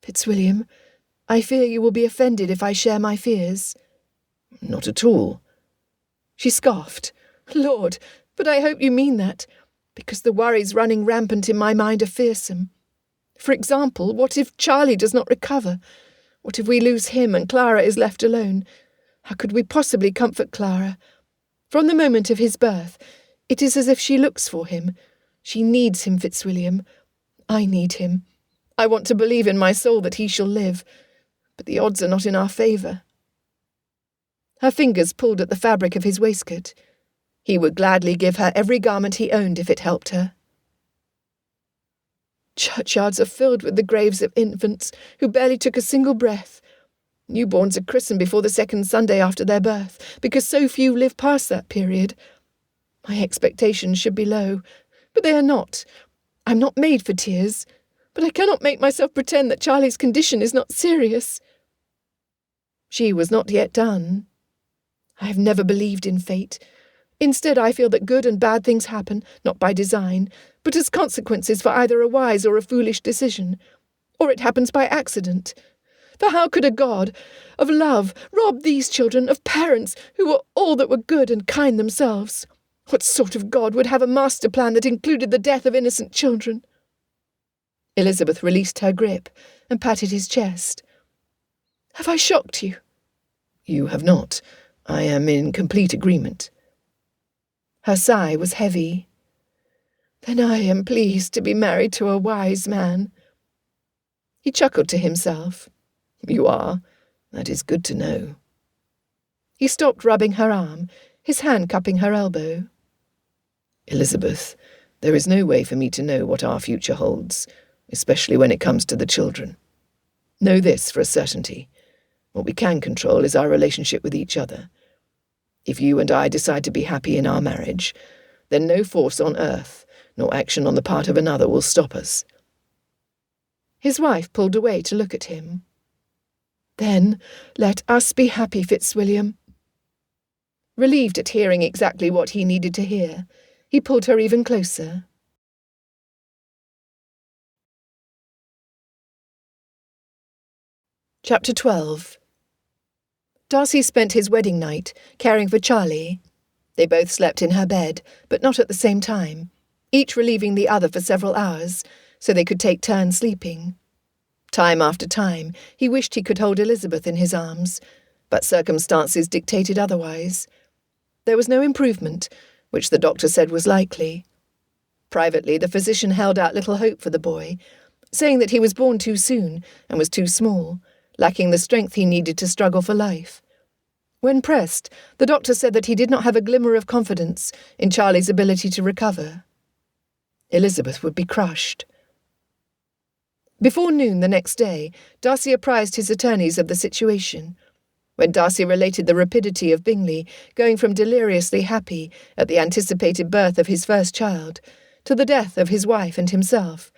"Fitzwilliam, I fear you will be offended if I share my fears." "Not at all." She scoffed. "Lord, but I hope you mean that, because the worries running rampant in my mind are fearsome. For example, what if Charlie does not recover? What if we lose him and Clara is left alone? How could we possibly comfort Clara? From the moment of his birth, it is as if she looks for him. She needs him, Fitzwilliam. I need him. I want to believe in my soul that he shall live, but the odds are not in our favour." Her fingers pulled at the fabric of his waistcoat. He would gladly give her every garment he owned if it helped her. "Churchyards are filled with the graves of infants who barely took a single breath. Newborns are christened before the second Sunday after their birth, because so few live past that period. My expectations should be low, but they are not. I'm not made for tears, but I cannot make myself pretend that Charlie's condition is not serious." She was not yet done. "I have never believed in fate. Instead, I feel that good and bad things happen, not by design, but as consequences for either a wise or a foolish decision. Or it happens by accident. For how could a God of love rob these children of parents who were all that were good and kind themselves? What sort of God would have a master plan that included the death of innocent children?" Elizabeth released her grip and patted his chest. "Have I shocked you?" "You have not. I am in complete agreement." Her sigh was heavy. "Then I am pleased to be married to a wise man." He chuckled to himself. "You are. That is good to know." He stopped rubbing her arm, his hand cupping her elbow. "Elizabeth, there is no way for me to know what our future holds, especially when it comes to the children. Know this for a certainty. What we can control is our relationship with each other. If you and I decide to be happy in our marriage, then no force on earth, nor action on the part of another will stop us." His wife pulled away to look at him. "Then let us be happy, Fitzwilliam." Relieved at hearing exactly what he needed to hear, he pulled her even closer. Chapter 12. Darcy spent his wedding night caring for Charlie. They both slept in her bed, but not at the same time, each relieving the other for several hours, so they could take turns sleeping. Time after time, he wished he could hold Elizabeth in his arms, but circumstances dictated otherwise. There was no improvement, which the doctor said was likely. Privately, the physician held out little hope for the boy, saying that he was born too soon and was too small, lacking the strength he needed to struggle for life. When pressed, the doctor said that he did not have a glimmer of confidence in Charlie's ability to recover. Elizabeth would be crushed. Before noon the next day, Darcy apprised his attorneys of the situation. When Darcy related the rapidity of Bingley going from deliriously happy at the anticipated birth of his first child to the death of his wife and himself,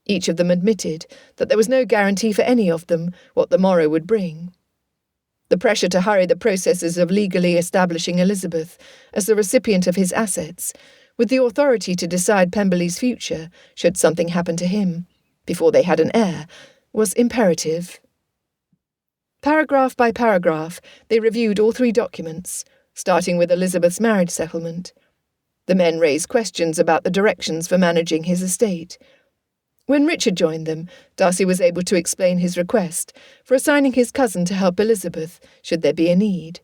each of them admitted that there was no guarantee for any of them what the morrow would bring. The pressure to hurry the processes of legally establishing Elizabeth as the recipient of his assets, with the authority to decide Pemberley's future should something happen to him, before they had an heir, was imperative. Paragraph by paragraph, they reviewed all three documents, starting with Elizabeth's marriage settlement. The men raised questions about the directions for managing his estate. When Richard joined them, Darcy was able to explain his request for assigning his cousin to help Elizabeth, should there be a need.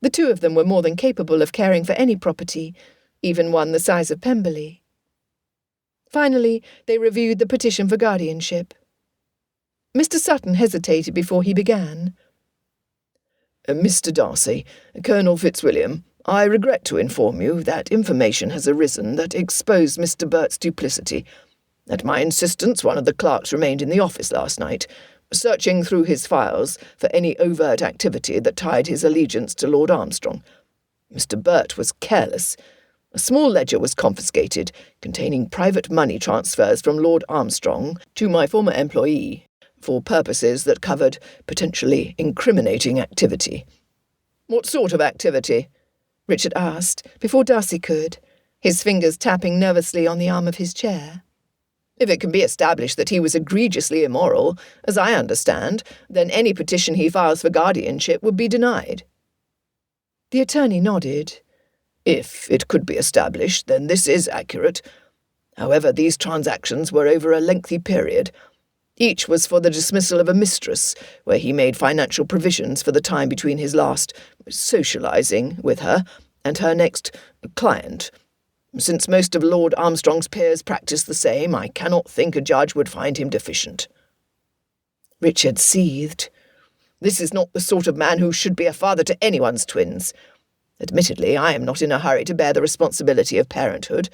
The two of them were more than capable of caring for any property, even one the size of Pemberley. Finally, they reviewed the petition for guardianship. Mr. Sutton hesitated before he began. "Mr. Darcy, Colonel Fitzwilliam, I regret to inform you that information has arisen that exposed Mr. Bert's duplicity. At my insistence, one of the clerks remained in the office last night, searching through his files for any overt activity that tied his allegiance to Lord Armstrong. Mr. Bert was careless. A small ledger was confiscated, containing private money transfers from Lord Armstrong to my former employee, for purposes that covered potentially incriminating activity." "What sort of activity?" Richard asked, before Darcy could, his fingers tapping nervously on the arm of his chair. "If it can be established that he was egregiously immoral, as I understand, then any petition he files for guardianship would be denied." The attorney nodded. "If it could be established, then this is accurate. However, these transactions were over a lengthy period. Each was for the dismissal of a mistress, where he made financial provisions for the time between his last socialising with her and her next client. Since most of Lord Armstrong's peers practised the same, I cannot think a judge would find him deficient." Richard seethed. "This is not the sort of man who should be a father to anyone's twins. Admittedly, I am not in a hurry to bear the responsibility of parenthood,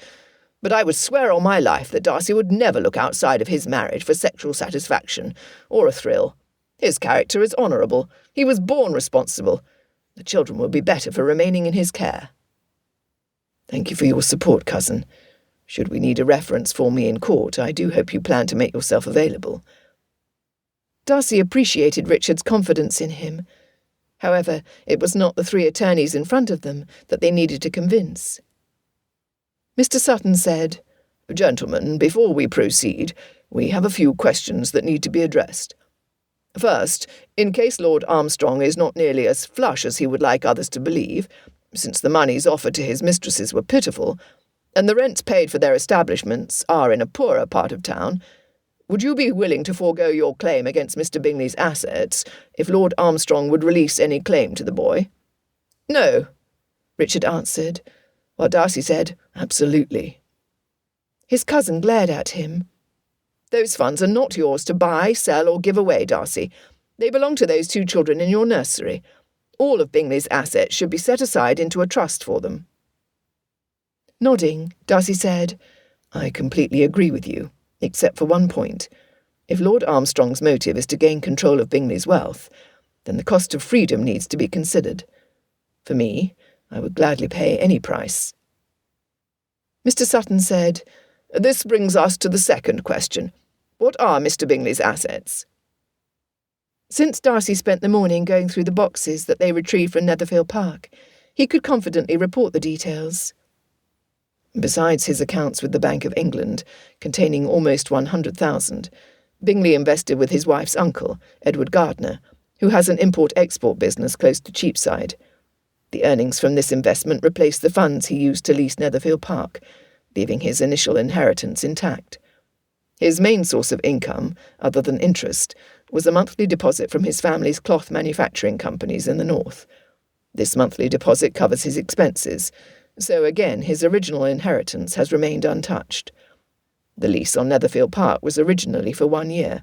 but I would swear on my life that Darcy would never look outside of his marriage for sexual satisfaction or a thrill. His character is honourable. He was born responsible. The children will be better for remaining in his care." "Thank you for your support, cousin. Should we need a reference for me in court, I do hope you plan to make yourself available." Darcy appreciated Richard's confidence in him. However, it was not the three attorneys in front of them that they needed to convince. Mr. Sutton said, "Gentlemen, before we proceed, we have a few questions that need to be addressed. First, in case Lord Armstrong is not nearly as flush as he would like others to believe, since the moneys offered to his mistresses were pitiful, and the rents paid for their establishments are in a poorer part of town, would you be willing to forego your claim against Mr. Bingley's assets if Lord Armstrong would release any claim to the boy?" "No," Richard answered, while Darcy said, "Absolutely." His cousin glared at him. "Those funds are not yours to buy, sell, or give away, Darcy. They belong to those two children in your nursery. All of Bingley's assets should be set aside into a trust for them." Nodding, Darcy said, "I completely agree with you, except for one point. If Lord Armstrong's motive is to gain control of Bingley's wealth, then the cost of freedom needs to be considered. For me, I would gladly pay any price." Mr. Sutton said, "This brings us to the second question. What are Mr. Bingley's assets?" Since Darcy spent the morning going through the boxes that they retrieved from Netherfield Park, he could confidently report the details. Besides his accounts with the Bank of England, containing almost 100,000, Bingley invested with his wife's uncle, Edward Gardner, who has an import-export business close to Cheapside. The earnings from this investment replaced the funds he used to lease Netherfield Park, leaving his initial inheritance intact. His main source of income, other than interest, was a monthly deposit from his family's cloth manufacturing companies in the north. This monthly deposit covers his expenses, so again his original inheritance has remained untouched. The lease on Netherfield Park was originally for 1 year.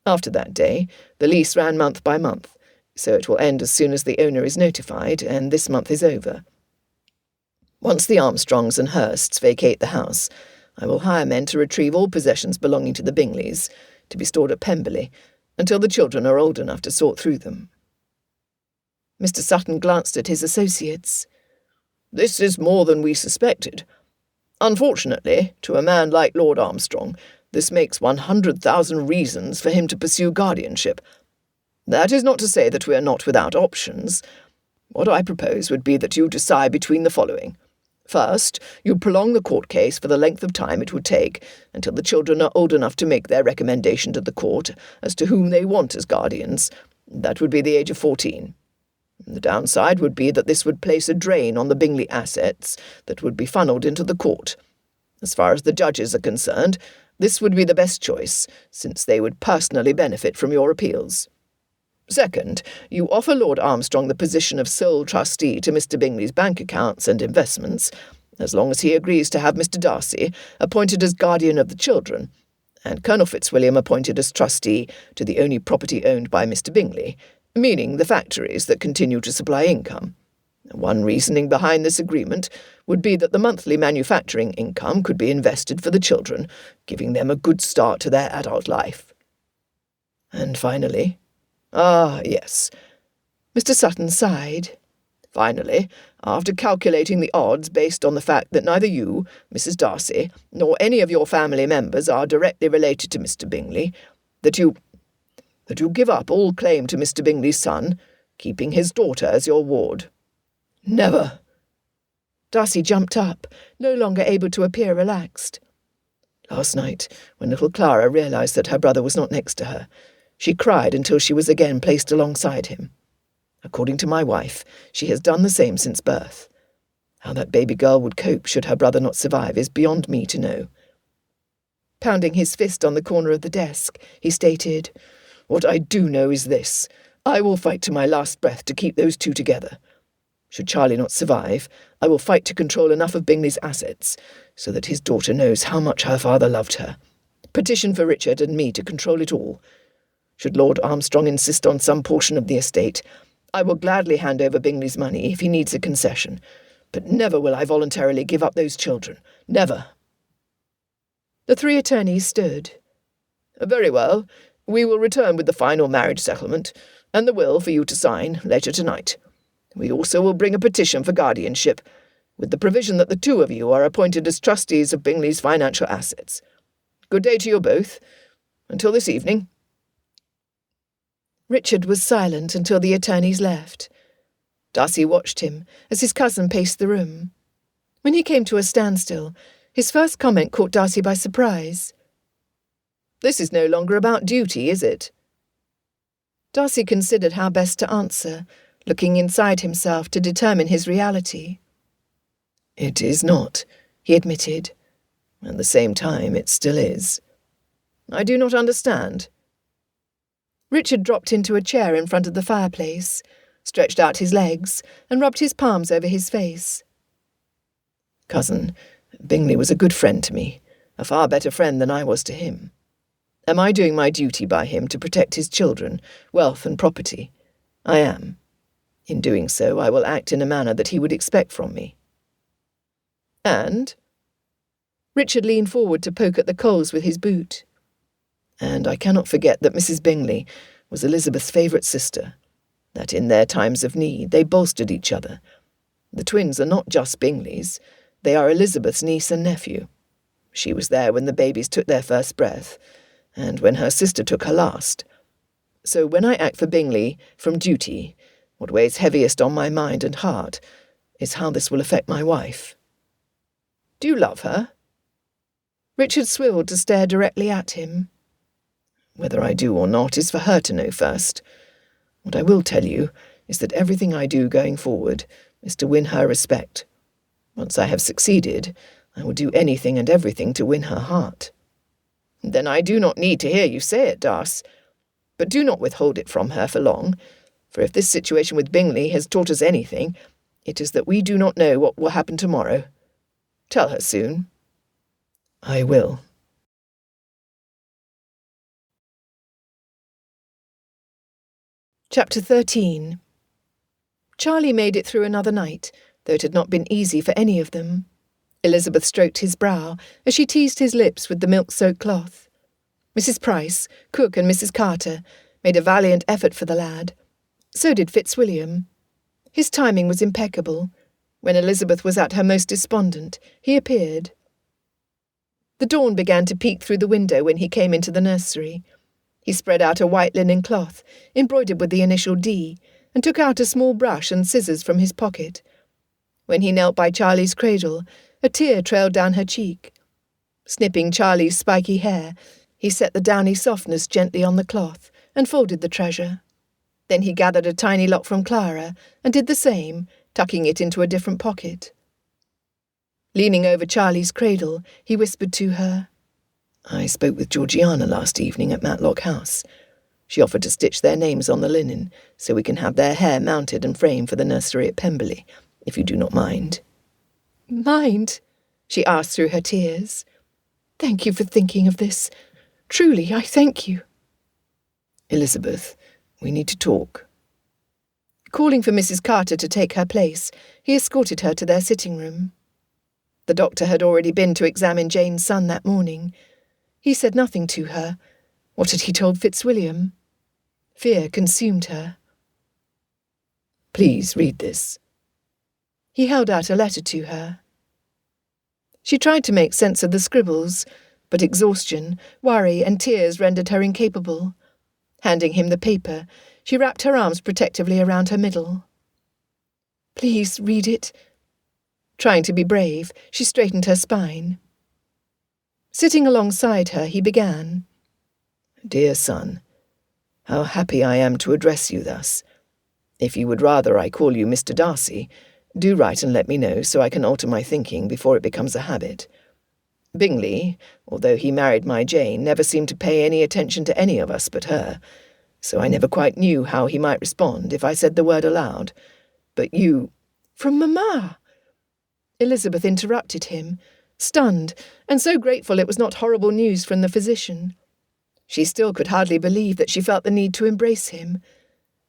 After that day, the lease ran month by month, so it will end as soon as the owner is notified, and this month is over. Once the Armstrongs and Hursts vacate the house, I will hire men to retrieve all possessions belonging to the Bingleys, to be stored at Pemberley, until the children are old enough to sort through them." Mr. Sutton glanced at his associates. "This is more than we suspected. Unfortunately, to a man like Lord Armstrong, this makes 100,000 reasons for him to pursue guardianship. That is not to say that we are not without options. What I propose would be that you decide between the following. First, you prolong the court case for the length of time it would take until the children are old enough to make their recommendation to the court as to whom they want as guardians. That would be the age of 14. The downside would be that this would place a drain on the Bingley assets that would be funneled into the court. As far as the judges are concerned, this would be the best choice, since they would personally benefit from your appeals. Second, you offer Lord Armstrong the position of sole trustee to Mr. Bingley's bank accounts and investments, as long as he agrees to have Mr. Darcy appointed as guardian of the children, and Colonel Fitzwilliam appointed as trustee to the only property owned by Mr. Bingley, meaning the factories that continue to supply income. One reasoning behind this agreement would be that the monthly manufacturing income could be invested for the children, giving them a good start to their adult life. And finally, yes. Mr. Sutton sighed. Finally, after calculating the odds based on the fact that neither you, Mrs. Darcy, nor any of your family members are directly related to Mr. Bingley, that you give up all claim to Mr. Bingley's son, keeping his daughter as your ward. Never. Darcy jumped up, no longer able to appear relaxed. Last night, when little Clara realised that her brother was not next to her, she cried until she was again placed alongside him. According to my wife, she has done the same since birth. How that baby girl would cope should her brother not survive is beyond me to know. Pounding his fist on the corner of the desk, he stated, "What I do know is this. I will fight to my last breath to keep those two together. Should Charlie not survive, I will fight to control enough of Bingley's assets so that his daughter knows how much her father loved her. Petition for Richard and me to control it all. Should Lord Armstrong insist on some portion of the estate, I will gladly hand over Bingley's money if he needs a concession, but never will I voluntarily give up those children. Never." The three attorneys stood. "Very well. We will return with the final marriage settlement and the will for you to sign later tonight. We also will bring a petition for guardianship, with the provision that the two of you are appointed as trustees of Bingley's financial assets. Good day to you both. Until this evening." Richard was silent until the attorneys left. Darcy watched him as his cousin paced the room. When he came to a standstill, his first comment caught Darcy by surprise. "This is no longer about duty, is it?" Darcy considered how best to answer, looking inside himself to determine his reality. "It is not," he admitted. "At the same time, it still is. I do not understand." Richard dropped into a chair in front of the fireplace, stretched out his legs, and rubbed his palms over his face. "Cousin, Bingley was a good friend to me, a far better friend than I was to him. Am I doing my duty by him to protect his children, wealth and property? I am. In doing so, I will act in a manner that he would expect from me." "And?" Richard leaned forward to poke at the coals with his boot. "And I cannot forget that Mrs. Bingley was Elizabeth's favourite sister, that in their times of need they bolstered each other. The twins are not just Bingleys, they are Elizabeth's niece and nephew. She was there when the babies took their first breath, and when her sister took her last. So when I act for Bingley from duty, what weighs heaviest on my mind and heart is how this will affect my wife." "Do you love her?" Richard swiveled to stare directly at him. "Whether I do or not is for her to know first. What I will tell you is that everything I do going forward is to win her respect. Once I have succeeded, I will do anything and everything to win her heart." "Then I do not need to hear you say it, Darcy. But do not withhold it from her for long, for if this situation with Bingley has taught us anything, it is that we do not know what will happen tomorrow. Tell her soon." "I will." Chapter 13. Charlie made it through another night, though it had not been easy for any of them. Elizabeth stroked his brow as she teased his lips with the milk-soaked cloth. Mrs. Price, cook, and Mrs. Carter made a valiant effort for the lad. So did Fitzwilliam. His timing was impeccable. When Elizabeth was at her most despondent, he appeared. The dawn began to peek through the window when he came into the nursery. He spread out a white linen cloth, embroidered with the initial D, and took out a small brush and scissors from his pocket. When he knelt by Charlie's cradle, a tear trailed down her cheek. Snipping Charlie's spiky hair, he set the downy softness gently on the cloth and folded the treasure. Then he gathered a tiny lock from Clara and did the same, tucking it into a different pocket. Leaning over Charlie's cradle, he whispered to her, "I spoke with Georgiana last evening at Matlock House. She offered to stitch their names on the linen, so we can have their hair mounted and framed for the nursery at Pemberley, if you do not mind." "Mind?" she asked through her tears. "Thank you for thinking of this. Truly, I thank you." "Elizabeth, we need to talk." Calling for Mrs. Carter to take her place, he escorted her to their sitting room. The doctor had already been to examine Jane's son that morning. He said nothing to her. What had he told Fitzwilliam? Fear consumed her. "Please read this." He held out a letter to her. She tried to make sense of the scribbles, but exhaustion, worry, and tears rendered her incapable. Handing him the paper, she wrapped her arms protectively around her middle. "Please read it." Trying to be brave, she straightened her spine. Sitting alongside her, he began. "Dear son, how happy I am to address you thus. If you would rather I call you Mr. Darcy, do write and let me know so I can alter my thinking before it becomes a habit. Bingley, although he married my Jane, never seemed to pay any attention to any of us but her, so I never quite knew how he might respond if I said the word aloud. But you—" "From Mamma!" Elizabeth interrupted him, stunned, and so grateful it was not horrible news from the physician. She still could hardly believe that she felt the need to embrace him.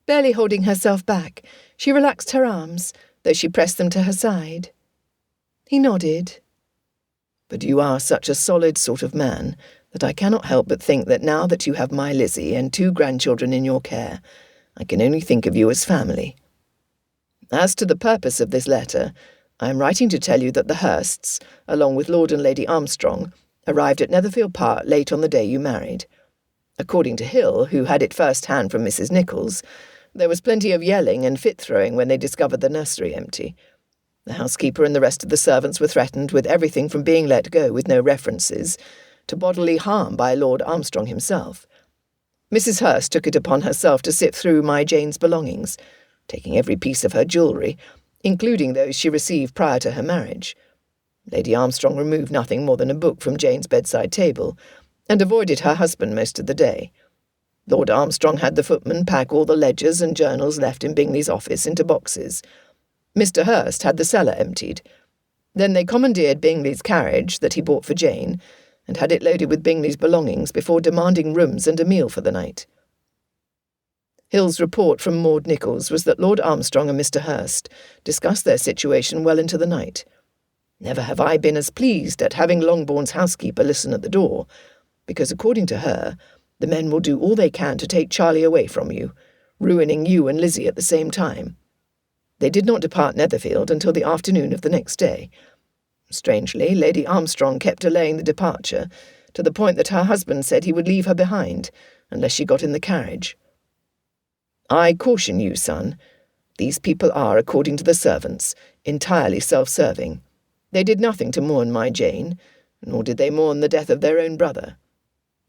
Barely holding herself back, she relaxed her arms, though she pressed them to her side. He nodded. "But you are such a solid sort of man that I cannot help but think that now that you have my Lizzie and 2 grandchildren in your care, I can only think of you as family. As to the purpose of this letter, I am writing to tell you that the Hursts, along with Lord and Lady Armstrong, arrived at Netherfield Park late on the day you married. According to Hill, who had it first hand from Mrs. Nichols, there was plenty of yelling and fit-throwing when they discovered the nursery empty. The housekeeper and the rest of the servants were threatened with everything from being let go with no references to bodily harm by Lord Armstrong himself. Mrs. Hurst took it upon herself to sift through my Jane's belongings, taking every piece of her jewellery, including those she received prior to her marriage. Lady Armstrong removed nothing more than a book from Jane's bedside table, and avoided her husband most of the day. Lord Armstrong had the footman pack all the ledgers and journals left in Bingley's office into boxes. Mr. Hurst had the cellar emptied. Then they commandeered Bingley's carriage that he bought for Jane, and had it loaded with Bingley's belongings before demanding rooms and a meal for the night. Hill's report from Maud Nichols was that Lord Armstrong and Mr. Hurst discussed their situation well into the night. Never have I been as pleased at having Longbourn's housekeeper listen at the door, because according to her, the men will do all they can to take Charlie away from you, ruining you and Lizzie at the same time. They did not depart Netherfield until the afternoon of the next day. Strangely, Lady Armstrong kept delaying the departure, to the point that her husband said he would leave her behind, unless she got in the carriage. I caution you, son. These people are, according to the servants, entirely self-serving. They did nothing to mourn my Jane, nor did they mourn the death of their own brother.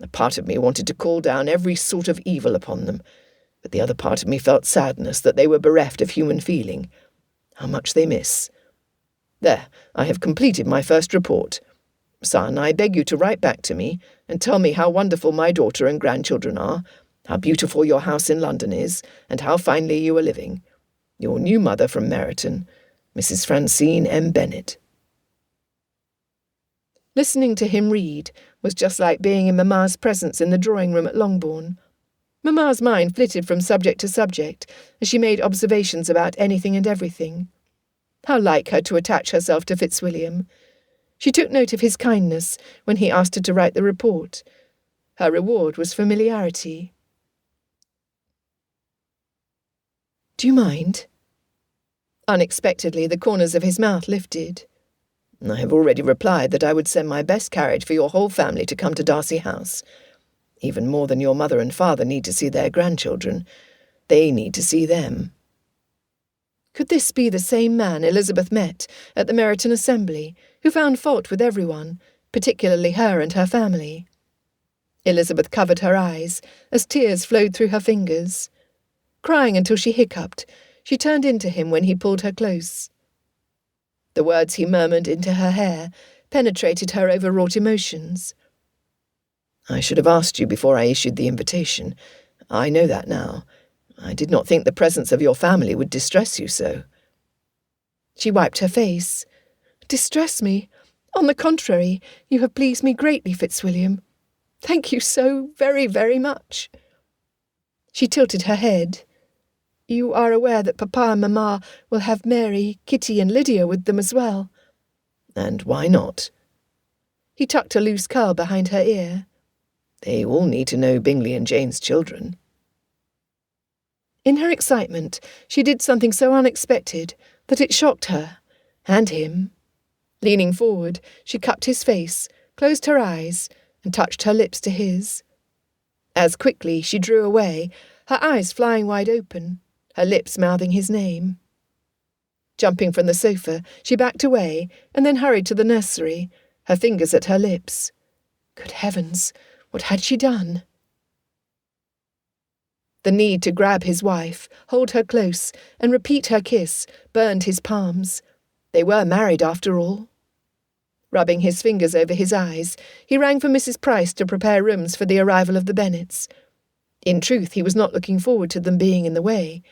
A part of me wanted to call down every sort of evil upon them, but the other part of me felt sadness that they were bereft of human feeling. How much they miss. There, I have completed my first report. Son, I beg you to write back to me and tell me how wonderful my daughter and grandchildren are, how beautiful your house in London is, and how finely you are living. Your new mother from Meryton, Mrs. Francine M. Bennet. Listening to him read was just like being in Mamma's presence in the drawing-room at Longbourn. Mamma's mind flitted from subject to subject as she made observations about anything and everything. How like her to attach herself to Fitzwilliam. She took note of his kindness when he asked her to write the report. Her reward was familiarity. "Do you mind?" Unexpectedly, the corners of his mouth lifted. I have already replied that I would send my best carriage for your whole family to come to Darcy House. Even more than your mother and father need to see their grandchildren. They need to see them. Could this be the same man Elizabeth met at the Meryton Assembly, who found fault with everyone, particularly her and her family? Elizabeth covered her eyes as tears flowed through her fingers. Crying until she hiccuped, she turned into him when he pulled her close. The words he murmured into her hair penetrated her overwrought emotions. I should have asked you before I issued the invitation. I know that now. I did not think the presence of your family would distress you so. She wiped her face. "Distress me? On the contrary, you have pleased me greatly, Fitzwilliam. Thank you so very, very much." She tilted her head. "You are aware that Papa and Mamma will have Mary, Kitty and Lydia with them as well." "And why not?" He tucked a loose curl behind her ear. "They all need to know Bingley and Jane's children." In her excitement, she did something so unexpected that it shocked her, and him. Leaning forward, she cupped his face, closed her eyes, and touched her lips to his. As quickly, she drew away, her eyes flying wide open, her lips mouthing his name. Jumping from the sofa, she backed away and then hurried to the nursery, her fingers at her lips. Good heavens, what had she done? The need to grab his wife, hold her close, and repeat her kiss burned his palms. They were married after all. Rubbing his fingers over his eyes, he rang for Mrs. Price to prepare rooms for the arrival of the Bennets. In truth, he was not looking forward to them being in the way.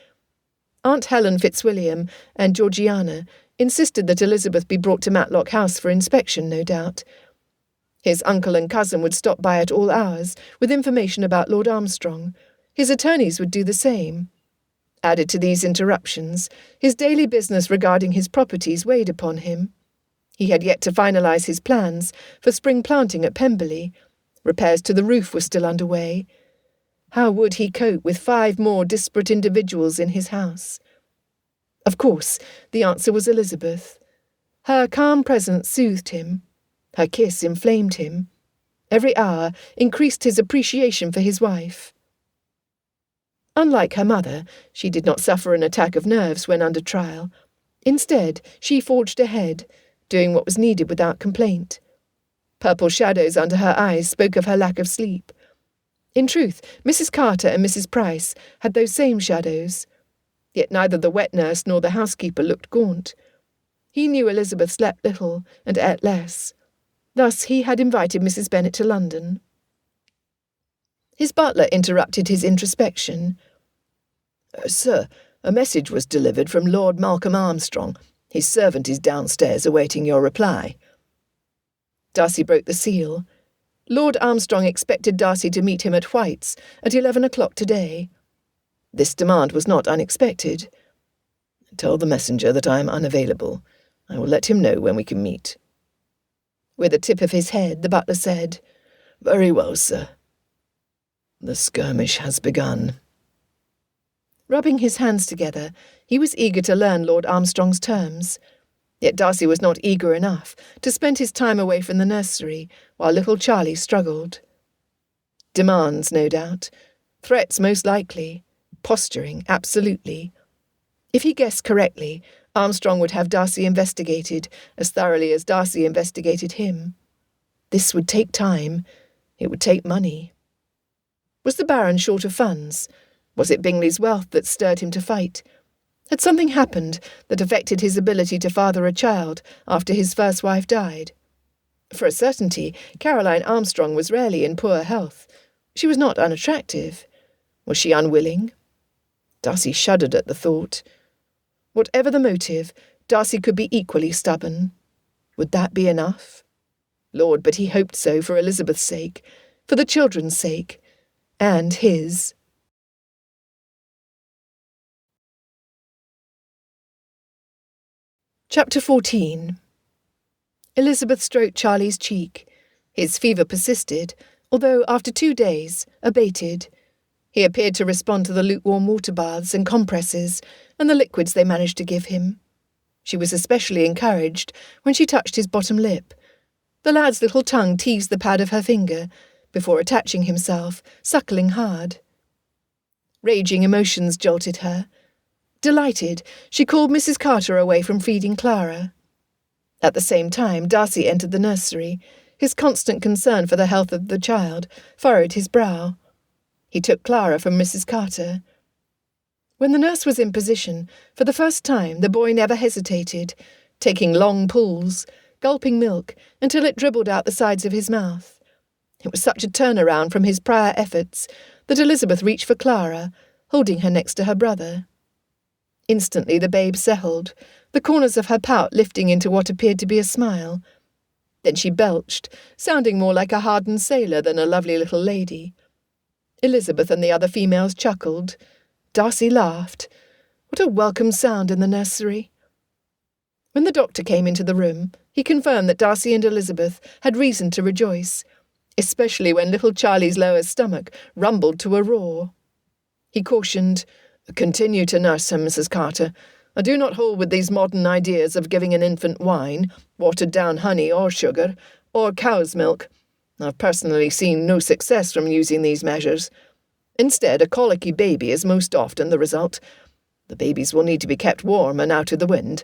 Aunt Helen Fitzwilliam and Georgiana insisted that Elizabeth be brought to Matlock House for inspection, no doubt. His uncle and cousin would stop by at all hours with information about Lord Armstrong. His attorneys would do the same. Added to these interruptions, his daily business regarding his properties weighed upon him. He had yet to finalise his plans for spring planting at Pemberley. Repairs to the roof were still underway. How would he cope with 5 more disparate individuals in his house? Of course, the answer was Elizabeth. Her calm presence soothed him. Her kiss inflamed him. Every hour increased his appreciation for his wife. Unlike her mother, she did not suffer an attack of nerves when under trial. Instead, she forged ahead, doing what was needed without complaint. Purple shadows under her eyes spoke of her lack of sleep. In truth, Mrs. Carter and Mrs. Price had those same shadows. Yet neither the wet nurse nor the housekeeper looked gaunt. He knew Elizabeth slept little and ate less. Thus he had invited Mrs. Bennet to London. His butler interrupted his introspection. Sir, a message was delivered from Lord Malcolm Armstrong. His servant is downstairs awaiting your reply. Darcy broke the seal. Lord Armstrong expected Darcy to meet him at White's at 11 o'clock today. This demand was not unexpected. Tell the messenger that I am unavailable. I will let him know when we can meet. With a tip of his head, the butler said, Very well, sir. The skirmish has begun. Rubbing his hands together, he was eager to learn Lord Armstrong's terms. Yet Darcy was not eager enough to spend his time away from the nursery while little Charlie struggled. Demands, no doubt. Threats, most likely. Posturing, absolutely. If he guessed correctly, Armstrong would have Darcy investigated as thoroughly as Darcy investigated him. This would take time. It would take money. Was the Baron short of funds? Was it Bingley's wealth that stirred him to fight? Had something happened that affected his ability to father a child after his first wife died? For a certainty, Caroline Armstrong was rarely in poor health. She was not unattractive. Was she unwilling? Darcy shuddered at the thought. Whatever the motive, Darcy could be equally stubborn. Would that be enough? Lord, but he hoped so for Elizabeth's sake, for the children's sake, and his. Chapter 14. Elizabeth stroked Charlie's cheek. His fever persisted, although after 2 days, abated. He appeared to respond to the lukewarm water baths and compresses and the liquids they managed to give him. She was especially encouraged when she touched his bottom lip. The lad's little tongue teased the pad of her finger before attaching himself, suckling hard. Raging emotions jolted her. Delighted, she called Mrs. Carter away from feeding Clara. At the same time, Darcy entered the nursery. His constant concern for the health of the child furrowed his brow. He took Clara from Mrs. Carter. When the nurse was in position, for the first time the boy never hesitated, taking long pulls, gulping milk until it dribbled out the sides of his mouth. It was such a turnaround from his prior efforts that Elizabeth reached for Clara, holding her next to her brother. Instantly the babe settled, the corners of her pout lifting into what appeared to be a smile. Then she belched, sounding more like a hardened sailor than a lovely little lady. Elizabeth and the other females chuckled. Darcy laughed. What a welcome sound in the nursery. When the doctor came into the room, he confirmed that Darcy and Elizabeth had reason to rejoice, especially when little Charlie's lower stomach rumbled to a roar. He cautioned, Continue to nurse him, Mrs. Carter. I do not hold with these modern ideas of giving an infant wine, watered-down honey or sugar, or cow's milk. I've personally seen no success from using these measures. Instead, a colicky baby is most often the result. The babies will need to be kept warm and out of the wind.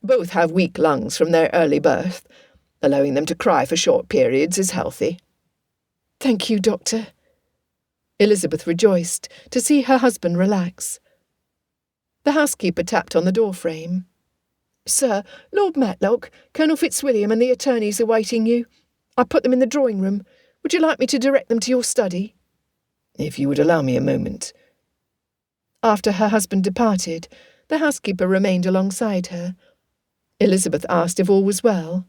Both have weak lungs from their early birth. Allowing them to cry for short periods is healthy. Thank you, Doctor. Elizabeth rejoiced to see her husband relax. The housekeeper tapped on the door frame. Sir, Lord Matlock, Colonel Fitzwilliam and the attorneys are waiting you. I put them in the drawing-room. Would you like me to direct them to your study?" "If you would allow me a moment." After her husband departed, the housekeeper remained alongside her. Elizabeth asked if all was well.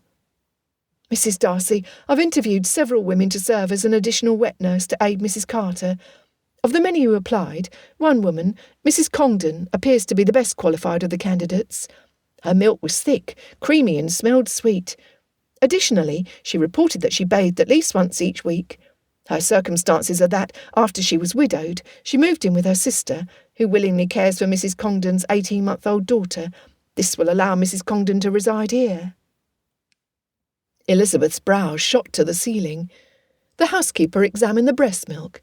"Mrs. Darcy, I've interviewed several women to serve as an additional wet nurse to aid Mrs. Carter. Of the many who applied, one woman, Mrs. Congdon, appears to be the best qualified of the candidates. Her milk was thick, creamy and smelled sweet. Additionally, she reported that she bathed at least once each week. Her circumstances are that, after she was widowed, she moved in with her sister, who willingly cares for Mrs. Congdon's 18-month-old daughter. This will allow Mrs. Congdon to reside here." Elizabeth's brow shot to the ceiling. The housekeeper examined the breast milk.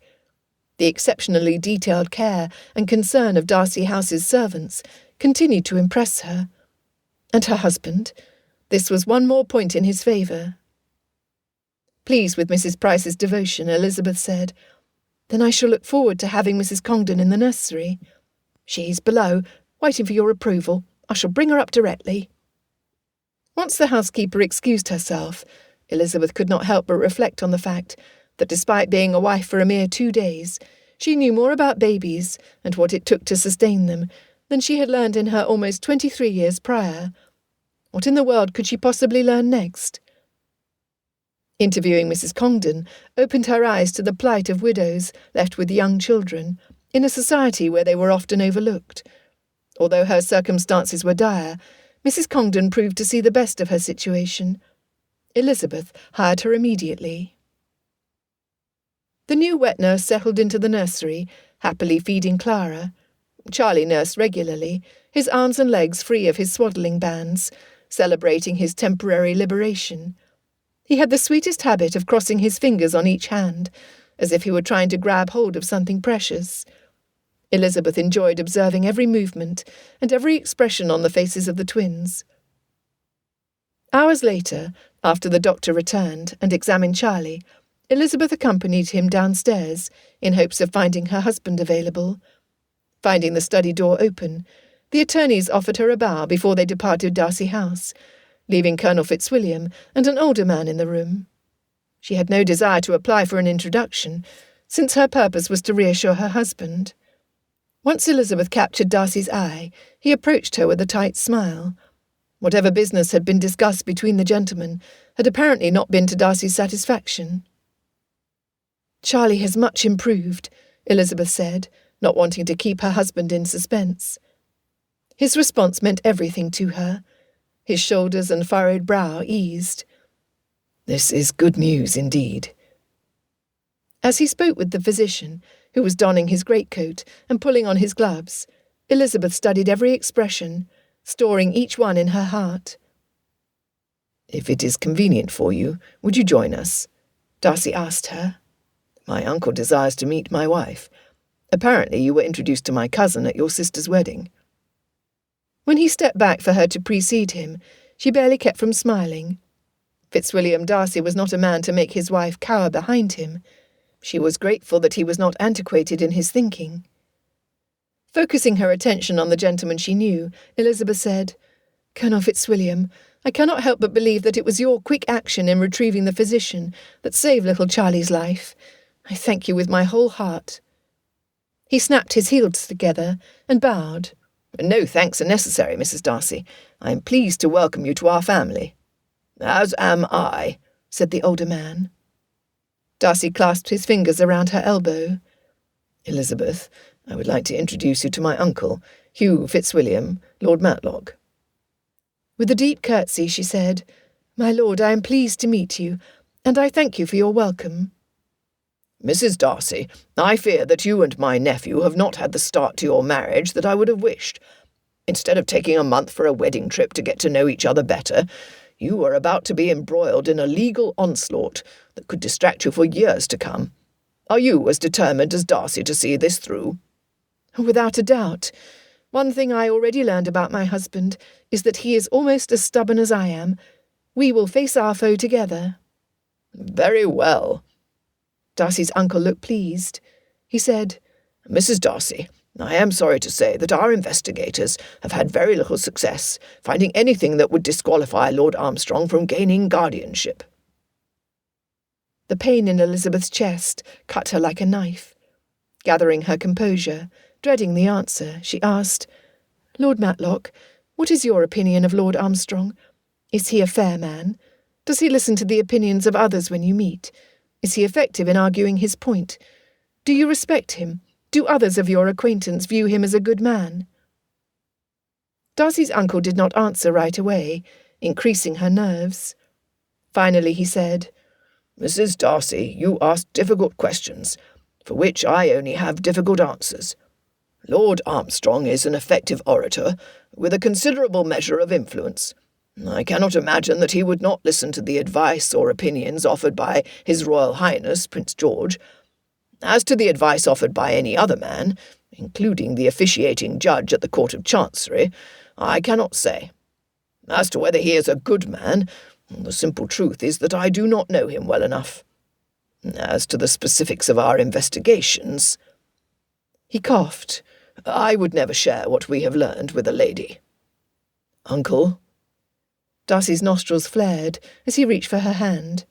The exceptionally detailed care and concern of Darcy House's servants continued to impress her. And her husband? This was one more point in his favour. Pleased with Mrs. Price's devotion, Elizabeth said, "Then I shall look forward to having Mrs. Congdon in the nursery. She's below, waiting for your approval. I shall bring her up directly." Once the housekeeper excused herself, Elizabeth could not help but reflect on the fact that despite being a wife for a mere 2 days, she knew more about babies and what it took to sustain them than she had learned in her almost 23 years prior. What in the world could she possibly learn next? Interviewing Mrs. Congdon opened her eyes to the plight of widows left with young children, in a society where they were often overlooked. Although her circumstances were dire, Mrs. Congdon proved to see the best of her situation. Elizabeth hired her immediately. The new wet nurse settled into the nursery, happily feeding Clara. Charlie nursed regularly, his arms and legs free of his swaddling bands, celebrating his temporary liberation. He had the sweetest habit of crossing his fingers on each hand, as if he were trying to grab hold of something precious. Elizabeth enjoyed observing every movement and every expression on the faces of the twins. Hours later, after the doctor returned and examined Charlie, Elizabeth accompanied him downstairs in hopes of finding her husband available. Finding the study door open, the attorneys offered her a bow before they departed Darcy House, leaving Colonel Fitzwilliam and an older man in the room. She had no desire to apply for an introduction, since her purpose was to reassure her husband. Once Elizabeth captured Darcy's eye, he approached her with a tight smile. Whatever business had been discussed between the gentlemen had apparently not been to Darcy's satisfaction. "Charlie has much improved," Elizabeth said, not wanting to keep her husband in suspense. His response meant everything to her. His shoulders and furrowed brow eased. "This is good news indeed." As he spoke with the physician, who was donning his greatcoat and pulling on his gloves, Elizabeth studied every expression, storing each one in her heart. "If it is convenient for you, would you join us?" Darcy asked her. "My uncle desires to meet my wife. Apparently you were introduced to my cousin at your sister's wedding." When he stepped back for her to precede him, she barely kept from smiling. Fitzwilliam Darcy was not a man to make his wife cower behind him. She was grateful that he was not antiquated in his thinking. Focusing her attention on the gentleman she knew, Elizabeth said, "Colonel Fitzwilliam, I cannot help but believe that it was your quick action in retrieving the physician that saved little Charlie's life. I thank you with my whole heart." He snapped his heels together and bowed. "No thanks are necessary, Mrs. Darcy. I am pleased to welcome you to our family." "As am I," said the older man. Darcy clasped his fingers around her elbow. "Elizabeth, I would like to introduce you to my uncle, Hugh Fitzwilliam, Lord Matlock." With a deep curtsy, she said, "My lord, I am pleased to meet you, and I thank you for your welcome." "Mrs. Darcy, I fear that you and my nephew have not had the start to your marriage that I would have wished. Instead of taking a month for a wedding trip to get to know each other better, you are about to be embroiled in a legal onslaught that could distract you for years to come. Are you as determined as Darcy to see this through?" "Without a doubt. One thing I already learned about my husband is that he is almost as stubborn as I am. We will face our foe together." "Very well." Darcy's uncle looked pleased. He said, "Mrs. Darcy, I am sorry to say that our investigators have had very little success finding anything that would disqualify Lord Armstrong from gaining guardianship." The pain in Elizabeth's chest cut her like a knife. Gathering her composure, dreading the answer, she asked, "Lord Matlock, what is your opinion of Lord Armstrong? Is he a fair man? Does he listen to the opinions of others when you meet? Is he effective in arguing his point? Do you respect him? Do others of your acquaintance view him as a good man?" Darcy's uncle did not answer right away, increasing her nerves. Finally he said, "Mrs. Darcy, you ask difficult questions, for which I only have difficult answers. Lord Armstrong is an effective orator, with a considerable measure of influence. I cannot imagine that he would not listen to the advice or opinions offered by His Royal Highness Prince George. As to the advice offered by any other man, including the officiating judge at the Court of Chancery, I cannot say. As to whether he is a good man, the simple truth is that I do not know him well enough. As to the specifics of our investigations—" He coughed. "I would never share what we have learned with a lady." "Uncle?" Darcy's nostrils flared as he reached for her hand.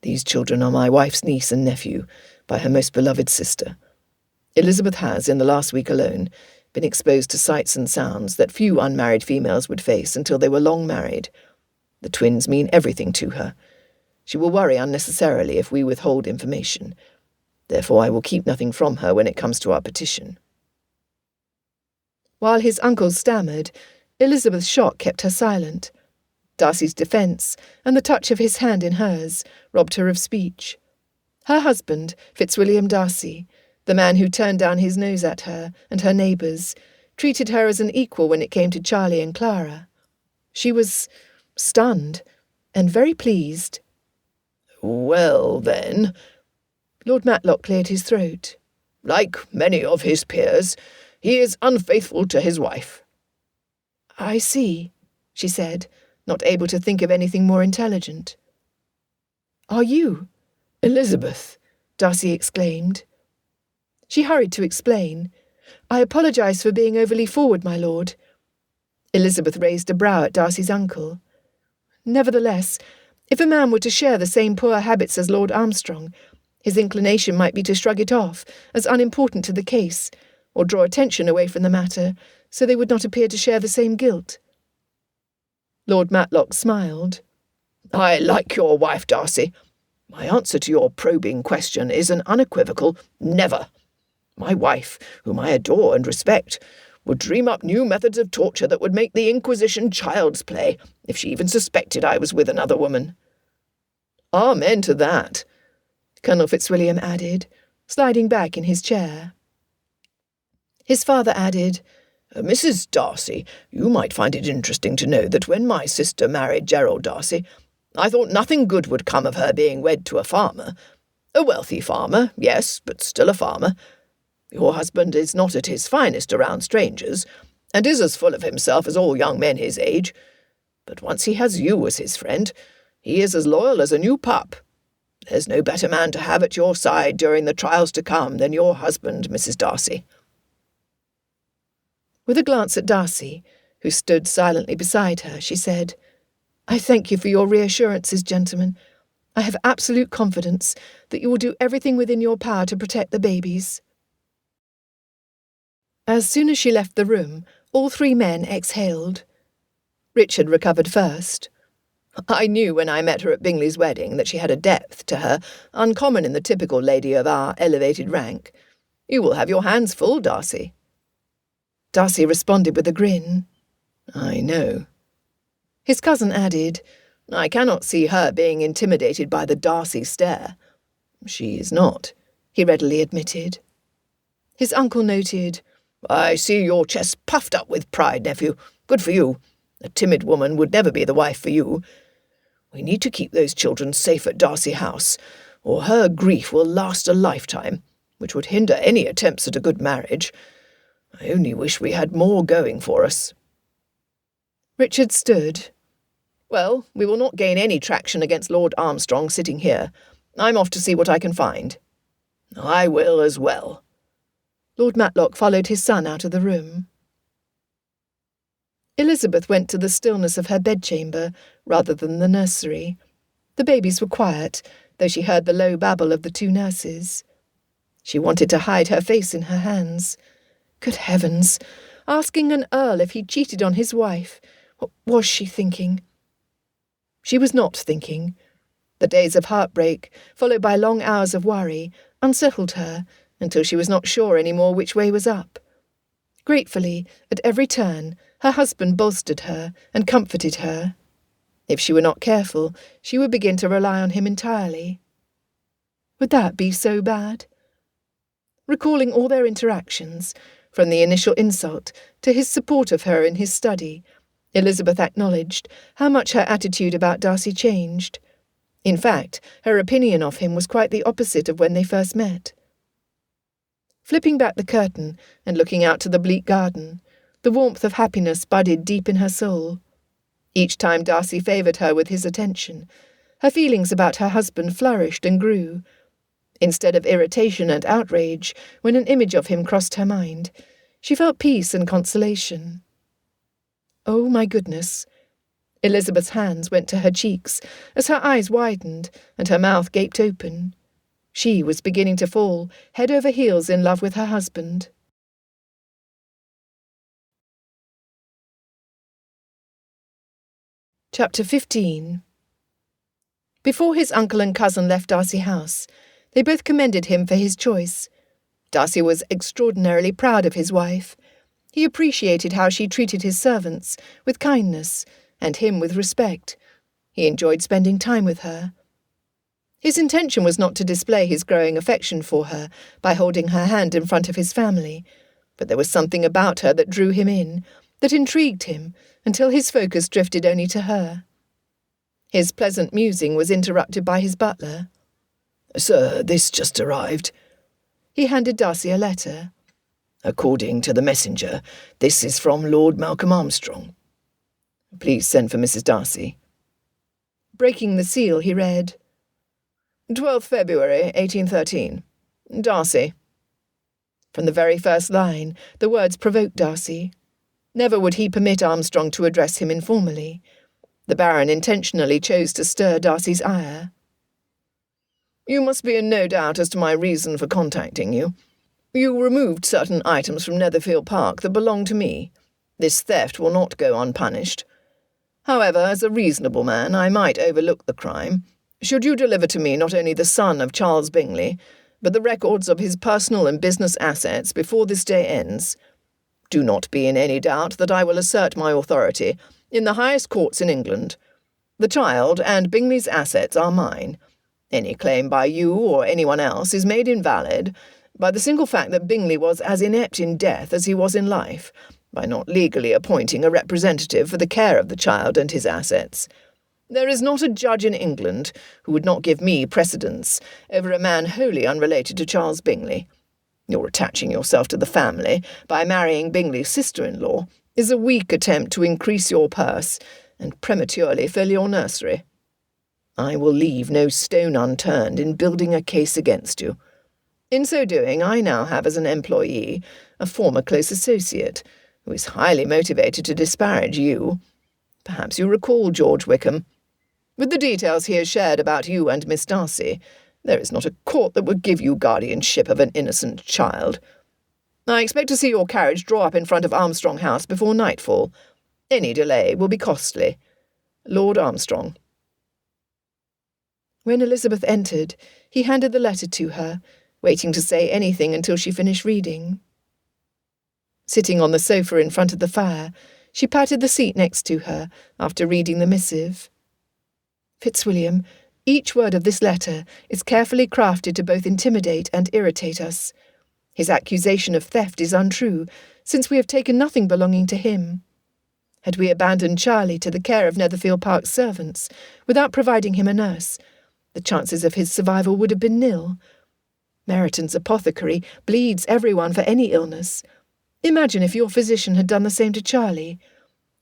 "These children are my wife's niece and nephew, by her most beloved sister. Elizabeth has, in the last week alone, been exposed to sights and sounds that few unmarried females would face until they were long married. The twins mean everything to her. She will worry unnecessarily if we withhold information. Therefore I will keep nothing from her when it comes to our petition." While his uncle stammered, Elizabeth's shock kept her silent. Darcy's defence, and the touch of his hand in hers, robbed her of speech. Her husband, Fitzwilliam Darcy, the man who turned down his nose at her and her neighbours, treated her as an equal when it came to Charlie and Clara. She was stunned, and very pleased. "Well, then—" Lord Matlock cleared his throat. "Like many of his peers, he is unfaithful to his wife." "I see," she said, not able to think of anything more intelligent. "Are you?" "Elizabeth!" Darcy exclaimed. She hurried to explain. "I apologise for being overly forward, my lord." Elizabeth raised a brow at Darcy's uncle. "Nevertheless, if a man were to share the same poor habits as Lord Armstrong, his inclination might be to shrug it off as unimportant to the case, or draw attention away from the matter, so they would not appear to share the same guilt." Lord Matlock smiled. "I like your wife, Darcy. My answer to your probing question is an unequivocal never. My wife, whom I adore and respect, would dream up new methods of torture that would make the Inquisition child's play if she even suspected I was with another woman." "Amen to that," Colonel Fitzwilliam added, sliding back in his chair. His father added, "Mrs. Darcy, you might find it interesting to know that when my sister married Gerald Darcy, I thought nothing good would come of her being wed to a farmer. A wealthy farmer, yes, but still a farmer. Your husband is not at his finest around strangers, and is as full of himself as all young men his age. But once he has you as his friend, he is as loyal as a new pup. There's no better man to have at your side during the trials to come than your husband, Mrs. Darcy." With a glance at Darcy, who stood silently beside her, she said, "I thank you for your reassurances, gentlemen. I have absolute confidence that you will do everything within your power to protect the babies." As soon as she left the room, all three men exhaled. Richard recovered first. "I knew when I met her at Bingley's wedding that she had a depth to her uncommon in the typical lady of our elevated rank. You will have your hands full, Darcy." Darcy responded with a grin. "I know." His cousin added, "I cannot see her being intimidated by the Darcy stare." "She is not," he readily admitted. His uncle noted, "I see your chest puffed up with pride, nephew. Good for you. A timid woman would never be the wife for you. We need to keep those children safe at Darcy House, or her grief will last a lifetime, which would hinder any attempts at a good marriage. I only wish we had more going for us." Richard stood. "Well, we will not gain any traction against Lord Armstrong sitting here. I'm off to see what I can find." "I will as well." Lord Matlock followed his son out of the room. Elizabeth went to the stillness of her bedchamber rather than the nursery. The babies were quiet, though she heard the low babble of the two nurses. She wanted to hide her face in her hands. Good heavens! Asking an earl if he cheated on his wife. What was she thinking? She was not thinking. The days of heartbreak, followed by long hours of worry, unsettled her until she was not sure any more which way was up. Gratefully, at every turn, her husband bolstered her and comforted her. If she were not careful, she would begin to rely on him entirely. Would that be so bad? Recalling all their interactions, from the initial insult to his support of her in his study, Elizabeth acknowledged how much her attitude about Darcy changed. In fact, her opinion of him was quite the opposite of when they first met. Flipping back the curtain and looking out to the bleak garden, the warmth of happiness budded deep in her soul. Each time Darcy favoured her with his attention, her feelings about her husband flourished and grew. Instead of irritation and outrage, when an image of him crossed her mind, she felt peace and consolation. Oh, my goodness! Elizabeth's hands went to her cheeks as her eyes widened and her mouth gaped open. She was beginning to fall, head over heels in love with her husband. Chapter 15. Before his uncle and cousin left Darcy House, they both commended him for his choice. Darcy was extraordinarily proud of his wife. He appreciated how she treated his servants with kindness and him with respect. He enjoyed spending time with her. His intention was not to display his growing affection for her by holding her hand in front of his family, but there was something about her that drew him in, that intrigued him, until his focus drifted only to her. His pleasant musing was interrupted by his butler. "Sir, this just arrived." He handed Darcy a letter. "According to the messenger, this is from Lord Malcolm Armstrong. Please send for Mrs. Darcy." Breaking the seal, he read, 12th February, 1813. Darcy. From the very first line, the words provoked Darcy. Never would he permit Armstrong to address him informally. The Baron intentionally chose to stir Darcy's ire. "You must be in no doubt as to my reason for contacting you. You removed certain items from Netherfield Park that belong to me. This theft will not go unpunished. However, as a reasonable man, I might overlook the crime, should you deliver to me not only the son of Charles Bingley, but the records of his personal and business assets before this day ends. Do not be in any doubt that I will assert my authority in the highest courts in England. The child and Bingley's assets are mine. Any claim by you or anyone else is made invalid by the single fact that Bingley was as inept in death as he was in life, by not legally appointing a representative for the care of the child and his assets. There is not a judge in England who would not give me precedence over a man wholly unrelated to Charles Bingley. Your attaching yourself to the family by marrying Bingley's sister-in-law is a weak attempt to increase your purse and prematurely fill your nursery. I will leave no stone unturned in building a case against you. In so doing, I now have as an employee a former close associate who is highly motivated to disparage you. Perhaps you recall George Wickham. With the details he has shared about you and Miss Darcy, there is not a court that would give you guardianship of an innocent child. I expect to see your carriage draw up in front of Armstrong House before nightfall. Any delay will be costly. Lord Armstrong." When Elizabeth entered, he handed the letter to her, waiting to say anything until she finished reading. Sitting on the sofa in front of the fire, she patted the seat next to her after reading the missive. "Fitzwilliam, each word of this letter is carefully crafted to both intimidate and irritate us. His accusation of theft is untrue, since we have taken nothing belonging to him. Had we abandoned Charlie to the care of Netherfield Park servants, without providing him a nurse, the chances of his survival would have been nil. Meryton's apothecary bleeds everyone for any illness. Imagine if your physician had done the same to Charlie.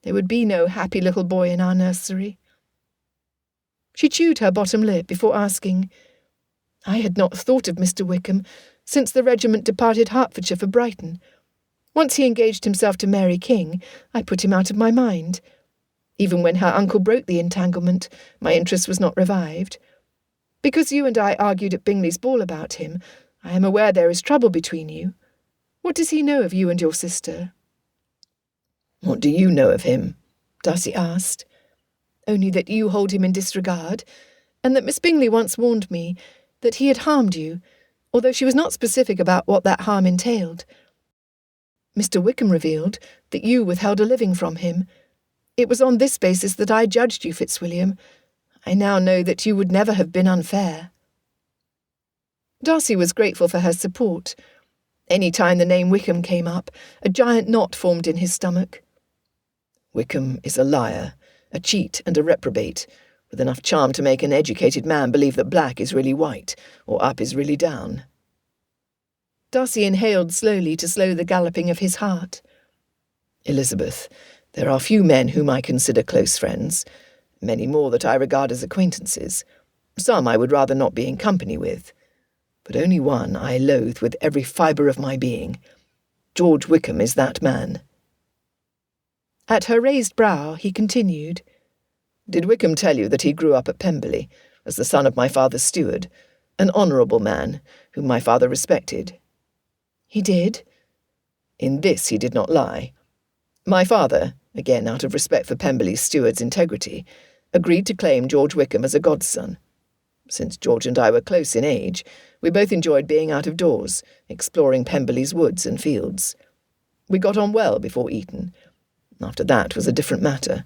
There would be no happy little boy in our nursery." She chewed her bottom lip before asking, "I had not thought of Mr. Wickham. since the regiment departed Hertfordshire for Brighton. Once he engaged himself to Mary King, I put him out of my mind. Even when her uncle broke the entanglement, my interest was not revived. Because you and I argued at Bingley's ball about him, I am aware there is trouble between you. What does he know of you and your sister?" "What do you know of him?" Darcy asked. "Only that you hold him in disregard, and that Miss Bingley once warned me that he had harmed you, although she was not specific about what that harm entailed. Mr. Wickham revealed that you withheld a living from him. It was on this basis that I judged you, Fitzwilliam. I now know that you would never have been unfair." Darcy was grateful for her support. Any time the name Wickham came up, a giant knot formed in his stomach. "Wickham is a liar, a cheat and a reprobate, with enough charm to make an educated man believe that black is really white, or up is really down." Darcy inhaled slowly to slow the galloping of his heart. "Elizabeth, there are few men whom I consider close friends, many more that I regard as acquaintances. Some I would rather not be in company with, but only one I loathe with every fibre of my being. George Wickham is that man." At her raised brow, he continued, "Did Wickham tell you that he grew up at Pemberley, as the son of my father's steward, an honourable man, whom my father respected?" "He did." "In this he did not lie. My father, again out of respect for Pemberley's steward's integrity, agreed to claim George Wickham as a godson. Since George and I were close in age, we both enjoyed being out of doors, exploring Pemberley's woods and fields. We got on well before Eton. After that was a different matter.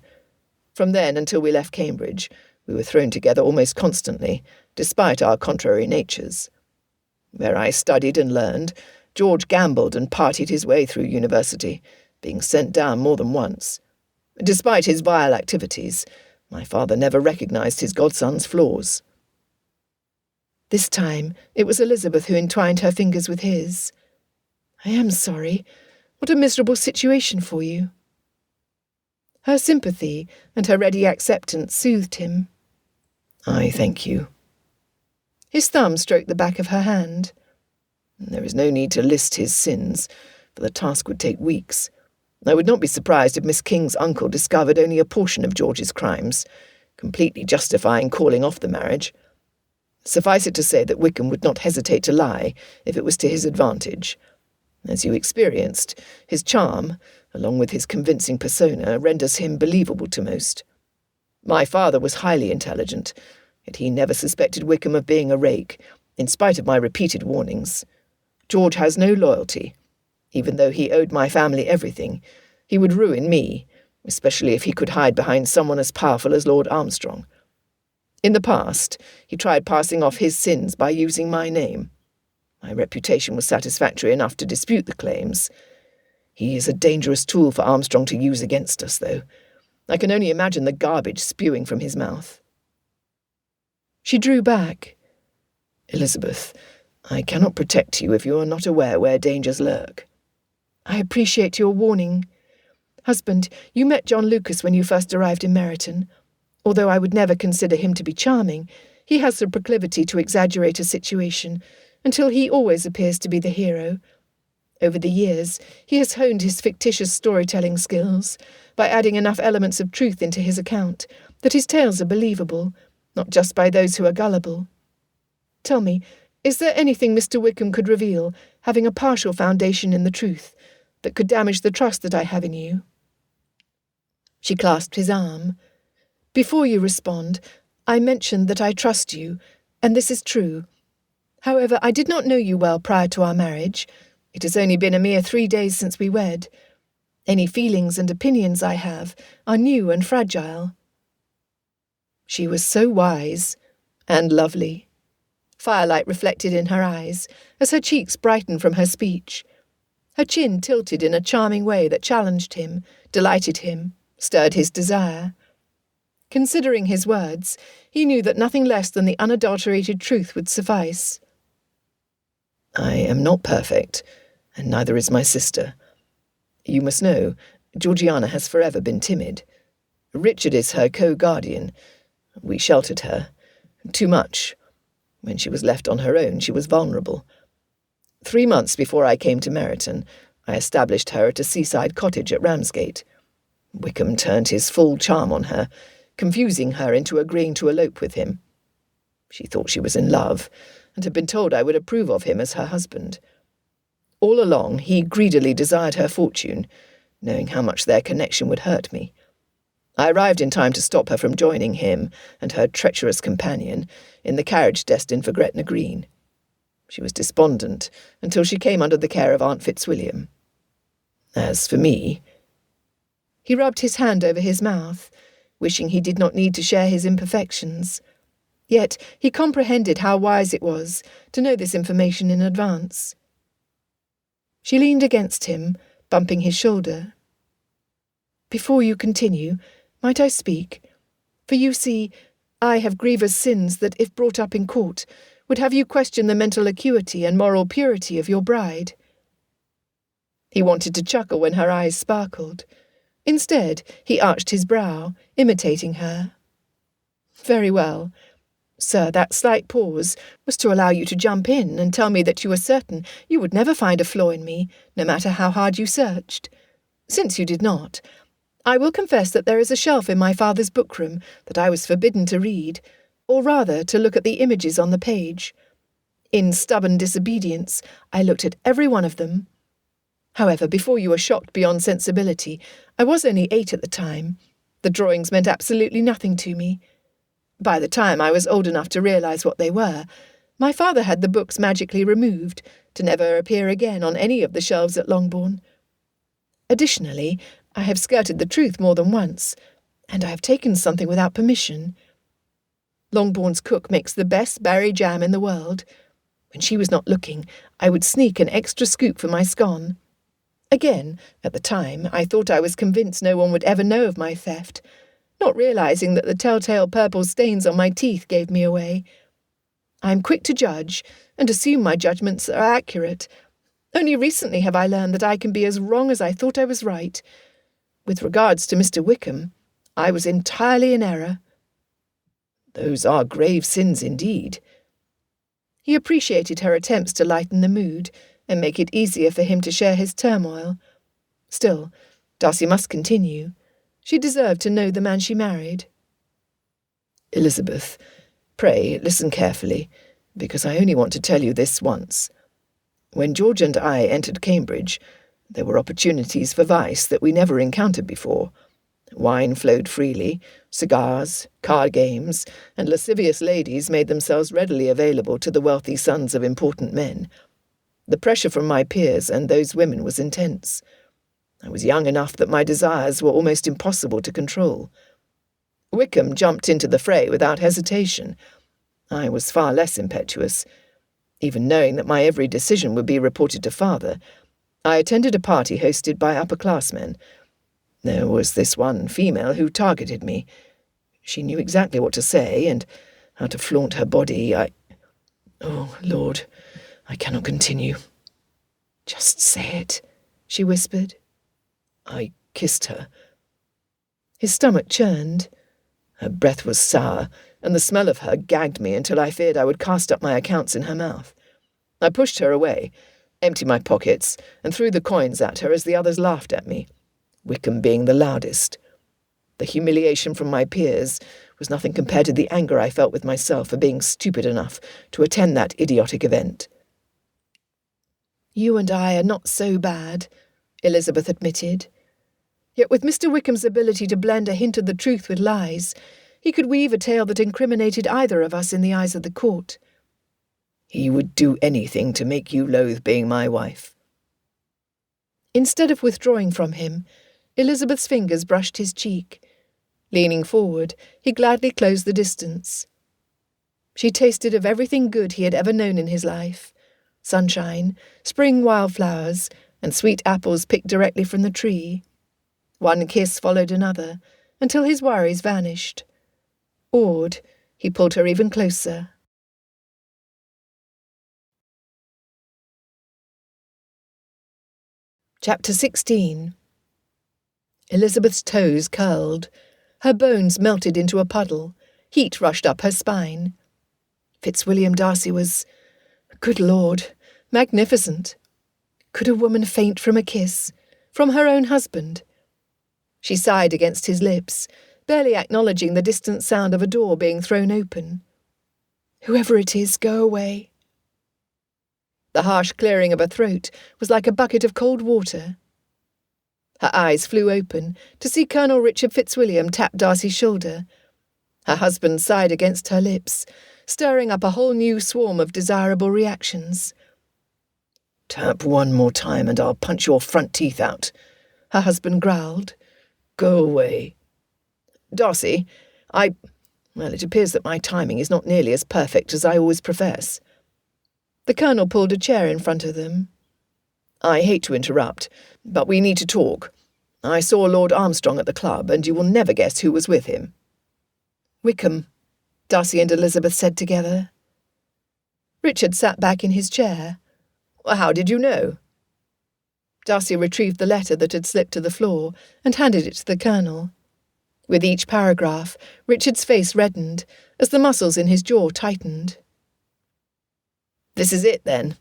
From then until we left Cambridge, we were thrown together almost constantly, despite our contrary natures. Where I studied and learned, George gambled and partied his way through university, being sent down more than once. Despite his vile activities, my father never recognised his godson's flaws." This time it was Elizabeth who entwined her fingers with his. "I am sorry. What a miserable situation for you." Her sympathy and her ready acceptance soothed him. "I thank you." His thumb stroked the back of her hand. "There is no need to list his sins, for the task would take weeks. I would not be surprised if Miss King's uncle discovered only a portion of George's crimes, completely justifying calling off the marriage. Suffice it to say that Wickham would not hesitate to lie if it was to his advantage. As you experienced, his charm, along with his convincing persona, renders him believable to most. My father was highly intelligent, yet he never suspected Wickham of being a rake, in spite of my repeated warnings. George has no loyalty. Even though he owed my family everything, he would ruin me, especially if he could hide behind someone as powerful as Lord Armstrong. In the past, he tried passing off his sins by using my name. My reputation was satisfactory enough to dispute the claims. He is a dangerous tool for Armstrong to use against us, though. I can only imagine the garbage spewing from his mouth." She drew back. "Elizabeth, I cannot protect you if you are not aware where dangers lurk." "I appreciate your warning. Husband, you met John Lucas when you first arrived in Meryton. Although I would never consider him to be charming, he has the proclivity to exaggerate a situation, until he always appears to be the hero. Over the years, he has honed his fictitious storytelling skills by adding enough elements of truth into his account that his tales are believable, not just by those who are gullible. Tell me, is there anything Mr. Wickham could reveal, having a partial foundation in the truth, that could damage the trust that I have in you?" She clasped his arm. "Before you respond, I mentioned that I trust you, and this is true. However, I did not know you well prior to our marriage. It has only been a mere 3 days since we wed. Any feelings and opinions I have are new and fragile." She was so wise and lovely. Firelight reflected in her eyes as her cheeks brightened from her speech. Her chin tilted in a charming way that challenged him, delighted him, stirred his desire. Considering his words, he knew that nothing less than the unadulterated truth would suffice. "I am not perfect, and neither is my sister. You must know, Georgiana has forever been timid. Richard is her co-guardian. We sheltered her. Too much. When she was left on her own, she was vulnerable. 3 months before I came to Meryton, I established her at a seaside cottage at Ramsgate. Wickham turned his full charm on her, confusing her into agreeing to elope with him. She thought she was in love, and had been told I would approve of him as her husband. All along he greedily desired her fortune, knowing how much their connection would hurt me. I arrived in time to stop her from joining him and her treacherous companion in the carriage destined for Gretna Green. She was despondent until she came under the care of Aunt Fitzwilliam. As for me—" He rubbed his hand over his mouth, wishing he did not need to share his imperfections. Yet he comprehended how wise it was to know this information in advance. She leaned against him, bumping his shoulder. "Before you continue, might I speak? For you see, I have grievous sins that, if brought up in court, would have you question the mental acuity and moral purity of your bride." He wanted to chuckle when her eyes sparkled. Instead, he arched his brow, imitating her. "Very well. Sir, that slight pause was to allow you to jump in and tell me that you were certain you would never find a flaw in me, no matter how hard you searched. Since you did not, I will confess that there is a shelf in my father's bookroom that I was forbidden to read, or rather to look at the images on the page. In stubborn disobedience, I looked at every one of them. However, before you were shocked beyond sensibility, I was only 8 at the time. The drawings meant absolutely nothing to me. By the time I was old enough to realize what they were, my father had the books magically removed, to never appear again on any of the shelves at Longbourn. Additionally, I have skirted the truth more than once, and I have taken something without permission. Longbourn's cook makes the best berry jam in the world. When she was not looking, I would sneak an extra scoop for my scone. Again, at the time, I thought I was convinced no one would ever know of my theft, not realizing that the telltale purple stains on my teeth gave me away. I am quick to judge, and assume my judgments are accurate. Only recently have I learned that I can be as wrong as I thought I was right. With regards to Mr. Wickham, I was entirely in error." "Those are grave sins indeed." He appreciated her attempts to lighten the mood and make it easier for him to share his turmoil. Still, Darcy must continue. She deserved to know the man she married. "Elizabeth, pray listen carefully, because I only want to tell you this once. When George and I entered Cambridge, there were opportunities for vice that we never encountered before. Wine flowed freely, cigars, card games, and lascivious ladies made themselves readily available to the wealthy sons of important men. The pressure from my peers and those women was intense. I was young enough that my desires were almost impossible to control. Wickham jumped into the fray without hesitation. I was far less impetuous. Even knowing that my every decision would be reported to father, I attended a party hosted by upper-classmen. There was this one female who targeted me. She knew exactly what to say and how to flaunt her body. Oh, Lord, I cannot continue." "Just say it," she whispered. "I kissed her." His stomach churned. Her breath was sour, and the smell of her gagged me until I feared I would cast up my accounts in her mouth. I pushed her away, emptied my pockets, and threw the coins at her as the others laughed at me, Wickham being the loudest. The humiliation from my peers was nothing compared to the anger I felt with myself for being stupid enough to attend that idiotic event. "You and I are not so bad," Elizabeth admitted. Yet with Mr. Wickham's ability to blend a hint of the truth with lies, he could weave a tale that incriminated either of us in the eyes of the court. "He would do anything to make you loathe being my wife." Instead of withdrawing from him, Elizabeth's fingers brushed his cheek. Leaning forward, he gladly closed the distance. She tasted of everything good he had ever known in his life: sunshine, spring wildflowers, and sweet apples picked directly from the tree. One kiss followed another, until his worries vanished. Awed, he pulled her even closer. Chapter 16. Elizabeth's toes curled. Her bones melted into a puddle. Heat rushed up her spine. Fitzwilliam Darcy was... Good Lord, Magnificent. Could a woman faint from a kiss? From her own husband? She sighed against his lips, barely acknowledging the distant sound of a door being thrown open. Whoever it is, go away. The harsh clearing of her throat was like a bucket of cold water. Her eyes flew open to see Colonel Richard Fitzwilliam tap Darcy's shoulder. Her husband sighed against her lips, stirring up a whole new swarm of desirable reactions. Tap one more time and I'll punch your front teeth out, her husband growled. Go away. Darcy, well, it appears that my timing is not nearly as perfect as I always profess. The Colonel pulled a chair in front of them. I hate to interrupt, but we need to talk. I saw Lord Armstrong at the club, and you will never guess who was with him. Wickham, Darcy and Elizabeth said together. Richard sat back in his chair. How did you know? Darcy retrieved the letter that had slipped to the floor and handed it to the Colonel. With each paragraph, Richard's face reddened as the muscles in his jaw tightened. This is it, then.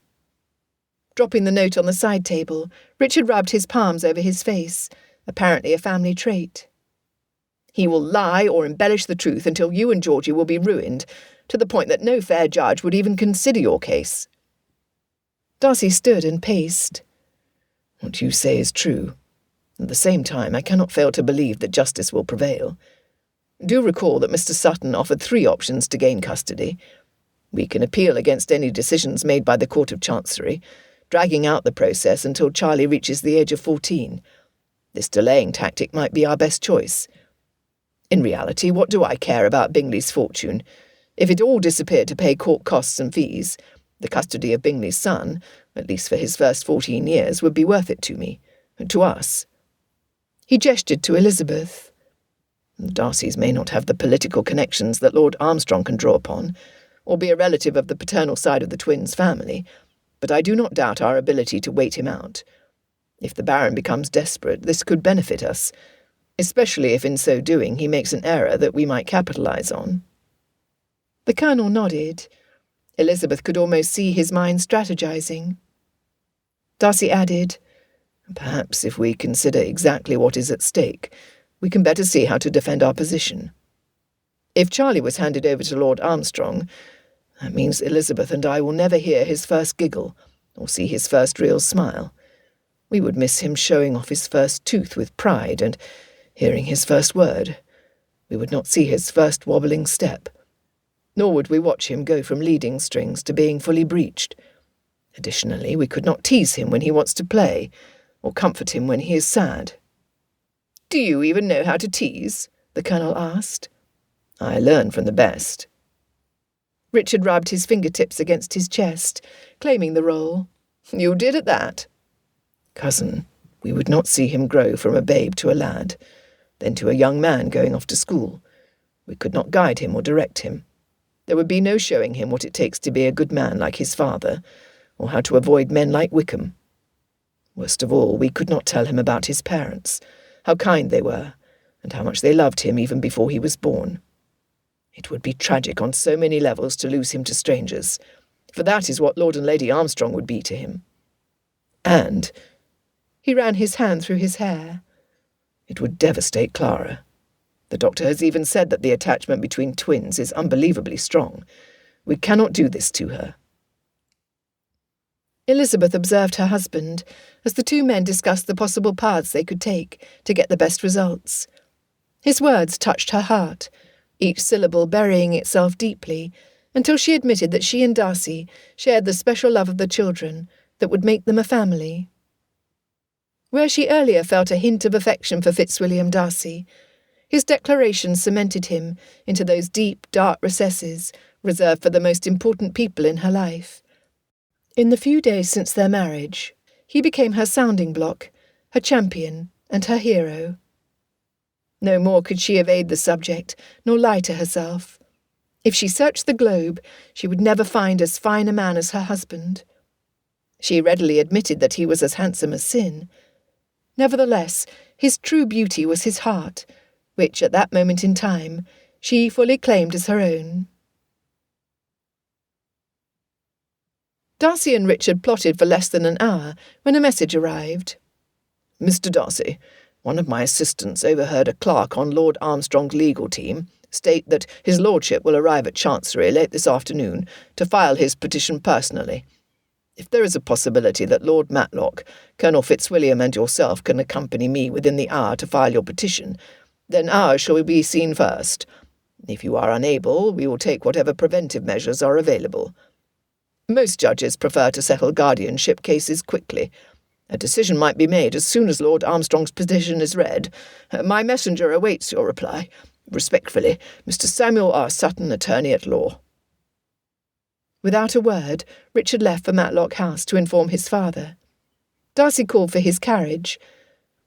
Dropping the note on the side table, Richard rubbed his palms over his face, apparently a family trait. He will lie or embellish the truth until you and Georgie will be ruined, to the point that no fair judge would even consider your case. Darcy stood and paced. What you say is true. At the same time, I cannot fail to believe that justice will prevail. Do recall that Mr. Sutton offered 3 options to gain custody. We can appeal against any decisions made by the Court of Chancery, dragging out the process until Charlie reaches the age of 14. This delaying tactic might be our best choice. In reality, what do I care about Bingley's fortune? If it all disappeared to pay court costs and fees, the custody of Bingley's son, at least for his first 14 years, would be worth it to me, to us. He gestured to Elizabeth. The Darcys may not have the political connections that Lord Armstrong can draw upon, or be a relative of the paternal side of the twins' family, but I do not doubt our ability to wait him out. If the Baron becomes desperate, this could benefit us, especially if in so doing he makes an error that we might capitalise on. The Colonel nodded. Elizabeth could almost see his mind strategizing. Darcy added, Perhaps if we consider exactly what is at stake, we can better see how to defend our position. If Charlie was handed over to Lord Armstrong, that means Elizabeth and I will never hear his first giggle or see his first real smile. We would miss him showing off his first tooth with pride and hearing his first word. We would not see his first wobbling step. Nor would we watch him go from leading strings to being fully breeched. Additionally, we could not tease him when he wants to play, or comfort him when he is sad. Do you even know how to tease? The Colonel asked. I learn from the best. Richard rubbed his fingertips against his chest, claiming the role. You did at that? Cousin, we would not see him grow from a babe to a lad, then to a young man going off to school. We could not guide him or direct him. There would be no showing him what it takes to be a good man like his father, or how to avoid men like Wickham. Worst of all, we could not tell him about his parents, how kind they were, and how much they loved him even before he was born. It would be tragic on so many levels to lose him to strangers, for that is what Lord and Lady Armstrong would be to him. And he ran his hand through his hair. It would devastate Clara. The doctor has even said that the attachment between twins is unbelievably strong. We cannot do this to her. Elizabeth observed her husband as the 2 men discussed the possible paths they could take to get the best results. His words touched her heart, each syllable burying itself deeply, until she admitted that she and Darcy shared the special love of the children that would make them a family. Where she earlier felt a hint of affection for Fitzwilliam Darcy, his declaration cemented him into those deep, dark recesses reserved for the most important people in her life. In the few days since their marriage, he became her sounding block, her champion, and her hero. No more could she evade the subject, nor lie to herself. If she searched the globe, she would never find as fine a man as her husband. She readily admitted that he was as handsome as sin. Nevertheless, his true beauty was his heart, which at that moment in time she fully claimed as her own. Darcy and Richard plotted for less than an hour when a message arrived. Mr. Darcy, one of my assistants overheard a clerk on Lord Armstrong's legal team state that his lordship will arrive at Chancery late this afternoon to file his petition personally. If there is a possibility that Lord Matlock, Colonel Fitzwilliam and yourself can accompany me within the hour to file your petition, then ours shall be seen first. If you are unable, we will take whatever preventive measures are available. Most judges prefer to settle guardianship cases quickly. A decision might be made as soon as Lord Armstrong's petition is read. My messenger awaits your reply. Respectfully, Mr. Samuel R. Sutton, Attorney at Law. Without a word, Richard left for Matlock House to inform his father. Darcy called for his carriage.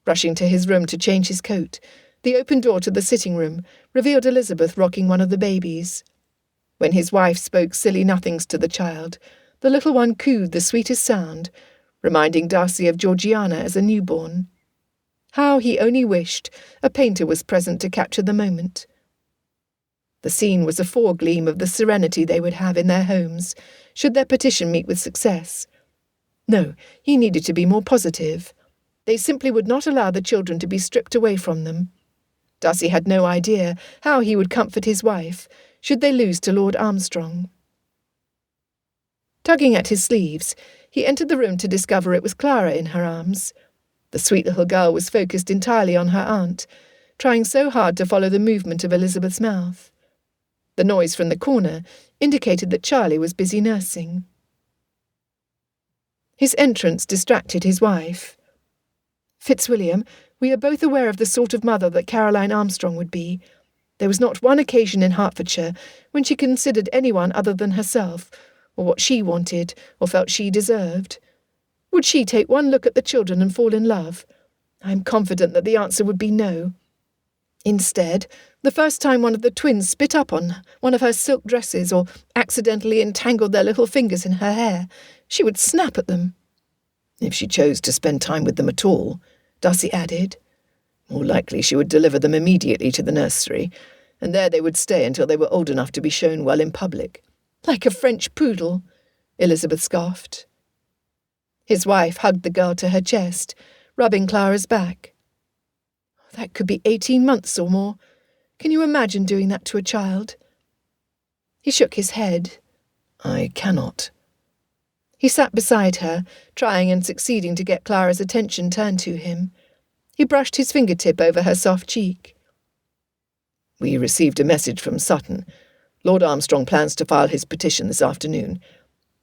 Rushing to his room to change his coat, the open door to the sitting room revealed Elizabeth rocking one of the babies. When his wife spoke silly nothings to the child, the little one cooed the sweetest sound, reminding Darcy of Georgiana as a newborn. How he only wished a painter was present to capture the moment. The scene was a foregleam of the serenity they would have in their homes, should their petition meet with success. No, he needed to be more positive. They simply would not allow the children to be stripped away from them. Darcy had no idea how he would comfort his wife, should they lose to Lord Armstrong. Tugging at his sleeves, he entered the room to discover it was Clara in her arms. The sweet little girl was focused entirely on her aunt, trying so hard to follow the movement of Elizabeth's mouth. The noise from the corner indicated that Charlie was busy nursing. His entrance distracted his wife. "Fitzwilliam, we are both aware of the sort of mother that Caroline Armstrong would be. There was not one occasion in Hertfordshire when she considered anyone other than herself, or what she wanted, or felt she deserved. Would she take one look at the children and fall in love? I am confident that the answer would be no. Instead, the first time one of the twins spit up on one of her silk dresses or accidentally entangled their little fingers in her hair, she would snap at them." "If she chose to spend time with them at all," Darcy added. "More likely she would deliver them immediately to the nursery, and there they would stay until they were old enough to be shown well in public." "Like a French poodle," Elizabeth scoffed. His wife hugged the girl to her chest, rubbing Clara's back. "That could be 18 months or more. Can you imagine doing that to a child?" He shook his head. "I cannot." He sat beside her, trying and succeeding to get Clara's attention turned to him. He brushed his fingertip over her soft cheek. "We received a message from Sutton. Lord Armstrong plans to file his petition this afternoon.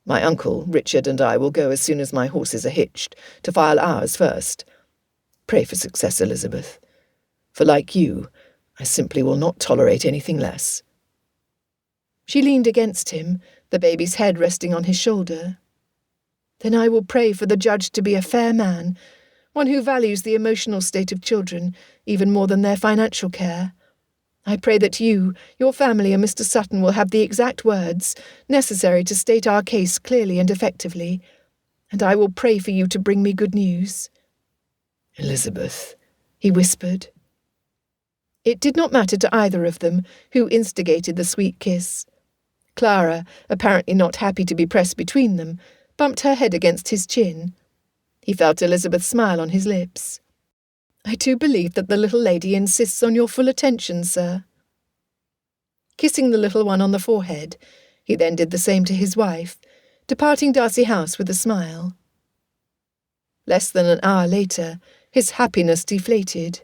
My uncle, Richard, and I will go as soon as my horses are hitched, to file ours first. Pray for success, Elizabeth. For like you, I simply will not tolerate anything less." She leaned against him, the baby's head resting on his shoulder. "Then I will pray for the judge to be a fair man, one who values the emotional state of children even more than their financial care. I pray that you, your family, and Mr. Sutton will have the exact words necessary to state our case clearly and effectively, and I will pray for you to bring me good news." "Elizabeth," he whispered. It did not matter to either of them who instigated the sweet kiss. Clara, apparently not happy to be pressed between them, bumped her head against his chin. He felt Elizabeth's smile on his lips. "I do believe that the little lady insists on your full attention, sir." Kissing the little one on the forehead, he then did the same to his wife, departing Darcy House with a smile. Less than an hour later, his happiness deflated.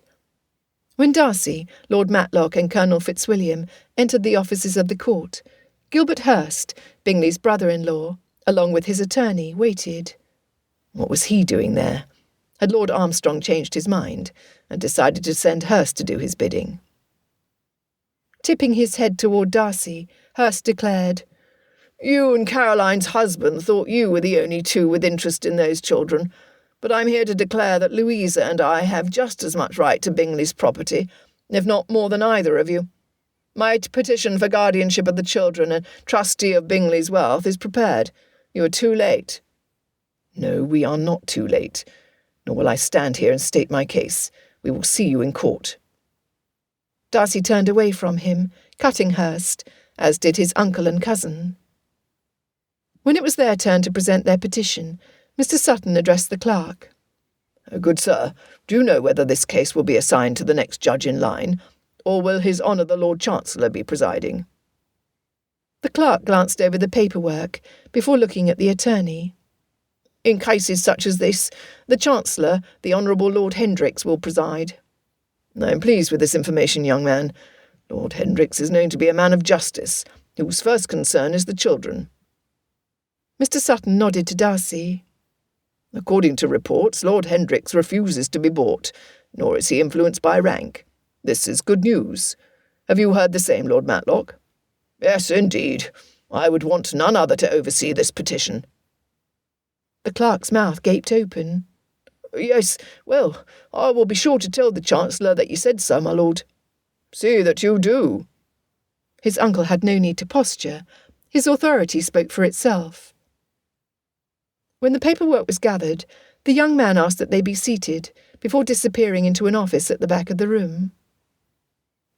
When Darcy, Lord Matlock and Colonel Fitzwilliam entered the offices of the court, Gilbert Hurst, Bingley's brother-in-law, along with his attorney, waited. What was he doing there? Had Lord Armstrong changed his mind and decided to send Hurst to do his bidding? Tipping his head toward Darcy, Hurst declared, "You and Caroline's husband thought you were the only two with interest in those children, but I'm here to declare that Louisa and I have just as much right to Bingley's property, if not more than either of you. My petition for guardianship of the children and trustee of Bingley's wealth is prepared. You are too late." "No, we are not too late. Nor will I stand here and state my case. We will see you in court." Darcy turned away from him, cutting Hurst, as did his uncle and cousin. When it was their turn to present their petition, Mr. Sutton addressed the clerk. Good sir, do you know whether this case will be assigned to the next judge in line, or will His Honour the Lord Chancellor be presiding? The clerk glanced over the paperwork before looking at the attorney. In cases such as this, the Chancellor, the Honourable Lord Hendricks, will preside. I am pleased with this information, young man. Lord Hendricks is known to be a man of justice, whose first concern is the children. Mr. Sutton nodded to Darcy. According to reports, Lord Hendricks refuses to be bought, nor is he influenced by rank. This is good news. Have you heard the same, Lord Matlock? Yes, indeed. I would want none other to oversee this petition. The clerk's mouth gaped open. Yes, well, I will be sure to tell the Chancellor that you said so, my lord. See that you do. His uncle had no need to posture. His authority spoke for itself. When the paperwork was gathered, the young man asked that they be seated, before disappearing into an office at the back of the room.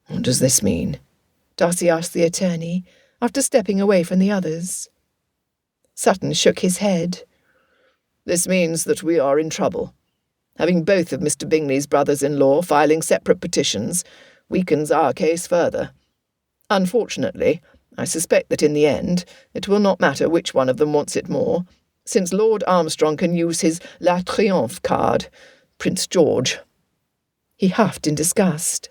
What does this mean? Darcy asked the attorney, after stepping away from the others. Sutton shook his head. This means that we are in trouble. Having both of Mr. Bingley's brothers-in-law filing separate petitions weakens our case further. Unfortunately, I suspect that in the end it will not matter which one of them wants it more, since Lord Armstrong can use his La Triomphe card, Prince George. He huffed in disgust.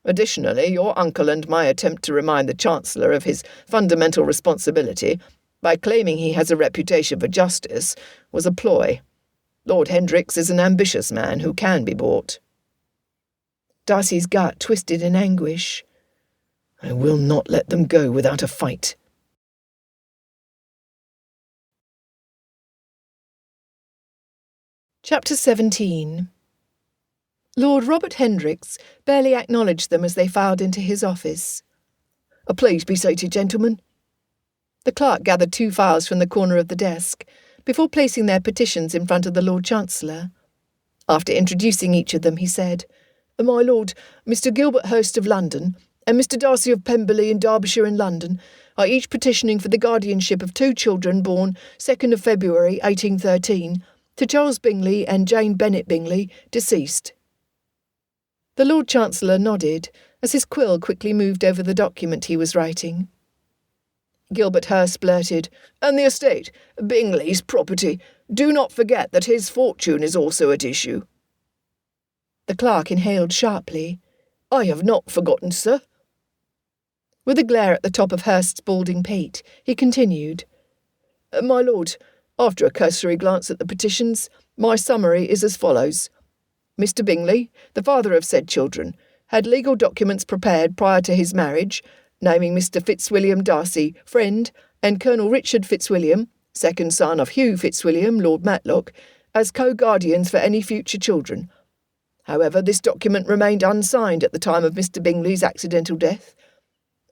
Additionally, your uncle and my attempt to remind the Chancellor of his fundamental responsibility by claiming he has a reputation for justice was a ploy. Lord Hendricks is an ambitious man who can be bought. Darcy's gut twisted in anguish. I will not let them go without a fight. Chapter 17. Lord Robert Hendricks barely acknowledged them as they filed into his office. Please be seated, gentlemen. The clerk gathered 2 files from the corner of the desk, before placing their petitions in front of the Lord Chancellor. After introducing each of them, he said, My lord, Mr. Gilbert Hurst of London, and Mr. Darcy of Pemberley in Derbyshire and London, are each petitioning for the guardianship of 2 children born 2nd of February 1813, to Charles Bingley and Jane Bennet Bingley, deceased. The Lord Chancellor nodded, as his quill quickly moved over the document he was writing. Gilbert Hurst blurted, And the estate, Bingley's property. Do not forget that his fortune is also at issue. The clerk inhaled sharply. I have not forgotten, sir. With a glare at the top of Hurst's balding pate, he continued, My lord, after a cursory glance at the petitions, my summary is as follows. Mr. Bingley, the father of said children, had legal documents prepared prior to his marriage, naming Mr. Fitzwilliam Darcy, friend, and Colonel Richard Fitzwilliam, second son of Hugh Fitzwilliam, Lord Matlock, as co-guardians for any future children. However, this document remained unsigned at the time of Mr. Bingley's accidental death.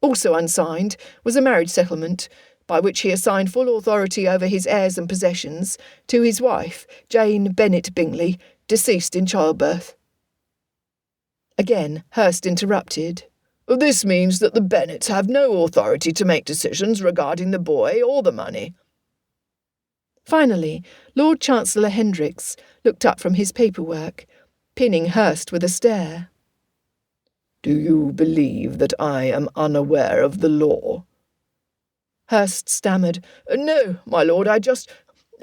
Also unsigned was a marriage settlement, by which he assigned full authority over his heirs and possessions to his wife, Jane Bennet Bingley, deceased in childbirth. Again, Hurst interrupted. This means that the Bennets have no authority to make decisions regarding the boy or the money. Finally, Lord Chancellor Hendricks looked up from his paperwork, pinning Hurst with a stare. Do you believe that I am unaware of the law? Hurst stammered. No, my lord,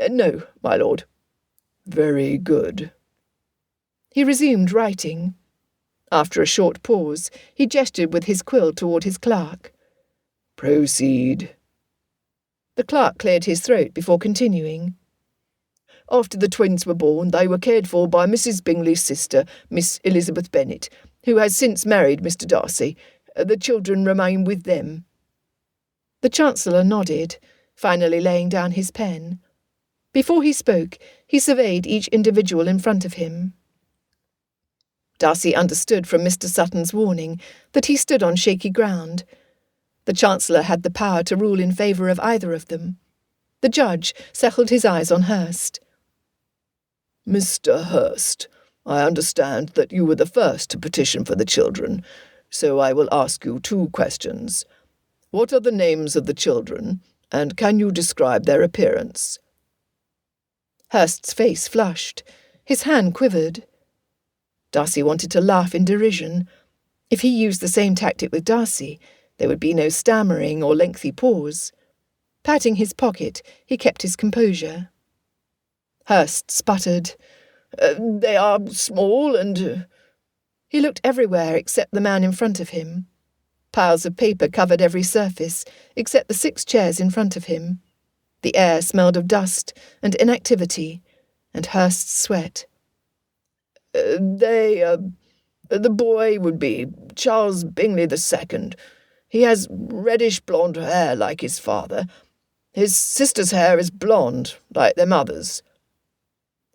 No, my lord. Very good. He resumed writing. After a short pause, he gestured with his quill toward his clerk. Proceed. The clerk cleared his throat before continuing. After the twins were born, they were cared for by Mrs. Bingley's sister, Miss Elizabeth Bennet, who has since married Mr. Darcy. The children remain with them. The Chancellor nodded, finally laying down his pen. Before he spoke, he surveyed each individual in front of him. Darcy understood from Mr. Sutton's warning that he stood on shaky ground. The Chancellor had the power to rule in favour of either of them. The judge settled his eyes on Hurst. Mr. Hurst, I understand that you were the first to petition for the children, so I will ask you 2 questions. What are the names of the children, And can you describe their appearance?" Hurst's face flushed. His hand quivered. Darcy wanted to laugh in derision. If he used the same tactic with Darcy, there would be no stammering or lengthy pause. Patting his pocket, he kept his composure. Hurst sputtered. "They are small and—" He looked everywhere except the man in front of him. Piles of paper covered every surface, except the 6 chairs in front of him. The air smelled of dust and inactivity, and Hurst's sweat. The boy would be Charles Bingley II. He has reddish-blonde hair like his father. His sister's hair is blonde, like their mother's."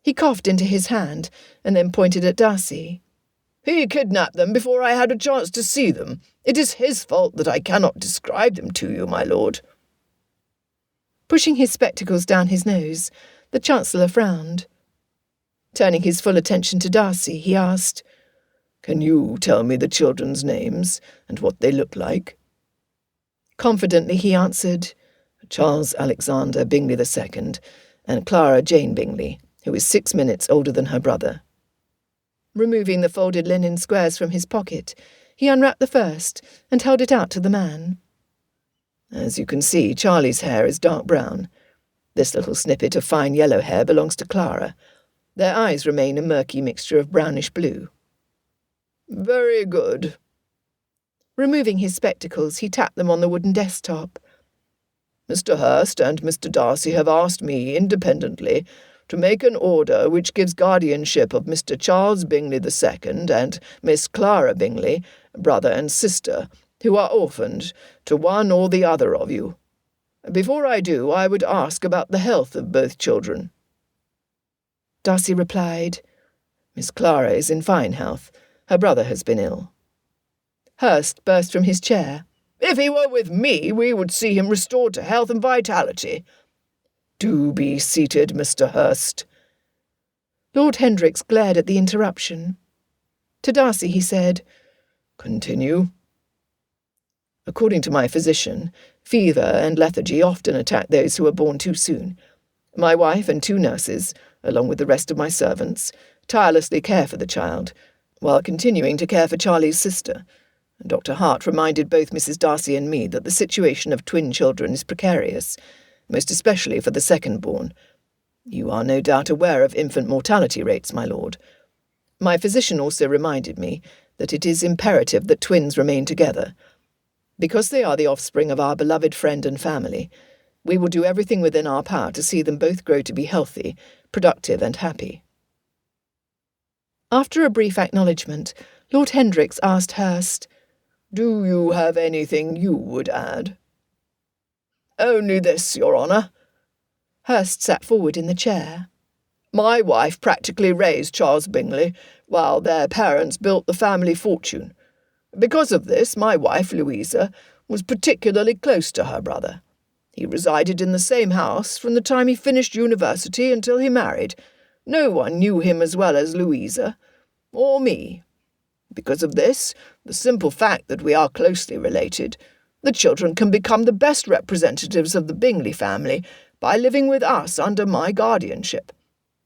He coughed into his hand, and then pointed at Darcy. "He kidnapped them before I had a chance to see them. It is his fault that I cannot describe them to you, my lord." Pushing his spectacles down his nose, the Chancellor frowned. Turning his full attention to Darcy, he asked, "Can you tell me the children's names and what they look like?" Confidently he answered, "Charles Alexander Bingley II and Clara Jane Bingley, who is 6 minutes older than her brother." Removing the folded linen squares from his pocket, he unwrapped the first and held it out to the man. "As you can see, Charlie's hair is dark brown. This little snippet of fine yellow hair belongs to Clara. Their eyes remain a murky mixture of brownish blue." "Very good." Removing his spectacles, he tapped them on the wooden desktop. "Mr. Hurst and Mr. Darcy have asked me independently to make an order which gives guardianship of Mr. Charles Bingley II and Miss Clara Bingley, brother and sister, who are orphaned, to one or the other of you. Before I do, I would ask about the health of both children." Darcy replied, "Miss Clara is in fine health. Her brother has been ill." Hurst burst from his chair. "If he were with me, we would see him restored to health and vitality. Do be seated, Mr. Hurst." Lord Hendricks glared at the interruption. To Darcy he said, "Continue." "According to my physician, fever and lethargy often attack those who are born too soon. My wife and 2 nurses, along with the rest of my servants, tirelessly care for the child, while continuing to care for Charlie's sister. Dr. Hart reminded both Mrs. Darcy and me that the situation of twin children is precarious, most especially for the second-born. You are no doubt aware of infant mortality rates, my lord. My physician also reminded me that it is imperative that twins remain together. Because they are the offspring of our beloved friend and family, we will do everything within our power to see them both grow to be healthy, productive and happy." After a brief acknowledgement, Lord Hendricks asked Hurst, "Do you have anything you would add?" "Only this, Your Honour." Hurst sat forward in the chair. "My wife practically raised Charles Bingley, while their parents built the family fortune. Because of this, my wife, Louisa, was particularly close to her brother. He resided in the same house from the time he finished university until he married. No one knew him as well as Louisa, or me. Because of this, the simple fact that we are closely related, the children can become the best representatives of the Bingley family by living with us under my guardianship.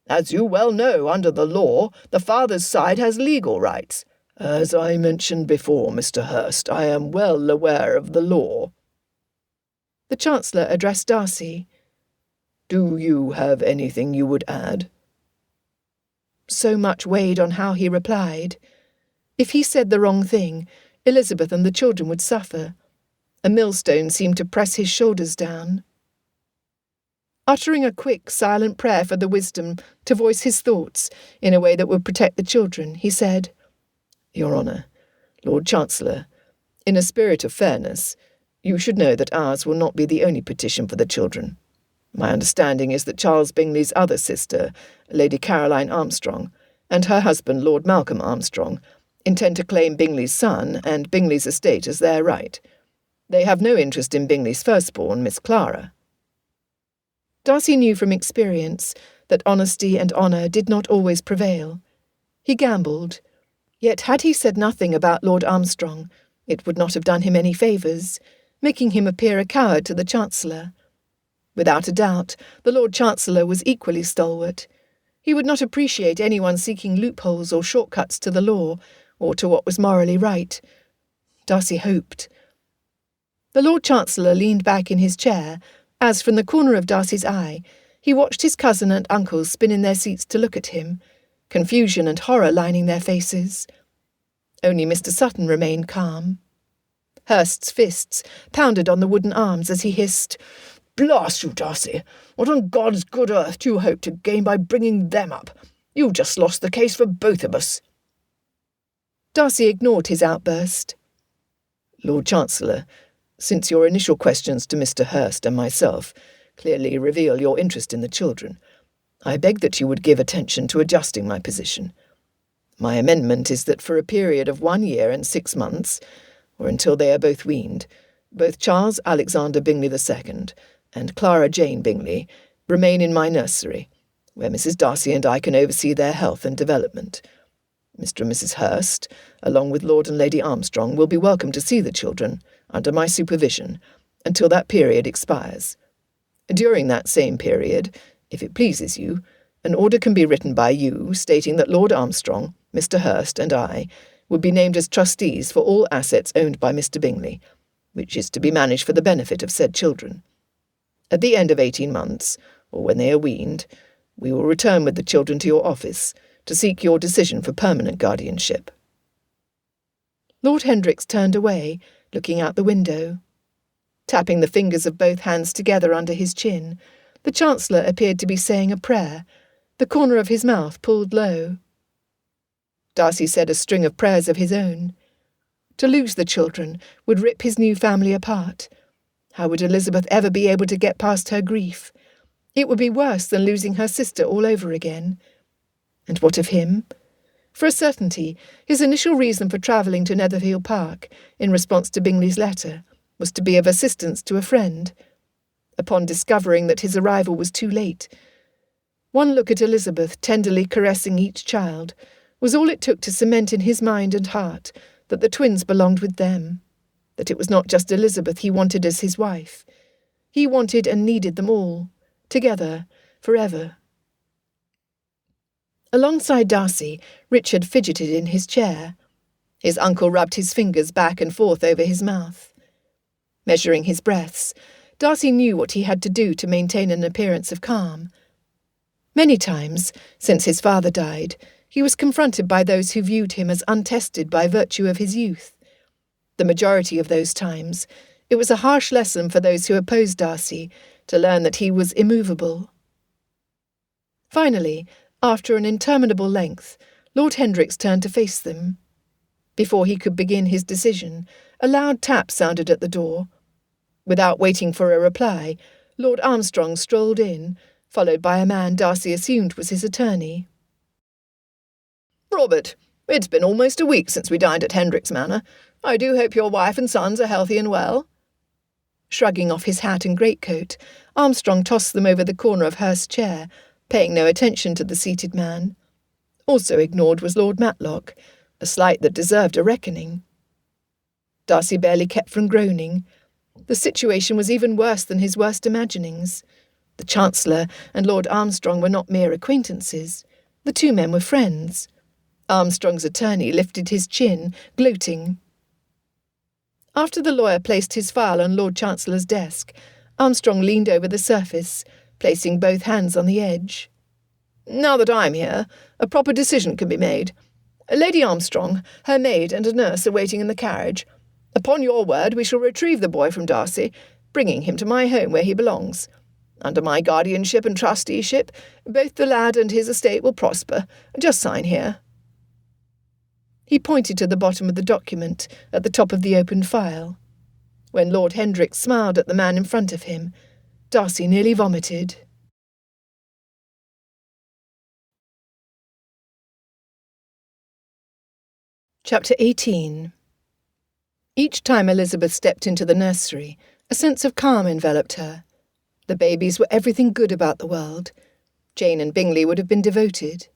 As you well know, under the law, the father's side has legal rights. As I mentioned before, Mr. Hurst, I am well aware of the law." The Chancellor addressed Darcy. "Do you have anything you would add?" So much weighed on how he replied. If he said the wrong thing, Elizabeth and the children would suffer. A millstone seemed to press his shoulders down. Uttering a quick, silent prayer for the wisdom to voice his thoughts in a way that would protect the children, he said, "Your Honour, Lord Chancellor, in a spirit of fairness, you should know that ours will not be the only petition for the children. My understanding is that Charles Bingley's other sister, Lady Caroline Armstrong, and her husband, Lord Malcolm Armstrong, intend to claim Bingley's son and Bingley's estate as their right. They have no interest in Bingley's firstborn, Miss Clara." Darcy knew from experience that honesty and honour did not always prevail. He gambled. Yet had he said nothing about Lord Armstrong, it would not have done him any favours, making him appear a coward to the Chancellor. Without a doubt, the Lord Chancellor was equally stalwart. He would not appreciate anyone seeking loopholes or shortcuts to the law, or to what was morally right. Darcy hoped. The Lord Chancellor leaned back in his chair, as from the corner of Darcy's eye, he watched his cousin and uncle spin in their seats to look at him, confusion and horror lining their faces. Only Mr. Sutton remained calm. Hurst's fists pounded on the wooden arms as he hissed, "Blast you, Darcy! What on God's good earth do you hope to gain by bringing them up? You've just lost the case for both of us." Darcy ignored his outburst. "Lord Chancellor, since your initial questions to Mr. Hurst and myself clearly reveal your interest in the children, I beg that you would give attention to adjusting my position. My amendment is that for a period of 1 year and 6 months, or until they are both weaned, both Charles Alexander Bingley II and Clara Jane Bingley remain in my nursery, where Mrs. Darcy and I can oversee their health and development. Mr. and Mrs. Hurst, along with Lord and Lady Armstrong, will be welcome to see the children, under my supervision, until that period expires. During that same period, if it pleases you, an order can be written by you stating that Lord Armstrong, Mr. Hurst, and I would be named as trustees for all assets owned by Mr. Bingley, which is to be managed for the benefit of said children. At the end of 18 months, or when they are weaned, we will return with the children to your office to seek your decision for permanent guardianship." Lord Hendricks turned away, looking out the window. Tapping the fingers of both hands together under his chin, the Chancellor appeared to be saying a prayer, the corner of his mouth pulled low. Darcy said a string of prayers of his own. To lose the children would rip his new family apart. How would Elizabeth ever be able to get past her grief? It would be worse than losing her sister all over again. And what of him? For a certainty, his initial reason for travelling to Netherfield Park, in response to Bingley's letter, was to be of assistance to a friend. Upon discovering that his arrival was too late, one look at Elizabeth tenderly caressing each child was all it took to cement in his mind and heart that the twins belonged with them, that it was not just Elizabeth he wanted as his wife. He wanted and needed them all, together, forever. Alongside Darcy, Richard fidgeted in his chair. His uncle rubbed his fingers back and forth over his mouth. Measuring his breaths, Darcy knew what he had to do to maintain an appearance of calm. Many times, since his father died, he was confronted by those who viewed him as untested by virtue of his youth. The majority of those times, it was a harsh lesson for those who opposed Darcy to learn that he was immovable. Finally, after an interminable length, Lord Hendricks turned to face them. Before he could begin his decision, a loud tap sounded at the door. Without waiting for a reply, Lord Armstrong strolled in, followed by a man Darcy assumed was his attorney. "Robert, it's been almost a week since we dined at Hendricks Manor. I do hope your wife and sons are healthy and well." Shrugging off his hat and greatcoat, Armstrong tossed them over the corner of Hurst's chair, paying no attention to the seated man. Also ignored was Lord Matlock, a slight that deserved a reckoning. Darcy barely kept from groaning. The situation was even worse than his worst imaginings. The Chancellor and Lord Armstrong were not mere acquaintances. The two men were friends. Armstrong's attorney lifted his chin, gloating. After the lawyer placed his file on Lord Chancellor's desk, Armstrong leaned over the surface, placing both hands on the edge. "Now that I'm here, a proper decision can be made. Lady Armstrong, her maid and a nurse are waiting in the carriage. Upon your word, we shall retrieve the boy from Darcy, bringing him to my home where he belongs. Under my guardianship and trusteeship, both the lad and his estate will prosper. Just sign here." He pointed to the bottom of the document, at the top of the opened file. When Lord Hendricks smiled at the man in front of him, Darcy nearly vomited. Chapter 18. Each time Elizabeth stepped into the nursery, a sense of calm enveloped her. The babies were everything good about the world. Jane and Bingley would have been devoted.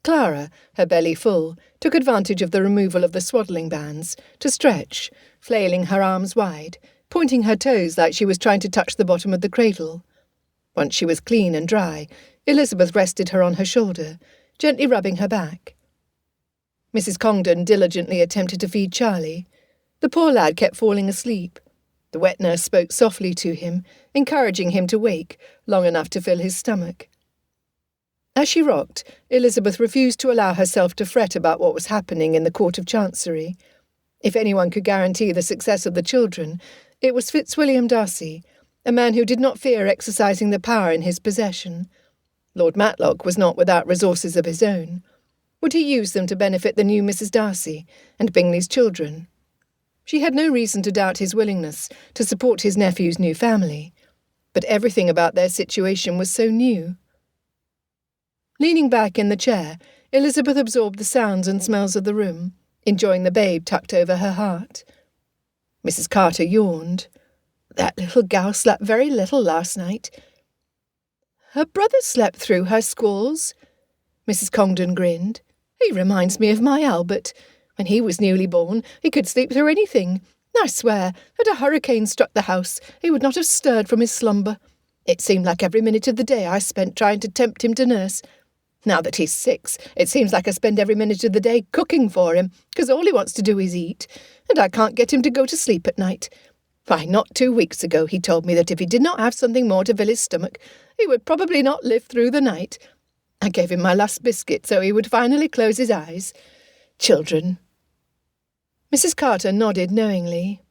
Clara, her belly full, took advantage of the removal of the swaddling bands to stretch, flailing her arms wide, pointing her toes like she was trying to touch the bottom of the cradle. Once she was clean and dry, Elizabeth rested her on her shoulder, gently rubbing her back. Mrs. Congdon diligently attempted to feed Charlie. The poor lad kept falling asleep. The wet nurse spoke softly to him, encouraging him to wake long enough to fill his stomach. As she rocked, Elizabeth refused to allow herself to fret about what was happening in the Court of Chancery. If anyone could guarantee the success of the children, it was Fitzwilliam Darcy, a man who did not fear exercising the power in his possession. Lord Matlock was not without resources of his own. Would he use them to benefit the new Mrs. Darcy and Bingley's children? She had no reason to doubt his willingness to support his nephew's new family, but everything about their situation was so new. Leaning back in the chair, Elizabeth absorbed the sounds and smells of the room, enjoying the babe tucked over her heart. Mrs. Carter yawned. That little gal slept very little last night. Her brother slept through her squalls. Mrs. Congdon grinned. He reminds me of my Albert. When he was newly born, he could sleep through anything. I swear, had a hurricane struck the house, he would not have stirred from his slumber. It seemed like every minute of the day I spent trying to tempt him to nurse. Now that he's 6, it seems like I spend every minute of the day cooking for him, because all he wants to do is eat, and I can't get him to go to sleep at night. Why, not 2 weeks ago he told me that if he did not have something more to fill his stomach, he would probably not live through the night. I gave him my last biscuit so he would finally close his eyes. Children. Mrs. Carter nodded knowingly.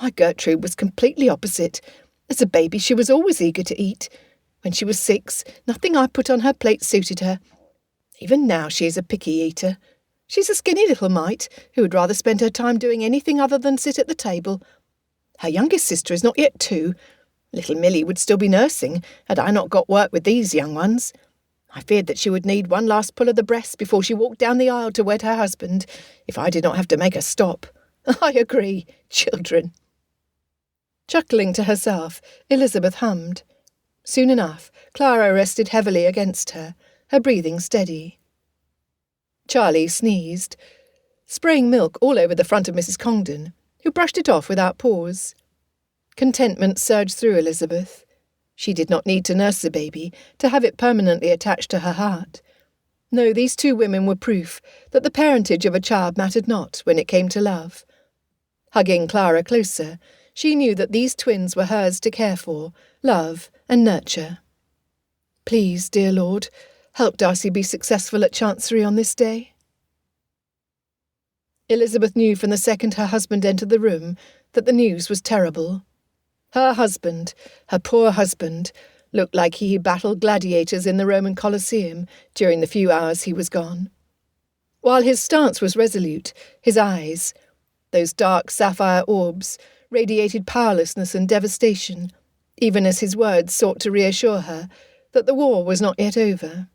My Gertrude was completely opposite. As a baby she was always eager to eat. When she was 6, nothing I put on her plate suited her. Even now she is a picky eater. She's a skinny little mite who would rather spend her time doing anything other than sit at the table. Her youngest sister is not yet 2. Little Milly would still be nursing, had I not got work with these young ones. I feared that she would need one last pull of the breast before she walked down the aisle to wed her husband, if I did not have to make her stop. I agree, children. Chuckling to herself, Elizabeth hummed. Soon enough, Clara rested heavily against her, her breathing steady. Charlie sneezed, spraying milk all over the front of Mrs. Congdon, who brushed it off without pause. Contentment surged through Elizabeth. She did not need to nurse the baby, to have it permanently attached to her heart. No, these 2 women were proof that the parentage of a child mattered not when it came to love. Hugging Clara closer, she knew that these twins were hers to care for, love and nurture. Please, dear Lord, help Darcy be successful at Chancery on this day. Elizabeth knew from the second her husband entered the room that the news was terrible. Her husband, her poor husband, looked like he battled gladiators in the Roman Colosseum during the few hours he was gone. While his stance was resolute, his eyes, those dark sapphire orbs, radiated powerlessness and devastation, even as his words sought to reassure her that the war was not yet over.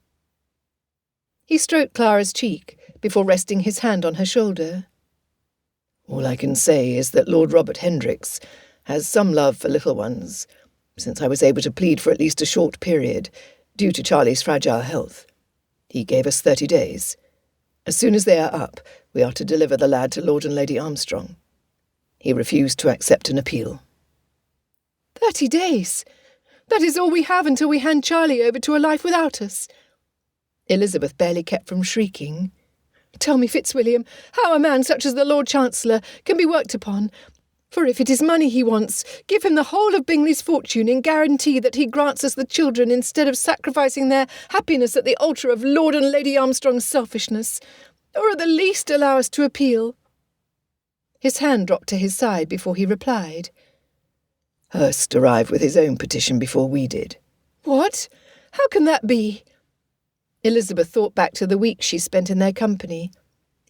He stroked Clara's cheek before resting his hand on her shoulder. All I can say is that Lord Robert Hendricks has some love for little ones, since I was able to plead for at least a short period, due to Charlie's fragile health. He gave us 30 days. As soon as they are up, we are to deliver the lad to Lord and Lady Armstrong. He refused to accept an appeal. 30 days? That is all we have until we hand Charlie over to a life without us. Elizabeth barely kept from shrieking. Tell me, Fitzwilliam, how a man such as the Lord Chancellor can be worked upon. For if it is money he wants, give him the whole of Bingley's fortune and guarantee that he grants us the children instead of sacrificing their happiness at the altar of Lord and Lady Armstrong's selfishness, or at the least allow us to appeal. His hand dropped to his side before he replied. Hurst arrived with his own petition before we did. What? How can that be? Elizabeth thought back to the weeks she spent in their company.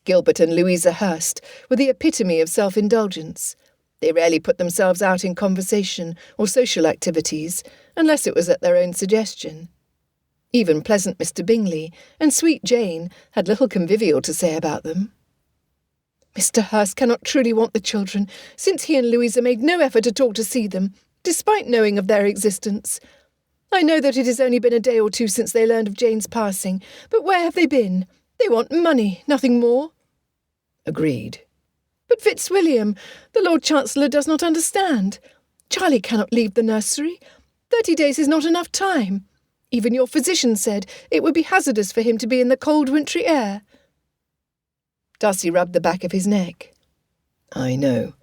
Gilbert and Louisa Hurst were the epitome of self-indulgence. They rarely put themselves out in conversation or social activities, unless it was at their own suggestion. Even pleasant Mr. Bingley and sweet Jane had little convivial to say about them. Mr. Hurst cannot truly want the children, since he and Louisa made no effort at all to see them, despite knowing of their existence. I know that it has only been a day or 2 since they learned of Jane's passing, but where have they been? They want money, nothing more. Agreed. But Fitzwilliam, the Lord Chancellor does not understand. Charlie cannot leave the nursery. 30 days is not enough time. Even your physician said it would be hazardous for him to be in the cold wintry air. Darcy rubbed the back of his neck. I know.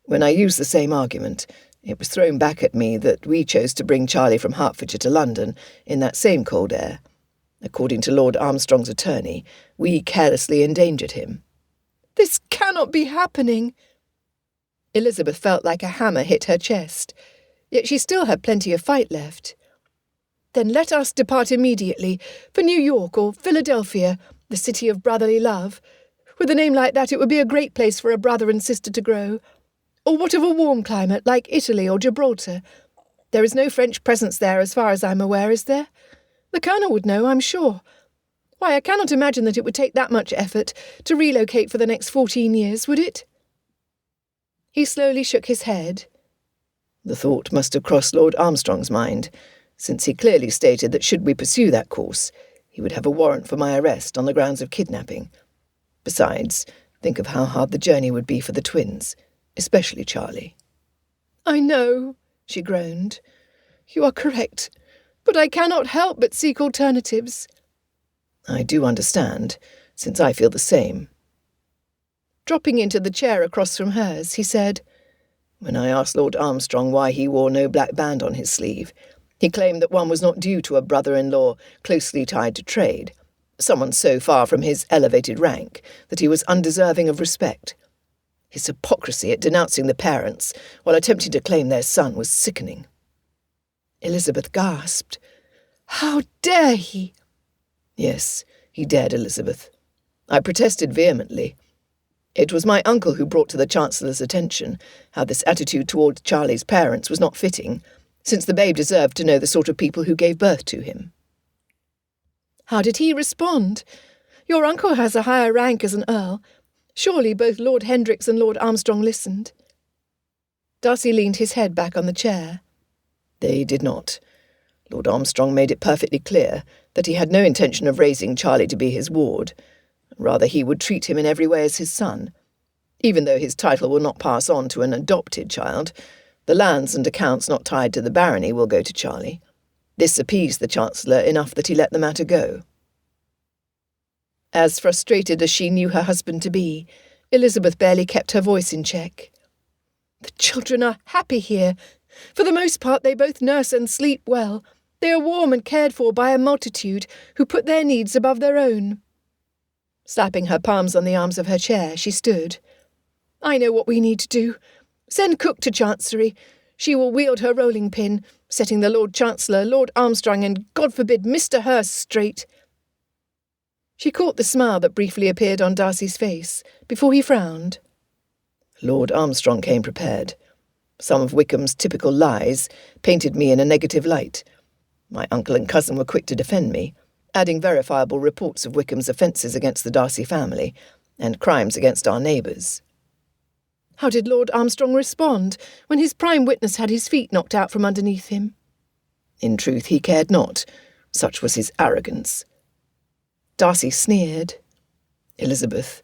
When I used the same argument, it was thrown back at me that we chose to bring Charlie from Hertfordshire to London in that same cold air. According to Lord Armstrong's attorney, we carelessly endangered him. This cannot be happening. Elizabeth felt like a hammer hit her chest, yet she still had plenty of fight left. Then let us depart immediately for New York or Philadelphia, the city of brotherly love. With a name like that, it would be a great place for a brother and sister to grow. Or what of a warm climate, like Italy or Gibraltar? There is no French presence there, as far as I'm aware, is there? The Colonel would know, I'm sure. Why, I cannot imagine that it would take that much effort to relocate for the next 14 years, would it? He slowly shook his head. The thought must have crossed Lord Armstrong's mind, since he clearly stated that should we pursue that course, he would have a warrant for my arrest on the grounds of kidnapping. Besides, think of how hard the journey would be for the twins, especially Charlie. I know, she groaned. You are correct, but I cannot help but seek alternatives. I do understand, since I feel the same. Dropping into the chair across from hers, he said, When I asked Lord Armstrong why he wore no black band on his sleeve, he claimed that one was not due to a brother-in-law closely tied to trade, someone so far from his elevated rank that he was undeserving of respect. His hypocrisy at denouncing the parents while attempting to claim their son was sickening. Elizabeth gasped. How dare he? Yes, he dared, Elizabeth. I protested vehemently. It was my uncle who brought to the Chancellor's attention how this attitude towards Charlie's parents was not fitting, since the babe deserved to know the sort of people who gave birth to him. How did he respond? Your uncle has a higher rank as an earl. Surely both Lord Hendricks and Lord Armstrong listened. Darcy leaned his head back on the chair. They did not. Lord Armstrong made it perfectly clear that he had no intention of raising Charlie to be his ward. Rather, he would treat him in every way as his son. Even though his title will not pass on to an adopted child, the lands and accounts not tied to the barony will go to Charlie. This appeased the Chancellor enough that he let the matter go. As frustrated as she knew her husband to be, Elizabeth barely kept her voice in check. The children are happy here. For the most part, they both nurse and sleep well. They are warm and cared for by a multitude who put their needs above their own. Slapping her palms on the arms of her chair, she stood. I know what we need to do. Send cook to Chancery. She will wield her rolling pin, setting the Lord Chancellor, Lord Armstrong, and, God forbid, Mr. Hurst straight. She caught the smile that briefly appeared on Darcy's face, before he frowned. Lord Armstrong came prepared. Some of Wickham's typical lies painted me in a negative light. My uncle and cousin were quick to defend me, adding verifiable reports of Wickham's offences against the Darcy family and crimes against our neighbours. How did Lord Armstrong respond when his prime witness had his feet knocked out from underneath him? In truth, he cared not. Such was his arrogance. Darcy sneered. Elizabeth,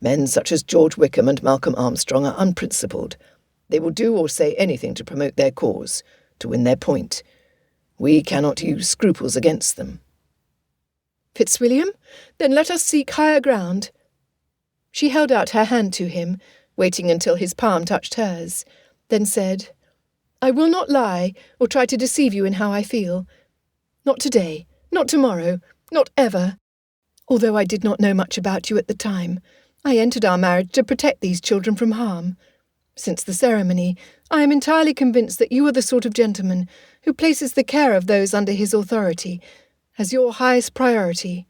men such as George Wickham and Malcolm Armstrong are unprincipled. They will do or say anything to promote their cause, to win their point. We cannot use scruples against them. Fitzwilliam, then let us seek higher ground. She held out her hand to him, waiting until his palm touched hers, then said, I will not lie or try to deceive you in how I feel. Not today, not tomorrow, not ever. Although I did not know much about you at the time, I entered our marriage to protect these children from harm. Since the ceremony, I am entirely convinced that you are the sort of gentleman who places the care of those under his authority as your highest priority.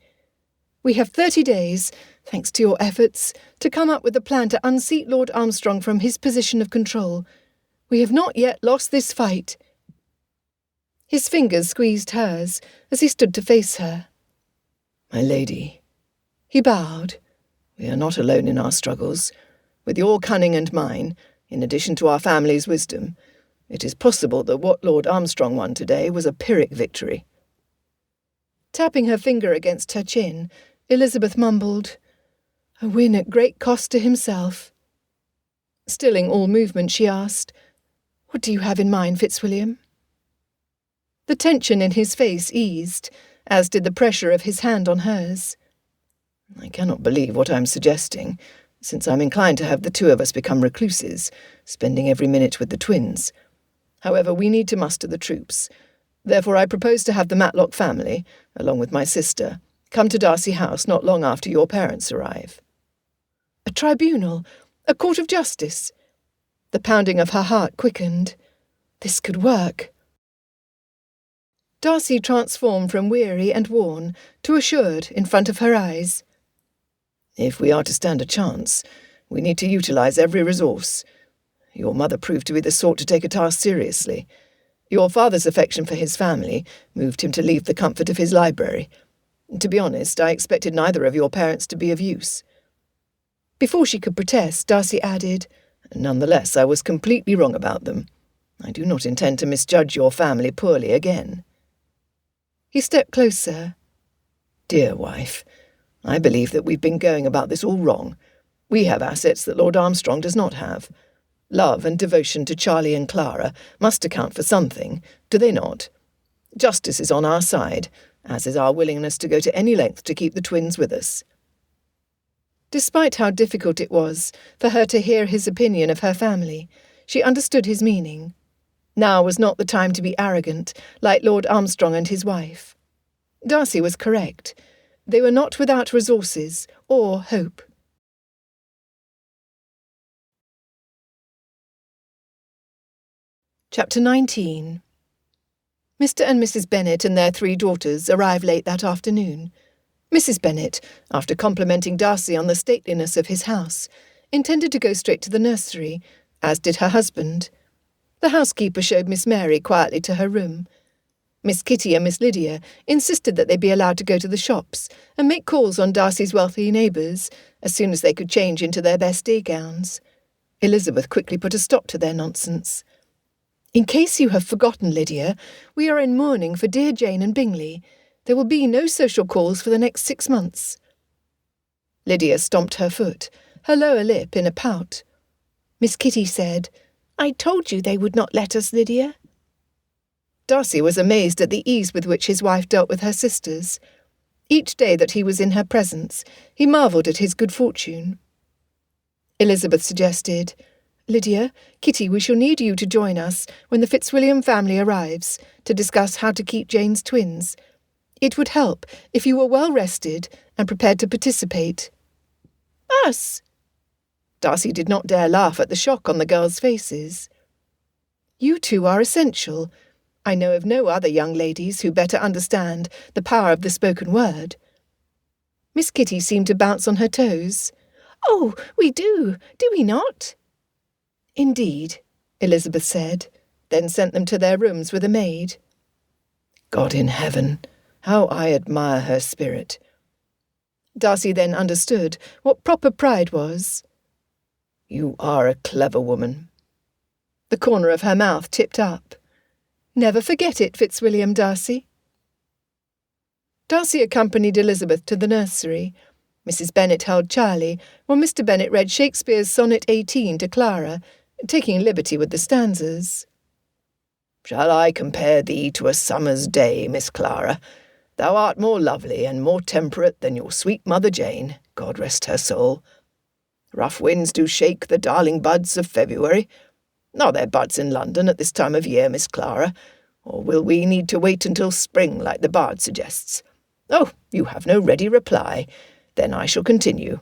We have 30 days, thanks to your efforts, to come up with a plan to unseat Lord Armstrong from his position of control. We have not yet lost this fight. His fingers squeezed hers as he stood to face her. My lady. He bowed. We are not alone in our struggles. With your cunning and mine, in addition to our family's wisdom, it is possible that what Lord Armstrong won today was a Pyrrhic victory. Tapping her finger against her chin, Elizabeth mumbled, A win at great cost to himself. Stilling all movement, she asked, "What do you have in mind, Fitzwilliam?" The tension in his face eased, as did the pressure of his hand on hers. "I cannot believe what I'm suggesting, since I'm inclined to have the two of us become recluses, spending every minute with the twins. However, we need to muster the troops. Therefore I propose to have the Matlock family, along with my sister, come to Darcy House not long after your parents arrive." A tribunal? A court of justice? The pounding of her heart quickened. This could work. Darcy transformed from weary and worn to assured in front of her eyes. "If we are to stand a chance, we need to utilize every resource. Your mother proved to be the sort to take a task seriously. Your father's affection for his family moved him to leave the comfort of his library. To be honest, I expected neither of your parents to be of use." Before she could protest, Darcy added, "Nonetheless, I was completely wrong about them. I do not intend to misjudge your family poorly again." He stepped closer. "Dear wife, I believe that we've been going about this all wrong. We have assets that Lord Armstrong does not have. Love and devotion to Charlie and Clara must account for something, do they not? Justice is on our side, as is our willingness to go to any length to keep the twins with us." Despite how difficult it was for her to hear his opinion of her family, she understood his meaning. Now was not the time to be arrogant, like Lord Armstrong and his wife. Darcy was correct. They were not without resources or hope. Chapter 19. Mr. and Mrs. Bennet and their 3 daughters arrived late that afternoon. Mrs. Bennet, after complimenting Darcy on the stateliness of his house, intended to go straight to the nursery, as did her husband. The housekeeper showed Miss Mary quietly to her room. Miss Kitty and Miss Lydia insisted that they be allowed to go to the shops and make calls on Darcy's wealthy neighbours as soon as they could change into their best day gowns. Elizabeth quickly put a stop to their nonsense. "In case you have forgotten, Lydia, we are in mourning for dear Jane and Bingley. There will be no social calls for the next 6 months." Lydia stomped her foot, her lower lip in a pout. Miss Kitty said, "I told you they would not let us, Lydia." Darcy was amazed at the ease with which his wife dealt with her sisters. Each day that he was in her presence, he marvelled at his good fortune. Elizabeth suggested, "Lydia, Kitty, we shall need you to join us when the Fitzwilliam family arrives to discuss how to keep Jane's twins. It would help if you were well rested and prepared to participate." "Us?" Darcy did not dare laugh at the shock on the girls' faces. "You two are essential. I know of no other young ladies who better understand the power of the spoken word." Miss Kitty seemed to bounce on her toes. "Oh, we do we not?" "Indeed," Elizabeth said, then sent them to their rooms with a maid. God in heaven, how I admire her spirit. Darcy then understood what proper pride was. You are a clever woman. The corner of her mouth tipped up. Never forget it, Fitzwilliam Darcy. Darcy accompanied Elizabeth to the nursery. Mrs. Bennet held Charlie, while Mr. Bennet read Shakespeare's Sonnet 18 to Clara, taking liberty with the stanzas. Shall I compare thee to a summer's day, Miss Clara? Thou art more lovely and more temperate than your sweet mother Jane, God rest her soul. Rough winds do shake the darling buds of February. Are there buds in London at this time of year, Miss Clara? Or will we need to wait until spring, like the bard suggests? Oh, you have no ready reply. Then I shall continue.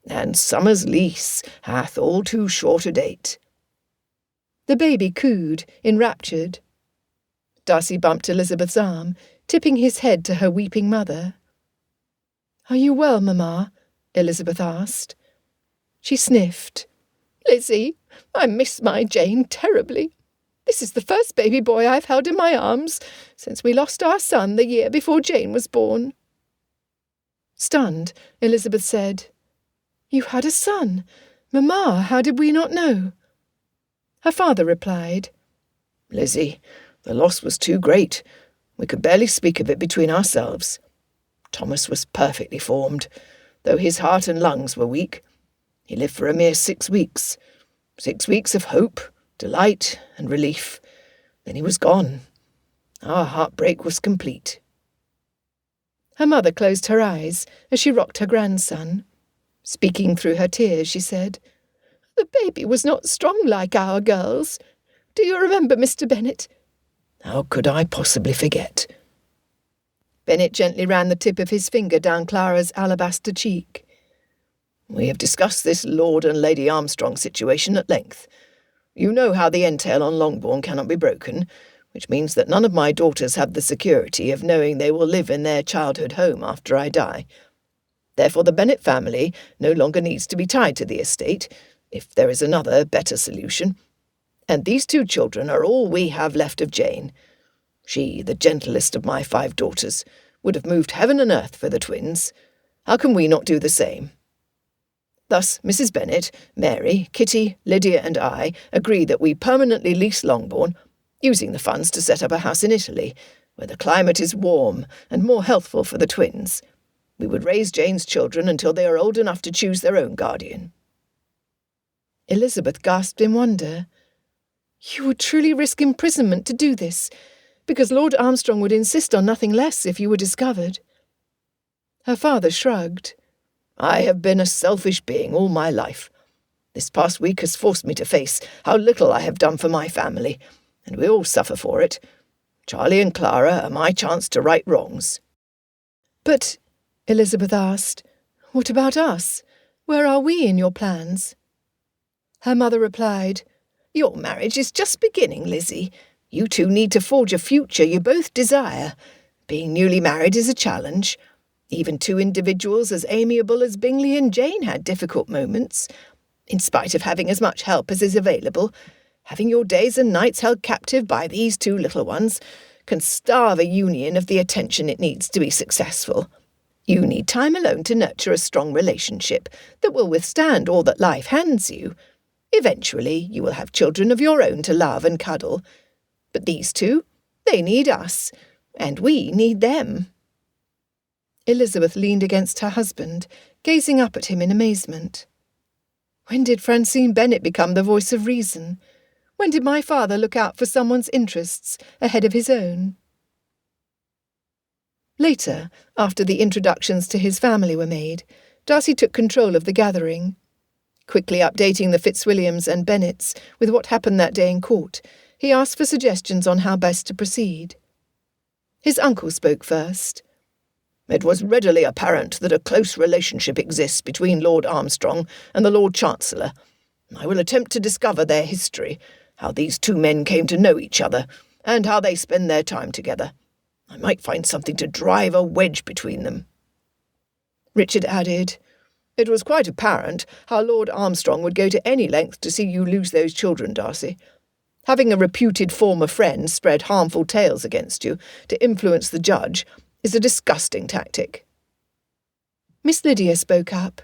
And summer's lease hath all too short a date. The baby cooed, enraptured. Darcy bumped Elizabeth's arm, tipping his head to her weeping mother. "Are you well, Mamma?" Elizabeth asked. She sniffed. "Lizzie, I miss my Jane terribly. This is the first baby boy I've held in my arms since we lost our son the year before Jane was born." Stunned, Elizabeth said, "You had a son. Mamma, how did we not know?" Her father replied, Lizzie, the loss was too great. We could barely speak of it between ourselves. Thomas was perfectly formed, though his heart and lungs were weak. He lived for a mere 6 weeks. 6 weeks of hope, delight, and relief. Then he was gone. Our heartbreak was complete." Her mother closed her eyes as she rocked her grandson. Speaking through her tears, she said, "The baby was not strong like our girls. Do you remember, Mr. Bennet?" "How could I possibly forget?" Bennet gently ran the tip of his finger down Clara's alabaster cheek. "We have discussed this Lord and Lady Armstrong situation at length. You know how the entail on Longbourn cannot be broken, which means that none of my daughters have the security of knowing they will live in their childhood home after I die. Therefore the Bennet family no longer needs to be tied to the estate, if there is another, better solution. And these 2 children are all we have left of Jane. She, the gentlest of my 5 daughters, would have moved heaven and earth for the twins. How can we not do the same? Thus, Mrs. Bennet, Mary, Kitty, Lydia, and I agree that we permanently lease Longbourn, using the funds to set up a house in Italy, where the climate is warm and more healthful for the twins. We would raise Jane's children until they are old enough to choose their own guardian." Elizabeth gasped in wonder. "You would truly risk imprisonment to do this, because Lord Armstrong would insist on nothing less if you were discovered." Her father shrugged. "I have been a selfish being all my life. This past week has forced me to face how little I have done for my family, and we all suffer for it. Charlie and Clara are my chance to right wrongs." "But," Elizabeth asked, "what about us? Where are we in your plans?" Her mother replied, "Your marriage is just beginning, Lizzie. You 2 need to forge a future you both desire. Being newly married is a challenge. Even 2 individuals as amiable as Bingley and Jane had difficult moments. In spite of having as much help as is available, having your days and nights held captive by these 2 little ones can starve a union of the attention it needs to be successful. You need time alone to nurture a strong relationship that will withstand all that life hands you. Eventually, you will have children of your own to love and cuddle. But these 2, they need us, and we need them." Elizabeth leaned against her husband, gazing up at him in amazement. When did Francine Bennet become the voice of reason? When did my father look out for someone's interests ahead of his own? Later, after the introductions to his family were made, Darcy took control of the gathering. Quickly updating the Fitzwilliams and Bennets with what happened that day in court, he asked for suggestions on how best to proceed. His uncle spoke first. "It was readily apparent that a close relationship exists between Lord Armstrong and the Lord Chancellor. I will attempt to discover their history, how these 2 men came to know each other, and how they spend their time together. I might find something to drive a wedge between them." Richard added, "It was quite apparent how Lord Armstrong would go to any length to see you lose those children, Darcy. Having a reputed former friend spread harmful tales against you to influence the judge is a disgusting tactic." Miss Lydia spoke up.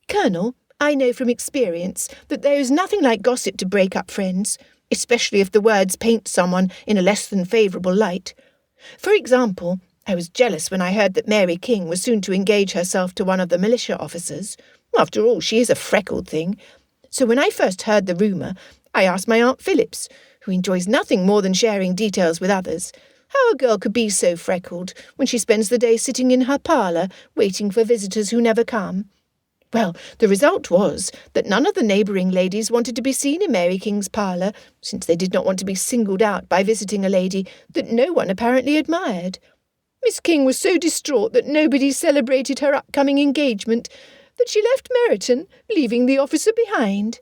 "Colonel, I know from experience that there is nothing like gossip to break up friends, especially if the words paint someone in a less than favourable light. For example, I was jealous when I heard that Mary King was soon to engage herself to one of the militia officers. After all, she is a freckled thing. So when I first heard the rumour, I asked my Aunt Phillips, who enjoys nothing more than sharing details with others, how a girl could be so freckled when she spends the day sitting in her parlour waiting for visitors who never come. Well, the result was that none of the neighbouring ladies wanted to be seen in Mary King's parlour, since they did not want to be singled out by visiting a lady that no one apparently admired. Miss King was so distraught that nobody celebrated her upcoming engagement that she left Meryton, leaving the officer behind."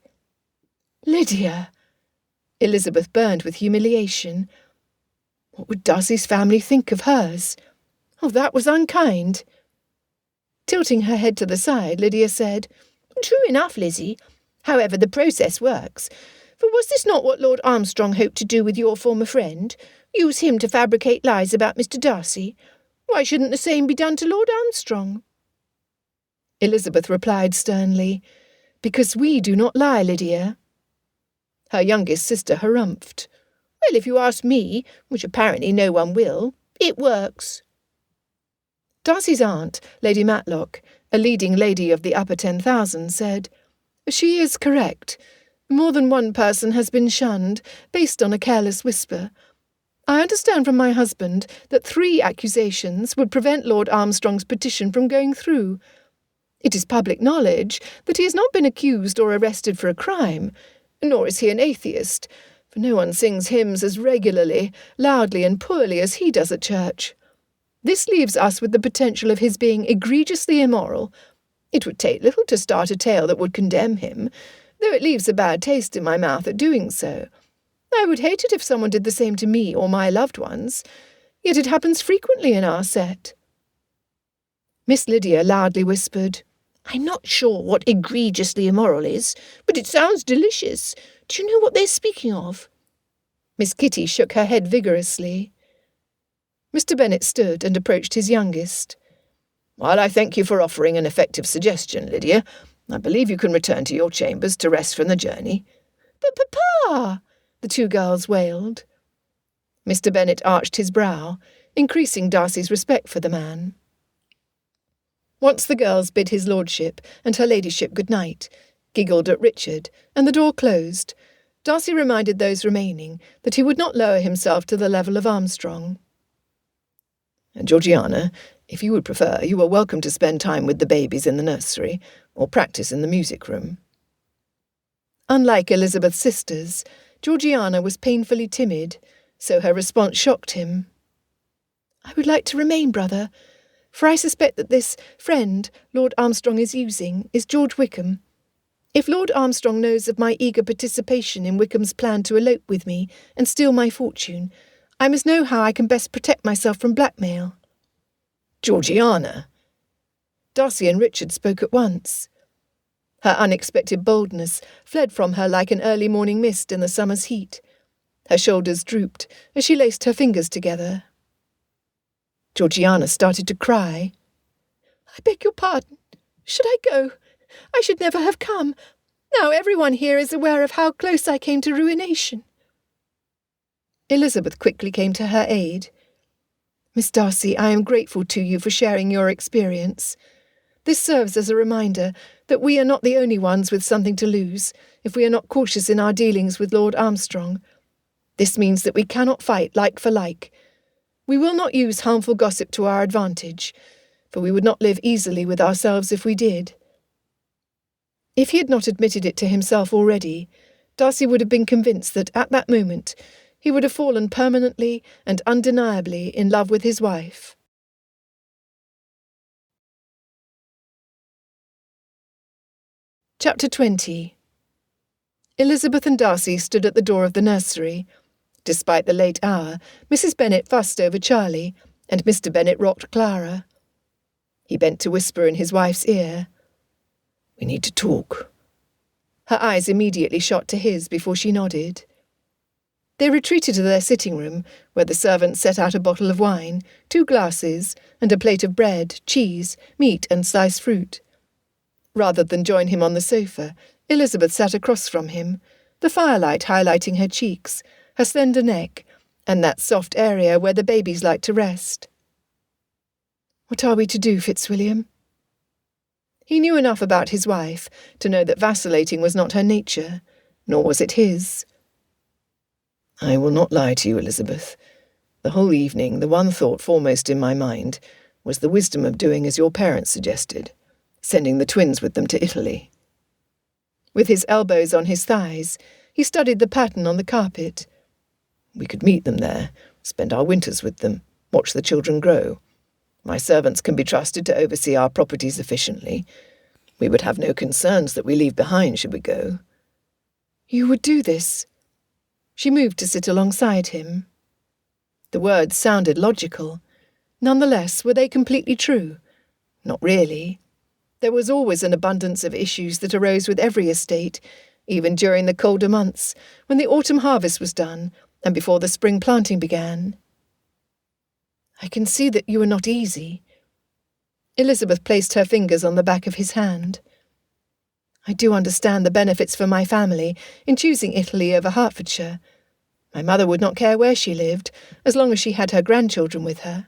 "Lydia!" Elizabeth burned with humiliation. What would Darcy's family think of hers? Oh, that was unkind. Tilting her head to the side, Lydia said, "True enough, Lizzie. However, the process works. For was this not what Lord Armstrong hoped to do with your former friend? Use him to fabricate lies about Mr. Darcy? Why shouldn't the same be done to Lord Armstrong?" Elizabeth replied sternly, "Because we do not lie, Lydia." Her youngest sister harumphed. "Well, if you ask me, which apparently no one will, it works." Darcy's aunt, Lady Matlock, a leading lady of the upper 10,000, said, "She is correct. More than one person has been shunned, based on a careless whisper. I understand from my husband that 3 accusations would prevent Lord Armstrong's petition from going through. It is public knowledge that he has not been accused or arrested for a crime, nor is he an atheist, for no one sings hymns as regularly, loudly and poorly as he does at church. This leaves us with the potential of his being egregiously immoral. It would take little to start a tale that would condemn him, though it leaves a bad taste in my mouth at doing so. I would hate it if someone did the same to me or my loved ones, yet it happens frequently in our set. Miss Lydia loudly whispered, I'm not sure what egregiously immoral is, but it sounds delicious. Do you know what they're speaking of? Miss Kitty shook her head vigorously. Mr. Bennet stood and approached his youngest. While I thank you for offering an effective suggestion, Lydia, I believe you can return to your chambers to rest from the journey. But Papa! The 2 girls wailed. Mr. Bennet arched his brow, increasing Darcy's respect for the man. Once the girls bid his lordship and her ladyship good night, giggled at Richard, and the door closed, Darcy reminded those remaining that he would not lower himself to the level of Armstrong. Georgiana, if you would prefer, you are welcome to spend time with the babies in the nursery, or practice in the music room. Unlike Elizabeth's sisters, Georgiana was painfully timid, so her response shocked him. I would like to remain, brother, for I suspect that this friend Lord Armstrong is using is George Wickham. If Lord Armstrong knows of my eager participation in Wickham's plan to elope with me and steal my fortune, I must know how I can best protect myself from blackmail. Georgiana! Darcy and Richard spoke at once. Her unexpected boldness fled from her like an early morning mist in the summer's heat. Her shoulders drooped as she laced her fingers together. Georgiana started to cry. I beg your pardon. Should I go? I should never have come. Now everyone here is aware of how close I came to ruination. Elizabeth quickly came to her aid. Miss Darcy, I am grateful to you for sharing your experience. This serves as a reminder that we are not the only ones with something to lose if we are not cautious in our dealings with Lord Armstrong. This means that we cannot fight like for like. We will not use harmful gossip to our advantage, for we would not live easily with ourselves if we did. If he had not admitted it to himself already, Darcy would have been convinced that at that moment he would have fallen permanently and undeniably in love with his wife. Chapter 20. Elizabeth and Darcy stood at the door of the nursery. Despite the late hour, Mrs. Bennet fussed over Charlie, and Mr. Bennet rocked Clara. He bent to whisper in his wife's ear. We need to talk. Her eyes immediately shot to his before she nodded. They retreated to their sitting room, where the servant set out a bottle of wine, 2 glasses, and a plate of bread, cheese, meat, and sliced fruit. Rather than join him on the sofa, Elizabeth sat across from him, the firelight highlighting her cheeks, her slender neck, and that soft area where the babies like to rest. What are we to do, Fitzwilliam? He knew enough about his wife to know that vacillating was not her nature, nor was it his. I will not lie to you, Elizabeth. The whole evening, the one thought foremost in my mind was the wisdom of doing as your parents suggested, sending the twins with them to Italy. With his elbows on his thighs, he studied the pattern on the carpet. We could meet them there, spend our winters with them, watch the children grow. My servants can be trusted to oversee our properties efficiently. We would have no concerns that we leave behind should we go. You would do this? She moved to sit alongside him. The words sounded logical. Nonetheless, were they completely true? Not really. There was always an abundance of issues that arose with every estate, even during the colder months, when the autumn harvest was done, and before the spring planting began. I can see that you are not easy. Elizabeth placed her fingers on the back of his hand. I do understand the benefits for my family in choosing Italy over Hertfordshire. My mother would not care where she lived, as long as she had her grandchildren with her.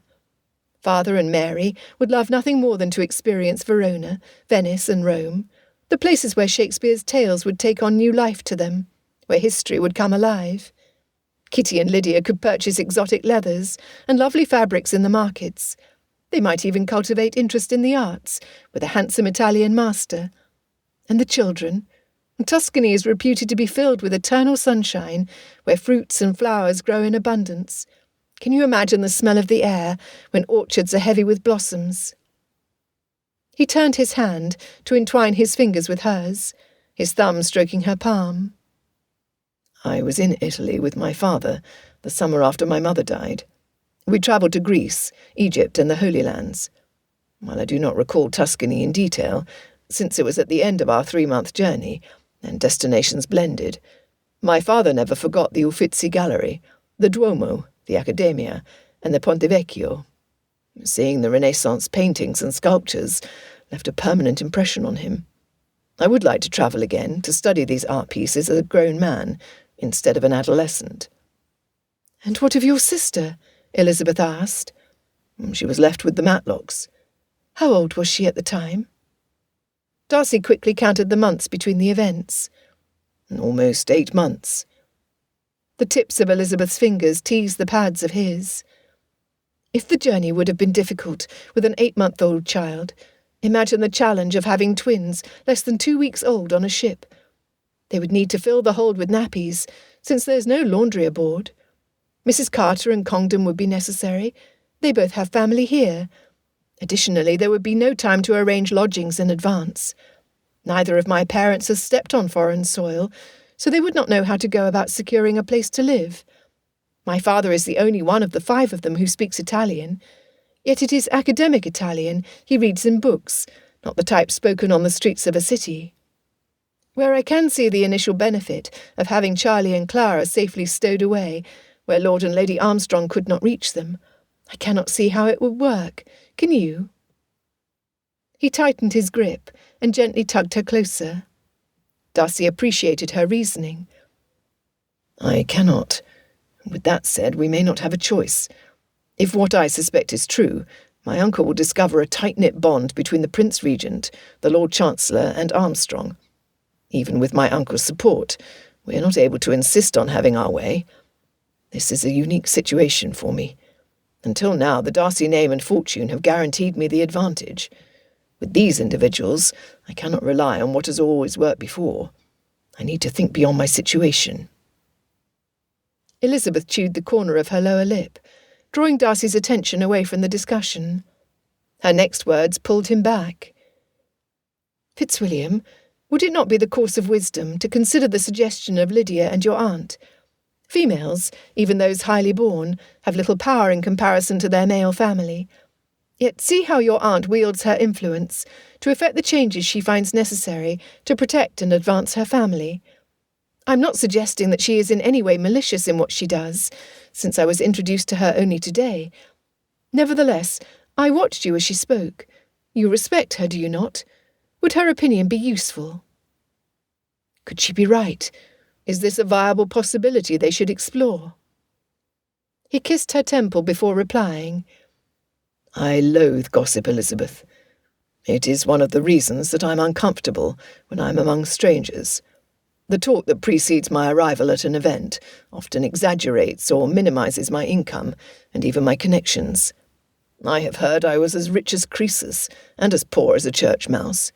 Father and Mary would love nothing more than to experience Verona, Venice and Rome, The places where Shakespeare's tales would take on new life to them, where history would come alive. Kitty and Lydia could purchase exotic leathers and lovely fabrics in the markets. They might even cultivate interest in the arts, with a handsome Italian master. And the children? Tuscany is reputed to be filled with eternal sunshine, where fruits and flowers grow in abundance. Can you imagine the smell of the air when orchards are heavy with blossoms? He turned his hand to entwine his fingers with hers, his thumb stroking her palm. I was in Italy with my father the summer after my mother died. We travelled to Greece, Egypt, and the Holy Lands. While I do not recall Tuscany in detail, since it was at the end of our 3-month journey, and destinations blended, my father never forgot the Uffizi Gallery, the Duomo, the Accademia, and the Ponte Vecchio. Seeing the Renaissance paintings and sculptures left a permanent impression on him. I would like to travel again to study these art pieces as a grown man, instead of an adolescent. And what of your sister? Elizabeth asked. She was left with the Matlocks. How old was she at the time? Darcy quickly counted the months between the events. Almost 8 months. The tips of Elizabeth's fingers teased the pads of his. If the journey would have been difficult with an 8-month-old child, imagine the challenge of having twins less than 2 weeks old on a ship. They would need to fill the hold with nappies, since there's no laundry aboard. Mrs. Carter and Congdon would be necessary. They both have family here. Additionally, there would be no time to arrange lodgings in advance. Neither of my parents has stepped on foreign soil, so they would not know how to go about securing a place to live. My father is the only one of the 5 of them who speaks Italian. Yet it is academic Italian he reads in books, not the type spoken on the streets of a city. Where I can see the initial benefit of having Charlie and Clara safely stowed away, where Lord and Lady Armstrong could not reach them, I cannot see how it would work. Can you? He tightened his grip and gently tugged her closer. Darcy appreciated her reasoning. I cannot. With that said, we may not have a choice. If what I suspect is true, my uncle will discover a tight-knit bond between the Prince Regent, the Lord Chancellor, and Armstrong. Even with my uncle's support, we are not able to insist on having our way. This is a unique situation for me. Until now, the Darcy name and fortune have guaranteed me the advantage. With these individuals, I cannot rely on what has always worked before. I need to think beyond my situation. Elizabeth chewed the corner of her lower lip, drawing Darcy's attention away from the discussion. Her next words pulled him back. Fitzwilliam, would it not be the course of wisdom to consider the suggestion of Lydia and your aunt? Females, even those highly born, have little power in comparison to their male family. Yet see how your aunt wields her influence to effect the changes she finds necessary to protect and advance her family. I'm not suggesting that she is in any way malicious in what she does, since I was introduced to her only today. Nevertheless, I watched you as she spoke. You respect her, do you not? Would her opinion be useful? Could she be right? Is this a viable possibility they should explore? He kissed her temple before replying. I loathe gossip, Elizabeth. It is one of the reasons that I'm uncomfortable when I'm among strangers. The talk that precedes my arrival at an event often exaggerates or minimises my income and even my connections. I have heard I was as rich as Croesus and as poor as a church mouse.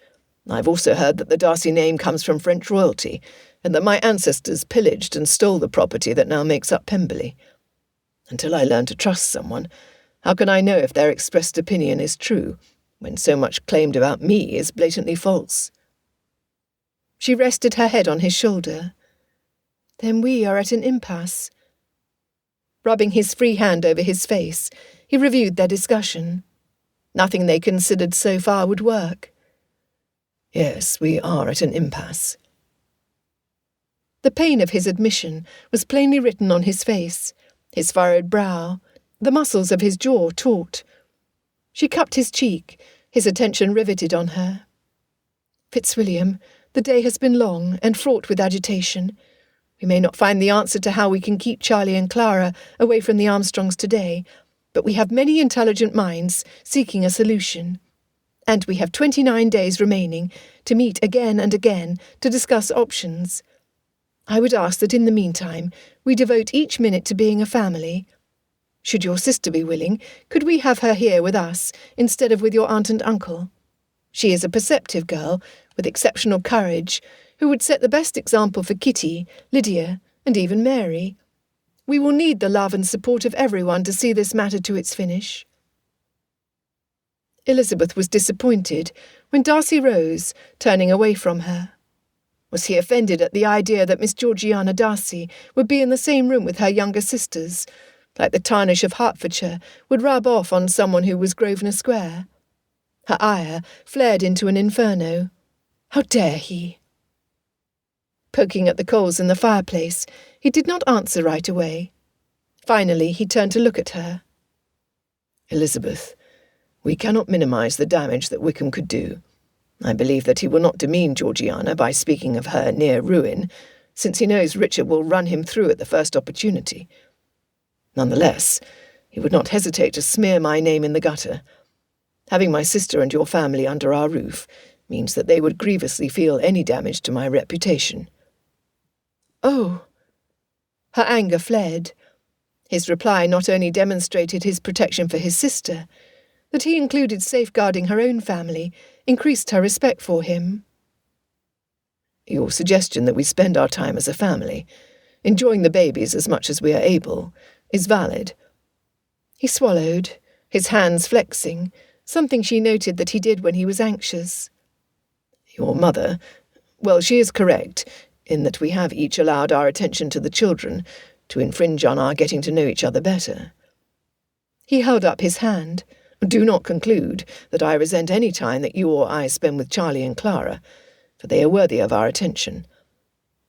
I've also heard that the Darcy name comes from French royalty, and that my ancestors pillaged and stole the property that now makes up Pemberley. Until I learn to trust someone, how can I know if their expressed opinion is true, when so much claimed about me is blatantly false? She rested her head on his shoulder. Then we are at an impasse. Rubbing his free hand over his face, he reviewed their discussion. Nothing they considered so far would work. Yes, we are at an impasse. The pain of his admission was plainly written on his face, his furrowed brow, the muscles of his jaw taut. She cupped his cheek, his attention riveted on her. Fitzwilliam, the day has been long and fraught with agitation. We may not find the answer to how we can keep Charlie and Clara away from the Armstrongs today, but we have many intelligent minds seeking a solution. And we have 29 days remaining to meet again and again to discuss options. I would ask that in the meantime we devote each minute to being a family. Should your sister be willing, could we have her here with us instead of with your aunt and uncle? She is a perceptive girl with exceptional courage, who would set the best example for Kitty, Lydia, and even Mary. We will need the love and support of everyone to see this matter to its finish." Elizabeth was disappointed when Darcy rose, turning away from her. Was he offended at the idea that Miss Georgiana Darcy would be in the same room with her younger sisters, like the tarnish of Hertfordshire would rub off on someone who was Grosvenor Square? Her ire flared into an inferno. How dare he? Poking at the coals in the fireplace, he did not answer right away. Finally, he turned to look at her. "Elizabeth, we cannot minimise the damage that Wickham could do. I believe that he will not demean Georgiana by speaking of her near ruin, since he knows Richard will run him through at the first opportunity. Nonetheless, he would not hesitate to smear my name in the gutter. Having my sister and your family under our roof means that they would grievously feel any damage to my reputation." "Oh!" Her anger fled. His reply not only demonstrated his protection for his sister, that he included safeguarding her own family increased her respect for him. "Your suggestion that we spend our time as a family, enjoying the babies as much as we are able, is valid." He swallowed, his hands flexing, something she noted that he did when he was anxious. "Your mother, well, she is correct in that we have each allowed our attention to the children to infringe on our getting to know each other better." He held up his hand. "Do not conclude that I resent any time that you or I spend with Charlie and Clara, for they are worthy of our attention.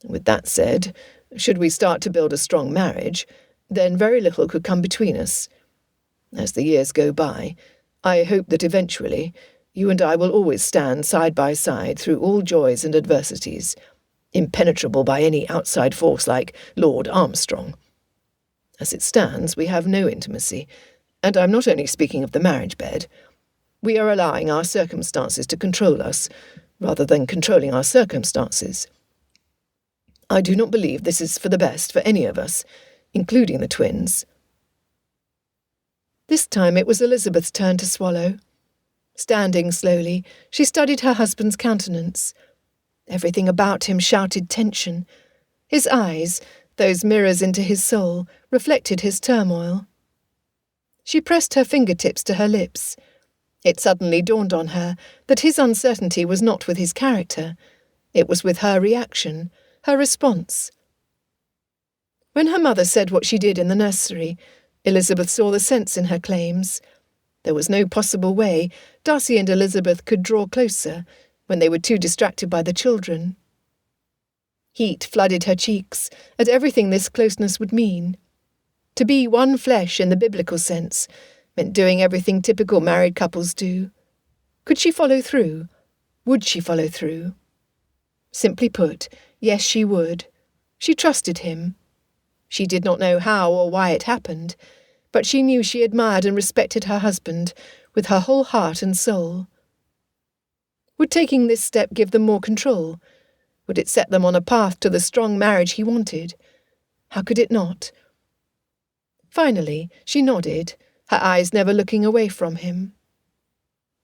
With that said, should we start to build a strong marriage, then very little could come between us. As the years go by, I hope that eventually you and I will always stand side by side through all joys and adversities, impenetrable by any outside force like Lord Armstrong. As it stands, we have no intimacy, and I'm not only speaking of the marriage bed. We are allowing our circumstances to control us, rather than controlling our circumstances. I do not believe this is for the best for any of us, including the twins." This time it was Elizabeth's turn to swallow. Standing slowly, she studied her husband's countenance. Everything about him shouted tension. His eyes, those mirrors into his soul, reflected his turmoil. She pressed her fingertips to her lips. It suddenly dawned on her that his uncertainty was not with his character. It was with her reaction, her response. When her mother said what she did in the nursery, Elizabeth saw the sense in her claims. There was no possible way Darcy and Elizabeth could draw closer when they were too distracted by the children. Heat flooded her cheeks at everything this closeness would mean. To be one flesh in the biblical sense meant doing everything typical married couples do. Could she follow through? Would she follow through? Simply put, yes, she would. She trusted him. She did not know how or why it happened, but she knew she admired and respected her husband with her whole heart and soul. Would taking this step give them more control? Would it set them on a path to the strong marriage he wanted? How could it not? Finally, she nodded, her eyes never looking away from him.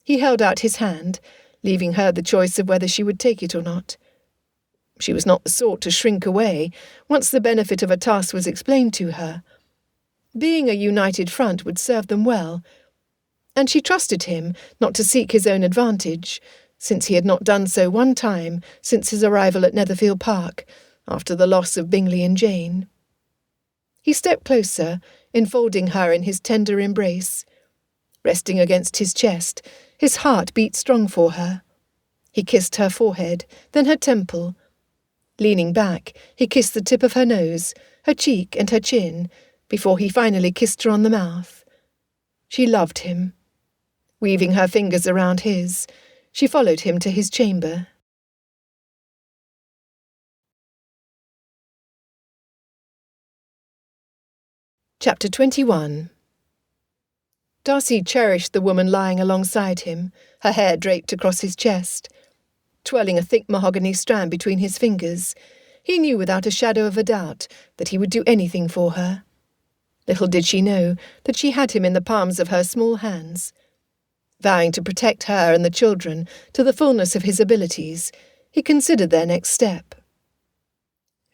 He held out his hand, leaving her the choice of whether she would take it or not. She was not the sort to shrink away once the benefit of a task was explained to her. Being a united front would serve them well, and she trusted him not to seek his own advantage, since he had not done so one time since his arrival at Netherfield Park, after the loss of Bingley and Jane. He stepped closer, enfolding her in his tender embrace. Resting against his chest, his heart beat strong for her. He kissed her forehead, then her temple. Leaning back, he kissed the tip of her nose, her cheek and her chin, before he finally kissed her on the mouth. She loved him. Weaving her fingers around his, she followed him to his chamber. Chapter 21. Darcy cherished the woman lying alongside him, her hair draped across his chest. Twirling a thick mahogany strand between his fingers, he knew without a shadow of a doubt that he would do anything for her. Little did she know that she had him in the palms of her small hands. Vowing to protect her and the children to the fullness of his abilities, he considered their next step.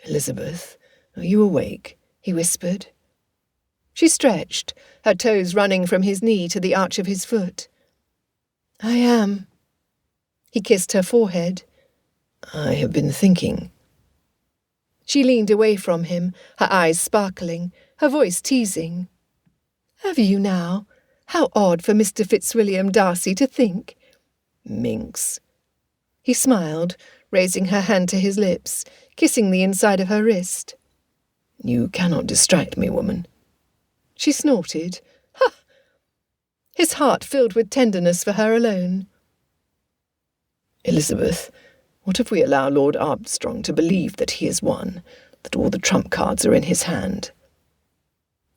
"Elizabeth, are you awake?" he whispered. She stretched, her toes running from his knee to the arch of his foot. "I am." He kissed her forehead. "I have been thinking." She leaned away from him, her eyes sparkling, her voice teasing. "Have you now? How odd for Mr. Fitzwilliam Darcy to think." "Minx." He smiled, raising her hand to his lips, kissing the inside of her wrist. "You cannot distract me, woman." She snorted. "Ha!" His heart filled with tenderness for her alone. "Elizabeth, what if we allow Lord Armstrong to believe that he has won, that all the trump cards are in his hand?"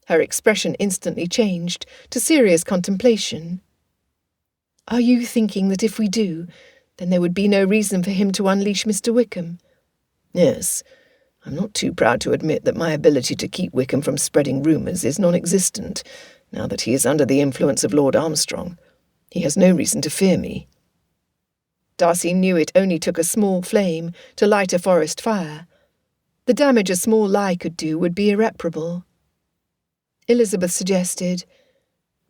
Her expression instantly changed to serious contemplation. "Are you thinking that if we do, then there would be no reason for him to unleash Mr. Wickham?" "Yes. I'm not too proud to admit that my ability to keep Wickham from spreading rumours is non-existent, now that he is under the influence of Lord Armstrong. He has no reason to fear me." Darcy knew it only took a small flame to light a forest fire. The damage a small lie could do would be irreparable. Elizabeth suggested,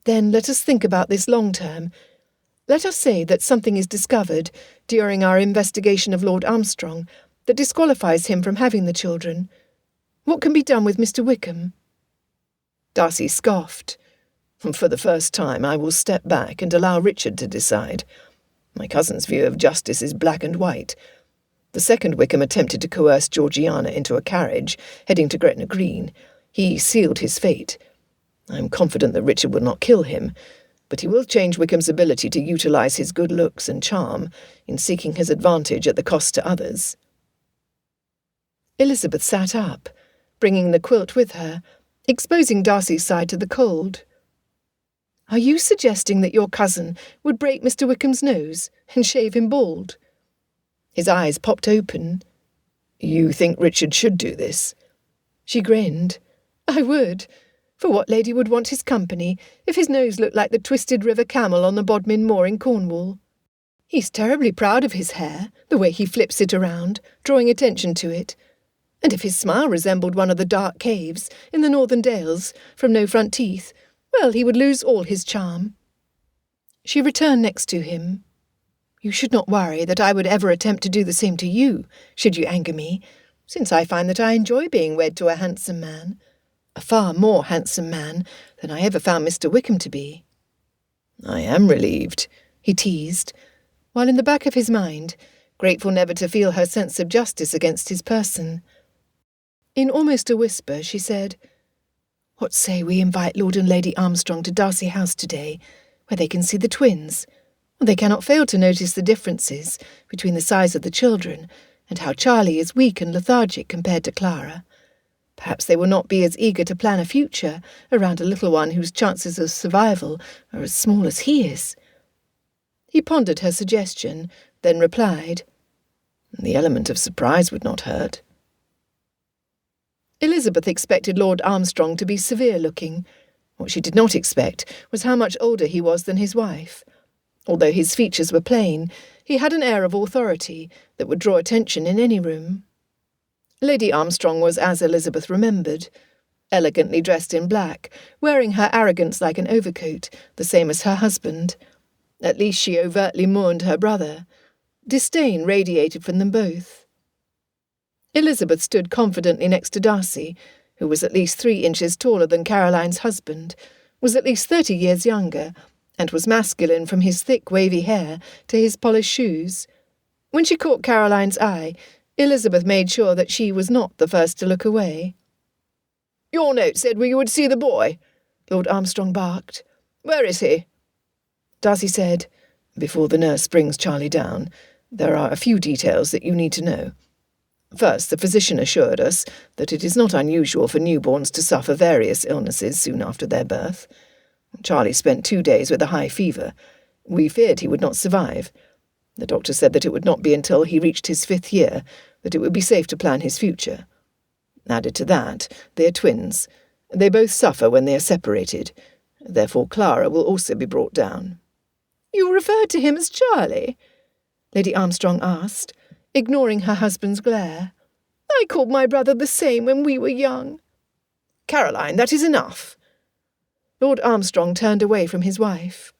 "Then let us think about this long term. Let us say that something is discovered during our investigation of Lord Armstrong that disqualifies him from having the children. What can be done with Mr. Wickham?" Darcy scoffed. "For the first time I will step back and allow Richard to decide. My cousin's view of justice is black and white. The second Wickham attempted to coerce Georgiana into a carriage, heading to Gretna Green. He sealed his fate. I am confident that Richard will not kill him, but he will change Wickham's ability to utilise his good looks and charm in seeking his advantage at the cost to others." Elizabeth sat up, bringing the quilt with her, exposing Darcy's side to the cold. "Are you suggesting that your cousin would break Mr. Wickham's nose and shave him bald?" His eyes popped open. "You think Richard should do this?" She grinned. "I would. For what lady would want his company if his nose looked like the twisted river camel on the Bodmin Moor in Cornwall? He's terribly proud of his hair, the way he flips it around, drawing attention to it. And if his smile resembled one of the dark caves in the northern dales from no front teeth, well, he would lose all his charm." She returned next to him. "You should not worry that I would ever attempt to do the same to you, should you anger me, since I find that I enjoy being wed to a handsome man, a far more handsome man than I ever found Mr. Wickham to be." "I am relieved," he teased, while in the back of his mind, grateful never to feel her sense of justice against his person. In almost a whisper, she said, "What say we invite Lord and Lady Armstrong to Darcy House today, where they can see the twins? They cannot fail to notice the differences between the size of the children and how Charlie is weak and lethargic compared to Clara. Perhaps they will not be as eager to plan a future around a little one whose chances of survival are as small as he is." He pondered her suggestion, then replied, "The element of surprise would not hurt." Elizabeth expected Lord Armstrong to be severe-looking. What she did not expect was how much older he was than his wife. Although his features were plain, he had an air of authority that would draw attention in any room. Lady Armstrong was as Elizabeth remembered, elegantly dressed in black, wearing her arrogance like an overcoat, the same as her husband. At least she overtly mourned her brother. Disdain radiated from them both. Elizabeth stood confidently next to Darcy, who was at least 3 inches taller than Caroline's husband, was at least 30 years younger, and was masculine from his thick wavy hair to his polished shoes. When she caught Caroline's eye, Elizabeth made sure that she was not the first to look away. "Your note said we would see the boy," Lord Armstrong barked. "Where is he?" Darcy said, "Before the nurse brings Charlie down, there are a few details that you need to know. First, the physician assured us that it is not unusual for newborns to suffer various illnesses soon after their birth. Charlie spent 2 days with a high fever. We feared he would not survive. The doctor said that it would not be until he reached his 5th year that it would be safe to plan his future. Added to that, they are twins. They both suffer when they are separated. Therefore Clara will also be brought down." "You referred to him as Charlie?" Lady Armstrong asked, ignoring her husband's glare. "I called my brother the same when we were young." "Caroline, that is enough." Lord Armstrong turned away from his wife.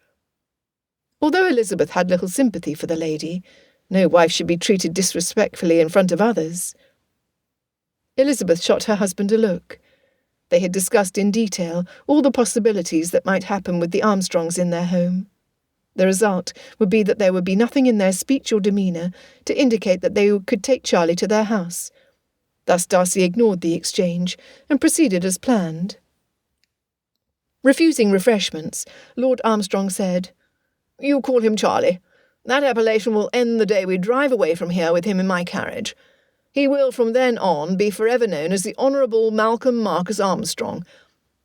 Although Elizabeth had little sympathy for the lady, no wife should be treated disrespectfully in front of others. Elizabeth shot her husband a look. They had discussed in detail all the possibilities that might happen with the Armstrongs in their home. The result would be that there would be nothing in their speech or demeanour to indicate that they could take Charlie to their house. Thus Darcy ignored the exchange and proceeded as planned. Refusing refreshments, Lord Armstrong said, "You call him Charlie. That appellation will end the day we drive away from here with him in my carriage. He will from then on be forever known as the Honourable Malcolm Marcus Armstrong.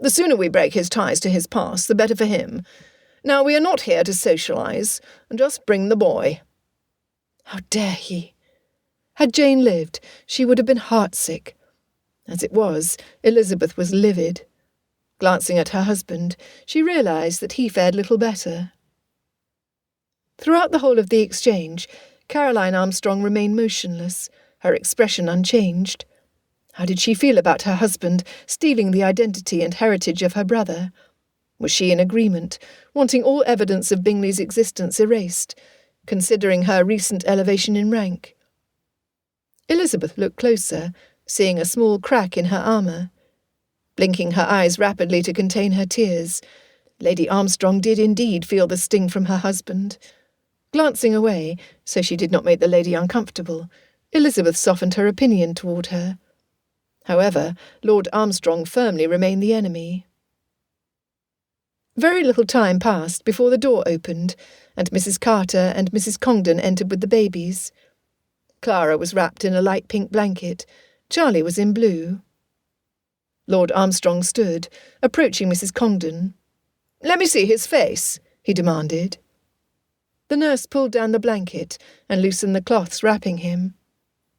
The sooner we break his ties to his past, the better for him. Now, we are not here to socialise. Just bring the boy." How dare he? Had Jane lived, she would have been heartsick. As it was, Elizabeth was livid. Glancing at her husband, she realised that he fared little better. Throughout the whole of the exchange, Caroline Armstrong remained motionless, her expression unchanged. How did she feel about her husband stealing the identity and heritage of her brother? Was she in agreement, wanting all evidence of Bingley's existence erased, considering her recent elevation in rank? Elizabeth looked closer, seeing a small crack in her armour. Blinking her eyes rapidly to contain her tears, Lady Armstrong did indeed feel the sting from her husband. Glancing away, so she did not make the lady uncomfortable, Elizabeth softened her opinion toward her. However, Lord Armstrong firmly remained the enemy. Very little time passed before the door opened, and Mrs. Carter and Mrs. Congdon entered with the babies. Clara was wrapped in a light pink blanket. Charlie was in blue. Lord Armstrong stood, approaching Mrs. Congdon. "Let me see his face," he demanded. The nurse pulled down the blanket and loosened the cloths wrapping him.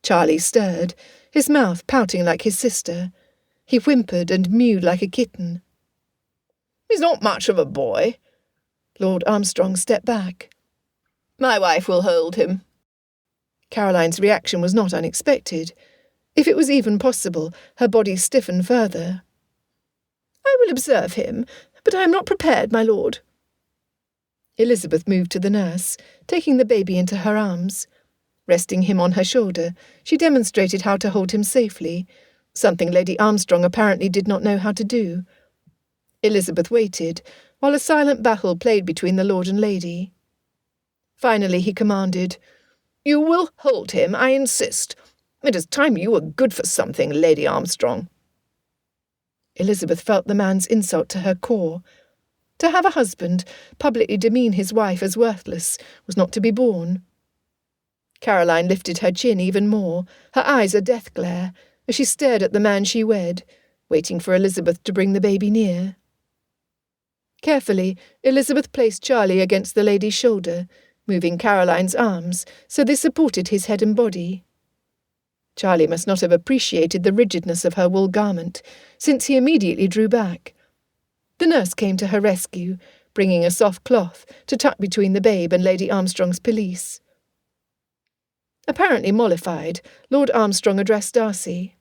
Charlie stirred, his mouth pouting like his sister. He whimpered and mewed like a kitten. "He's not much of a boy." Lord Armstrong stepped back. "My wife will hold him." Caroline's reaction was not unexpected. If it was even possible, her body stiffened further. "I will observe him, but I am not prepared, my lord." Elizabeth moved to the nurse, taking the baby into her arms. Resting him on her shoulder, she demonstrated how to hold him safely, something Lady Armstrong apparently did not know how to do. Elizabeth waited, while a silent battle played between the lord and lady. Finally he commanded, "You will hold him, I insist. It is time you were good for something, Lady Armstrong." Elizabeth felt the man's insult to her core. To have a husband publicly demean his wife as worthless was not to be borne. Caroline lifted her chin even more, her eyes a death glare, as she stared at the man she wed, waiting for Elizabeth to bring the baby near. Carefully, Elizabeth placed Charlie against the lady's shoulder, moving Caroline's arms so they supported his head and body. Charlie must not have appreciated the rigidness of her wool garment, since he immediately drew back. The nurse came to her rescue, bringing a soft cloth to tuck between the babe and Lady Armstrong's pelisse. Apparently mollified, Lord Armstrong addressed Darcy.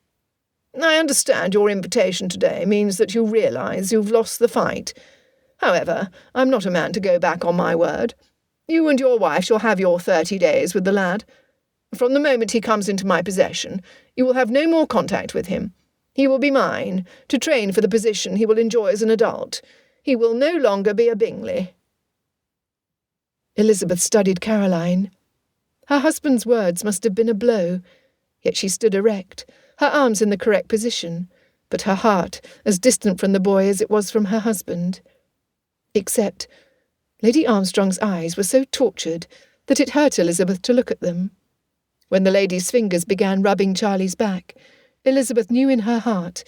"I understand your invitation today means that you realise you've lost the fight. However, I'm not a man to go back on my word. You and your wife shall have your 30 days with the lad. From the moment he comes into my possession, you will have no more contact with him. He will be mine, to train for the position he will enjoy as an adult. He will no longer be a Bingley." Elizabeth studied Caroline. Her husband's words must have been a blow, yet she stood erect, her arms in the correct position, but her heart as distant from the boy as it was from her husband. Except, Lady Armstrong's eyes were so tortured that it hurt Elizabeth to look at them. When the lady's fingers began rubbing Charlie's back, Elizabeth knew in her heart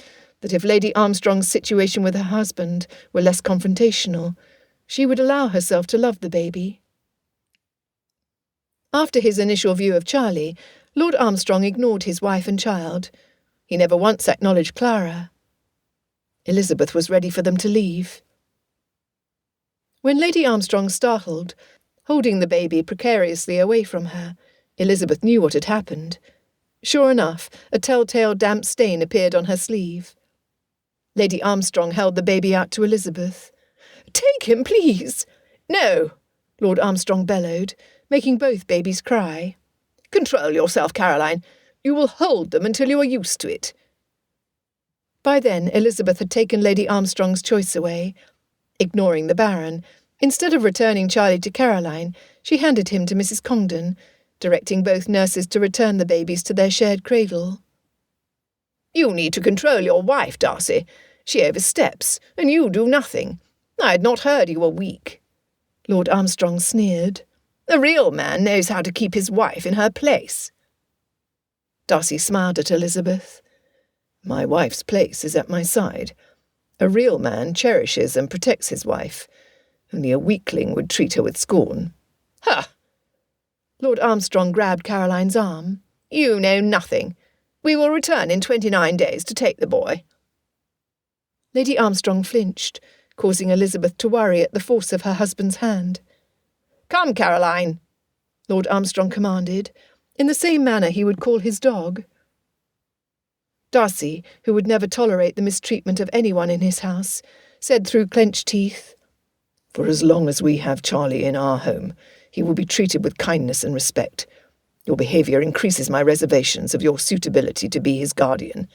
that if Lady Armstrong's situation with her husband were less confrontational, she would allow herself to love the baby. After his initial view of Charlie, Lord Armstrong ignored his wife and child. He never once acknowledged Clara. Elizabeth was ready for them to leave. When Lady Armstrong startled, holding the baby precariously away from her, Elizabeth knew what had happened. Sure enough, a telltale damp stain appeared on her sleeve. Lady Armstrong held the baby out to Elizabeth. "Take him, please!" "No!" Lord Armstrong bellowed, making both babies cry. "Control yourself, Caroline. You will hold them until you are used to it." By then, Elizabeth had taken Lady Armstrong's choice away. Ignoring the Baron, instead of returning Charlie to Caroline, she handed him to Mrs. Congdon, directing both nurses to return the babies to their shared cradle. "You need to control your wife, Darcy. She oversteps, and you do nothing. I had not heard you were weak." Lord Armstrong sneered. "A real man knows how to keep his wife in her place." Darcy smiled at Elizabeth. "My wife's place is at my side. A real man cherishes and protects his wife. Only a weakling would treat her with scorn." "Ha!" Lord Armstrong grabbed Caroline's arm. "You know nothing. We will return in 29 days to take the boy." Lady Armstrong flinched, causing Elizabeth to worry at the force of her husband's hand. "Come, Caroline," Lord Armstrong commanded, in the same manner he would call his dog. Darcy, who would never tolerate the mistreatment of anyone in his house, said through clenched teeth, "For as long as we have Charlie in our home, he will be treated with kindness and respect. Your behaviour increases my reservations of your suitability to be his guardian.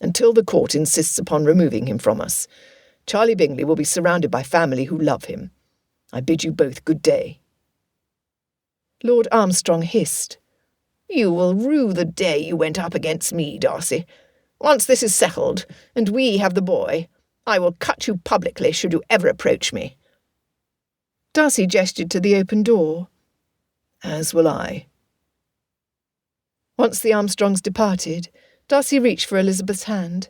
Until the court insists upon removing him from us, Charlie Bingley will be surrounded by family who love him. I bid you both good day." Lord Armstrong hissed, "You will rue the day you went up against me, Darcy. Once this is settled, and we have the boy, I will cut you publicly should you ever approach me." Darcy gestured to the open door. "As will I." Once the Armstrongs departed, Darcy reached for Elizabeth's hand.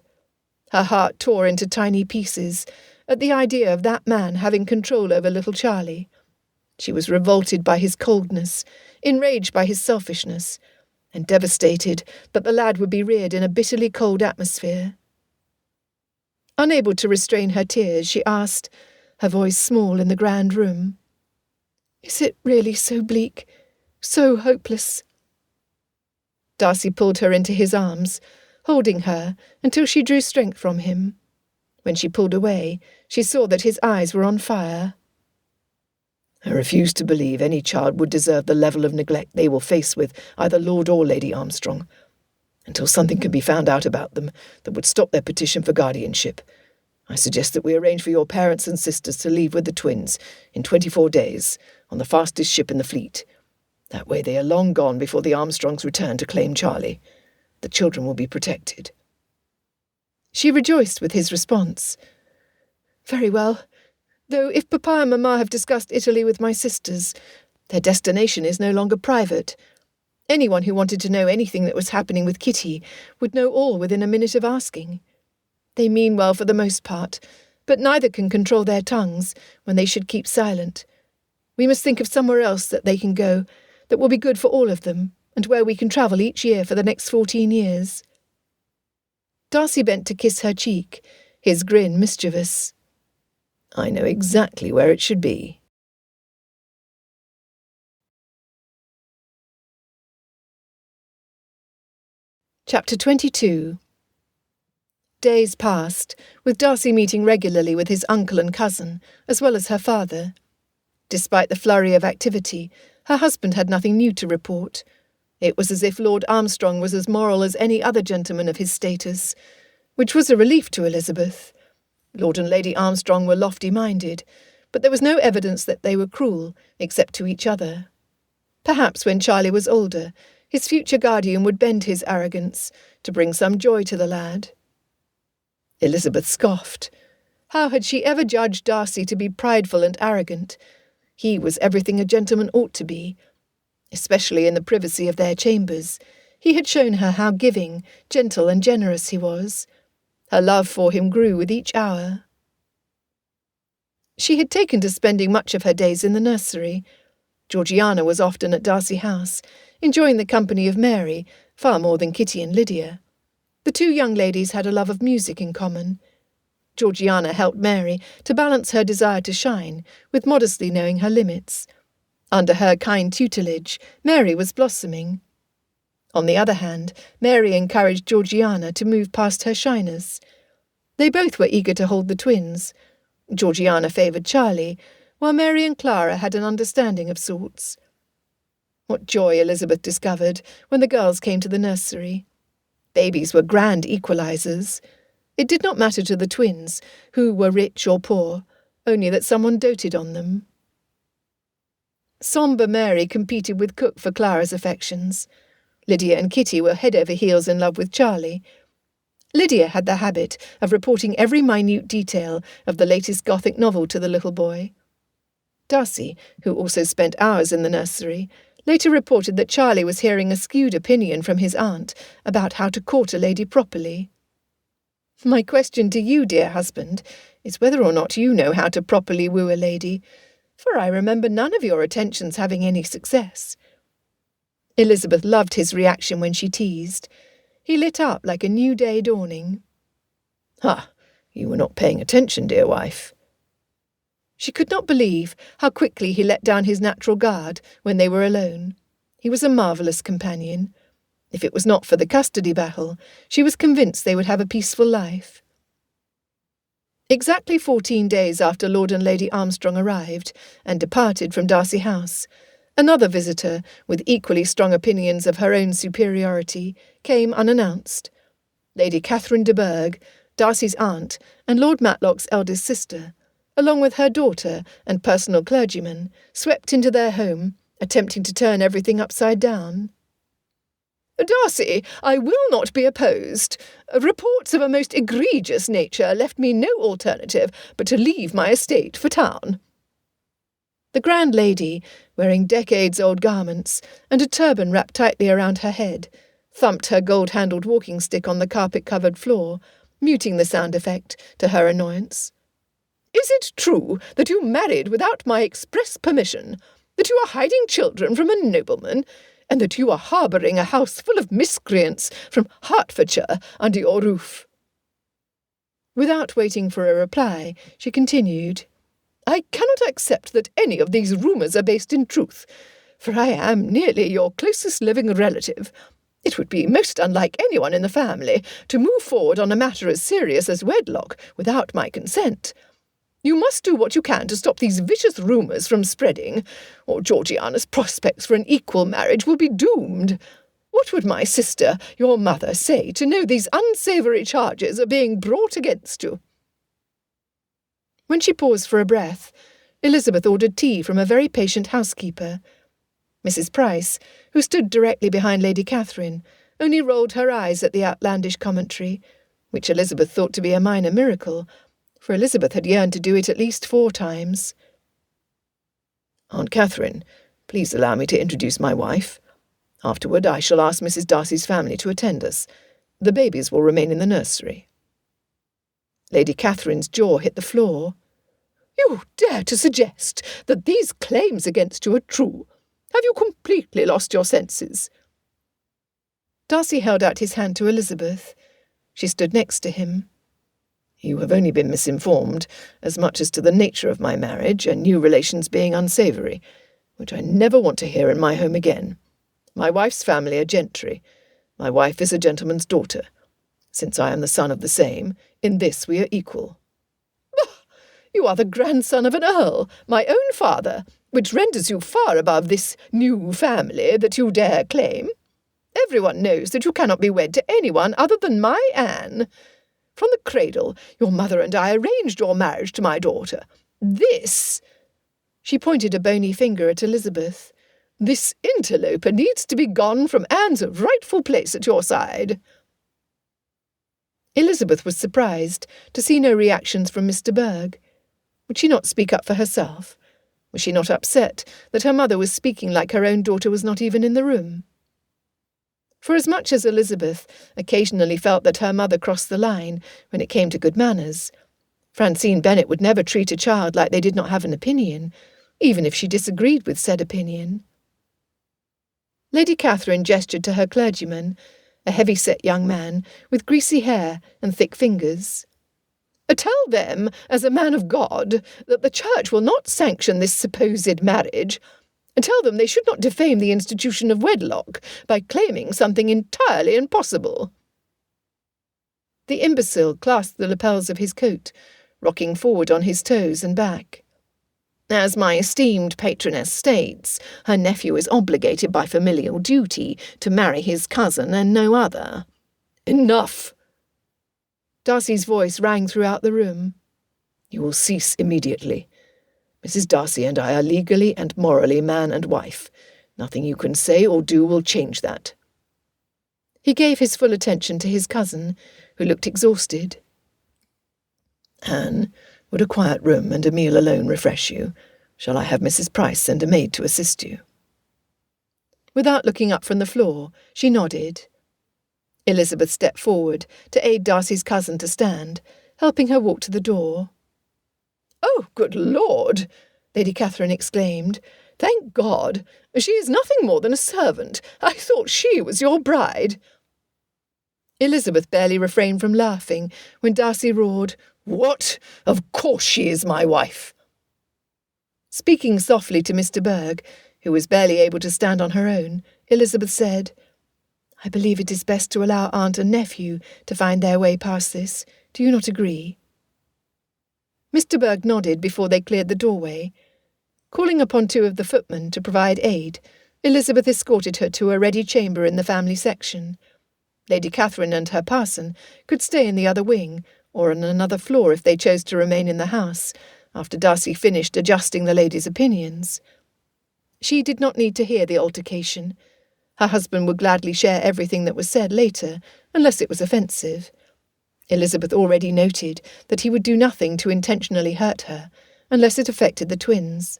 Her heart tore into tiny pieces at the idea of that man having control over little Charlie. She was revolted by his coldness, enraged by his selfishness, and devastated that the lad would be reared in a bitterly cold atmosphere. Unable to restrain her tears, she asked, her voice small in the grand room, "Is it really so bleak, so hopeless?" Darcy pulled her into his arms, holding her until she drew strength from him. When she pulled away, she saw that his eyes were on fire. "I refuse to believe any child would deserve the level of neglect they will face with either Lord or Lady Armstrong. Until something can be found out about them that would stop their petition for guardianship, I suggest that we arrange for your parents and sisters to leave with the twins in 24 days on the fastest ship in the fleet. That way they are long gone before the Armstrongs return to claim Charlie. The children will be protected." She rejoiced with his response. "Very well. Though if Papa and Mamma have discussed Italy with my sisters, their destination is no longer private. Anyone who wanted to know anything that was happening with Kitty would know all within a minute of asking. They mean well for the most part, but neither can control their tongues when they should keep silent. We must think of somewhere else that they can go, that will be good for all of them, and where we can travel each year for the next 14 years. Darcy bent to kiss her cheek, his grin mischievous. "I know exactly where it should be." Chapter 22. Days passed, with Darcy meeting regularly with his uncle and cousin, as well as her father. Despite the flurry of activity, her husband had nothing new to report. It was as if Lord Armstrong was as moral as any other gentleman of his status, which was a relief to Elizabeth. Lord and Lady Armstrong were lofty-minded, but there was no evidence that they were cruel, except to each other. Perhaps when Charlie was older, his future guardian would bend his arrogance to bring some joy to the lad. Elizabeth scoffed. How had she ever judged Darcy to be prideful and arrogant? He was everything a gentleman ought to be. Especially in the privacy of their chambers, he had shown her how giving, gentle and generous he was. Her love for him grew with each hour. She had taken to spending much of her days in the nursery. Georgiana was often at Darcy House, enjoying the company of Mary far more than Kitty and Lydia. The two young ladies had a love of music in common. Georgiana helped Mary to balance her desire to shine with modestly knowing her limits. Under her kind tutelage, Mary was blossoming. On the other hand, Mary encouraged Georgiana to move past her shyness. They both were eager to hold the twins. Georgiana favoured Charlie, while Mary and Clara had an understanding of sorts. What joy Elizabeth discovered when the girls came to the nursery. Babies were grand equalizers. It did not matter to the twins who were rich or poor, only that someone doted on them. Sombre Mary competed with Cook for Clara's affections. Lydia and Kitty were head over heels in love with Charlie. Lydia had the habit of reporting every minute detail of the latest Gothic novel to the little boy. Darcy, who also spent hours in the nursery, later reported that Charlie was hearing a skewed opinion from his aunt about how to court a lady properly. My question to you, dear husband, is whether or not you know how to properly woo a lady, for I remember none of your attentions having any success. Elizabeth loved his reaction when she teased. He lit up like a new day dawning. "Ah, you were not paying attention, dear wife." She could not believe how quickly he let down his natural guard when they were alone. He was a marvellous companion. If it was not for the custody battle, she was convinced they would have a peaceful life. Exactly 14 days after Lord and Lady Armstrong arrived and departed from Darcy House, another visitor, with equally strong opinions of her own superiority, came unannounced. Lady Catherine de Bourgh, Darcy's aunt and Lord Matlock's eldest sister, along with her daughter and personal clergyman, swept into their home, attempting to turn everything upside down. "Darcy, I will not be opposed. Reports of a most egregious nature left me no alternative but to leave my estate for town." The grand lady, wearing decades-old garments and a turban wrapped tightly around her head, thumped her gold-handled walking stick on the carpet-covered floor, muting the sound effect to her annoyance. "Is it true that you married without my express permission, that you are hiding children from a nobleman, and that you are harbouring a house full of miscreants from Hertfordshire under your roof?" Without waiting for a reply, she continued, "I cannot accept that any of these rumours are based in truth, for I am nearly your closest living relative. It would be most unlike anyone in the family to move forward on a matter as serious as wedlock without my consent. You must do what you can to stop these vicious rumours from spreading, or Georgiana's prospects for an equal marriage will be doomed. What would my sister, your mother, say to know these unsavoury charges are being brought against you?" When she paused for a breath, Elizabeth ordered tea from a very patient housekeeper. Mrs. Price, who stood directly behind Lady Catherine, only rolled her eyes at the outlandish commentary, which Elizabeth thought to be a minor miracle, for Elizabeth had yearned to do it at least 4 times. "Aunt Catherine, please allow me to introduce my wife. Afterward I shall ask Mrs. Darcy's family to attend us. The babies will remain in the nursery." Lady Catherine's jaw hit the floor. "You dare to suggest that these claims against you are true? Have you completely lost your senses?" Darcy held out his hand to Elizabeth. She stood next to him. "You have only been misinformed as much as to the nature of my marriage and new relations being unsavoury, which I never want to hear in my home again. My wife's family are gentry. My wife is a gentleman's daughter. Since I am the son of the same, in this we are equal." "You are the grandson of an earl, my own father, which renders you far above this new family that you dare claim. Everyone knows that you cannot be wed to anyone other than my Anne. From the cradle, your mother and I arranged your marriage to my daughter. This," she pointed a bony finger at Elizabeth, "this interloper needs to be gone from Anne's rightful place at your side." Elizabeth was surprised to see no reactions from Mr. Bourgh. Would she not speak up for herself? Was she not upset that her mother was speaking like her own daughter was not even in the room? For as much as Elizabeth occasionally felt that her mother crossed the line when it came to good manners, Francine Bennet would never treat a child like they did not have an opinion, even if she disagreed with said opinion. Lady Catherine gestured to her clergyman, a heavy-set young man with greasy hair and thick fingers. "Tell them, as a man of God, that the Church will not sanction this supposed marriage. Tell them they should not defame the institution of wedlock by claiming something entirely impossible." The imbecile clasped the lapels of his coat, rocking forward on his toes and back. "As my esteemed patroness states, her nephew is obligated by familial duty to marry his cousin and no other." "Enough!" Darcy's voice rang throughout the room. "You will cease immediately. Mrs. Darcy and I are legally and morally man and wife. Nothing you can say or do will change that." He gave his full attention to his cousin, who looked exhausted. "Anne, would a quiet room and a meal alone refresh you? Shall I have Mrs. Price send a maid to assist you?" Without looking up from the floor, she nodded. Elizabeth stepped forward to aid Darcy's cousin to stand, helping her walk to the door. "Oh, good Lord!" Lady Catherine exclaimed. "Thank God! She is nothing more than a servant. I thought she was your bride." Elizabeth barely refrained from laughing when Darcy roared, "What? Of course she is my wife." Speaking softly to Mr. Berg, who was barely able to stand on her own, Elizabeth said, "I believe it is best to allow aunt and nephew to find their way past this. Do you not agree?" Mr. Berg nodded before they cleared the doorway. Calling upon two of the footmen to provide aid, Elizabeth escorted her to a ready chamber in the family section. Lady Catherine and her parson could stay in the other wing, or on another floor if they chose to remain in the house, after Darcy finished adjusting the ladies' opinions. She did not need to hear the altercation. Her husband would gladly share everything that was said later, unless it was offensive. Elizabeth already noted that he would do nothing to intentionally hurt her, unless it affected the twins.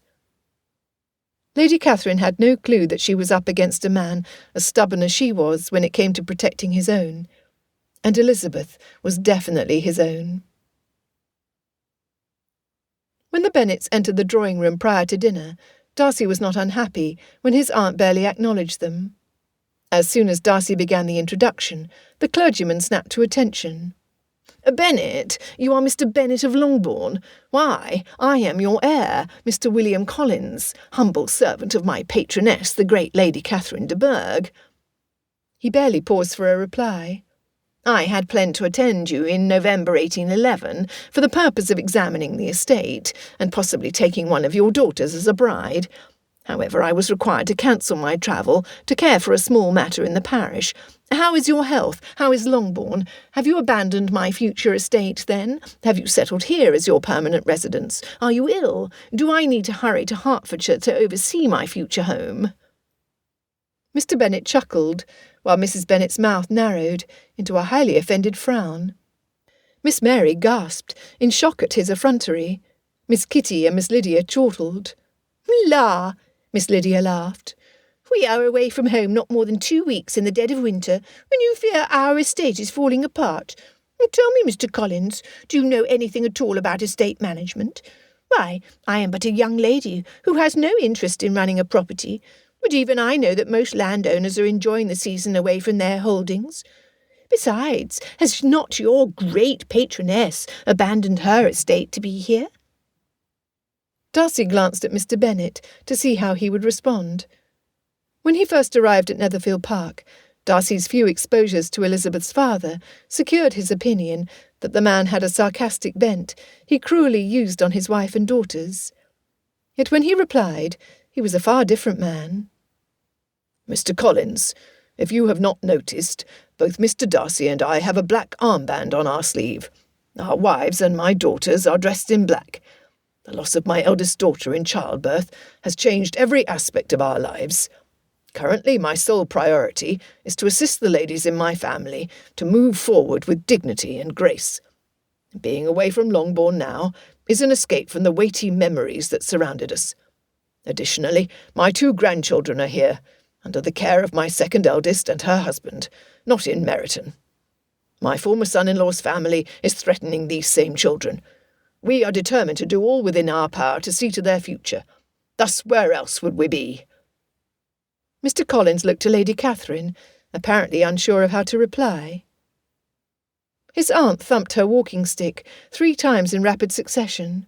Lady Catherine had no clue that she was up against a man as stubborn as she was when it came to protecting his own, and Elizabeth was definitely his own. When the Bennets entered the drawing-room prior to dinner, Darcy was not unhappy when his aunt barely acknowledged them. As soon as Darcy began the introduction, the clergyman snapped to attention. "Bennet, you are Mr. Bennet of Longbourn. Why, I am your heir, Mr. William Collins, humble servant of my patroness, the great Lady Catherine de Bourgh." He barely paused for a reply. "I had planned to attend you in November 1811 for the purpose of examining the estate, and possibly taking one of your daughters as a bride. However, I was required to cancel my travel to care for a small matter in the parish. How is your health? How is Longbourn? Have you abandoned my future estate, then? Have you settled here as your permanent residence? Are you ill? Do I need to hurry to Hertfordshire to oversee my future home?" Mr. Bennet chuckled, while Mrs. Bennet's mouth narrowed into a highly offended frown. Miss Mary gasped, in shock at his effrontery. Miss Kitty and Miss Lydia chortled. "La!" Miss Lydia laughed. "We are away from home not more than 2 weeks in the dead of winter, when you fear our estate is falling apart. Tell me, Mr. Collins, do you know anything at all about estate management? Why, I am but a young lady who has no interest in running a property, but even I know that most landowners are enjoying the season away from their holdings. Besides, has not your great patroness abandoned her estate to be here?" Darcy glanced at Mr. Bennet to see how he would respond. When he first arrived at Netherfield Park, Darcy's few exposures to Elizabeth's father secured his opinion that the man had a sarcastic bent he cruelly used on his wife and daughters. Yet when he replied, he was a far different man. "Mr. Collins, if you have not noticed, both Mr. Darcy and I have a black armband on our sleeve. Our wives and my daughters are dressed in black. The loss of my eldest daughter in childbirth has changed every aspect of our lives. Currently, my sole priority is to assist the ladies in my family to move forward with dignity and grace. Being away from Longbourn now is an escape from the weighty memories that surrounded us. Additionally, my 2 grandchildren are here, under the care of my second eldest and her husband, not in Meryton. My former son-in-law's family is threatening these same children. We are determined to do all within our power to see to their future. Thus where else would we be?" Mr. Collins looked to Lady Catherine, apparently unsure of how to reply. His aunt thumped her walking stick 3 times in rapid succession.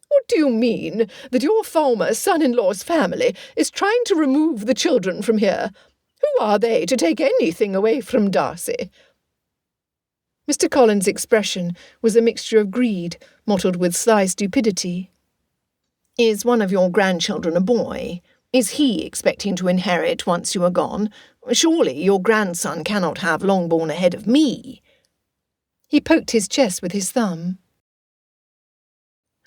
"What do you mean, that your former son-in-law's family is trying to remove the children from here? Who are they to take anything away from Darcy?" Mr. Collins' expression was a mixture of greed, mottled with sly stupidity. "Is one of your grandchildren a boy? Is he expecting to inherit once you are gone? Surely your grandson cannot have Longbourn ahead of me." He poked his chest with his thumb.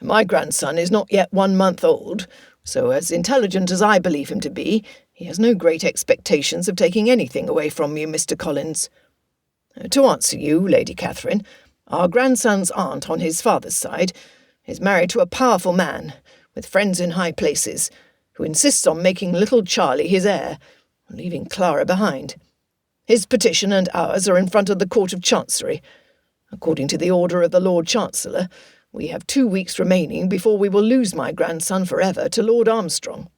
"My grandson is not yet 1 month old, so as intelligent as I believe him to be, he has no great expectations of taking anything away from you, Mr. Collins. To answer you, Lady Catherine, our grandson's aunt on his father's side is married to a powerful man, with friends in high places, who insists on making little Charlie his heir, leaving Clara behind. His petition and ours are in front of the Court of Chancery. According to the order of the Lord Chancellor, we have 2 weeks remaining before we will lose my grandson forever to Lord Armstrong."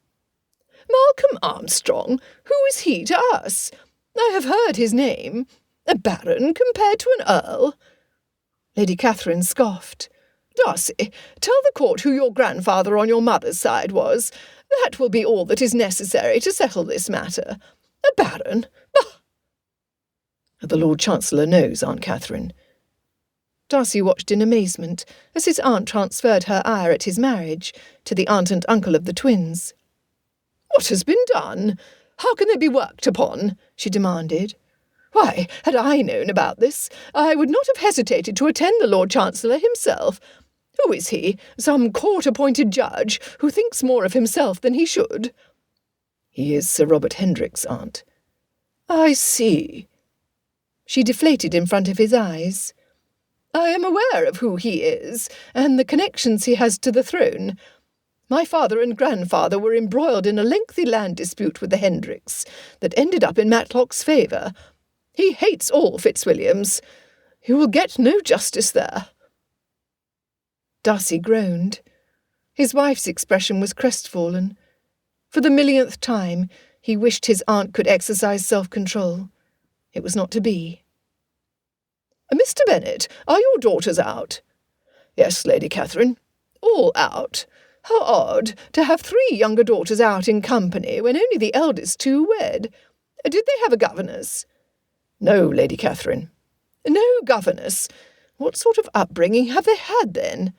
"Malcolm Armstrong? Who is he to us? I have heard his name. A baron compared to an earl?" Lady Catherine scoffed. "Darcy, tell the court who your grandfather on your mother's side was. That will be all that is necessary to settle this matter. A baron? Bah!" "The Lord Chancellor knows, Aunt Catherine." Darcy watched in amazement as his aunt transferred her ire at his marriage to the aunt and uncle of the twins. "What has been done? How can they be worked upon?" she demanded. "Why, had I known about this, I would not have hesitated to attend the Lord Chancellor himself. Who is he? Some court-appointed judge who thinks more of himself than he should?" "He is Sir Robert Hendrick's aunt." "I see." She deflated in front of his eyes. "I am aware of who he is, and the connections he has to the throne. My father and grandfather were embroiled in a lengthy land dispute with the Hendricks that ended up in Matlock's favour. He hates all Fitzwilliams. He will get no justice there." Darcy groaned. His wife's expression was crestfallen. For the millionth time, he wished his aunt could exercise self-control. It was not to be. "Mr. Bennet, are your daughters out?" "Yes, Lady Catherine." "All out? How odd to have 3 younger daughters out in company when only the eldest 2 wed. Did they have a governess?" "No, Lady Catherine." "No governess? What sort of upbringing have they had, then?"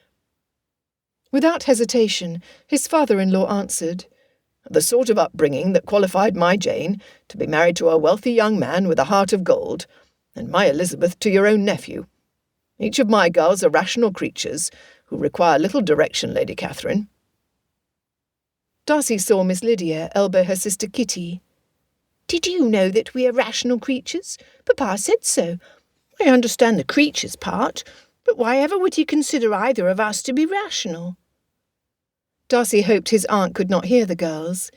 Without hesitation, his father-in-law answered, "The sort of upbringing that qualified my Jane to be married to a wealthy young man with a heart of gold, and my Elizabeth to your own nephew. Each of my girls are rational creatures who require little direction, Lady Catherine." Darcy saw Miss Lydia elbow her sister Kitty. "Did you know that we are rational creatures? Papa said so. I understand the creatures part, but why ever would he consider either of us to be rational?" Darcy hoped his aunt could not hear the girls.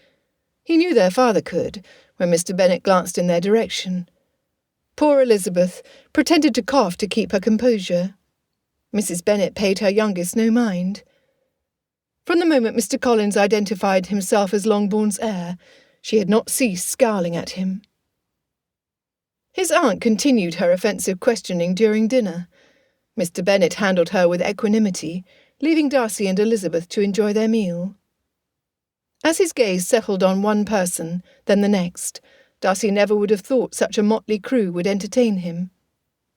He knew their father could, when Mr. Bennet glanced in their direction. Poor Elizabeth pretended to cough to keep her composure. Mrs. Bennet paid her youngest no mind. From the moment Mr. Collins identified himself as Longbourn's heir, she had not ceased scowling at him. His aunt continued her offensive questioning during dinner. Mr. Bennet handled her with equanimity, leaving Darcy and Elizabeth to enjoy their meal. As his gaze settled on one person, then the next, Darcy never would have thought such a motley crew would entertain him.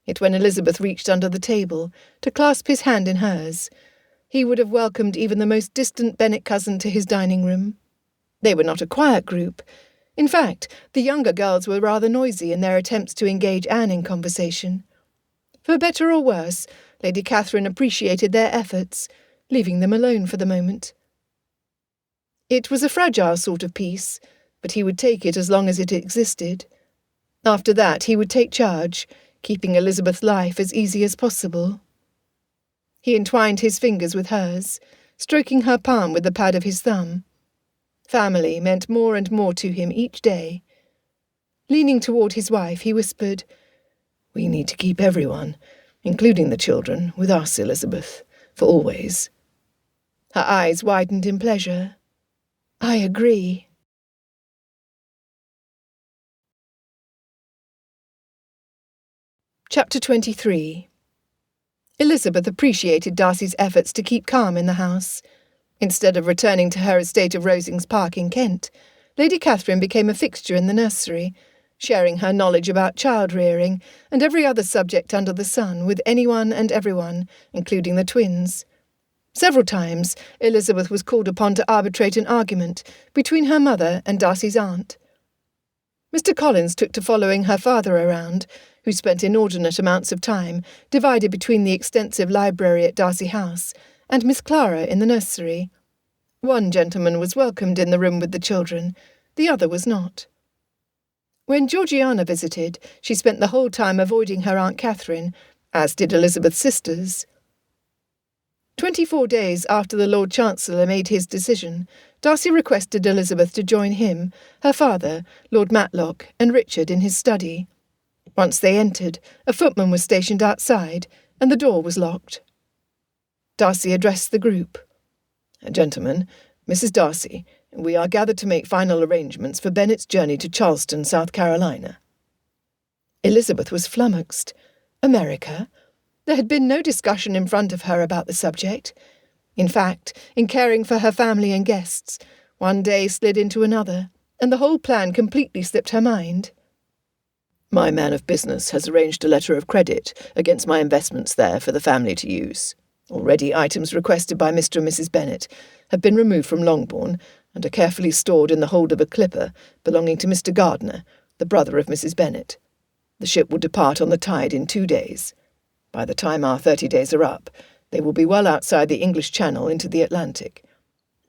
Yet when Elizabeth reached under the table to clasp his hand in hers, he would have welcomed even the most distant Bennet cousin to his dining room. They were not a quiet group. In fact, the younger girls were rather noisy in their attempts to engage Anne in conversation. For better or worse, Lady Catherine appreciated their efforts, leaving them alone for the moment. It was a fragile sort of peace, but he would take it as long as it existed. After that, he would take charge, keeping Elizabeth's life as easy as possible. He entwined his fingers with hers, stroking her palm with the pad of his thumb. Family meant more and more to him each day. Leaning toward his wife, he whispered, "We need to keep everyone, including the children, with us, Elizabeth, for always." Her eyes widened in pleasure. "I agree." Chapter 23. Elizabeth appreciated Darcy's efforts to keep calm in the house. Instead of returning to her estate of Rosings Park in Kent, Lady Catherine became a fixture in the nursery, sharing her knowledge about child-rearing and every other subject under the sun with anyone and everyone, including the twins. Several times, Elizabeth was called upon to arbitrate an argument between her mother and Darcy's aunt. Mr. Collins took to following her father around, who spent inordinate amounts of time divided between the extensive library at Darcy House and Miss Clara in the nursery. One gentleman was welcomed in the room with the children, the other was not. When Georgiana visited, she spent the whole time avoiding her Aunt Catherine, as did Elizabeth's sisters. 24 days after the Lord Chancellor made his decision, Darcy requested Elizabeth to join him, her father, Lord Matlock, and Richard in his study. Once they entered, a footman was stationed outside, and the door was locked. Darcy addressed the group. "Gentlemen, Mrs. Darcy, we are gathered to make final arrangements for Bennet's journey to Charleston, South Carolina." Elizabeth was flummoxed. America? There had been no discussion in front of her about the subject. In fact, in caring for her family and guests, one day slid into another, and the whole plan completely slipped her mind. "My man of business has arranged a letter of credit against my investments there for the family to use. Already items requested by Mr. and Mrs. Bennet have been removed from Longbourn and are carefully stored in the hold of a clipper belonging to Mr. Gardiner, the brother of Mrs. Bennet. The ship will depart on the tide in 2 days. By the time our 30 days are up, they will be well outside the English Channel into the Atlantic.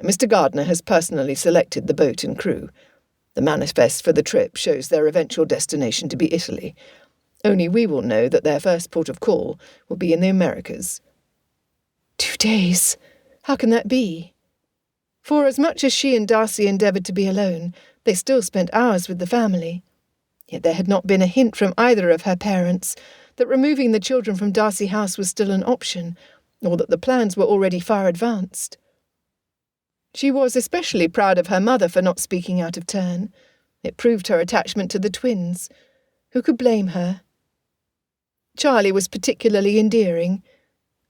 Mr. Gardiner has personally selected the boat and crew. The manifest for the trip shows their eventual destination to be Italy. Only we will know that their first port of call will be in the Americas." 2 days? How can that be? For as much as she and Darcy endeavoured to be alone, they still spent hours with the family. Yet there had not been a hint from either of her parents that removing the children from Darcy House was still an option, or that the plans were already far advanced. She was especially proud of her mother for not speaking out of turn. It proved her attachment to the twins. Who could blame her? Charlie was particularly endearing.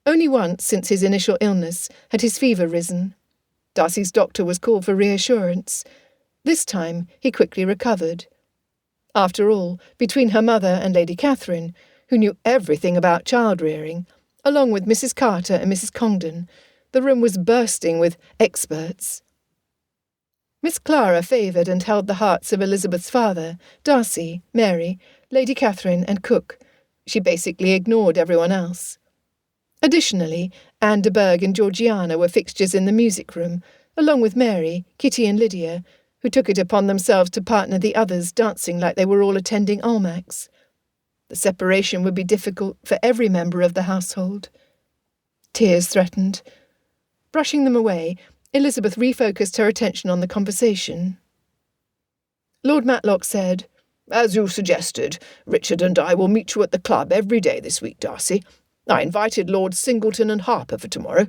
Only once since his initial illness had his fever risen. Darcy's doctor was called for reassurance. This time he quickly recovered. After all, between her mother and Lady Catherine, who knew everything about child-rearing, along with Mrs. Carter and Mrs. Congdon, the room was bursting with experts. Miss Clara favoured and held the hearts of Elizabeth's father, Darcy, Mary, Lady Catherine and cook. She basically ignored everyone else. Additionally, Anne de Bourgh and Georgiana were fixtures in the music room, along with Mary, Kitty and Lydia, who took it upon themselves to partner the others dancing like they were all attending Almack's. The separation would be difficult for every member of the household. Tears threatened. Brushing them away, Elizabeth refocused her attention on the conversation. Lord Matlock said, "As you suggested, Richard and I will meet you at the club every day this week, Darcy. I invited Lords Singleton and Harper for tomorrow.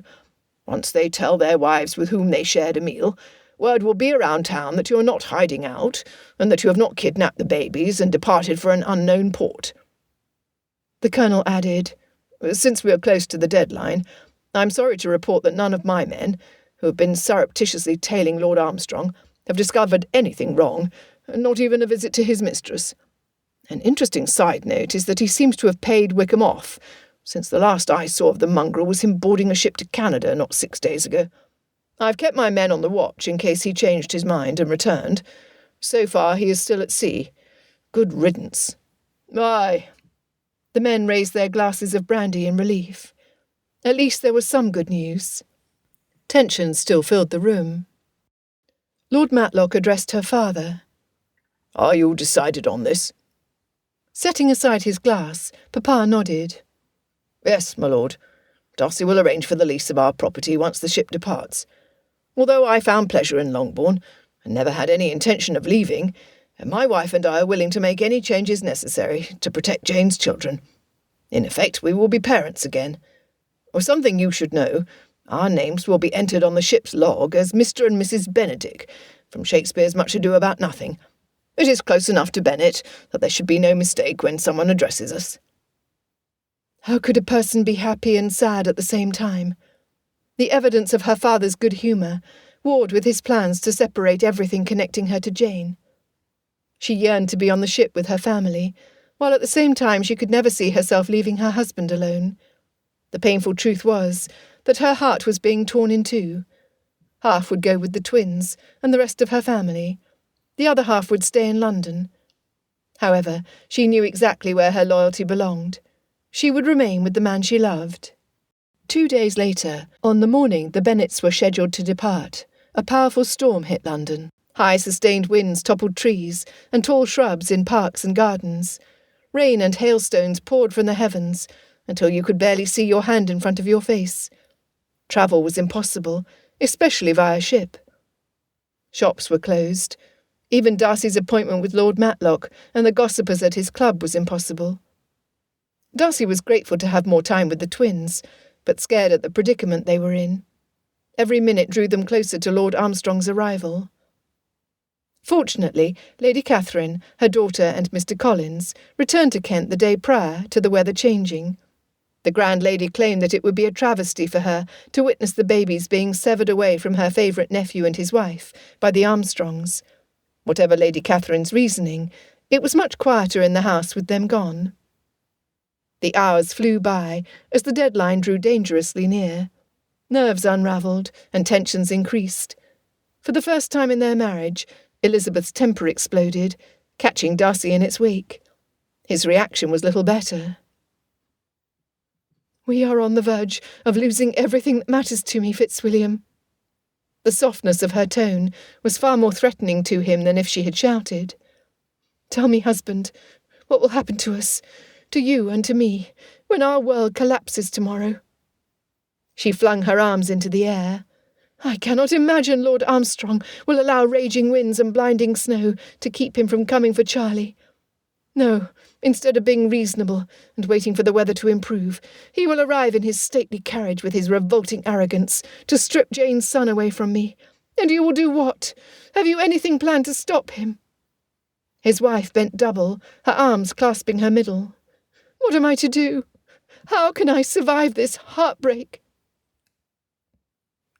Once they tell their wives with whom they shared a meal, word will be around town that you are not hiding out, and that you have not kidnapped the babies and departed for an unknown port." The Colonel added, "Since we are close to the deadline, I am sorry to report that none of my men, who have been surreptitiously tailing Lord Armstrong, have discovered anything wrong, not even a visit to his mistress. An interesting side note is that he seems to have paid Wickham off, since the last I saw of the mongrel was him boarding a ship to Canada not 6 days ago. I've kept my men on the watch in case he changed his mind and returned. So far he is still at sea. Good riddance." "Aye." The men raised their glasses of brandy in relief. At least there was some good news. Tension still filled the room. Lord Matlock addressed her father. "Are you decided on this?" Setting aside his glass, Papa nodded. "Yes, my lord. Darcy will arrange for the lease of our property once the ship departs. Although I found pleasure in Longbourn, I never had any intention of leaving, and my wife and I are willing to make any changes necessary to protect Jane's children. In effect, we will be parents again. Or something you should know, our names will be entered on the ship's log as Mr. and Mrs. Benedick, from Shakespeare's Much Ado About Nothing. It is close enough to Bennet that there should be no mistake when someone addresses us." How could a person be happy and sad at the same time? The evidence of her father's good humour warred with his plans to separate everything connecting her to Jane. She yearned to be on the ship with her family, while at the same time she could never see herself leaving her husband alone. The painful truth was that her heart was being torn in two. Half would go with the twins and the rest of her family. The other half would stay in London. However, she knew exactly where her loyalty belonged. She would remain with the man she loved. 2 days later, on the morning the Bennets were scheduled to depart, a powerful storm hit London. High sustained winds toppled trees and tall shrubs in parks and gardens. Rain and hailstones poured from the heavens until you could barely see your hand in front of your face. Travel was impossible, especially via ship. Shops were closed. Even Darcy's appointment with Lord Matlock and the gossipers at his club was impossible. Darcy was grateful to have more time with the twins, but scared at the predicament they were in. Every minute drew them closer to Lord Armstrong's arrival. Fortunately, Lady Catherine, her daughter and Mr. Collins returned to Kent the day prior to the weather changing. The grand lady claimed that it would be a travesty for her to witness the babies being severed away from her favourite nephew and his wife by the Armstrongs. Whatever Lady Catherine's reasoning, it was much quieter in the house with them gone. The hours flew by as the deadline drew dangerously near. Nerves unravelled and tensions increased. For the first time in their marriage, Elizabeth's temper exploded, catching Darcy in its wake. His reaction was little better. "We are on the verge of losing everything that matters to me, Fitzwilliam." The softness of her tone was far more threatening to him than if she had shouted. "Tell me, husband, what will happen to us, to you and to me, when our world collapses tomorrow?" She flung her arms into the air. "I cannot imagine Lord Armstrong will allow raging winds and blinding snow to keep him from coming for Charlie. No, instead of being reasonable and waiting for the weather to improve, he will arrive in his stately carriage with his revolting arrogance to strip Jane's son away from me. And you will do what? Have you anything planned to stop him?" His wife bent double, her arms clasping her middle. "What am I to do? How can I survive this heartbreak?"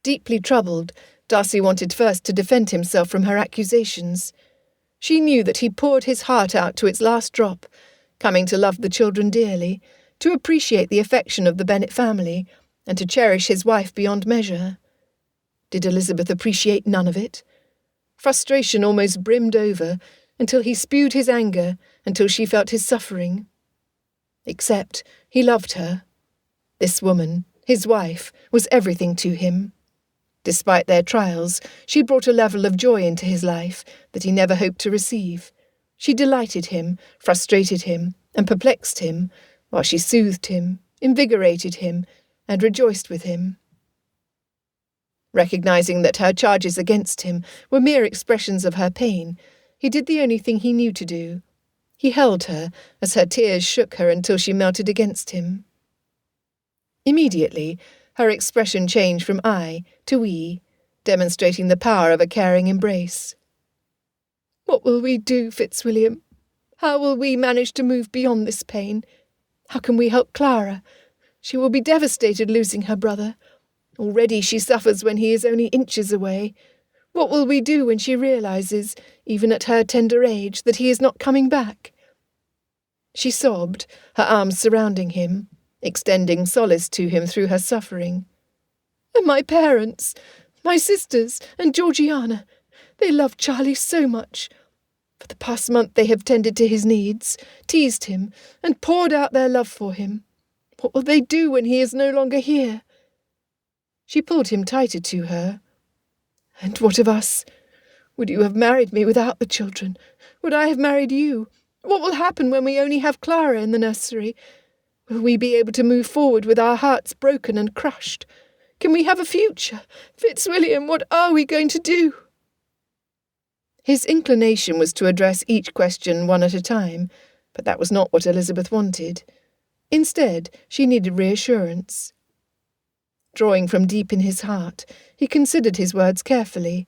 Deeply troubled, Darcy wanted first to defend himself from her accusations. She knew that he poured his heart out to its last drop, coming to love the children dearly, to appreciate the affection of the Bennet family, and to cherish his wife beyond measure. Did Elizabeth appreciate none of it? Frustration almost brimmed over, until he spewed his anger, until she felt his suffering. Except he loved her. This woman, his wife, was everything to him. Despite their trials, she brought a level of joy into his life that he never hoped to receive. She delighted him, frustrated him, and perplexed him, while she soothed him, invigorated him, and rejoiced with him. Recognizing that her charges against him were mere expressions of her pain, he did the only thing he knew to do. He held her as her tears shook her until she melted against him. Immediately, her expression changed from I to we, demonstrating the power of a caring embrace. "What will we do, Fitzwilliam? How will we manage to move beyond this pain? How can we help Clara? She will be devastated losing her brother. Already she suffers when he is only inches away. What will we do when she realizes, even at her tender age, that he is not coming back?" She sobbed, her arms surrounding him, extending solace to him through her suffering. "And my parents, my sisters, and Georgiana, they love Charlie so much. For the past month they have tended to his needs, teased him, and poured out their love for him. What will they do when he is no longer here?" She pulled him tighter to her. "And what of us? Would you have married me without the children? Would I have married you? What will happen when we only have Clara in the nursery? Will we be able to move forward with our hearts broken and crushed? Can we have a future? Fitzwilliam, what are we going to do?" His inclination was to address each question one at a time, but that was not what Elizabeth wanted. Instead, she needed reassurance. Drawing from deep in his heart, he considered his words carefully,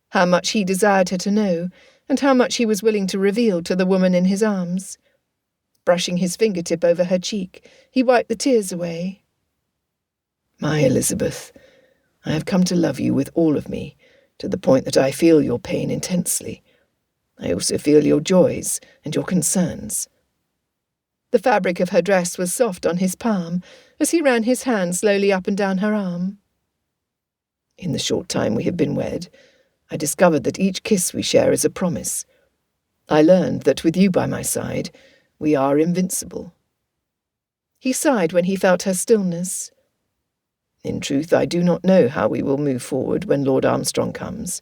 how much he desired her to know, and how much he was willing to reveal to the woman in his arms. Brushing his fingertip over her cheek, he wiped the tears away. "My Elizabeth, I have come to love you with all of me, to the point that I feel your pain intensely. I also feel your joys and your concerns." The fabric of her dress was soft on his palm as he ran his hand slowly up and down her arm. "In the short time we have been wed, I discovered that each kiss we share is a promise. I learned that with you by my side, we are invincible." He sighed when he felt her stillness. "In truth, I do not know how we will move forward when Lord Armstrong comes.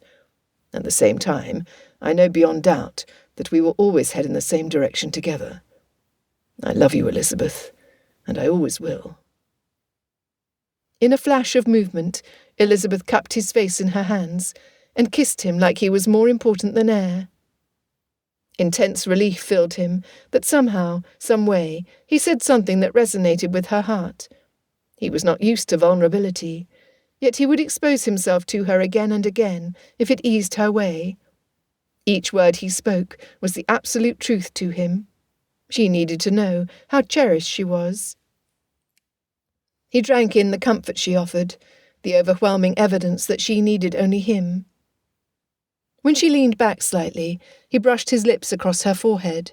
At the same time, I know beyond doubt that we will always head in the same direction together. I love you, Elizabeth, and I always will." In a flash of movement, Elizabeth cupped his face in her hands and kissed him like he was more important than air. Intense relief filled him that somehow, some way, he said something that resonated with her heart. He was not used to vulnerability, yet he would expose himself to her again and again if it eased her way. Each word he spoke was the absolute truth to him. She needed to know how cherished she was. He drank in the comfort she offered, the overwhelming evidence that she needed only him. When she leaned back slightly, he brushed his lips across her forehead.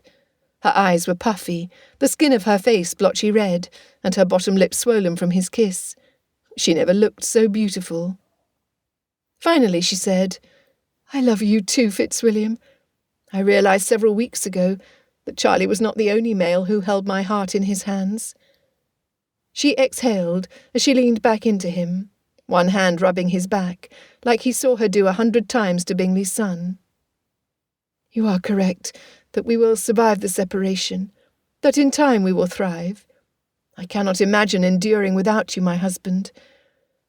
Her eyes were puffy, the skin of her face blotchy red, and her bottom lip swollen from his kiss. She never looked so beautiful. Finally she said, "I love you too, Fitzwilliam. I realised several weeks ago that Charlie was not the only male who held my heart in his hands." She exhaled as she leaned back into him, one hand rubbing his back, like he saw her do 100 times to Bingley's son. "You are correct that we will survive the separation, that in time we will thrive. I cannot imagine enduring without you, my husband.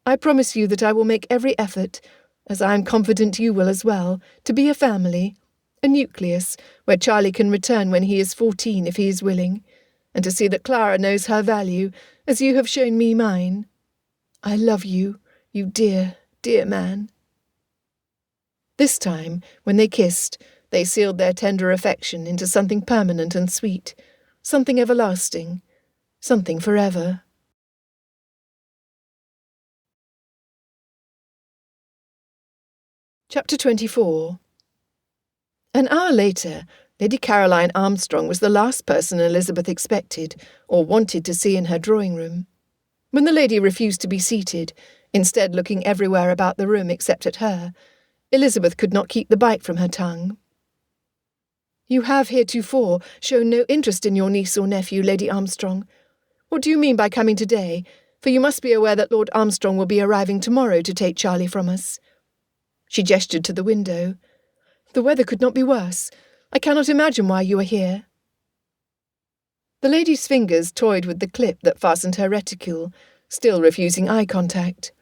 I promise you that I will make every effort, as I am confident you will as well, to be a family, a nucleus where Charlie can return when he is 14 if he is willing, and to see that Clara knows her value, as you have shown me mine. I love you, you dear, dear man." This time, when they kissed, they sealed their tender affection into something permanent and sweet, something everlasting, something forever. Chapter 24. An hour later, Lady Caroline Armstrong was the last person Elizabeth expected or wanted to see in her drawing-room. When the lady refused to be seated, instead looking everywhere about the room except at her, Elizabeth could not keep the bite from her tongue. "You have heretofore shown no interest in your niece or nephew, Lady Armstrong. What do you mean by coming today? For you must be aware that Lord Armstrong will be arriving tomorrow to take Charlie from us." She gestured to the window. "The weather could not be worse. I cannot imagine why you are here." The lady's fingers toyed with the clip that fastened her reticule, still refusing eye contact.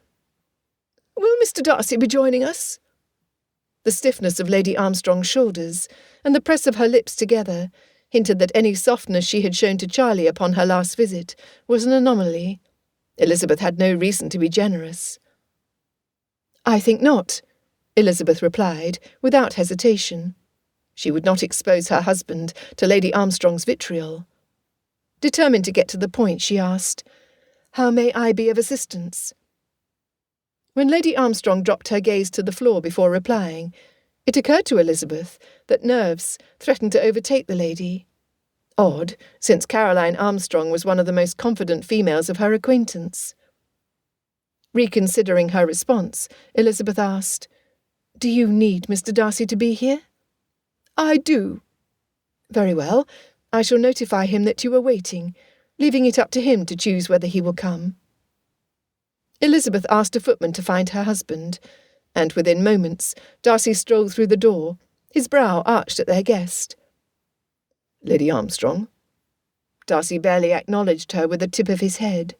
"Will Mr. Darcy be joining us?" The stiffness of Lady Armstrong's shoulders, and the press of her lips together, hinted that any softness she had shown to Charlie upon her last visit was an anomaly. Elizabeth had no reason to be generous. "I think not," Elizabeth replied, without hesitation. She would not expose her husband to Lady Armstrong's vitriol. Determined to get to the point, she asked, "How may I be of assistance?" When Lady Armstrong dropped her gaze to the floor before replying, it occurred to Elizabeth that nerves threatened to overtake the lady. Odd, since Caroline Armstrong was one of the most confident females of her acquaintance. Reconsidering her response, Elizabeth asked, "Do you need Mr. Darcy to be here?" "I do." "Very well. I shall notify him that you are waiting, leaving it up to him to choose whether he will come." Elizabeth asked a footman to find her husband, and within moments Darcy strolled through the door, his brow arched at their guest. "Lady Armstrong?" Darcy barely acknowledged her with the tip of his head.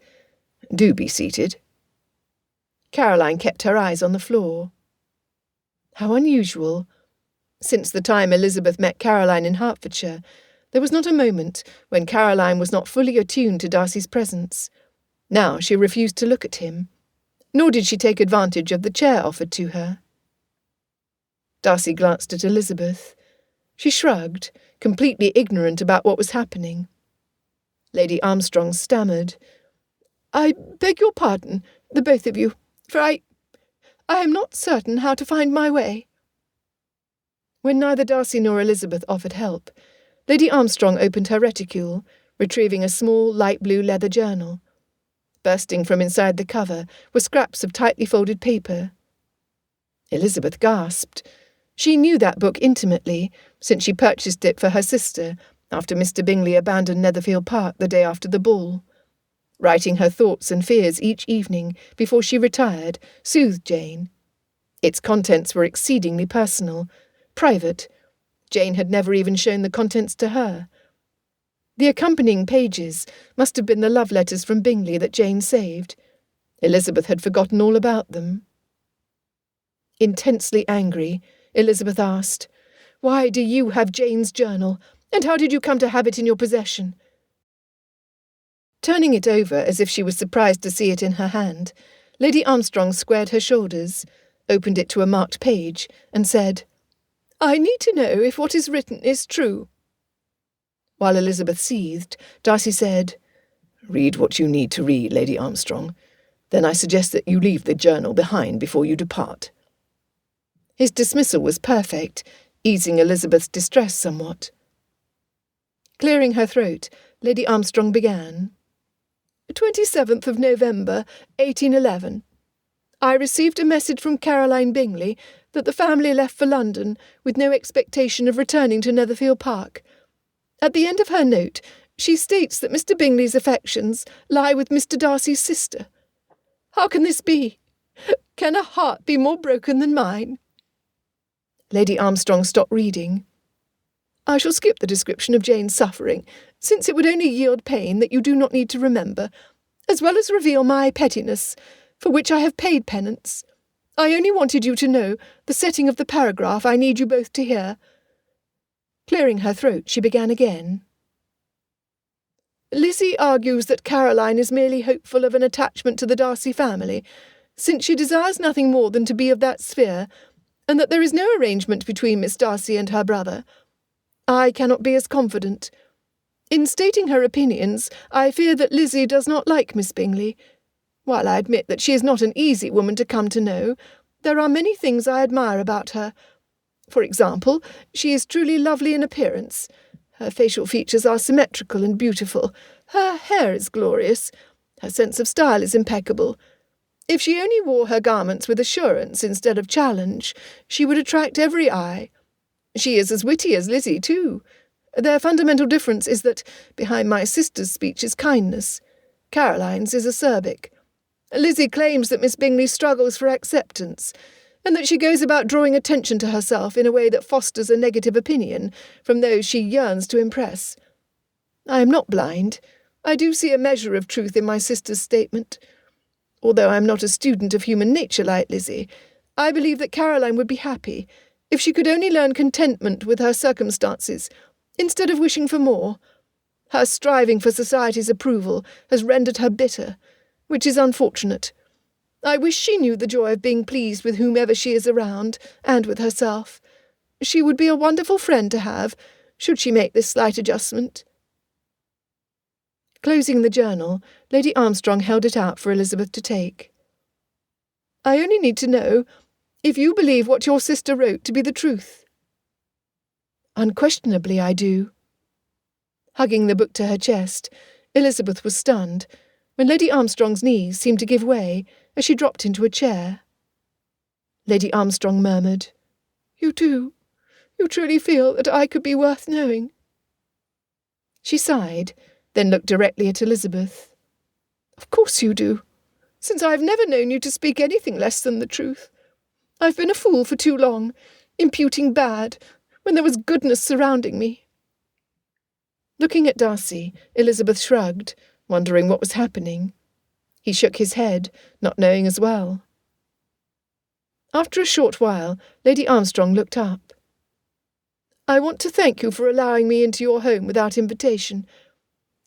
"Do be seated." Caroline kept her eyes on the floor. How unusual. Since the time Elizabeth met Caroline in Hertfordshire, there was not a moment when Caroline was not fully attuned to Darcy's presence. Now she refused to look at him, nor did she take advantage of the chair offered to her. Darcy glanced at Elizabeth. She shrugged, completely ignorant about what was happening. Lady Armstrong stammered, "I beg your pardon, the both of you, for I am not certain how to find my way." When neither Darcy nor Elizabeth offered help, Lady Armstrong opened her reticule, retrieving a small light blue leather journal. Bursting from inside the cover were scraps of tightly folded paper. Elizabeth gasped. She knew that book intimately, since she purchased it for her sister after Mr. Bingley abandoned Netherfield Park the day after the ball. Writing her thoughts and fears each evening before she retired soothed Jane. Its contents were exceedingly personal, private. Jane had never even shown the contents to her. The accompanying pages must have been the love letters from Bingley that Jane saved. Elizabeth had forgotten all about them. Intensely angry, Elizabeth asked, "Why do you have Jane's journal, and how did you come to have it in your possession?" Turning it over as if she was surprised to see it in her hand, Lady Armstrong squared her shoulders, opened it to a marked page, and said, "I need to know if what is written is true." While Elizabeth seethed, Darcy said, "Read what you need to read, Lady Armstrong. Then I suggest that you leave the journal behind before you depart." His dismissal was perfect, easing Elizabeth's distress somewhat. Clearing her throat, Lady Armstrong began. 27th of November, 1811. I received a message from Caroline Bingley that the family left for London with no expectation of returning to Netherfield Park. At the end of her note, she states that Mr. Bingley's affections lie with Mr. Darcy's sister. How can this be? Can a heart be more broken than mine? Lady Armstrong stopped reading. I shall skip the description of Jane's suffering, since it would only yield pain that you do not need to remember, as well as reveal my pettiness, for which I have paid penance. I only wanted you to know the setting of the paragraph I need you both to hear. Clearing her throat, she began again. Lizzie argues that Caroline is merely hopeful of an attachment to the Darcy family, since she desires nothing more than to be of that sphere, and that there is no arrangement between Miss Darcy and her brother. I cannot be as confident. In stating her opinions, I fear that Lizzie does not like Miss Bingley. While I admit that she is not an easy woman to come to know, there are many things I admire about her. For example, she is truly lovely in appearance. Her facial features are symmetrical and beautiful. Her hair is glorious. Her sense of style is impeccable. If she only wore her garments with assurance instead of challenge, she would attract every eye. She is as witty as Lizzie, too. Their fundamental difference is that behind my sister's speech is kindness. Caroline's is acerbic. Lizzie claims that Miss Bingley struggles for acceptance, and that she goes about drawing attention to herself in a way that fosters a negative opinion from those she yearns to impress. I am not blind. I do see a measure of truth in my sister's statement. Although I am not a student of human nature like Lizzie, I believe that Caroline would be happy if she could only learn contentment with her circumstances, instead of wishing for more. Her striving for society's approval has rendered her bitter, which is unfortunate. I wish she knew the joy of being pleased with whomever she is around, and with herself. She would be a wonderful friend to have, should she make this slight adjustment. Closing the journal, Lady Armstrong held it out for Elizabeth to take. I only need to know if you believe what your sister wrote to be the truth. Unquestionably I do. Hugging the book to her chest, Elizabeth was stunned, when Lady Armstrong's knees seemed to give way as she dropped into a chair. Lady Armstrong murmured, You do. You truly feel that I could be worth knowing. She sighed, then looked directly at Elizabeth. Of course you do, since I have never known you to speak anything less than the truth. I've been a fool for too long, imputing bad, when there was goodness surrounding me. Looking at Darcy, Elizabeth shrugged, wondering what was happening. He shook his head, not knowing as well. After a short while, Lady Armstrong looked up. I want to thank you for allowing me into your home without invitation.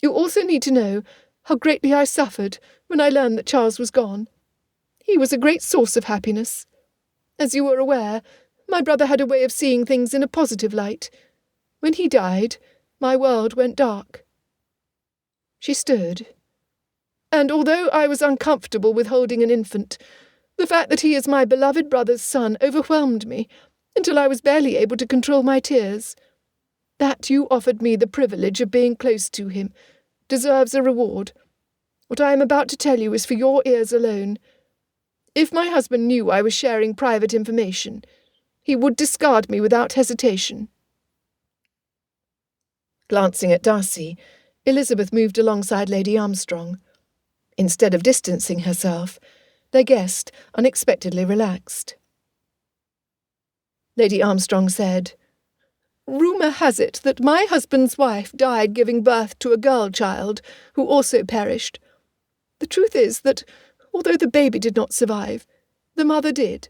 You also need to know how greatly I suffered when I learned that Charles was gone. He was a great source of happiness. As you are aware, my brother had a way of seeing things in a positive light. When he died, my world went dark." She stood. "And although I was uncomfortable with holding an infant, the fact that he is my beloved brother's son overwhelmed me until I was barely able to control my tears. That you offered me the privilege of being close to him deserves a reward. What I am about to tell you is for your ears alone. If my husband knew I was sharing private information, he would discard me without hesitation." Glancing at Darcy, Elizabeth moved alongside Lady Armstrong. Instead of distancing herself, their guest unexpectedly relaxed. Lady Armstrong said, "Rumour has it that my husband's wife died giving birth to a girl child who also perished. The truth is that, although the baby did not survive, the mother did.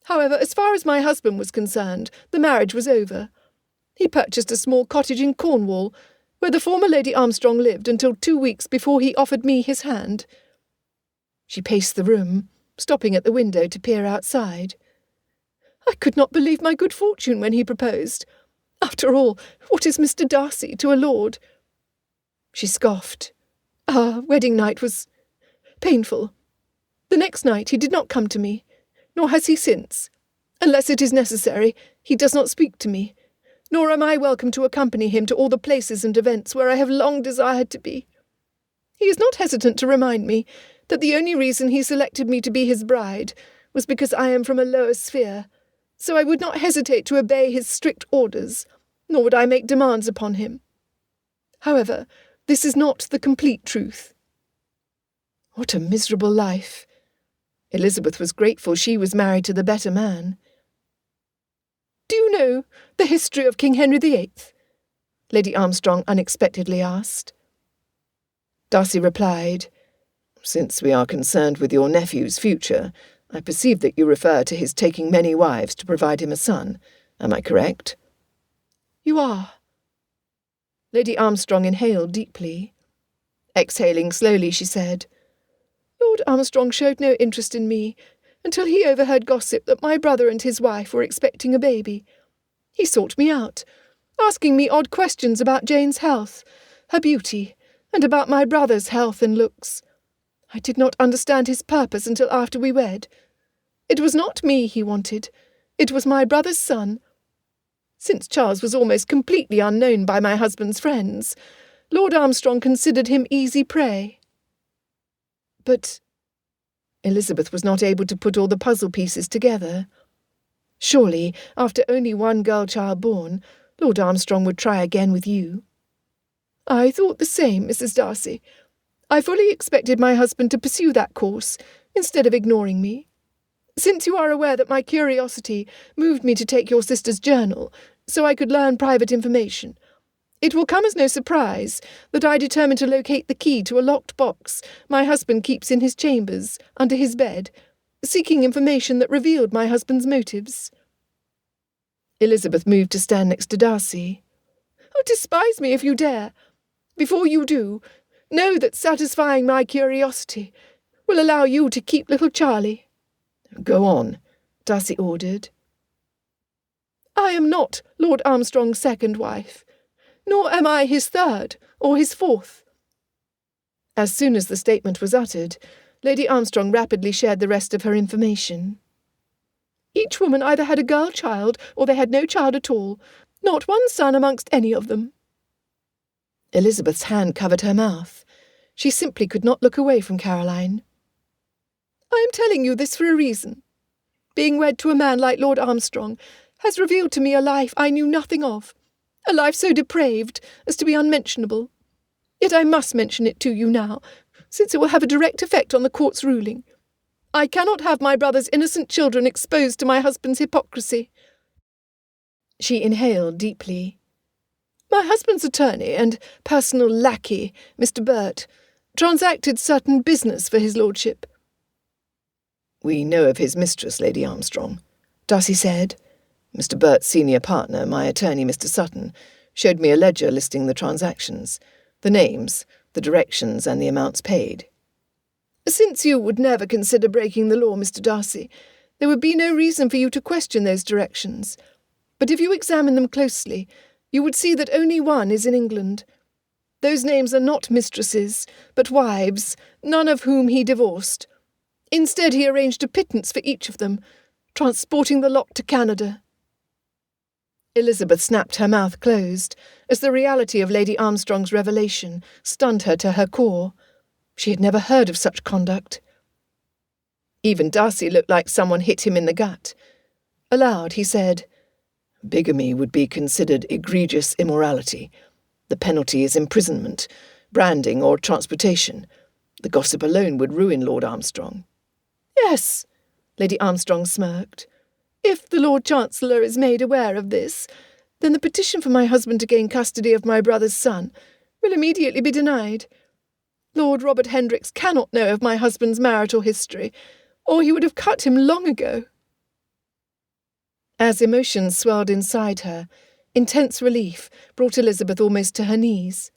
However, as far as my husband was concerned, the marriage was over. He purchased a small cottage in Cornwall, where the former Lady Armstrong lived until 2 weeks before he offered me his hand." She paced the room, stopping at the window to peer outside. "I could not believe my good fortune when he proposed. After all, what is Mr. Darcy to a lord?" She scoffed. "Our wedding night was painful. The next night he did not come to me, nor has he since. Unless it is necessary, he does not speak to me, nor am I welcome to accompany him to all the places and events where I have long desired to be. He is not hesitant to remind me that the only reason he selected me to be his bride was because I am from a lower sphere, so I would not hesitate to obey his strict orders, nor would I make demands upon him. However, this is not the complete truth." What a miserable life! Elizabeth was grateful she was married to the better man. "Do you know the history of King Henry VIII?" Lady Armstrong unexpectedly asked. Darcy replied, "Since we are concerned with your nephew's future, I perceive that you refer to his taking many wives to provide him a son. Am I correct?" "You are." Lady Armstrong inhaled deeply. Exhaling slowly, she said, "Lord Armstrong showed no interest in me until he overheard gossip that my brother and his wife were expecting a baby. He sought me out, asking me odd questions about Jane's health, her beauty, and about my brother's health and looks. I did not understand his purpose until after we wed. It was not me he wanted. It was my brother's son. Since Charles was almost completely unknown by my husband's friends, Lord Armstrong considered him easy prey." But Elizabeth was not able to put all the puzzle pieces together. Surely, after only one girl child born, Lord Armstrong would try again with you. "I thought the same, Mrs. Darcy. I fully expected my husband to pursue that course, instead of ignoring me. Since you are aware that my curiosity moved me to take your sister's journal, so I could learn private information, it will come as no surprise that I determined to locate the key to a locked box my husband keeps in his chambers, under his bed, seeking information that revealed my husband's motives." Elizabeth moved to stand next to Darcy. "Oh, despise me if you dare. Before you do, know that satisfying my curiosity will allow you to keep little Charlie." "Go on," Darcy ordered. "I am not Lord Armstrong's second wife, nor am I his third or his fourth." As soon as the statement was uttered, Lady Armstrong rapidly shared the rest of her information. "Each woman either had a girl child or they had no child at all, not one son amongst any of them." Elizabeth's hand covered her mouth. She simply could not look away from Caroline. "I am telling you this for a reason. Being wed to a man like Lord Armstrong has revealed to me a life I knew nothing of, a life so depraved as to be unmentionable. Yet I must mention it to you now, since it will have a direct effect on the court's ruling. I cannot have my brother's innocent children exposed to my husband's hypocrisy." She inhaled deeply. "My husband's attorney and personal lackey, Mr. Burt, transacted certain business for his lordship." "We know of his mistress, Lady Armstrong," Darcy said. Mr. Burt's senior partner, my attorney, Mr. Sutton, showed me a ledger listing the transactions, the names, the directions, and the amounts paid. Since you would never consider breaking the law, Mr. Darcy, there would be no reason for you to question those directions. But if you examine them closely, you would see that only one is in England. Those names are not mistresses, but wives, none of whom he divorced. Instead, he arranged a pittance for each of them, transporting the lot to Canada. Elizabeth snapped her mouth closed, as the reality of Lady Armstrong's revelation stunned her to her core. She had never heard of such conduct. Even Darcy looked like someone hit him in the gut. Aloud, he said, "Bigamy would be considered egregious immorality. The penalty is imprisonment, branding, or transportation. The gossip alone would ruin Lord Armstrong." "Yes," Lady Armstrong smirked. "If the Lord Chancellor is made aware of this, then the petition for my husband to gain custody of my brother's son will immediately be denied. Lord Robert Hendricks cannot know of my husband's marital history, or he would have cut him long ago." As emotions swelled inside her, intense relief brought Elizabeth almost to her knees.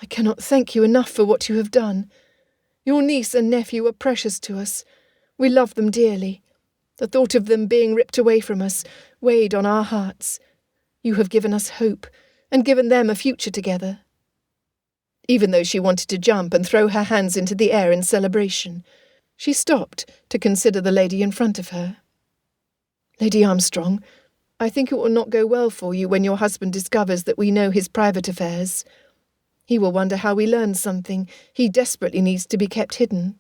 "I cannot thank you enough for what you have done. Your niece and nephew are precious to us. We love them dearly. The thought of them being ripped away from us weighed on our hearts. You have given us hope, and given them a future together." Even though she wanted to jump and throw her hands into the air in celebration, she stopped to consider the lady in front of her. "Lady Armstrong, I think it will not go well for you when your husband discovers that we know his private affairs. He will wonder how we learned something he desperately needs to be kept hidden."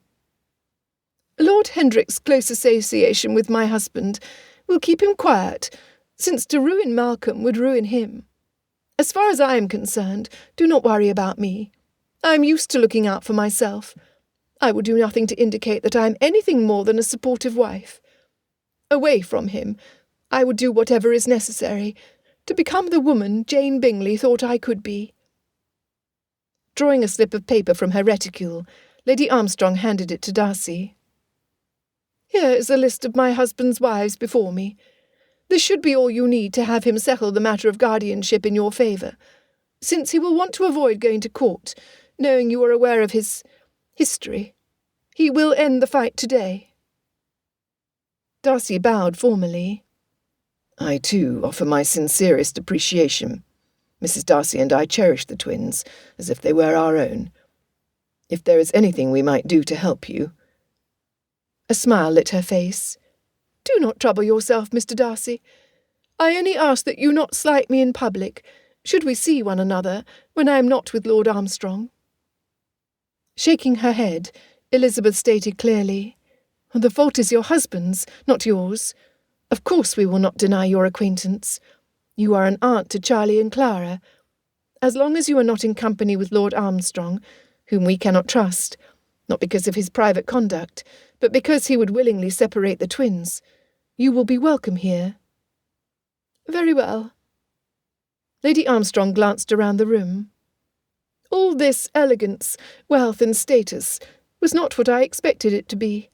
"Lord Hendrick's close association with my husband will keep him quiet, since to ruin Malcolm would ruin him. As far as I am concerned, do not worry about me. I am used to looking out for myself. I will do nothing to indicate that I am anything more than a supportive wife. Away from him, I will do whatever is necessary to become the woman Jane Bingley thought I could be." Drawing a slip of paper from her reticule, Lady Armstrong handed it to Darcy. "Here is a list of my husband's wives before me. This should be all you need to have him settle the matter of guardianship in your favour, since he will want to avoid going to court, knowing you are aware of his history. He will end the fight today." Darcy bowed formally. "I, too, offer my sincerest appreciation. Mrs. Darcy and I cherish the twins as if they were our own. If there is anything we might do to help you—" A smile lit her face. "Do not trouble yourself, Mr. Darcy. I only ask that you not slight me in public, should we see one another, when I am not with Lord Armstrong." Shaking her head, Elizabeth stated clearly, "The fault is your husband's, not yours. Of course we will not deny your acquaintance. You are an aunt to Charlie and Clara. As long as you are not in company with Lord Armstrong, whom we cannot trust, not because of his private conduct, but because he would willingly separate the twins, you will be welcome here." "Very well." Lady Armstrong glanced around the room. "All this elegance, wealth, and status was not what I expected it to be.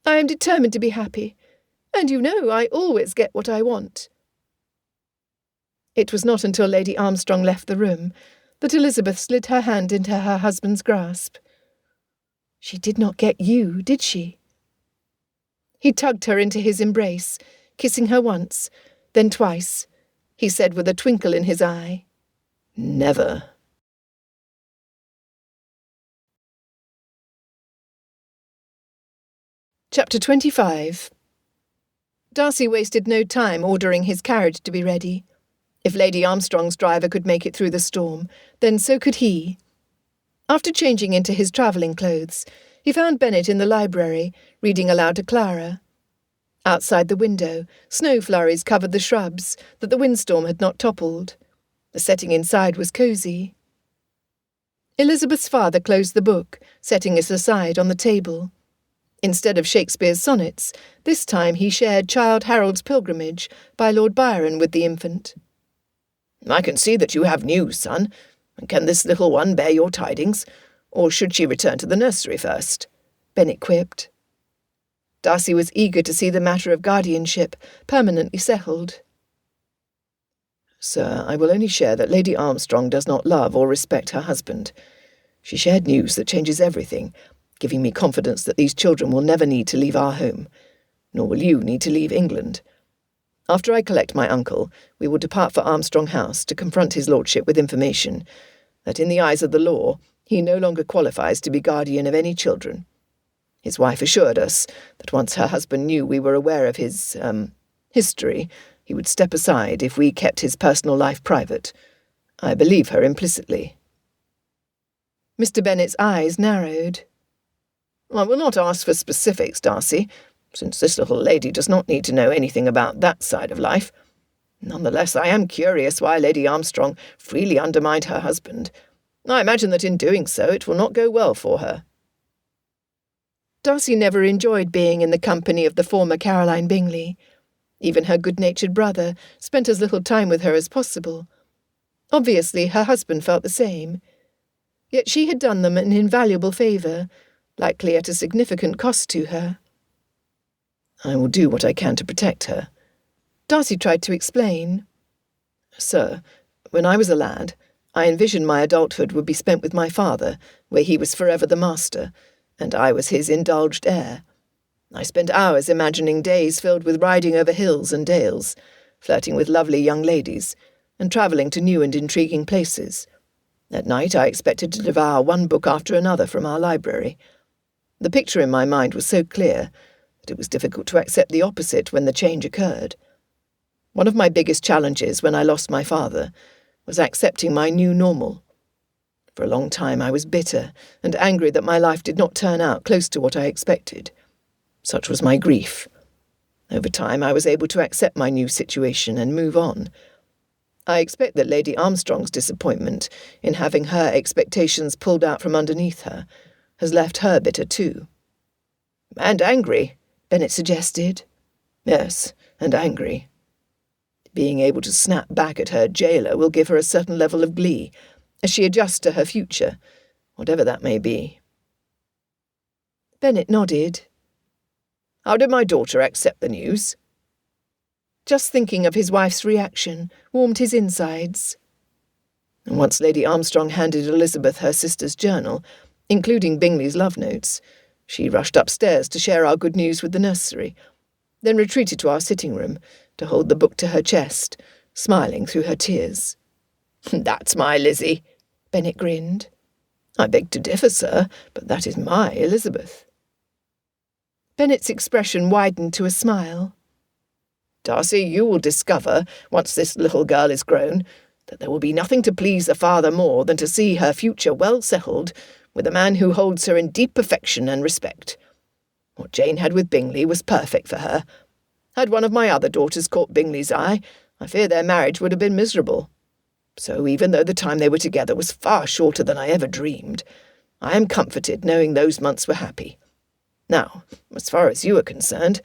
I am determined to be happy, and you know I always get what I want." It was not until Lady Armstrong left the room that Elizabeth slid her hand into her husband's grasp. "She did not get you, did she?" He tugged her into his embrace, kissing her once, then twice. He said with a twinkle in his eye, "Never." Chapter 25. Darcy wasted no time ordering his carriage to be ready. If Lady Armstrong's driver could make it through the storm, then so could he. After changing into his travelling clothes, he found Bennet in the library, reading aloud to Clara. Outside the window, snow flurries covered the shrubs that the windstorm had not toppled. The setting inside was cosy. Elizabeth's father closed the book, setting it aside on the table. Instead of Shakespeare's sonnets, this time he shared Childe Harold's Pilgrimage by Lord Byron with the infant. "I can see that you have news, son. Can this little one bear your tidings? Or should she return to the nursery first?" Bennet quipped. Darcy was eager to see the matter of guardianship permanently settled. Sir, I will only share that Lady Armstrong does not love or respect her husband. She shared news that changes everything, giving me confidence that these children will never need to leave our home, nor will you need to leave England. After I collect my uncle, we will depart for Armstrong House to confront his lordship with information that in the eyes of the law he no longer qualifies to be guardian of any children. His wife assured us that once her husband knew we were aware of his, history, he would step aside if we kept his personal life private. I believe her implicitly. Mr. Bennet's eyes narrowed. I will not ask for specifics, Darcy, since this little lady does not need to know anything about that side of life. Nonetheless, I am curious why Lady Armstrong freely undermined her husband. I imagine that in doing so it will not go well for her. Darcy never enjoyed being in the company of the former Caroline Bingley. Even her good-natured brother spent as little time with her as possible. Obviously, her husband felt the same. Yet she had done them an invaluable favour, likely at a significant cost to her. I will do what I can to protect her. Darcy tried to explain. Sir, when I was a lad, I envisioned my adulthood would be spent with my father, where he was forever the master, and I was his indulged heir. I spent hours imagining days filled with riding over hills and dales, flirting with lovely young ladies, and travelling to new and intriguing places. At night I expected to devour one book after another from our library. The picture in my mind was so clear that it was difficult to accept the opposite when the change occurred. One of my biggest challenges when I lost my father was accepting my new normal. For a long time I was bitter and angry that my life did not turn out close to what I expected. Such was my grief. Over time I was able to accept my new situation and move on. I expect that Lady Armstrong's disappointment in having her expectations pulled out from underneath her has left her bitter too. And angry, Bennet suggested. Yes, and angry. Being able to snap back at her jailer will give her a certain level of glee as she adjusts to her future, whatever that may be. Bennet nodded. How did my daughter accept the news? Just thinking of his wife's reaction warmed his insides. And once Lady Armstrong handed Elizabeth her sister's journal, including Bingley's love notes, she rushed upstairs to share our good news with the nursery, then retreated to our sitting room to hold the book to her chest, smiling through her tears. That's my Lizzie, Bennet grinned. I beg to differ, sir, but that is my Elizabeth. Bennet's expression widened to a smile. Darcy, you will discover, once this little girl is grown, that there will be nothing to please a father more than to see her future well settled with a man who holds her in deep affection and respect. What Jane had with Bingley was perfect for her. Had one of my other daughters caught Bingley's eye, I fear their marriage would have been miserable. So even though the time they were together was far shorter than I ever dreamed, I am comforted knowing those months were happy. Now, as far as you are concerned,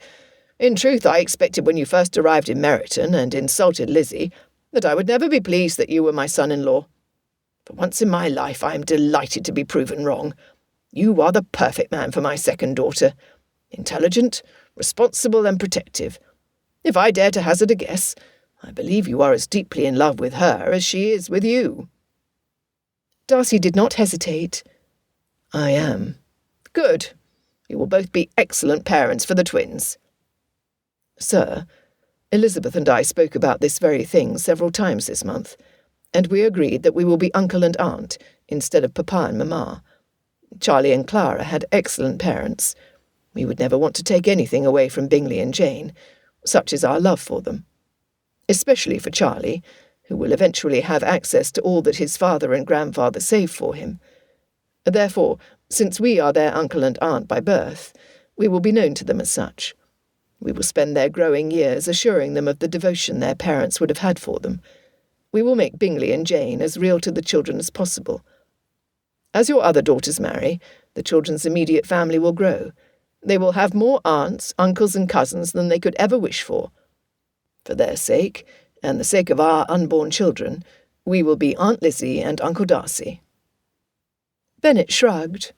in truth I expected when you first arrived in Meryton and insulted Lizzie that I would never be pleased that you were my son-in-law. For once in my life I am delighted to be proven wrong. You are the perfect man for my second daughter. Intelligent, responsible and protective. If I dare to hazard a guess, I believe you are as deeply in love with her as she is with you. Darcy did not hesitate. I am. Good. You will both be excellent parents for the twins. Sir, Elizabeth and I spoke about this very thing several times this month, and we agreed that we will be uncle and aunt instead of papa and mamma. Charlie and Clara had excellent parents. We would never want to take anything away from Bingley and Jane, such is our love for them. Especially for Charlie, who will eventually have access to all that his father and grandfather saved for him. Therefore, since we are their uncle and aunt by birth, we will be known to them as such. We will spend their growing years assuring them of the devotion their parents would have had for them. We will make Bingley and Jane as real to the children as possible. As your other daughters marry, the children's immediate family will grow. They will have more aunts, uncles and cousins than they could ever wish for. For their sake, and the sake of our unborn children, we will be Aunt Lizzie and Uncle Darcy. Bennet shrugged.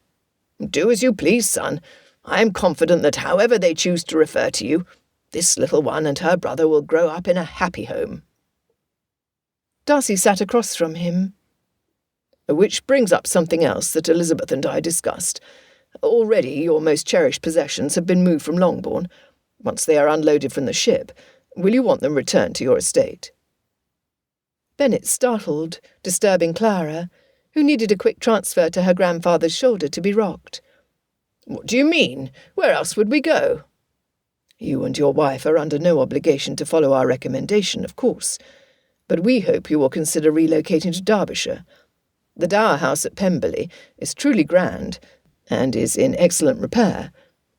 Do as you please, son. I am confident that however they choose to refer to you, this little one and her brother will grow up in a happy home." Darcy sat across from him. "Which brings up something else that Elizabeth and I discussed. Already your most cherished possessions have been moved from Longbourn. Once they are unloaded from the ship, will you want them returned to your estate?" Bennet startled, disturbing Clara, who needed a quick transfer to her grandfather's shoulder to be rocked. "What do you mean? Where else would we go?" "You and your wife are under no obligation to follow our recommendation, of course, but we hope you will consider relocating to Derbyshire. The Dower House at Pemberley is truly grand, and is in excellent repair.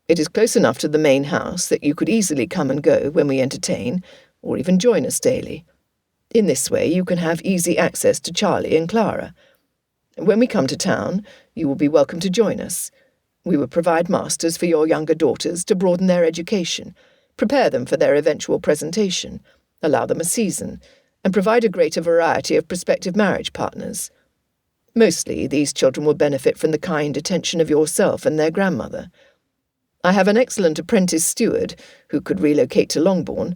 It is close enough to the main house that you could easily come and go when we entertain, or even join us daily. In this way you can have easy access to Charlie and Clara. When we come to town, you will be welcome to join us. We will provide masters for your younger daughters to broaden their education, prepare them for their eventual presentation, allow them a season, and provide a greater variety of prospective marriage partners. Mostly, these children will benefit from the kind attention of yourself and their grandmother. I have an excellent apprentice steward who could relocate to Longbourn,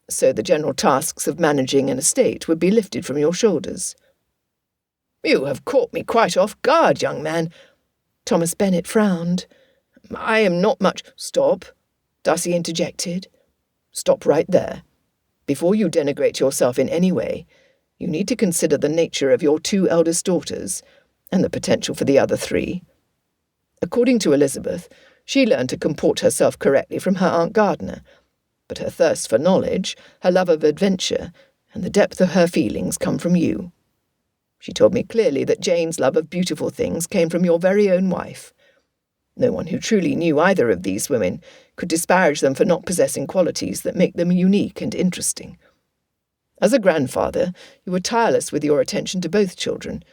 so the general tasks of managing an estate would be lifted from your shoulders." "You have caught me quite off guard, young man." Thomas Bennet frowned. "I am not much—" "Stop," Darcy interjected. "Stop right there. Before you denigrate yourself in any way, you need to consider the nature of your 2 eldest daughters, and the potential for the other 3. According to Elizabeth, she learned to comport herself correctly from her Aunt Gardiner, but her thirst for knowledge, her love of adventure, and the depth of her feelings come from you. She told me clearly that Jane's love of beautiful things came from your very own wife. No one who truly knew either of these women could disparage them for not possessing qualities that make them unique and interesting. As a grandfather, you were tireless with your attention to both children,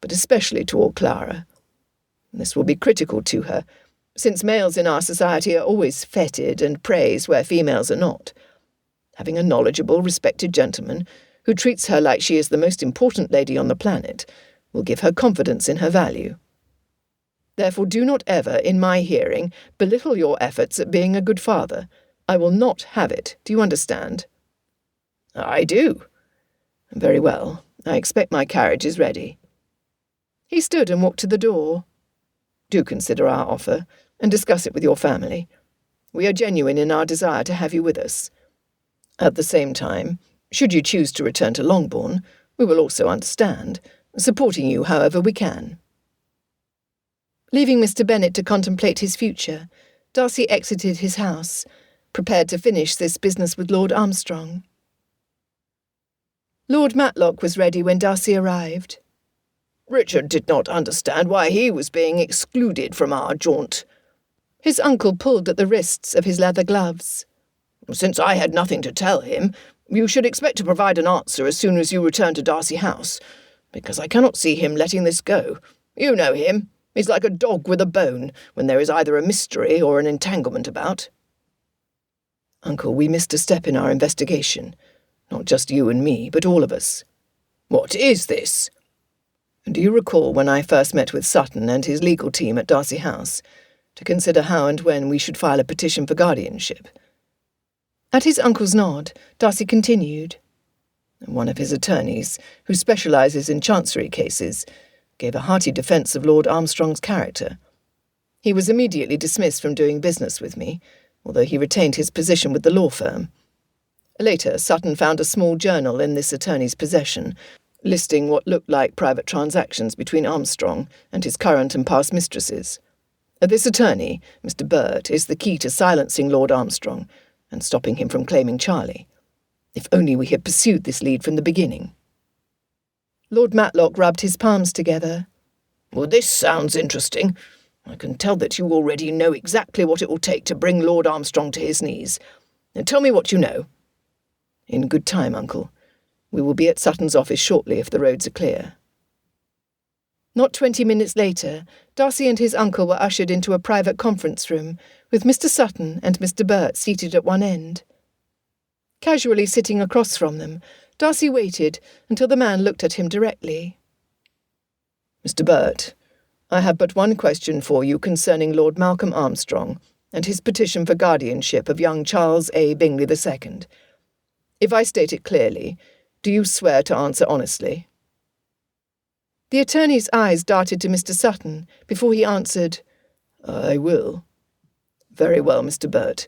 but especially toward Clara. This will be critical to her, since males in our society are always feted and praised where females are not. Having a knowledgeable, respected gentleman who treats her like she is the most important lady on the planet will give her confidence in her value. Therefore do not ever, in my hearing, belittle your efforts at being a good father. I will not have it. Do you understand?" "I do." "Very well. I expect my carriage is ready." He stood and walked to the door. "Do consider our offer, and discuss it with your family. We are genuine in our desire to have you with us. At the same time, should you choose to return to Longbourn, we will also understand, supporting you however we can." Leaving Mr. Bennet to contemplate his future, Darcy exited his house, prepared to finish this business with Lord Armstrong. Lord Matlock was ready when Darcy arrived. "Richard did not understand why he was being excluded from our jaunt." His uncle pulled at the wrists of his leather gloves. "Since I had nothing to tell him, you should expect to provide an answer as soon as you return to Darcy House, because I cannot see him letting this go. You know him. He's like a dog with a bone when there is either a mystery or an entanglement about." "Uncle, we missed a step in our investigation. Not just you and me, but all of us." "What is this?" "Do you recall when I first met with Sutton and his legal team at Darcy House to consider how and when we should file a petition for guardianship?" At his uncle's nod, Darcy continued. "One of his attorneys, who specialises in chancery cases, gave a hearty defence of Lord Armstrong's character. He was immediately dismissed from doing business with me, although he retained his position with the law firm. Later, Sutton found a small journal in this attorney's possession, listing what looked like private transactions between Armstrong and his current and past mistresses. This attorney, Mr. Burt, is the key to silencing Lord Armstrong and stopping him from claiming Charlie. If only we had pursued this lead from the beginning." Lord Matlock rubbed his palms together. "Well, this sounds interesting. I can tell that you already know exactly what it will take to bring Lord Armstrong to his knees. Now tell me what you know." "In good time, Uncle. We will be at Sutton's office shortly if the roads are clear." Not 20 minutes later, Darcy and his uncle were ushered into a private conference room, with Mr. Sutton and Mr. Burt seated at one end. Casually sitting across from them, Darcy waited until the man looked at him directly. "Mr. Burt, I have but one question for you concerning Lord Malcolm Armstrong and his petition for guardianship of young Charles A. Bingley II. If I state it clearly, do you swear to answer honestly?" The attorney's eyes darted to Mr. Sutton before he answered, "I will." "Very well, Mr. Burt.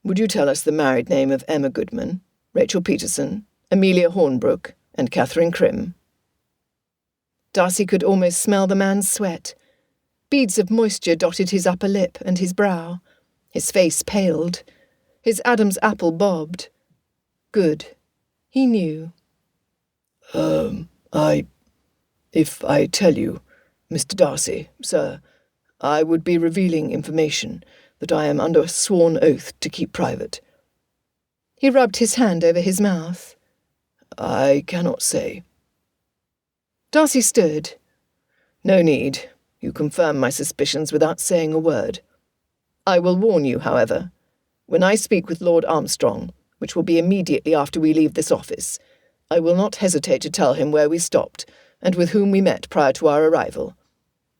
Would you tell us the married name of Emma Goodman, Rachel Peterson, Amelia Hornbrook, and Catherine Crim?" Darcy could almost smell the man's sweat. Beads of moisture dotted his upper lip and his brow. His face paled. His Adam's apple bobbed. Good. He knew. If I tell you, Mr. Darcy, sir, I would be revealing information that I am under a sworn oath to keep private." He rubbed his hand over his mouth. "I cannot say." Darcy stood. "No need. You confirm my suspicions without saying a word. I will warn you, however. When I speak with Lord Armstrong, which will be immediately after we leave this office, I will not hesitate to tell him where we stopped and with whom we met prior to our arrival.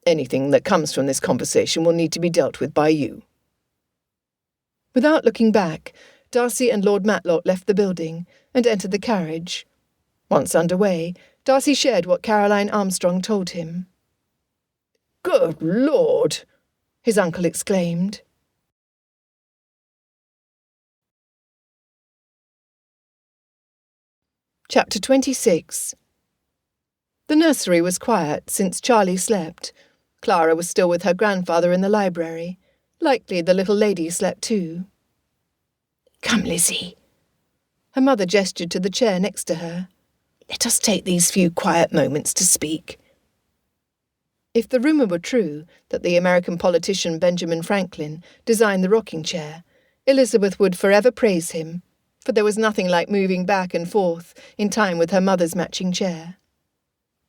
Anything that comes from this conversation will need to be dealt with by you." Without looking back, Darcy and Lord Matlock left the building and entered the carriage. Once underway, Darcy shared what Caroline Armstrong told him. "Good Lord!" his uncle exclaimed. Chapter 26. The nursery was quiet since Charlie slept. Clara was still with her grandfather in the library. Likely the little lady slept too. "Come, Lizzie." Her mother gestured to the chair next to her. "Let us take these few quiet moments to speak." If the rumour were true that the American politician Benjamin Franklin designed the rocking chair, Elizabeth would forever praise him, for there was nothing like moving back and forth in time with her mother's matching chair.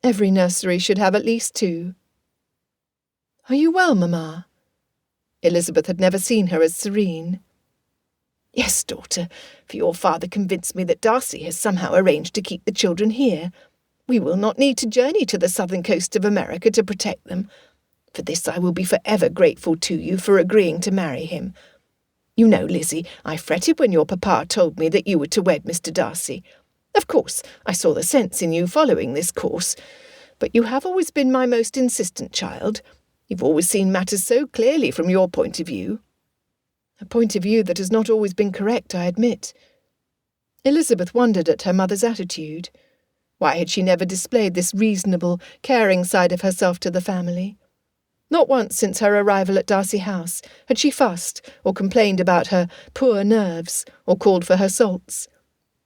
Every nursery should have at least two. "Are you well, Mamma?" Elizabeth had never seen her as serene. "Yes, daughter, for your father convinced me that Darcy has somehow arranged to keep the children here. We will not need to journey to the southern coast of America to protect them. For this I will be forever grateful to you for agreeing to marry him. You know, Lizzie, I fretted when your papa told me that you were to wed Mr. Darcy. Of course, I saw the sense in you following this course, but you have always been my most insistent child. You've always seen matters so clearly from your point of view." A point of view that has not always been correct, I admit. Elizabeth wondered at her mother's attitude. Why had she never displayed this reasonable, caring side of herself to the family? Not once since her arrival at Darcy House had she fussed or complained about her poor nerves or called for her salts.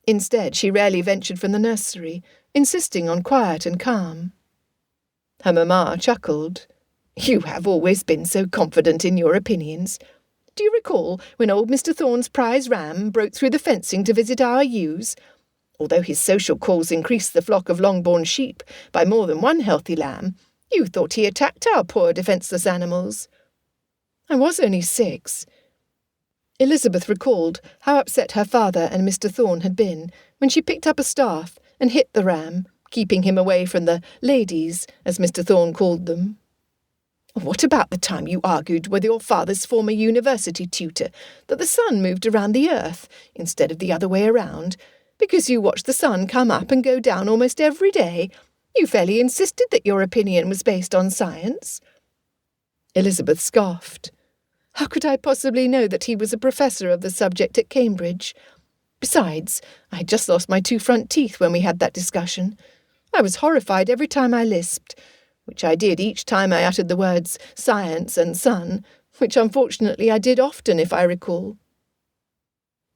Instead, she rarely ventured from the nursery, insisting on quiet and calm. Her mamma chuckled. "You have always been so confident in your opinions. Do you recall when old Mr. Thorne's prize ram broke through the fencing to visit our ewes? Although his social calls increased the flock of long-born sheep by more than one healthy lamb, you thought he attacked our poor defenceless animals." "I was only 6. Elizabeth recalled how upset her father and Mr. Thorne had been when she picked up a staff and hit the ram, keeping him away from the ladies, as Mr. Thorne called them. "What about the time you argued with your father's former university tutor that the sun moved around the earth instead of the other way around? Because you watched the sun come up and go down almost every day, you fairly insisted that your opinion was based on science." Elizabeth scoffed. How could I possibly know that he was a professor of the subject at Cambridge? Besides, I had just lost my 2 front teeth when we had that discussion. I was horrified every time I lisped, which I did each time I uttered the words science and sun, which unfortunately I did often if I recall.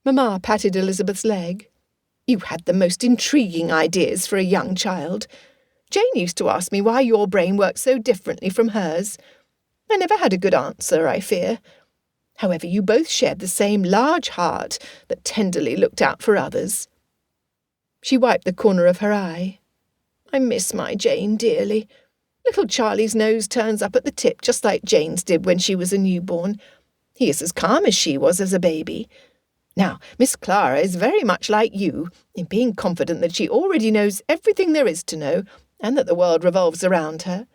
Mamma patted Elizabeth's leg. "You had the most intriguing ideas for a young child. Jane used to ask me why your brain worked so differently from hers. I never had a good answer, I fear. However, you both shared the same large heart that tenderly looked out for others." She wiped the corner of her eye. "I miss my Jane dearly. Little Charlie's nose turns up at the tip just like Jane's did when she was a newborn. He is as calm as she was as a baby. Now, Miss Clara is very much like you in being confident that she already knows everything there is to know and that the world revolves around her.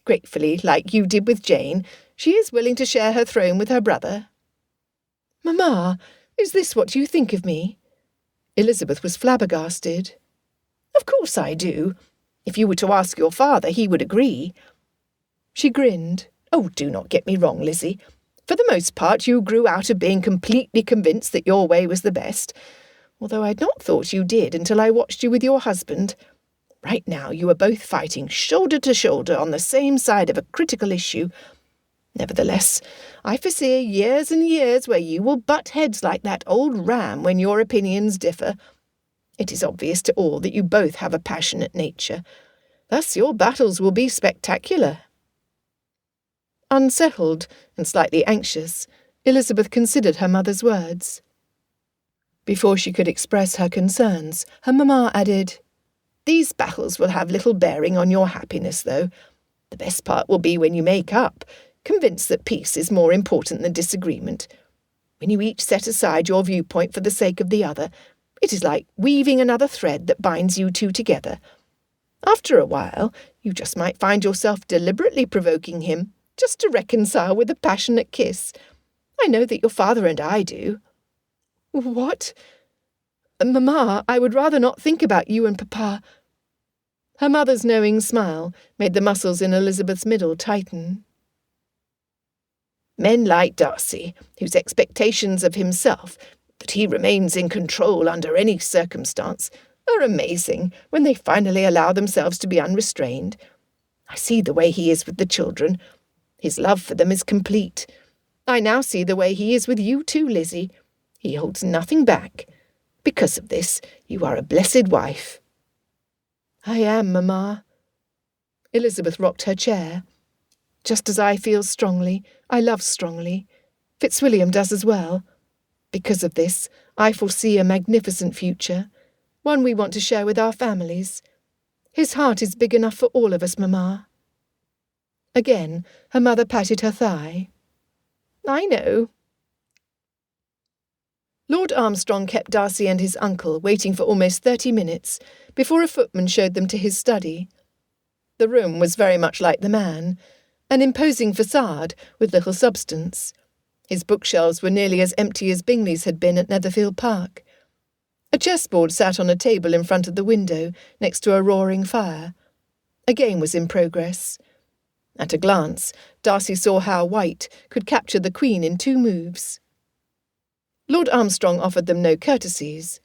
Gratefully, like you did with Jane, she is willing to share her throne with her brother. Mamma, is this what you think of me?" Elizabeth was flabbergasted. "Of course I do. If you were to ask your father, he would agree." She grinned. "Oh, do not get me wrong, Lizzie. For the most part, you grew out of being completely convinced that your way was the best, although I'd not thought you did until I watched you with your husband. Right now, you are both fighting shoulder to shoulder on the same side of a critical issue. Nevertheless, I foresee years and years where you will butt heads like that old ram when your opinions differ. It is obvious to all that you both have a passionate nature. Thus your battles will be spectacular." Unsettled and slightly anxious, Elizabeth considered her mother's words. Before she could express her concerns, her mamma added, "These battles will have little bearing on your happiness, though. The best part will be when you make up, convinced that peace is more important than disagreement. When you each set aside your viewpoint for the sake of the other, it is like weaving another thread that binds you two together. After a while, you just might find yourself deliberately provoking him, just to reconcile with a passionate kiss. I know that your father and I do." "What? Mamma, I would rather not think about you and Papa." Her mother's knowing smile made the muscles in Elizabeth's middle tighten. "Men like Darcy, whose expectations of himself, that he remains in control under any circumstance, are amazing when they finally allow themselves to be unrestrained. I see the way he is with the children. His love for them is complete. I now see the way he is with you too, Lizzie. He holds nothing back. Because of this, you are a blessed wife." "I am, Mamma." Elizabeth rocked her chair. "Just as I feel strongly, I love strongly. Fitzwilliam does as well. Because of this, I foresee a magnificent future, one we want to share with our families. His heart is big enough for all of us, Mamma." Again, her mother patted her thigh. "I know." Lord Armstrong kept Darcy and his uncle waiting for almost 30 minutes before a footman showed them to his study. The room was very much like the man, an imposing facade with little substance. His bookshelves were nearly as empty as Bingley's had been at Netherfield Park. A chessboard sat on a table in front of the window next to a roaring fire. A game was in progress. At a glance, Darcy saw how White could capture the Queen in 2 moves. Lord Armstrong offered them no courtesies.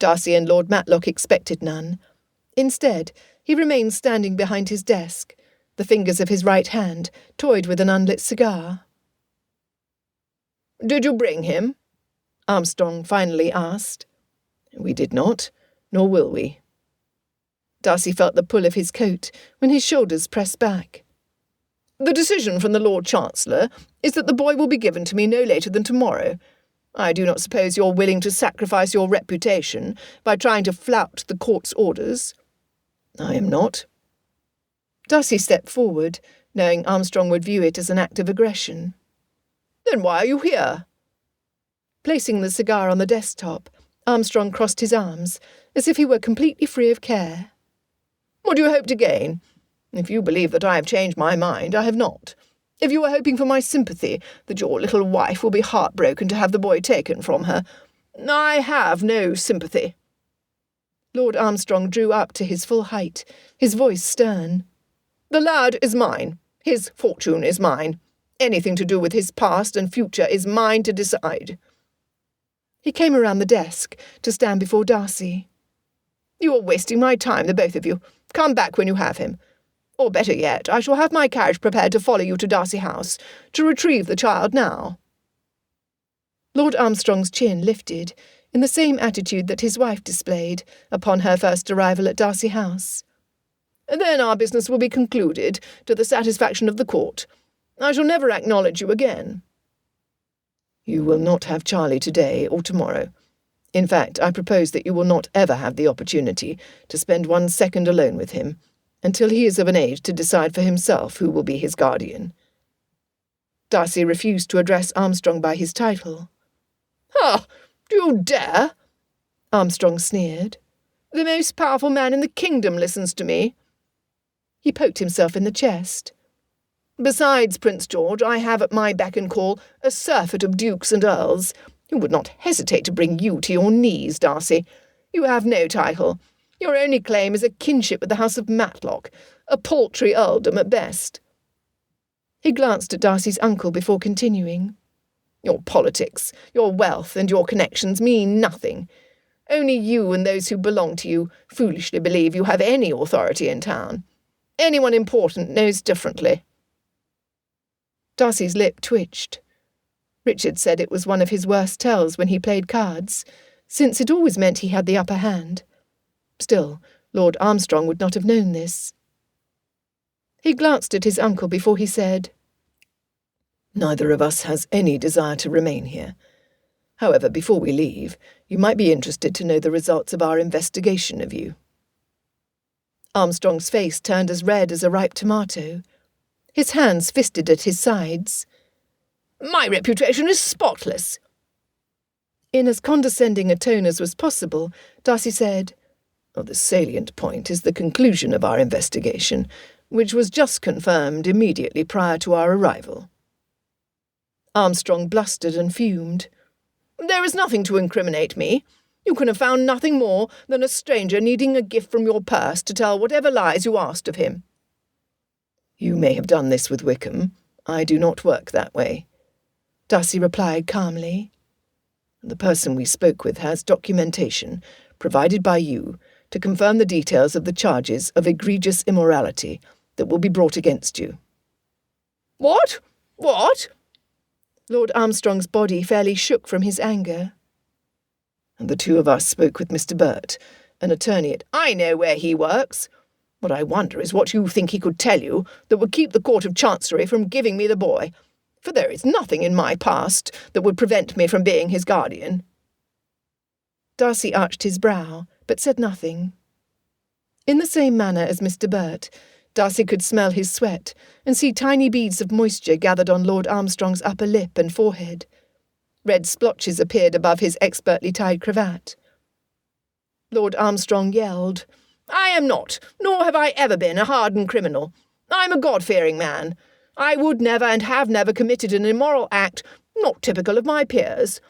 Darcy and Lord Matlock expected none. Instead, he remained standing behind his desk, the fingers of his right hand toyed with an unlit cigar. "Did you bring him?" Armstrong finally asked. "We did not, nor will we." Darcy felt the pull of his coat when his shoulders pressed back. "The decision from the Lord Chancellor is that the boy will be given to me no later than tomorrow. I do not suppose you're willing to sacrifice your reputation by trying to flout the court's orders." "I am not." Darcy stepped forward, knowing Armstrong would view it as an act of aggression. "Then why are you here?" Placing the cigar on the desktop, Armstrong crossed his arms, as if he were completely free of care. "What do you hope to gain? If you believe that I have changed my mind, I have not. If you are hoping for my sympathy, that your little wife will be heartbroken to have the boy taken from her, I have no sympathy." Lord Armstrong drew up to his full height, his voice stern. "The lad is mine. His fortune is mine. Anything to do with his past and future is mine to decide." He came around the desk to stand before Darcy. "You are wasting my time, the both of you. Come back when you have him. Or better yet, I shall have my carriage prepared to follow you to Darcy House, to retrieve the child now." Lord Armstrong's chin lifted, in the same attitude that his wife displayed upon her first arrival at Darcy House. "Then our business will be concluded to the satisfaction of the court. I shall never acknowledge you again." "You will not have Charlie today or tomorrow. In fact, I propose that you will not ever have the opportunity to spend 1 second alone with him, until he is of an age to decide for himself who will be his guardian." Darcy refused to address Armstrong by his title. "Ha! Do you dare?" Armstrong sneered. "The most powerful man in the kingdom listens to me." He poked himself in the chest. Besides Prince George, I have at my beck and call a surfeit of dukes and earls, who would not hesitate to bring you to your knees, Darcy. You have no title. Your only claim is a kinship with the house of Matlock, a paltry earldom at best." He glanced at Darcy's uncle before continuing. "Your politics, your wealth, and your connections mean nothing. Only you and those who belong to you foolishly believe you have any authority in town. Anyone important knows differently." Darcy's lip twitched. Richard said it was one of his worst tells when he played cards, since it always meant he had the upper hand. Still, Lord Armstrong would not have known this. He glanced at his uncle before he said, "Neither of us has any desire to remain here. However, before we leave, you might be interested to know the results of our investigation of you." Armstrong's face turned as red as a ripe tomato. His hands fisted at his sides. "My reputation is spotless." In as condescending a tone as was possible, Darcy said, "The salient point is the conclusion of our investigation, which was just confirmed immediately prior to our arrival." Armstrong blustered and fumed. "There is nothing to incriminate me. You can have found nothing more than a stranger needing a gift from your purse to tell whatever lies you asked of him." "You may have done this with Wickham. I do not work that way," Darcy replied calmly. "The person we spoke with has documentation, provided by you, to confirm the details of the charges of egregious immorality that will be brought against you." "What? What?" Lord Armstrong's body fairly shook from his anger. "The two of us spoke with Mr. Burt, an attorney at—" "I know where he works. What I wonder is what you think he could tell you that would keep the Court of Chancery from giving me the boy, for there is nothing in my past that would prevent me from being his guardian." Darcy arched his brow, but said nothing. In the same manner as Mr. Burt, Darcy could smell his sweat and see tiny beads of moisture gathered on Lord Armstrong's upper lip and forehead. Red splotches appeared above his expertly tied cravat. Lord Armstrong yelled, "I am not, nor have I ever been, a hardened criminal. I am a God-fearing man. I would never and have never committed an immoral act not typical of my peers.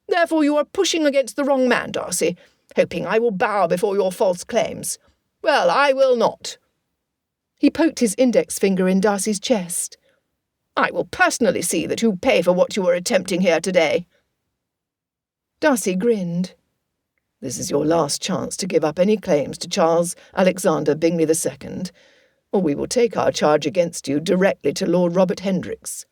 Therefore you are pushing against the wrong man, Darcy, hoping I will bow before your false claims. Well, I will not." He poked his index finger in Darcy's chest. "I will personally see that you pay for what you are attempting here today." Darcy grinned. "This is your last chance to give up any claims to Charles Alexander Bingley II, or we will take our charge against you directly to Lord Robert Hendricks."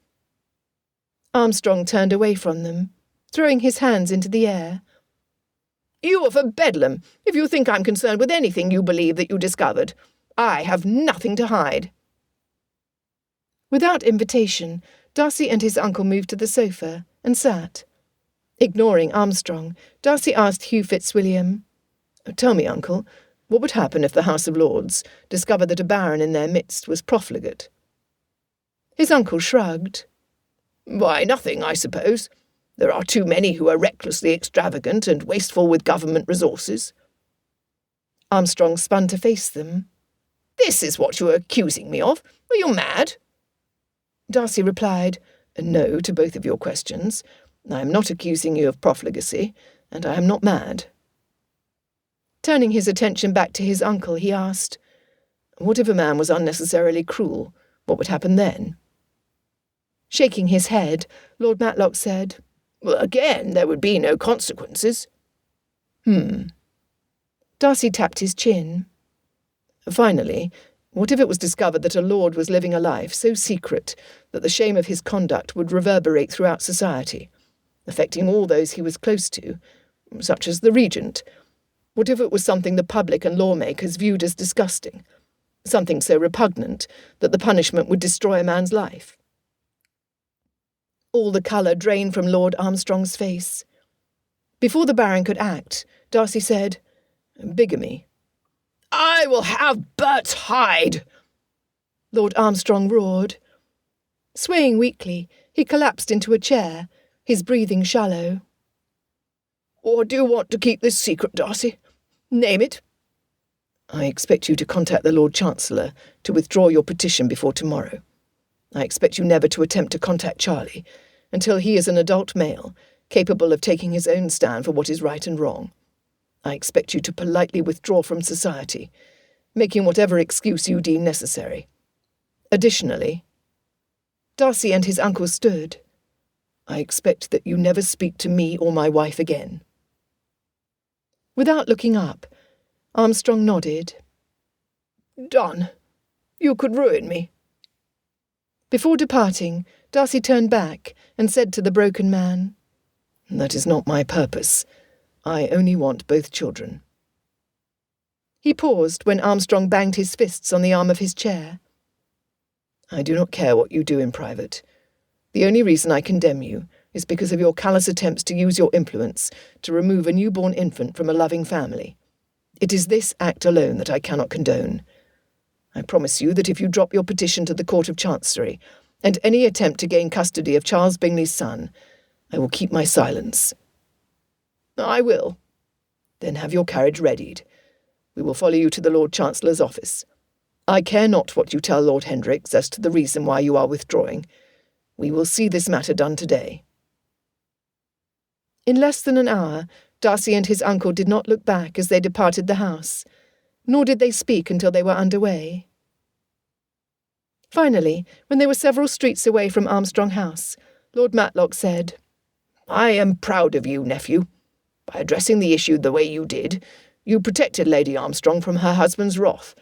Armstrong turned away from them, throwing his hands into the air. "You are for Bedlam, if you think I'm concerned with anything you believe that you discovered. I have nothing to hide." Without invitation, Darcy and his uncle moved to the sofa and sat. Ignoring Armstrong, Darcy asked Hugh Fitzwilliam, "Tell me, uncle, what would happen if the House of Lords discovered that a baron in their midst was profligate?" His uncle shrugged. "Why, nothing, I suppose. There are too many who are recklessly extravagant and wasteful with government resources." Armstrong spun to face them. "This is what you are accusing me of? Are you mad?" Darcy replied, "No to both of your questions. I am not accusing you of profligacy, and I am not mad." Turning his attention back to his uncle, he asked, "What if a man was unnecessarily cruel? What would happen then?" Shaking his head, Lord Matlock said, "Well, again, there would be no consequences." Darcy tapped his chin. "Finally, what if it was discovered that a lord was living a life so secret that the shame of his conduct would reverberate throughout society, affecting all those he was close to, such as the regent? What if it was something the public and lawmakers viewed as disgusting, something so repugnant that the punishment would destroy a man's life?" All the colour drained from Lord Armstrong's face. Before the Baron could act, Darcy said, "Bigamy." "I will have Bert's hide!" Lord Armstrong roared. Swaying weakly, he collapsed into a chair, his breathing shallow. "Or do you want to keep this secret, Darcy? Name it." "I expect you to contact the Lord Chancellor to withdraw your petition before tomorrow. I expect you never to attempt to contact Charlie until he is an adult male, capable of taking his own stand for what is right and wrong. I expect you to politely withdraw from society, making whatever excuse you deem necessary. Additionally, Darcy and his uncle stood. I expect that you never speak to me or my wife again. Without looking up, Armstrong nodded. Done. You could ruin me. Before departing, Darcy turned back and said to the broken man, That is not my purpose. I only want both children. He paused when Armstrong banged his fists on the arm of his chair. I do not care what you do in private. The only reason I condemn you is because of your callous attempts to use your influence to remove a newborn infant from a loving family. It is this act alone that I cannot condone. I promise you that if you drop your petition to the Court of Chancery and any attempt to gain custody of Charles Bingley's son, I will keep my silence. I will. Then have your carriage readied. We will follow you to the Lord Chancellor's office. I care not what you tell Lord Hendricks as to the reason why you are withdrawing. We will see this matter done today. In less than an hour, Darcy and his uncle did not look back as they departed the house, nor did they speak until they were under way. Finally, when they were several streets away from Armstrong House, Lord Matlock said, I am proud of you, nephew. By addressing the issue the way you did, you protected Lady Armstrong from her husband's wrath,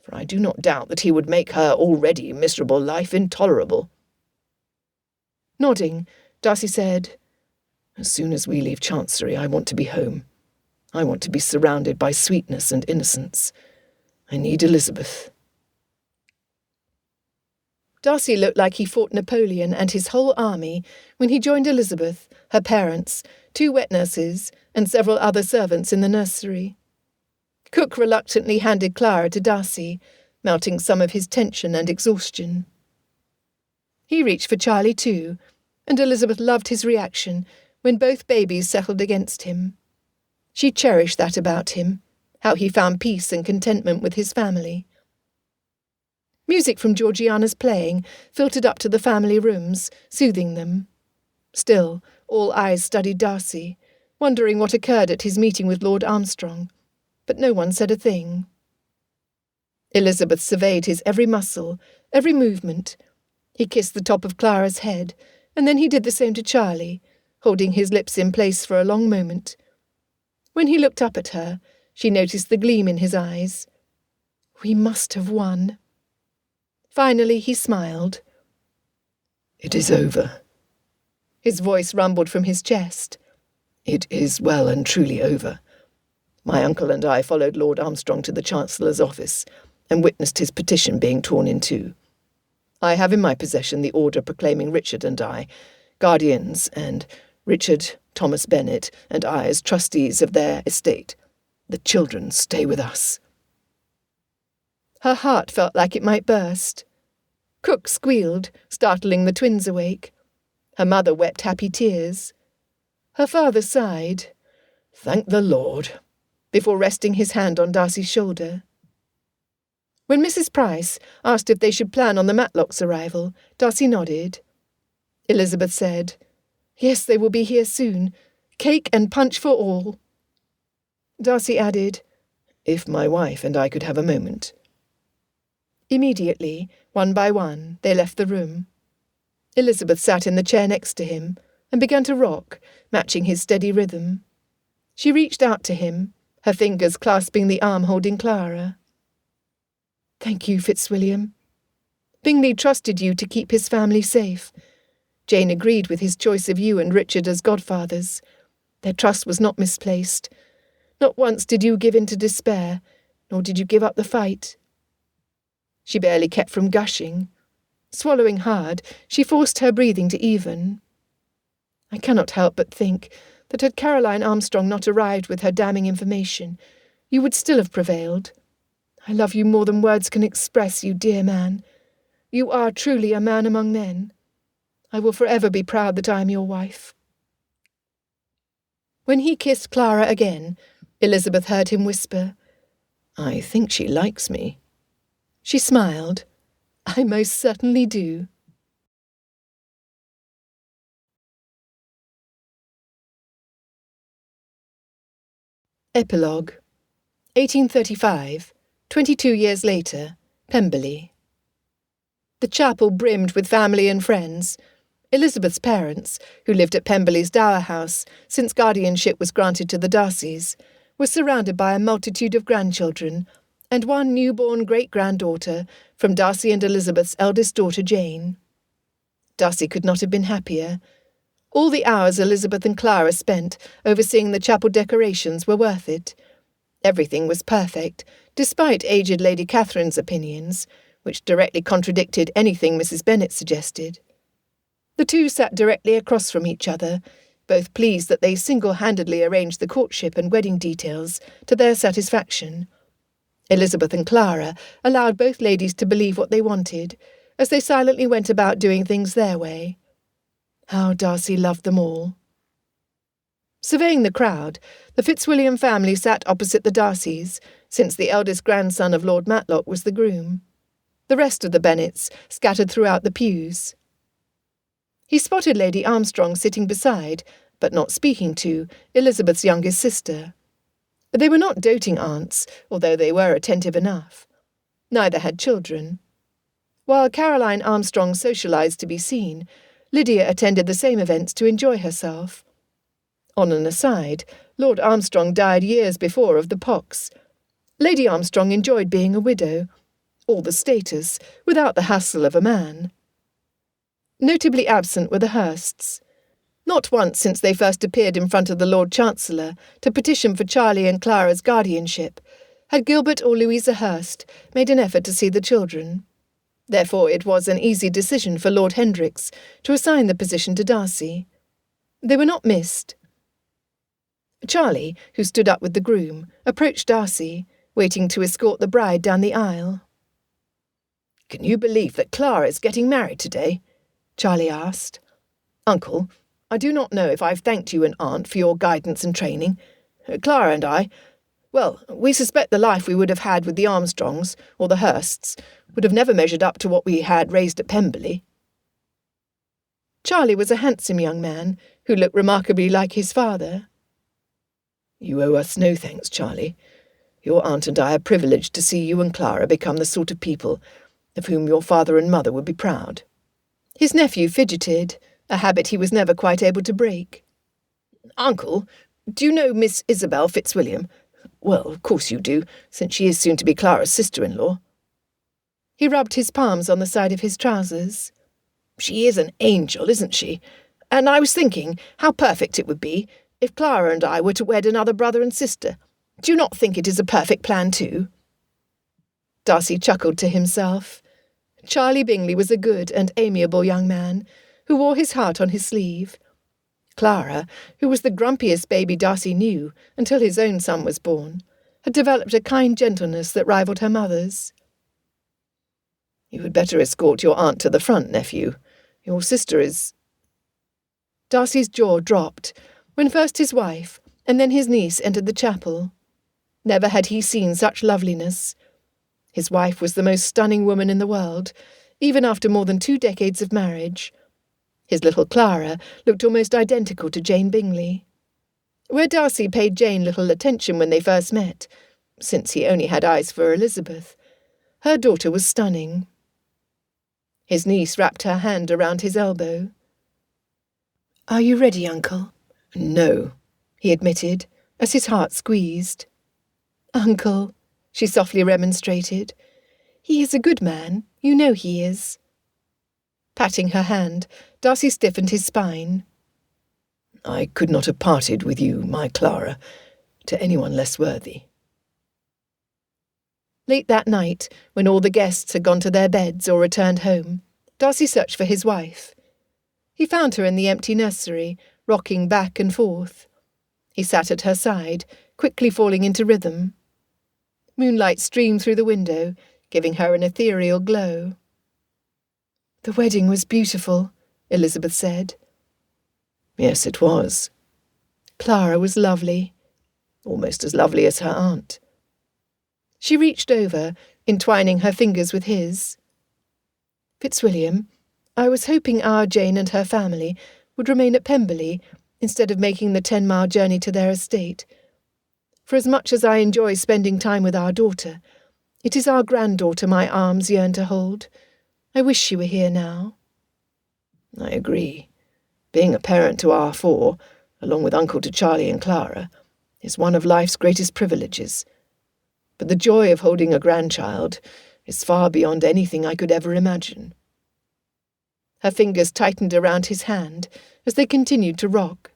for I do not doubt that he would make her already miserable life intolerable. Nodding, Darcy said, As soon as we leave Chancery, I want to be home. I want to be surrounded by sweetness and innocence. I need Elizabeth. Darcy looked like he fought Napoleon and his whole army when he joined Elizabeth, her parents, 2 wet nurses, and several other servants in the nursery. Cook reluctantly handed Clara to Darcy, melting some of his tension and exhaustion. He reached for Charlie too, and Elizabeth loved his reaction when both babies settled against him. She cherished that about him, how he found peace and contentment with his family. Music from Georgiana's playing filtered up to the family rooms, soothing them. Still, all eyes studied Darcy, wondering what occurred at his meeting with Lord Armstrong, but no one said a thing. Elizabeth surveyed his every muscle, every movement. He kissed the top of Clara's head, and then he did the same to Charlie, holding his lips in place for a long moment. When he looked up at her, she noticed the gleam in his eyes. We must have won. Finally he smiled. It is over. His voice rumbled from his chest. It is well and truly over. My uncle and I followed Lord Armstrong to the Chancellor's office and witnessed his petition being torn in two. I have in my possession the order proclaiming Richard and I guardians, and Richard, Thomas Bennet, and I as trustees of their estate. The children stay with us. Her heart felt like it might burst. Cook squealed, startling the twins awake. Her mother wept happy tears. Her father sighed, "Thank the Lord," before resting his hand on Darcy's shoulder. When Mrs. Price asked if they should plan on the Matlocks' arrival, Darcy nodded. Elizabeth said, "Yes, they will be here soon. Cake and punch for all." Darcy added, "If my wife and I could have a moment." Immediately, one by one, they left the room. Elizabeth sat in the chair next to him and began to rock, matching his steady rhythm. She reached out to him, her fingers clasping the arm holding Clara. "Thank you, Fitzwilliam. Bingley trusted you to keep his family safe. Jane agreed with his choice of you and Richard as godfathers. Their trust was not misplaced. Not once did you give in to despair, nor did you give up the fight." She barely kept from gushing. Swallowing hard, she forced her breathing to even. "I cannot help but think that had Caroline Armstrong not arrived with her damning information, you would still have prevailed. I love you more than words can express, you dear man. You are truly a man among men. I will forever be proud that I am your wife." When he kissed Clara again, Elizabeth heard him whisper, "I think she likes me." She smiled. "I most certainly do." Epilogue. 1835, 22 years later, Pemberley. The chapel brimmed with family and friends. Elizabeth's parents, who lived at Pemberley's dower house since guardianship was granted to the Darcys, were surrounded by a multitude of grandchildren and one newborn great-granddaughter from Darcy and Elizabeth's eldest daughter Jane. Darcy could not have been happier. All the hours Elizabeth and Clara spent overseeing the chapel decorations were worth it. Everything was perfect, despite aged Lady Catherine's opinions, which directly contradicted anything Mrs. Bennet suggested. The two sat directly across from each other, both pleased that they single-handedly arranged the courtship and wedding details to their satisfaction. Elizabeth and Clara allowed both ladies to believe what they wanted, as they silently went about doing things their way. How Darcy loved them all. Surveying the crowd, the Fitzwilliam family sat opposite the Darcys, since the eldest grandson of Lord Matlock was the groom. The rest of the Bennets scattered throughout the pews. He spotted Lady Armstrong sitting beside, but not speaking to, Elizabeth's youngest sister. They were not doting aunts, although they were attentive enough. Neither had children. While Caroline Armstrong socialised to be seen, Lydia attended the same events to enjoy herself. On an aside, Lord Armstrong died years before of the pox. Lady Armstrong enjoyed being a widow, all the status, without the hassle of a man. Notably absent were the Hursts. Not once since they first appeared in front of the Lord Chancellor to petition for Charlie and Clara's guardianship had Gilbert or Louisa Hurst made an effort to see the children. Therefore it was an easy decision for Lord Hendricks to assign the position to Darcy. They were not missed. Charlie, who stood up with the groom, approached Darcy, waiting to escort the bride down the aisle. "Can you believe that Clara is getting married today?" Charlie asked. "Uncle, I do not know if I've thanked you and Aunt for your guidance and training. Clara and I, well, we suspect the life we would have had with the Armstrongs, or the Hursts, would have never measured up to what we had raised at Pemberley." Charlie was a handsome young man who looked remarkably like his father. "You owe us no thanks, Charlie. Your aunt and I are privileged to see you and Clara become the sort of people of whom your father and mother would be proud." His nephew fidgeted, a habit he was never quite able to break. "Uncle, do you know Miss Isabel Fitzwilliam? Well, of course you do, since she is soon to be Clara's sister-in-law." He rubbed his palms on the side of his trousers. "She is an angel, isn't she? And I was thinking how perfect it would be if Clara and I were to wed another brother and sister. Do you not think it is a perfect plan too?" Darcy chuckled to himself. Charlie Bingley was a good and amiable young man, who wore his heart on his sleeve. Clara, who was the grumpiest baby Darcy knew until his own son was born, had developed a kind gentleness that rivalled her mother's. "You had better escort your aunt to the front, nephew. Your sister is—" Darcy's jaw dropped, when first his wife and then his niece entered the chapel. Never had he seen such loveliness. His wife was the most stunning woman in the world, even after more than 2 decades of marriage. His little Clara looked almost identical to Jane Bingley. Where Darcy paid Jane little attention when they first met, since he only had eyes for Elizabeth, her daughter was stunning. His niece wrapped her hand around his elbow. "Are you ready, Uncle?" "No," he admitted, as his heart squeezed. "Uncle," she softly remonstrated, "he is a good man, you know he is." Patting her hand, Darcy stiffened his spine. "I could not have parted with you, my Clara, to anyone less worthy." Late that night, when all the guests had gone to their beds or returned home, Darcy searched for his wife. He found her in the empty nursery, rocking back and forth. He sat at her side, quickly falling into rhythm. Moonlight streamed through the window, giving her an ethereal glow. "The wedding was beautiful," Elizabeth said. "Yes, it was." "Clara was lovely." "Almost as lovely as her aunt." She reached over, entwining her fingers with his. "Fitzwilliam, I was hoping our Jane and her family would remain at Pemberley instead of making the 10-mile journey to their estate. For as much as I enjoy spending time with our daughter, it is our granddaughter my arms yearn to hold. I wish she were here now." "I agree. Being a parent to our four, along with uncle to Charlie and Clara, is one of life's greatest privileges. But the joy of holding a grandchild is far beyond anything I could ever imagine." Her fingers tightened around his hand as they continued to rock.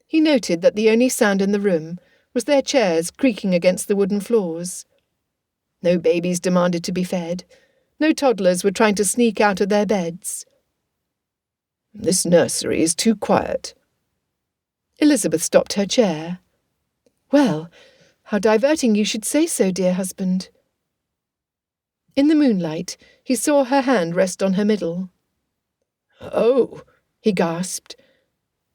He noted that the only sound in the room was their chairs creaking against the wooden floors. No babies demanded to be fed. No toddlers were trying to sneak out of their beds. "This nursery is too quiet." Elizabeth stopped her chair. "Well, how diverting you should say so, dear husband." In the moonlight, he saw her hand rest on her middle. "Oh!" he gasped.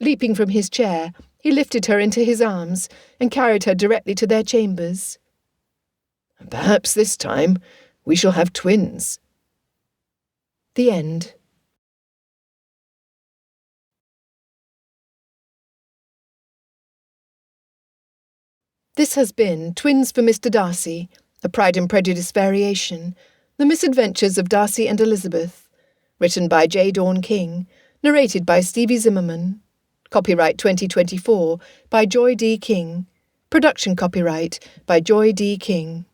Leaping from his chair, he lifted her into his arms and carried her directly to their chambers. "Perhaps this time we shall have twins." The end. This has been Twins for Mr. Darcy, a Pride and Prejudice variation, The Misadventures of Darcy and Elizabeth, written by J. Dawn King, narrated by Stevie Zimmerman. Copyright 2024 by Joy D. King. Production copyright by Joy D. King.